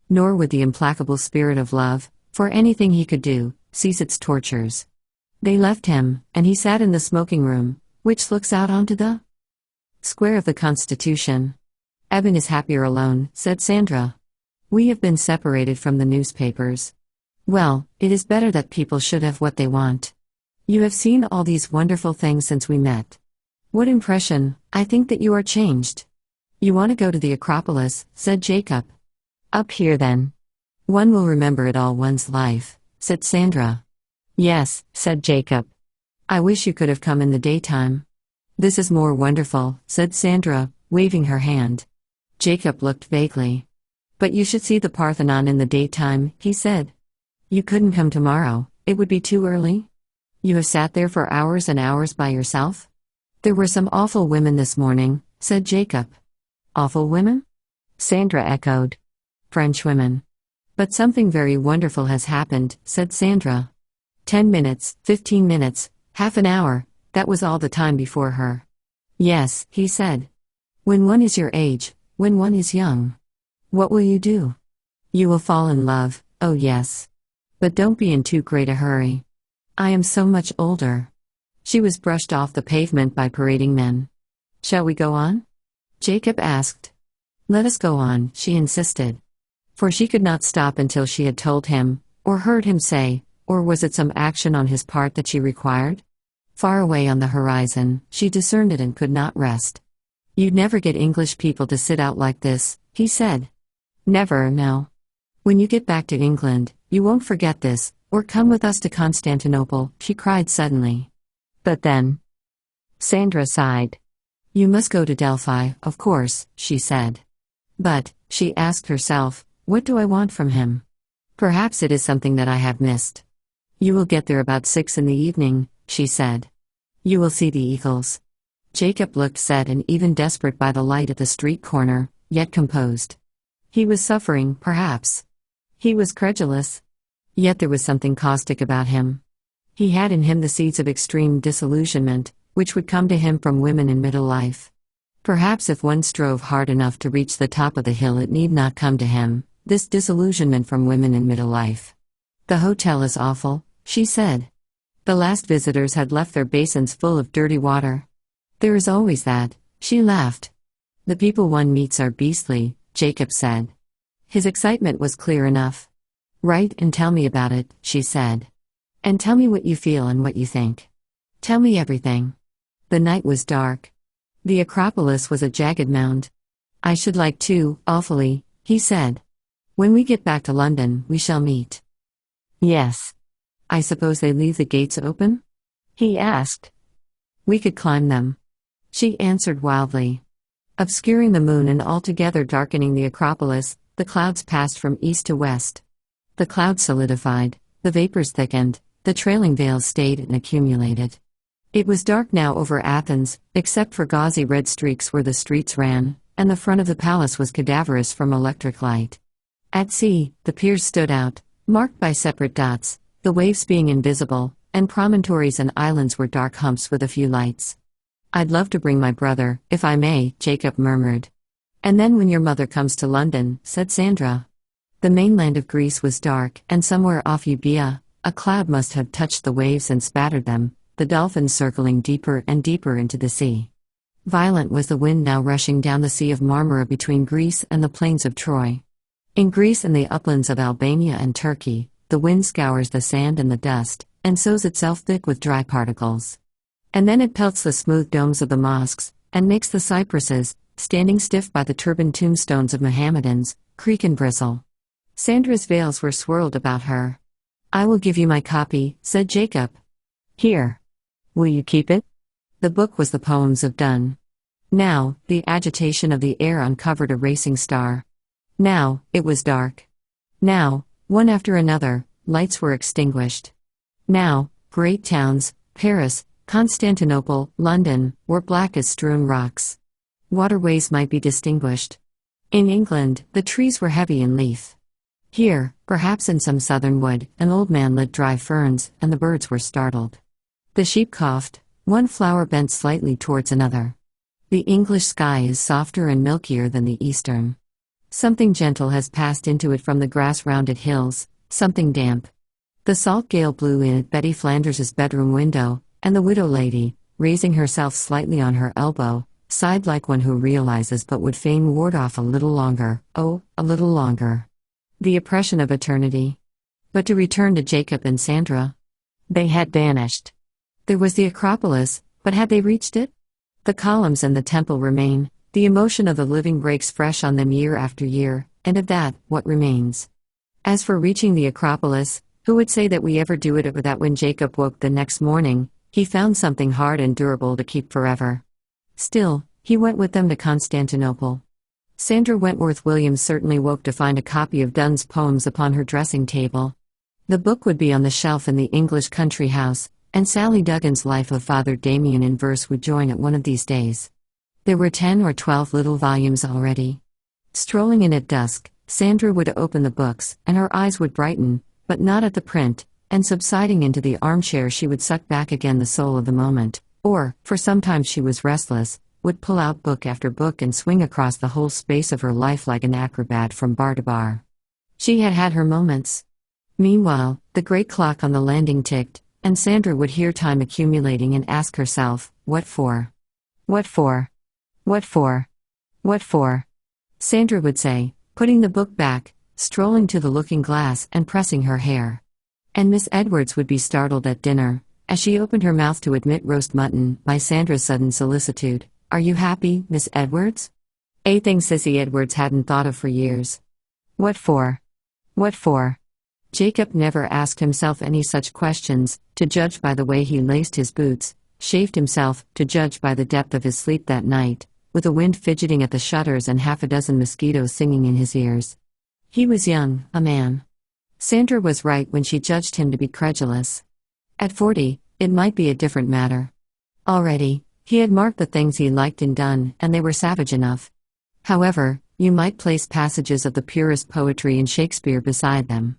Nor would the implacable spirit of love, for anything he could do, cease its tortures. They left him, and he sat in the smoking room, which looks out onto the Square of the Constitution. "Evan is happier alone," said Sandra. "We have been separated from the newspapers. Well, it is better that people should have what they want. You have seen all these wonderful things since we met. What impression? I think that you are changed." "You want to go to the Acropolis," said Jacob. "Up here then. One will remember it all one's life," said Sandra. "Yes," said Jacob. "I wish you could have come in the daytime." "This is more wonderful," said Sandra, waving her hand. Jacob looked vaguely. "But you should see the Parthenon in the daytime," he said. "You couldn't come tomorrow, it would be too early? You have sat there for hours and hours by yourself?" "There were some awful women this morning," said Jacob. "Awful women?" Sandra echoed. "French women." "But something very wonderful has happened," said Sandra. 10 minutes, 15 minutes, half an hour, that was all the time before her. "Yes," he said. "When one is your age, when one is young. What will you do? You will fall in love, oh yes. But don't be in too great a hurry. I am so much older." She was brushed off the pavement by parading men. "Shall we go on?" Jacob asked. "Let us go on," she insisted. For she could not stop until she had told him, or heard him say, or was it some action on his part that she required? Far away on the horizon, she discerned it and could not rest. "You'd never get English people to sit out like this," he said. "Never, no. When you get back to England, you won't forget this, or come with us to Constantinople," she cried suddenly. "But then—" Sandra sighed. "You must go to Delphi, of course," she said. "But," she asked herself, "what do I want from him? Perhaps it is something that I have missed." "You will get there about 6 in the evening," she said. "You will see the eagles." Jacob looked sad and even desperate by the light at the street corner, yet composed. He was suffering, perhaps. He was credulous. Yet there was something caustic about him. He had in him the seeds of extreme disillusionment, which would come to him from women in middle life. Perhaps if one strove hard enough to reach the top of the hill it need not come to him, this disillusionment from women in middle life. "The hotel is awful," she said. The last visitors had left their basins full of dirty water. "There is always that," she laughed. "The people one meets are beastly," Jacob said. His excitement was clear enough. "Write and tell me about it," she said. "And tell me what you feel and what you think. Tell me everything." The night was dark. The Acropolis was a jagged mound. "I should like to, awfully," he said. "When we get back to London, we shall meet." "Yes. I suppose they leave the gates open?" he asked. "We could climb them," she answered wildly. Obscuring the moon and altogether darkening the Acropolis, the clouds passed from east to west. The clouds solidified, the vapors thickened, the trailing veils stayed and accumulated. It was dark now over Athens, except for gauzy red streaks where the streets ran, and the front of the palace was cadaverous from electric light. At sea, the piers stood out, marked by separate dots, the waves being invisible, and promontories and islands were dark humps with a few lights. "I'd love to bring my brother, if I may," Jacob murmured. "And then when your mother comes to London," said Sandra. The mainland of Greece was dark, and somewhere off Euboea, a cloud must have touched the waves and spattered them, the dolphins circling deeper and deeper into the sea. Violent was the wind now rushing down the Sea of Marmara between Greece and the plains of Troy. In Greece and the uplands of Albania and Turkey, the wind scours the sand and the dust, and sows itself thick with dry particles. And then it pelts the smooth domes of the mosques, and makes the cypresses, standing stiff by the turbaned tombstones of Mohammedans, creak and bristle. Sandra's veils were swirled about her. "I will give you my copy," said Jacob. "Here. Will you keep it?" The book was the poems of Donne. Now, the agitation of the air uncovered a racing star. Now, it was dark. Now, one after another, lights were extinguished. Now, great towns, Paris, Constantinople, London, were black as strewn rocks. Waterways might be distinguished. In England, the trees were heavy in leaf. Here, perhaps in some southern wood, an old man lit dry ferns, and the birds were startled. The sheep coughed, one flower bent slightly towards another. The English sky is softer and milkier than the Eastern. Something gentle has passed into it from the grass-rounded hills, something damp. The salt gale blew in at Betty Flanders's bedroom window, and the widow lady, raising herself slightly on her elbow, sighed like one who realizes but would fain ward off a little longer, oh, a little longer, the oppression of eternity. But to return to Jacob and Sandra. They had vanished. There was the Acropolis, but had they reached it? The columns and the temple remain, the emotion of the living breaks fresh on them year after year, and of that, what remains? As for reaching the Acropolis, who would say that we ever do it, or that when Jacob woke the next morning, he found something hard and durable to keep forever? Still, he went with them to Constantinople. Sandra Wentworth Williams certainly woke to find a copy of Donne's poems upon her dressing table. The book would be on the shelf in the English country house, and Sally Duggan's Life of Father Damien in verse would join it one of these days. There were 10 or 12 little volumes already. Strolling in at dusk, Sandra would open the books, and her eyes would brighten, but not at the print, and subsiding into the armchair she would suck back again the soul of the moment, or, for sometimes she was restless, would pull out book after book and swing across the whole space of her life like an acrobat from bar to bar. She had had her moments. Meanwhile, the great clock on the landing ticked, and Sandra would hear time accumulating and ask herself, what for? What for? What for? What for? Sandra would say, putting the book back, strolling to the looking-glass and pressing her hair. And Miss Edwards would be startled at dinner, as she opened her mouth to admit roast mutton, by Sandra's sudden solicitude. Are you happy, Miss Edwards? A thing Sissy Edwards hadn't thought of for years. What for? What for? Jacob never asked himself any such questions, to judge by the way he laced his boots, shaved himself, to judge by the depth of his sleep that night, with the wind fidgeting at the shutters and half a dozen mosquitoes singing in his ears. He was young, a man. Sandra was right when she judged him to be credulous. At 40, it might be a different matter. Already, he had marked the things he liked in Donne, and they were savage enough. However, you might place passages of the purest poetry in Shakespeare beside them.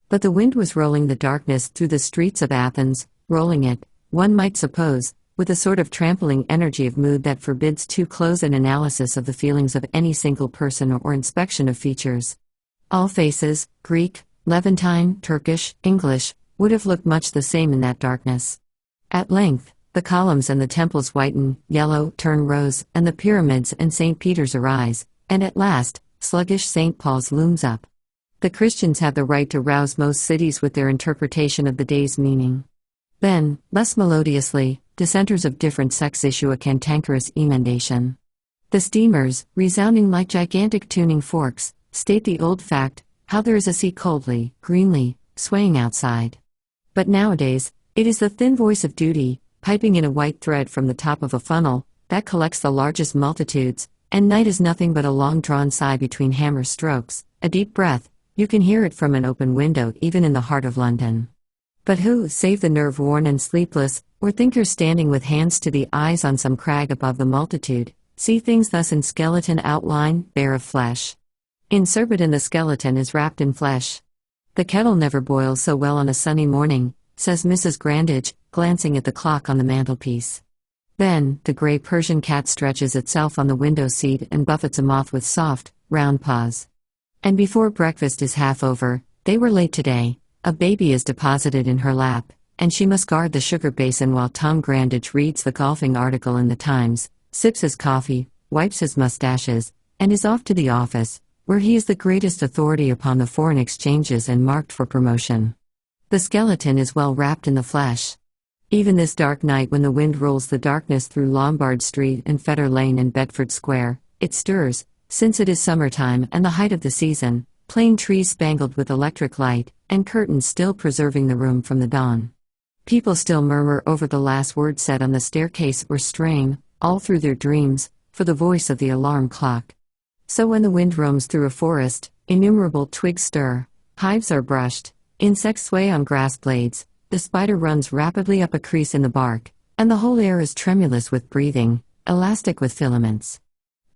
But the wind was rolling the darkness through the streets of Athens, rolling it, one might suppose, with a sort of trampling energy of mood that forbids too close an analysis of the feelings of any single person or inspection of features. All faces, Greek, Levantine, Turkish, English, would have looked much the same in that darkness. At length, the columns and the temples whiten, yellow, turn rose, and the pyramids and St. Peter's arise, and at last, sluggish St. Paul's looms up. The Christians have the right to rouse most cities with their interpretation of the day's meaning. Then, less melodiously, dissenters of different sects issue a cantankerous emendation. The steamers, resounding like gigantic tuning forks, state the old fact, how there is a sea coldly, greenly, swaying outside. But nowadays, it is the thin voice of duty, piping in a white thread from the top of a funnel, that collects the largest multitudes, and night is nothing but a long-drawn sigh between hammer strokes, a deep breath. You can hear it from an open window even in the heart of London. But who, save the nerve-worn and sleepless, or thinkers standing with hands to the eyes on some crag above the multitude, see things thus in skeleton outline, bare of flesh? In Surbiton the skeleton is wrapped in flesh. The kettle never boils so well on a sunny morning, says Mrs. Grandage, glancing at the clock on the mantelpiece. Then, the grey Persian cat stretches itself on the window seat and buffets a moth with soft, round paws. And before breakfast is half over, they were late today, a baby is deposited in her lap, and she must guard the sugar basin while Tom Grandage reads the golfing article in the Times, sips his coffee, wipes his mustaches, and is off to the office, where he is the greatest authority upon the foreign exchanges and marked for promotion. The skeleton is well wrapped in the flesh. Even this dark night when the wind rolls the darkness through Lombard Street and Fetter Lane and Bedford Square, it stirs, since it is summertime and the height of the season, plane trees spangled with electric light, and curtains still preserving the room from the dawn. People still murmur over the last word said on the staircase or strain, all through their dreams, for the voice of the alarm clock. So when the wind roams through a forest, innumerable twigs stir, hives are brushed, insects sway on grass blades, the spider runs rapidly up a crease in the bark, and the whole air is tremulous with breathing, elastic with filaments.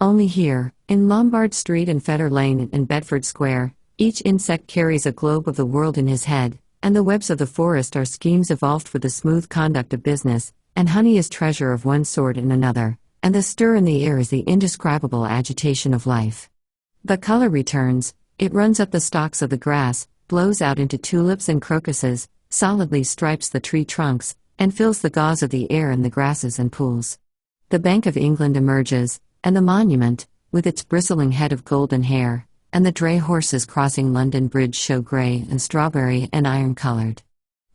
Only here, in Lombard Street and Fetter Lane and Bedford Square, each insect carries a globe of the world in his head, and the webs of the forest are schemes evolved for the smooth conduct of business, and honey is treasure of one sort and another, and the stir in the air is the indescribable agitation of life. The color returns, it runs up the stalks of the grass, blows out into tulips and crocuses, solidly stripes the tree trunks, and fills the gauze of the air in the grasses and pools. The Bank of England emerges, and the monument, with its bristling head of golden hair, and the dray horses crossing London Bridge show grey and strawberry and iron-coloured.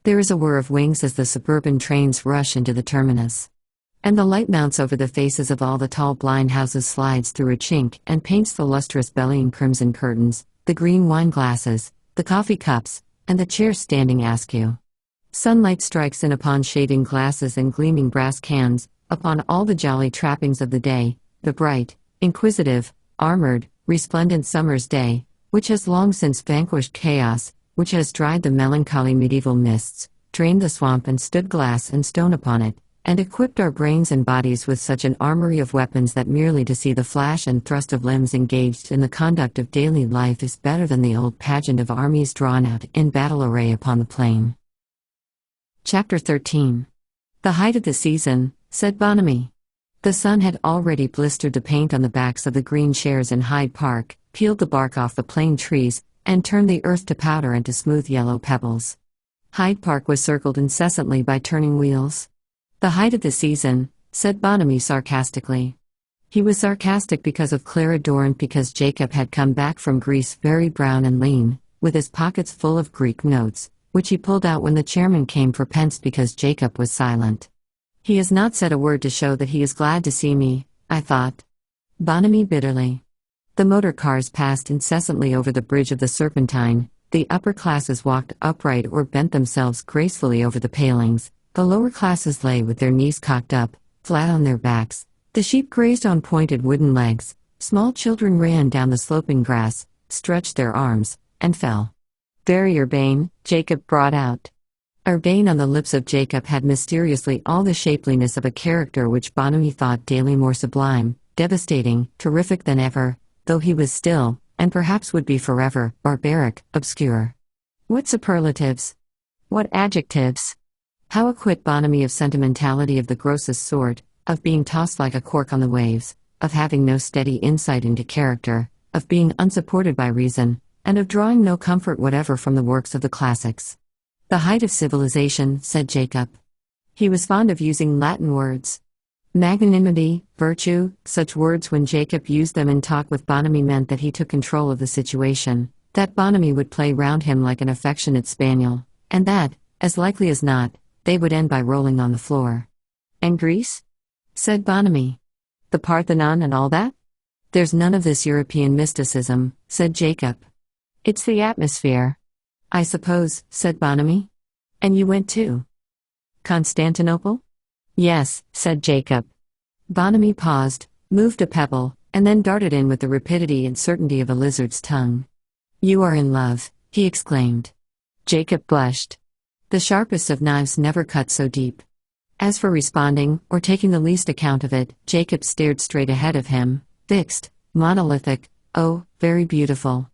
There is a whir of wings as the suburban trains rush into the terminus. And the light mounts over the faces of all the tall blind houses, slides through a chink and paints the lustrous bellying crimson curtains, the green wine glasses, the coffee cups, and the chairs standing askew. Sunlight strikes in upon shaving glasses and gleaming brass cans, upon all the jolly trappings of the day, the bright, inquisitive, armored, resplendent summer's day, which has long since vanquished chaos, which has dried the melancholy medieval mists, drained the swamp and stood glass and stone upon it, and equipped our brains and bodies with such an armory of weapons that merely to see the flash and thrust of limbs engaged in the conduct of daily life is better than the old pageant of armies drawn out in battle array upon the plain. Chapter 13. The height of the season, said Bonamy. The sun had already blistered the paint on the backs of the green chairs in Hyde Park, peeled the bark off the plane trees, and turned the earth to powder and to smooth yellow pebbles. Hyde Park was circled incessantly by turning wheels. The height of the season, said Bonamy sarcastically. He was sarcastic because of Clara Dorrant, because Jacob had come back from Greece very brown and lean, with his pockets full of Greek notes, which he pulled out when the chairman came for pence because Jacob was silent. He has not said a word to show that he is glad to see me, I thought. Bonamy bitterly. The motor cars passed incessantly over the bridge of the Serpentine, the upper classes walked upright or bent themselves gracefully over the palings, the lower classes lay with their knees cocked up, flat on their backs, the sheep grazed on pointed wooden legs, small children ran down the sloping grass, stretched their arms, and fell. Very urbane, Jacob brought out. Urbane on the lips of Jacob had mysteriously all the shapeliness of a character which Bonamy thought daily more sublime, devastating, terrific than ever, though he was still, and perhaps would be forever, barbaric, obscure. What superlatives! What adjectives! How acquit Bonamy of sentimentality of the grossest sort, of being tossed like a cork on the waves, of having no steady insight into character, of being unsupported by reason, and of drawing no comfort whatever from the works of the classics. The height of civilization, said Jacob. He was fond of using Latin words. Magnanimity, virtue, such words when Jacob used them in talk with Bonamy meant that he took control of the situation, that Bonamy would play round him like an affectionate spaniel, and that, as likely as not, they would end by rolling on the floor. And Greece? Said Bonamy. The Parthenon and all that? There's none of this European mysticism, said Jacob. It's the atmosphere. I suppose, said Bonamy. And you went to Constantinople? Yes, said Jacob. Bonamy paused, moved a pebble, and then darted in with the rapidity and certainty of a lizard's tongue. You are in love, he exclaimed. Jacob blushed. The sharpest of knives never cut so deep. As for responding, or taking the least account of it, Jacob stared straight ahead of him, fixed, monolithic, oh, very beautiful.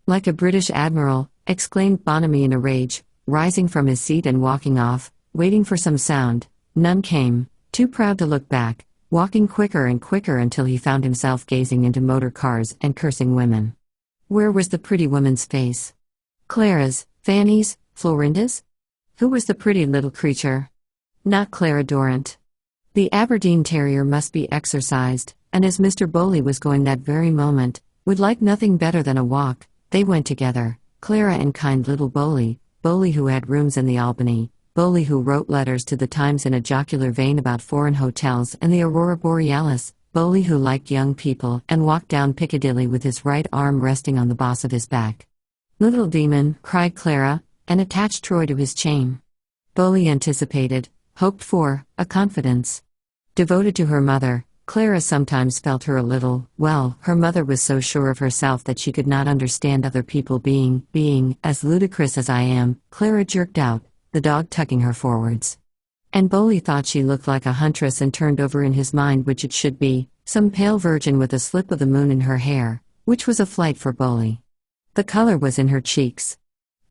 Like a British admiral, exclaimed Bonamy in a rage, rising from his seat and walking off, waiting for some sound. None came, too proud to look back, walking quicker and quicker until he found himself gazing into motor cars and cursing women. Where was the pretty woman's face? Clara's, Fanny's, Florinda's? Who was the pretty little creature? Not Clara Dorrant. The Aberdeen Terrier must be exercised, and as Mr. Bowley was going that very moment, would like nothing better than a walk, they went together, Clara and kind little Bowley, Bowley who had rooms in the Albany, Bowley who wrote letters to the Times in a jocular vein about foreign hotels and the Aurora Borealis, Bowley who liked young people and walked down Piccadilly with his right arm resting on the boss of his back. Little demon, cried Clara, and attached Troy to his chain. Bowley anticipated, hoped for, a confidence. Devoted to her mother, Clara sometimes felt her a little, well, her mother was so sure of herself that she could not understand other people being as ludicrous as I am, Clara jerked out, the dog tugging her forwards. And Bowley thought she looked like a huntress and turned over in his mind which it should be, some pale virgin with a slip of the moon in her hair, which was a flight for Bowley. The color was in her cheeks.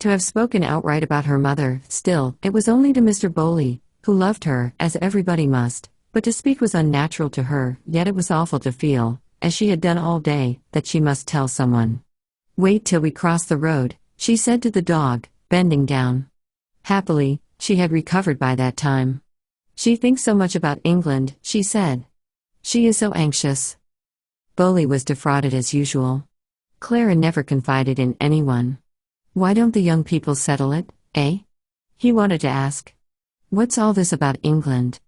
To have spoken outright about her mother, still, it was only to Mr. Bowley, who loved her, as everybody must, but to speak was unnatural to her, yet it was awful to feel, as she had done all day, that she must tell someone. "Wait till we cross the road," she said to the dog, bending down. Happily, she had recovered by that time. "She thinks so much about England," she said. "She is so anxious." Bowley was defrauded as usual. Clara never confided in anyone. "Why don't the young people settle it, eh?" he wanted to ask. "What's all this about England?"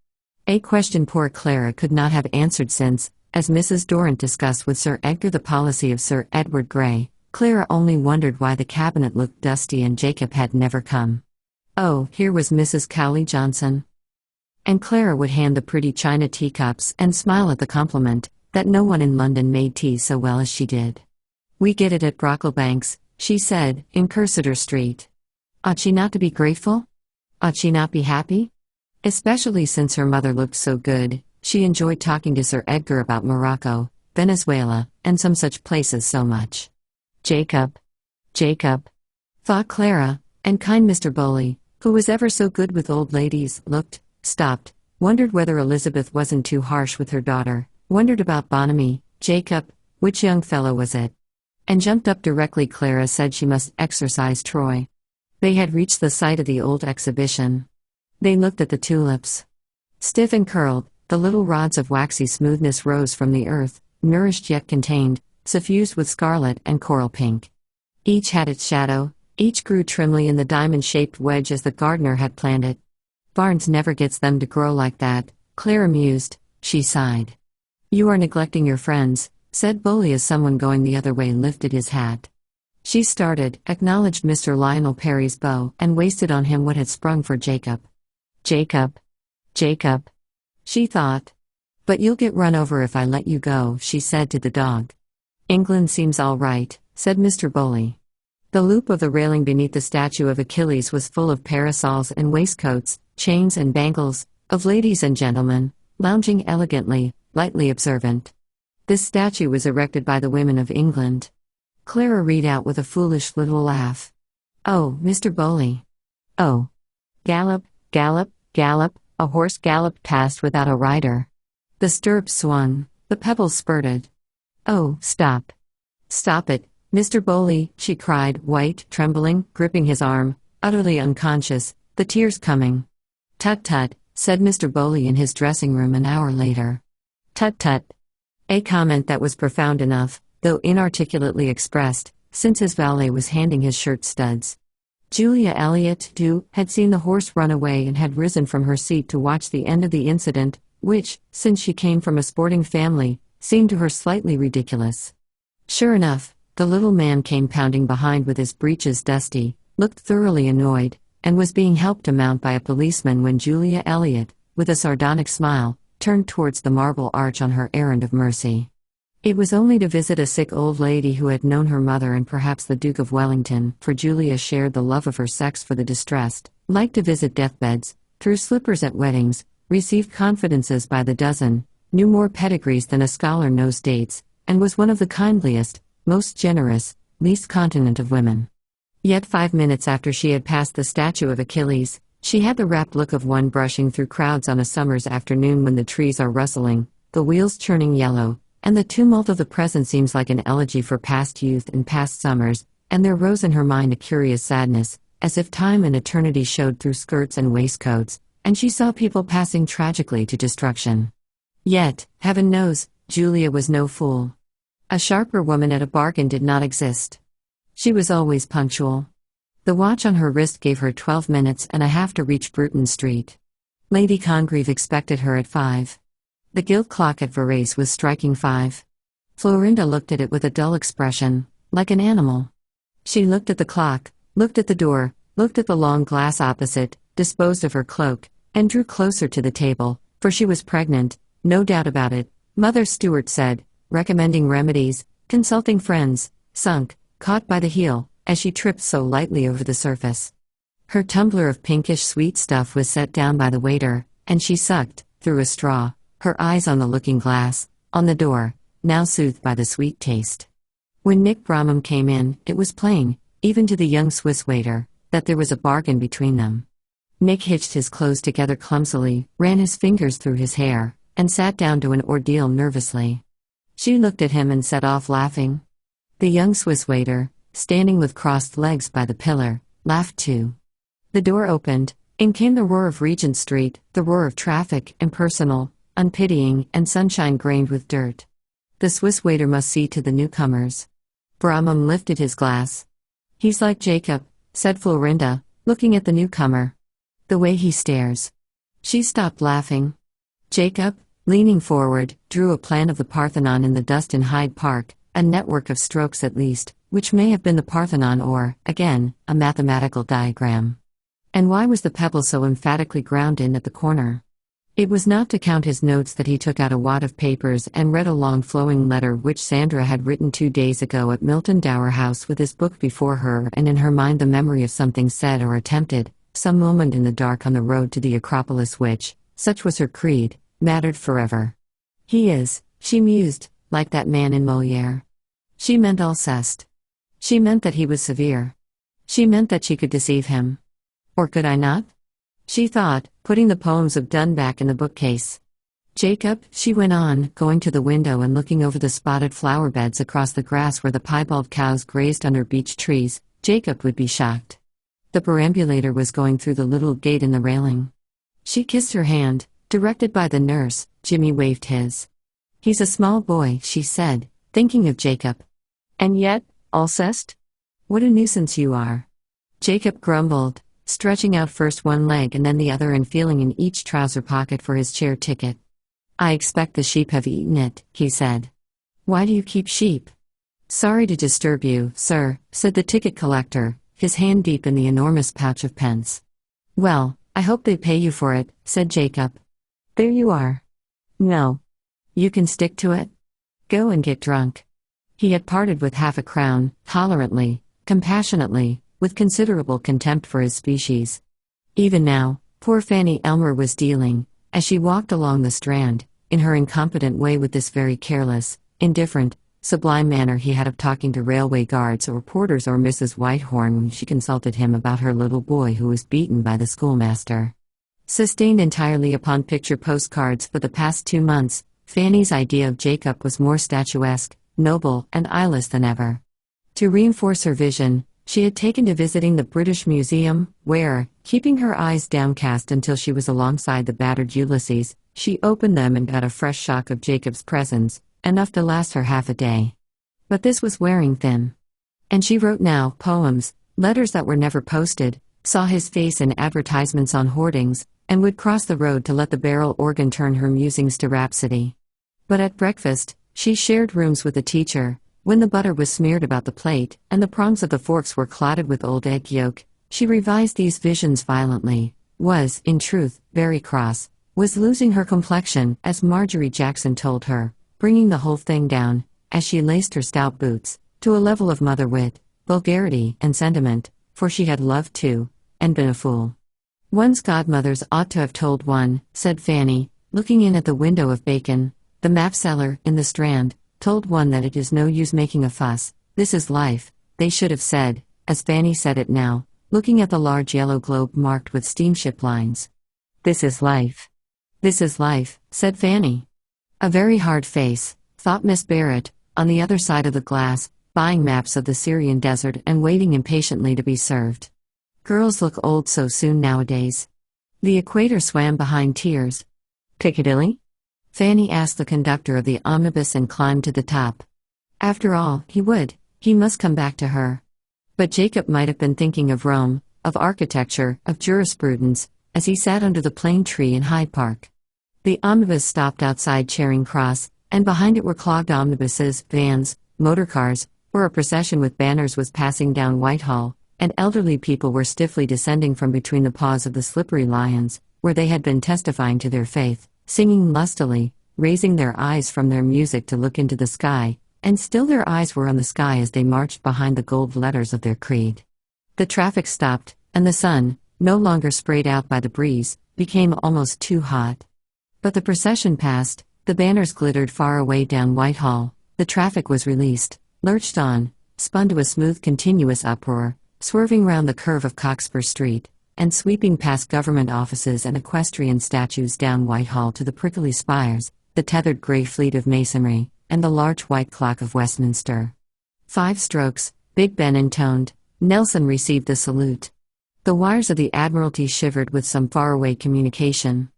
A question poor Clara could not have answered since, as Mrs. Dorrant discussed with Sir Edgar the policy of Sir Edward Grey, Clara only wondered why the cabinet looked dusty and Jacob had never come. Oh, here was Mrs. Cowley Johnson. And Clara would hand the pretty china teacups and smile at the compliment, that no one in London made tea so well as she did. "We get it at Brocklebank's," she said, in Cursitor Street. Ought she not to be grateful? Ought she not be happy? Especially since her mother looked so good, she enjoyed talking to Sir Edgar about Morocco, Venezuela, and some such places so much. Jacob, thought Clara, and kind Mr. Bowley, who was ever so good with old ladies, looked, stopped, wondered whether Elizabeth wasn't too harsh with her daughter, wondered about Bonamy, Jacob, which young fellow was it? And jumped up directly Clara said she must exercise Troy. They had reached the site of the old exhibition. They looked at the tulips. Stiff and curled, the little rods of waxy smoothness rose from the earth, nourished yet contained, suffused with scarlet and coral pink. Each had its shadow, each grew trimly in the diamond-shaped wedge as the gardener had planned it. "Barnes never gets them to grow like that," Clara mused. She sighed. "You are neglecting your friends," said Bowley as someone going the other way lifted his hat. She started, acknowledged Mr. Lionel Perry's bow, and wasted on him what had sprung for Jacob. Jacob, she thought. "But you'll get run over if I let you go," she said to the dog. "England seems all right," said Mr. Bowley. The loop of the railing beneath the statue of Achilles was full of parasols and waistcoats, chains and bangles, of ladies and gentlemen, lounging elegantly, lightly observant. This statue was erected by the women of England. Clara read out with a foolish little laugh. "Oh, Mr. Bowley." "Oh." Gallop, gallop, gallop, a horse galloped past without a rider. The stirrups swung, the pebbles spurted. "Oh, stop. Stop it, Mr. Bowley," she cried, white, trembling, gripping his arm, utterly unconscious, the tears coming. "Tut tut," said Mr. Bowley in his dressing room an hour later. "Tut tut." A comment that was profound enough, though inarticulately expressed, since his valet was handing his shirt studs. Julia Elliott, too, had seen the horse run away and had risen from her seat to watch the end of the incident, which, since she came from a sporting family, seemed to her slightly ridiculous. Sure enough, the little man came pounding behind with his breeches dusty, looked thoroughly annoyed, and was being helped to mount by a policeman when Julia Elliott, with a sardonic smile, turned towards the Marble Arch on her errand of mercy. It was only to visit a sick old lady who had known her mother and perhaps the Duke of Wellington, for Julia shared the love of her sex for the distressed, liked to visit deathbeds, threw slippers at weddings, received confidences by the dozen, knew more pedigrees than a scholar knows dates, and was one of the kindliest, most generous, least continent of women. Yet 5 minutes after she had passed the statue of Achilles, she had the rapt look of one brushing through crowds on a summer's afternoon when the trees are rustling, the wheels churning yellow, and the tumult of the present seems like an elegy for past youth and past summers, and there rose in her mind a curious sadness, as if time and eternity showed through skirts and waistcoats, and she saw people passing tragically to destruction. Yet, heaven knows, Julia was no fool. A sharper woman at a bargain did not exist. She was always punctual. The watch on her wrist gave her 12 minutes and a half to reach Bruton Street. Lady Congreve expected her at 5. The gilt clock at Verrace was striking 5. Florinda looked at it with a dull expression, like an animal. She looked at the clock, looked at the door, looked at the long glass opposite, disposed of her cloak, and drew closer to the table, for she was pregnant, no doubt about it, Mother Stewart said, recommending remedies, consulting friends, sunk, caught by the heel, as she tripped so lightly over the surface. Her tumbler of pinkish sweet stuff was set down by the waiter, and she sucked, through a straw, her eyes on the looking-glass, on the door, now soothed by the sweet taste. When Nick Bromham came in, it was plain, even to the young Swiss waiter, that there was a bargain between them. Nick hitched his clothes together clumsily, ran his fingers through his hair, and sat down to an ordeal nervously. She looked at him and set off laughing. The young Swiss waiter, standing with crossed legs by the pillar, laughed too. The door opened. In came the roar of Regent Street, the roar of traffic, impersonal, unpitying, and sunshine grained with dirt. The Swiss waiter must see to the newcomers. Bromham lifted his glass. "He's like Jacob," said Florinda, looking at the newcomer. "The way he stares." She stopped laughing. Jacob, leaning forward, drew a plan of the Parthenon in the dust in Hyde Park, a network of strokes at least, which may have been the Parthenon or, again, a mathematical diagram. And why was the pebble so emphatically ground in at the corner? It was not to count his notes that he took out a wad of papers and read a long flowing letter which Sandra had written 2 days ago at Milton Dower House with his book before her and in her mind the memory of something said or attempted, some moment in the dark on the road to the Acropolis which, such was her creed, mattered forever. He is, she mused, like that man in Molière. She meant Alceste. She meant that he was severe. She meant that she could deceive him. Or could I not? She thought, putting the poems of Donne back in the bookcase. Jacob, she went on, going to the window and looking over the spotted flower beds across the grass where the piebald cows grazed under beech trees, Jacob would be shocked. The perambulator was going through the little gate in the railing. She kissed her hand, directed by the nurse. Jimmy waved his. "He's a small boy," she said, thinking of Jacob. "And yet, Alceste? What a nuisance you are." Jacob grumbled, stretching out first one leg and then the other and feeling in each trouser pocket for his chair ticket. "I expect the sheep have eaten it," he said. "Why do you keep sheep?" "Sorry to disturb you, sir," said the ticket collector, his hand deep in the enormous pouch of pence. "Well, I hope they pay you for it," said Jacob. "There you are." "No. You can stick to it? Go and get drunk." He had parted with half a crown, tolerantly, compassionately, with considerable contempt for his species. Even now, poor Fanny Elmer was dealing, as she walked along the Strand, in her incompetent way with this very careless, indifferent, sublime manner he had of talking to railway guards or porters or Mrs. Whitehorn when she consulted him about her little boy who was beaten by the schoolmaster. Sustained entirely upon picture postcards for the past 2 months, Fanny's idea of Jacob was more statuesque, noble, and eyeless than ever. To reinforce her vision, she had taken to visiting the British Museum, where, keeping her eyes downcast until she was alongside the battered Ulysses, she opened them and got a fresh shock of Jacob's presence, enough to last her half a day. But this was wearing thin. And she wrote now poems, letters that were never posted, saw his face in advertisements on hoardings, and would cross the road to let the barrel organ turn her musings to rhapsody. But at breakfast, she shared rooms with the teacher. When the butter was smeared about the plate, and the prongs of the forks were clotted with old egg yolk, she revised these visions violently, was, in truth, very cross, was losing her complexion, as Marjorie Jackson told her, bringing the whole thing down, as she laced her stout boots, to a level of mother wit, vulgarity, and sentiment, for she had loved too, and been a fool. "One's godmothers ought to have told one," said Fanny, looking in at the window of Bacon, the map seller, in the Strand, told one that it is no use making a fuss, this is life, they should have said, as Fanny said it now, looking at the large yellow globe marked with steamship lines. "This is life. This is life," said Fanny. A very hard face, thought Miss Barrett, on the other side of the glass, buying maps of the Syrian desert and waiting impatiently to be served. Girls look old so soon nowadays. The equator swam behind tears. "Piccadilly?" Fanny asked the conductor of the omnibus and climbed to the top. After all, he must come back to her. But Jacob might have been thinking of Rome, of architecture, of jurisprudence, as he sat under the plane tree in Hyde Park. The omnibus stopped outside Charing Cross, and behind it were clogged omnibuses, vans, motor cars, where a procession with banners was passing down Whitehall, and elderly people were stiffly descending from between the paws of the slippery lions, where they had been testifying to their faith, singing lustily, raising their eyes from their music to look into the sky, and still their eyes were on the sky as they marched behind the gold letters of their creed. The traffic stopped, and the sun, no longer sprayed out by the breeze, became almost too hot. But the procession passed, the banners glittered far away down Whitehall, the traffic was released, lurched on, spun to a smooth continuous uproar, swerving round the curve of Cockspur Street, and sweeping past government offices and equestrian statues down Whitehall to the prickly spires, the tethered grey fleet of masonry, and the large white clock of Westminster. 5 strokes, Big Ben intoned, Nelson received the salute. The wires of the Admiralty shivered with some faraway communication.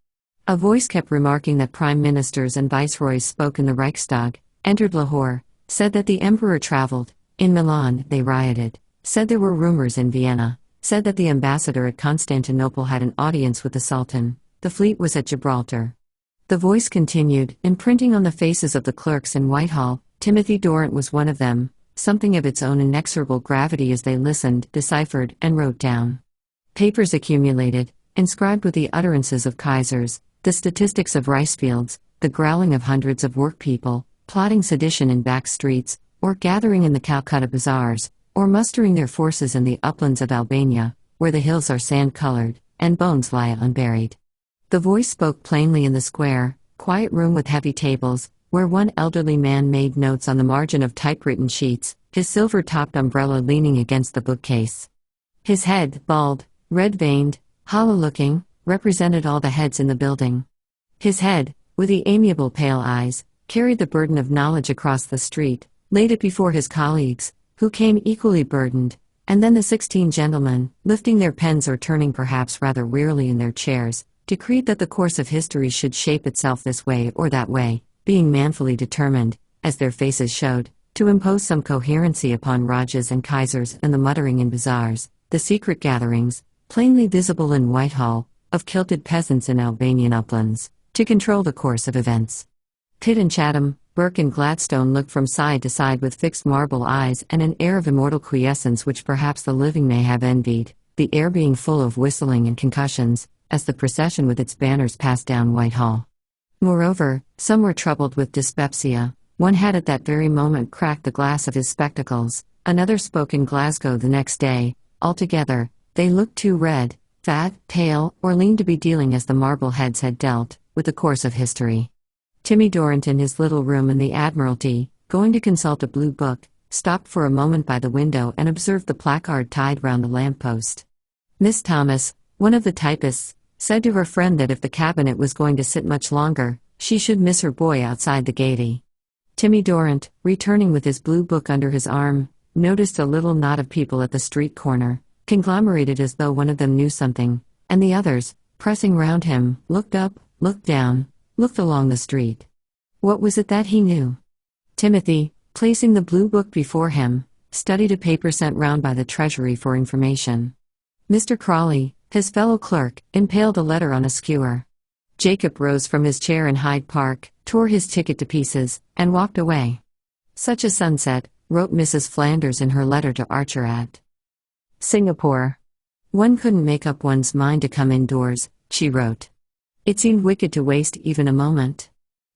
A voice kept remarking that prime ministers and viceroys spoke in the Reichstag, entered Lahore, said that the emperor travelled, in Milan they rioted, said there were rumors in Vienna, said that the ambassador at Constantinople had an audience with the Sultan, the fleet was at Gibraltar. The voice continued, imprinting on the faces of the clerks in Whitehall. Timothy Dorrant was one of them, something of its own inexorable gravity as they listened, deciphered, and wrote down. Papers accumulated, inscribed with the utterances of Kaisers, the statistics of rice fields, the growling of hundreds of workpeople, plotting sedition in back streets, or gathering in the Calcutta bazaars, or mustering their forces in the uplands of Albania, where the hills are sand-colored, and bones lie unburied. The voice spoke plainly in the square, quiet room with heavy tables, where one elderly man made notes on the margin of typewritten sheets, his silver-topped umbrella leaning against the bookcase. His head, bald, red-veined, hollow-looking, represented all the heads in the building. His head, with the amiable pale eyes, carried the burden of knowledge across the street, laid it before his colleagues, who came equally burdened, and then the 16 gentlemen, lifting their pens or turning perhaps rather wearily in their chairs, decreed that the course of history should shape itself this way or that way, being manfully determined, as their faces showed, to impose some coherency upon Rajas and Kaisers and the muttering in bazaars, the secret gatherings, plainly visible in Whitehall, of kilted peasants in Albanian uplands, to control the course of events. Pitt and Chatham, Burke and Gladstone looked from side to side with fixed marble eyes and an air of immortal quiescence which perhaps the living may have envied, the air being full of whistling and concussions, as the procession with its banners passed down Whitehall. Moreover, some were troubled with dyspepsia, one had at that very moment cracked the glass of his spectacles, another spoke in Glasgow the next day. Altogether, they looked too red, fat, pale, or lean to be dealing as the marble heads had dealt, with the course of history. Timmy Dorrant in his little room in the Admiralty, going to consult a blue book, stopped for a moment by the window and observed the placard tied round the lamp-post. Miss Thomas, one of the typists, said to her friend that if the cabinet was going to sit much longer, she should miss her boy outside the Gaiety. Timmy Dorrant, returning with his blue book under his arm, noticed a little knot of people at the street corner, conglomerated as though one of them knew something, and the others, pressing round him, looked up, looked down, looked along the street. What was it that he knew? Timothy, placing the blue book before him, studied a paper sent round by the Treasury for information. Mr. Crawley, his fellow clerk, impaled a letter on a skewer. Jacob rose from his chair in Hyde Park, tore his ticket to pieces, and walked away. Such a sunset, wrote Mrs. Flanders in her letter to Archer at Singapore. One couldn't make up one's mind to come indoors, she wrote. It seemed wicked to waste even a moment.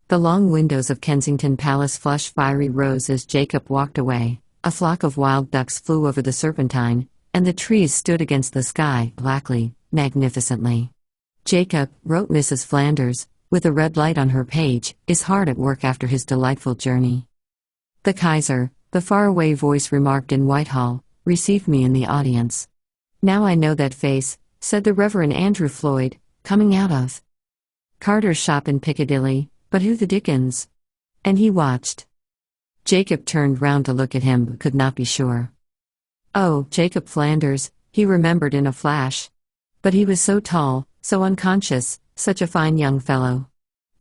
The long windows of Kensington Palace flushed fiery rose as Jacob walked away, a flock of wild ducks flew over the Serpentine, and the trees stood against the sky, blackly, magnificently. Jacob, wrote Mrs. Flanders, with a red light on her page, is hard at work after his delightful journey. The Kaiser, the faraway voice remarked in Whitehall, received me in the audience. Now I know that face, said the Reverend Andrew Floyd, coming out of Carter's shop in Piccadilly, but who the dickens? And he watched. Jacob turned round to look at him but could not be sure. Oh, Jacob Flanders, he remembered in a flash. But he was so tall, so unconscious, such a fine young fellow.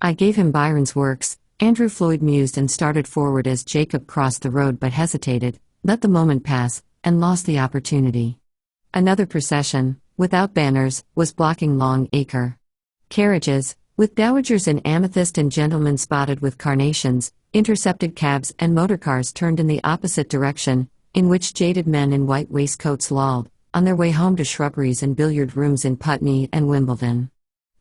I gave him Byron's works, Andrew Floyd mused and started forward as Jacob crossed the road but hesitated, let the moment pass, and lost the opportunity. Another procession, without banners, was blocking Long Acre. Carriages, with dowagers in amethyst and gentlemen spotted with carnations, intercepted cabs and motorcars turned in the opposite direction, in which jaded men in white waistcoats lolled, on their way home to shrubberies and billiard rooms in Putney and Wimbledon.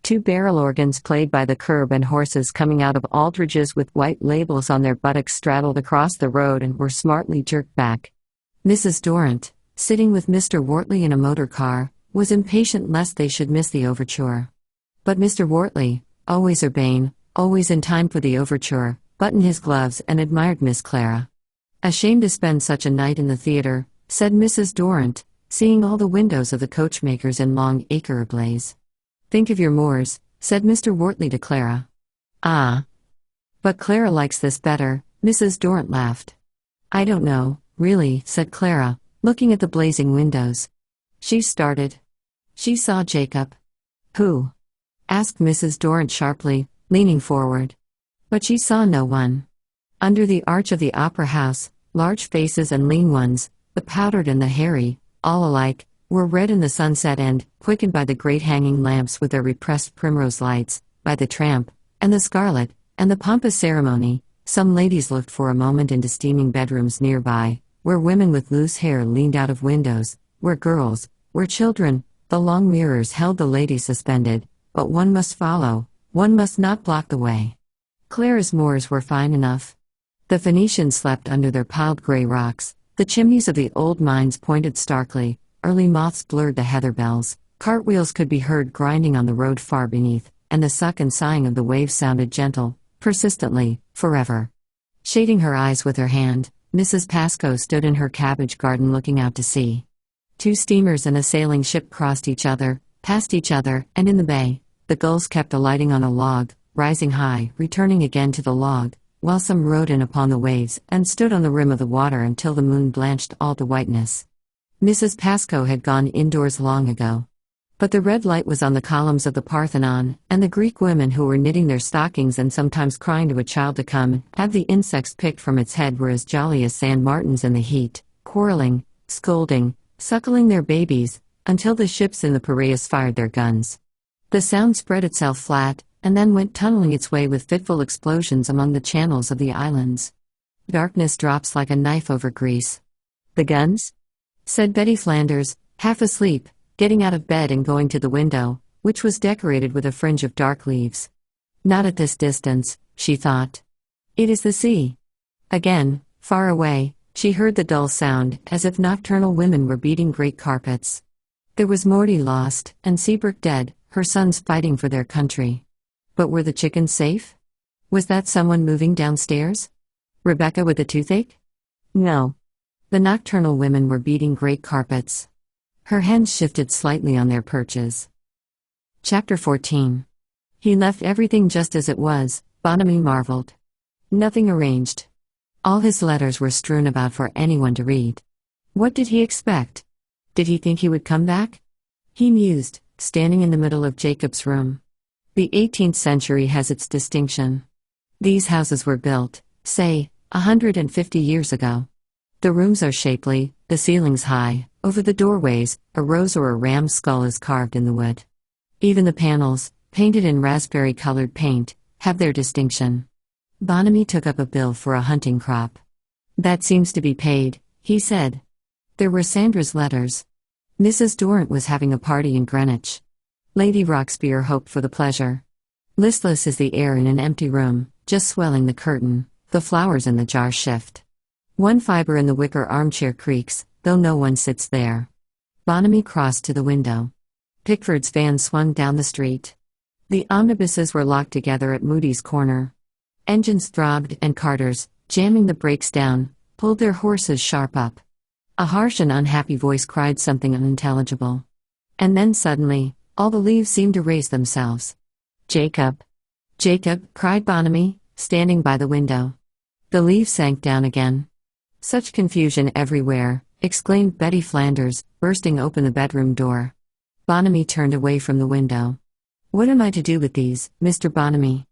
Two barrel organs played by the curb and horses coming out of aldridges with white labels on their buttocks straddled across the road and were smartly jerked back. Mrs. Dorrant, sitting with Mr. Wortley in a motor car, was impatient lest they should miss the overture. But Mr. Wortley, always urbane, always in time for the overture, buttoned his gloves and admired Miss Clara. "Ashamed to spend such a night in the theatre," said Mrs. Dorrant, seeing all the windows of the coachmakers in Long Acre ablaze. "Think of your moors," said Mr. Wortley to Clara. "Ah. But Clara likes this better," Mrs. Dorrant laughed. "I don't know, really," said Clara, looking at the blazing windows. She started. She saw Jacob. "Who?" asked Mrs. Dorrant sharply, leaning forward. But she saw no one. Under the arch of the opera house, large faces and lean ones, the powdered and the hairy, all alike, were red in the sunset and, quickened by the great hanging lamps with their repressed primrose lights, by the tramp, and the scarlet, and the pompous ceremony, some ladies looked for a moment into steaming bedrooms nearby, where women with loose hair leaned out of windows, where girls, where children, the long mirrors held the ladies suspended, but one must follow, one must not block the way. Clara's moors were fine enough. The Phoenicians slept under their piled grey rocks, the chimneys of the old mines pointed starkly, early moths blurred the heather bells, cartwheels could be heard grinding on the road far beneath, and the suck and sighing of the waves sounded gentle, persistently, forever. Shading her eyes with her hand, Mrs. Pascoe stood in her cabbage garden looking out to sea. Two steamers and a sailing ship crossed each other, passed each other, and in the bay, the gulls kept alighting on a log, rising high, returning again to the log, while some rode in upon the waves and stood on the rim of the water until the moon blanched all to whiteness. Mrs. Pascoe had gone indoors long ago. But the red light was on the columns of the Parthenon, and the Greek women who were knitting their stockings and sometimes crying to a child to come, have the insects picked from its head were as jolly as San Martins in the heat, quarreling, scolding, suckling their babies, until the ships in the Piraeus fired their guns. The sound spread itself flat, and then went tunneling its way with fitful explosions among the channels of the islands. Darkness drops like a knife over Greece. "The guns?" said Betty Flanders, half asleep, getting out of bed and going to the window, which was decorated with a fringe of dark leaves. "Not at this distance," she thought. "It is the sea." Again, far away, she heard the dull sound, as if nocturnal women were beating great carpets. There was Morty lost, and Seabrook dead, her sons fighting for their country. But were the chickens safe? Was that someone moving downstairs? Rebecca with a toothache? No. The nocturnal women were beating great carpets. Her hens shifted slightly on their perches. Chapter 14. He left everything just as it was, Bonamy marveled. Nothing arranged. All his letters were strewn about for anyone to read. What did he expect? Did he think he would come back? He mused, standing in the middle of Jacob's room. The 18th century has its distinction. These houses were built, say, 150 years ago. The rooms are shapely, the ceilings high, over the doorways, a rose or a ram's skull is carved in the wood. Even the panels, painted in raspberry-colored paint, have their distinction. Bonamy took up a bill for a hunting crop. "That seems to be paid," he said. There were Sandra's letters. Mrs. Dorrant was having a party in Greenwich. Lady Roxbier hoped for the pleasure. Listless is the air in an empty room, just swelling the curtain, the flowers in the jar shift. One fibre in the wicker armchair creaks, though no one sits there. Bonamy crossed to the window. Pickford's van swung down the street. The omnibuses were locked together at Moody's corner. Engines throbbed, and carters, jamming the brakes down, pulled their horses sharp up. A harsh and unhappy voice cried something unintelligible. And then suddenly, all the leaves seemed to raise themselves. "Jacob! Jacob!" cried Bonamy, standing by the window. The leaves sank down again. "Such confusion everywhere," exclaimed Betty Flanders, bursting open the bedroom door. Bonamy turned away from the window. "What am I to do with these, Mr. Bonamy?"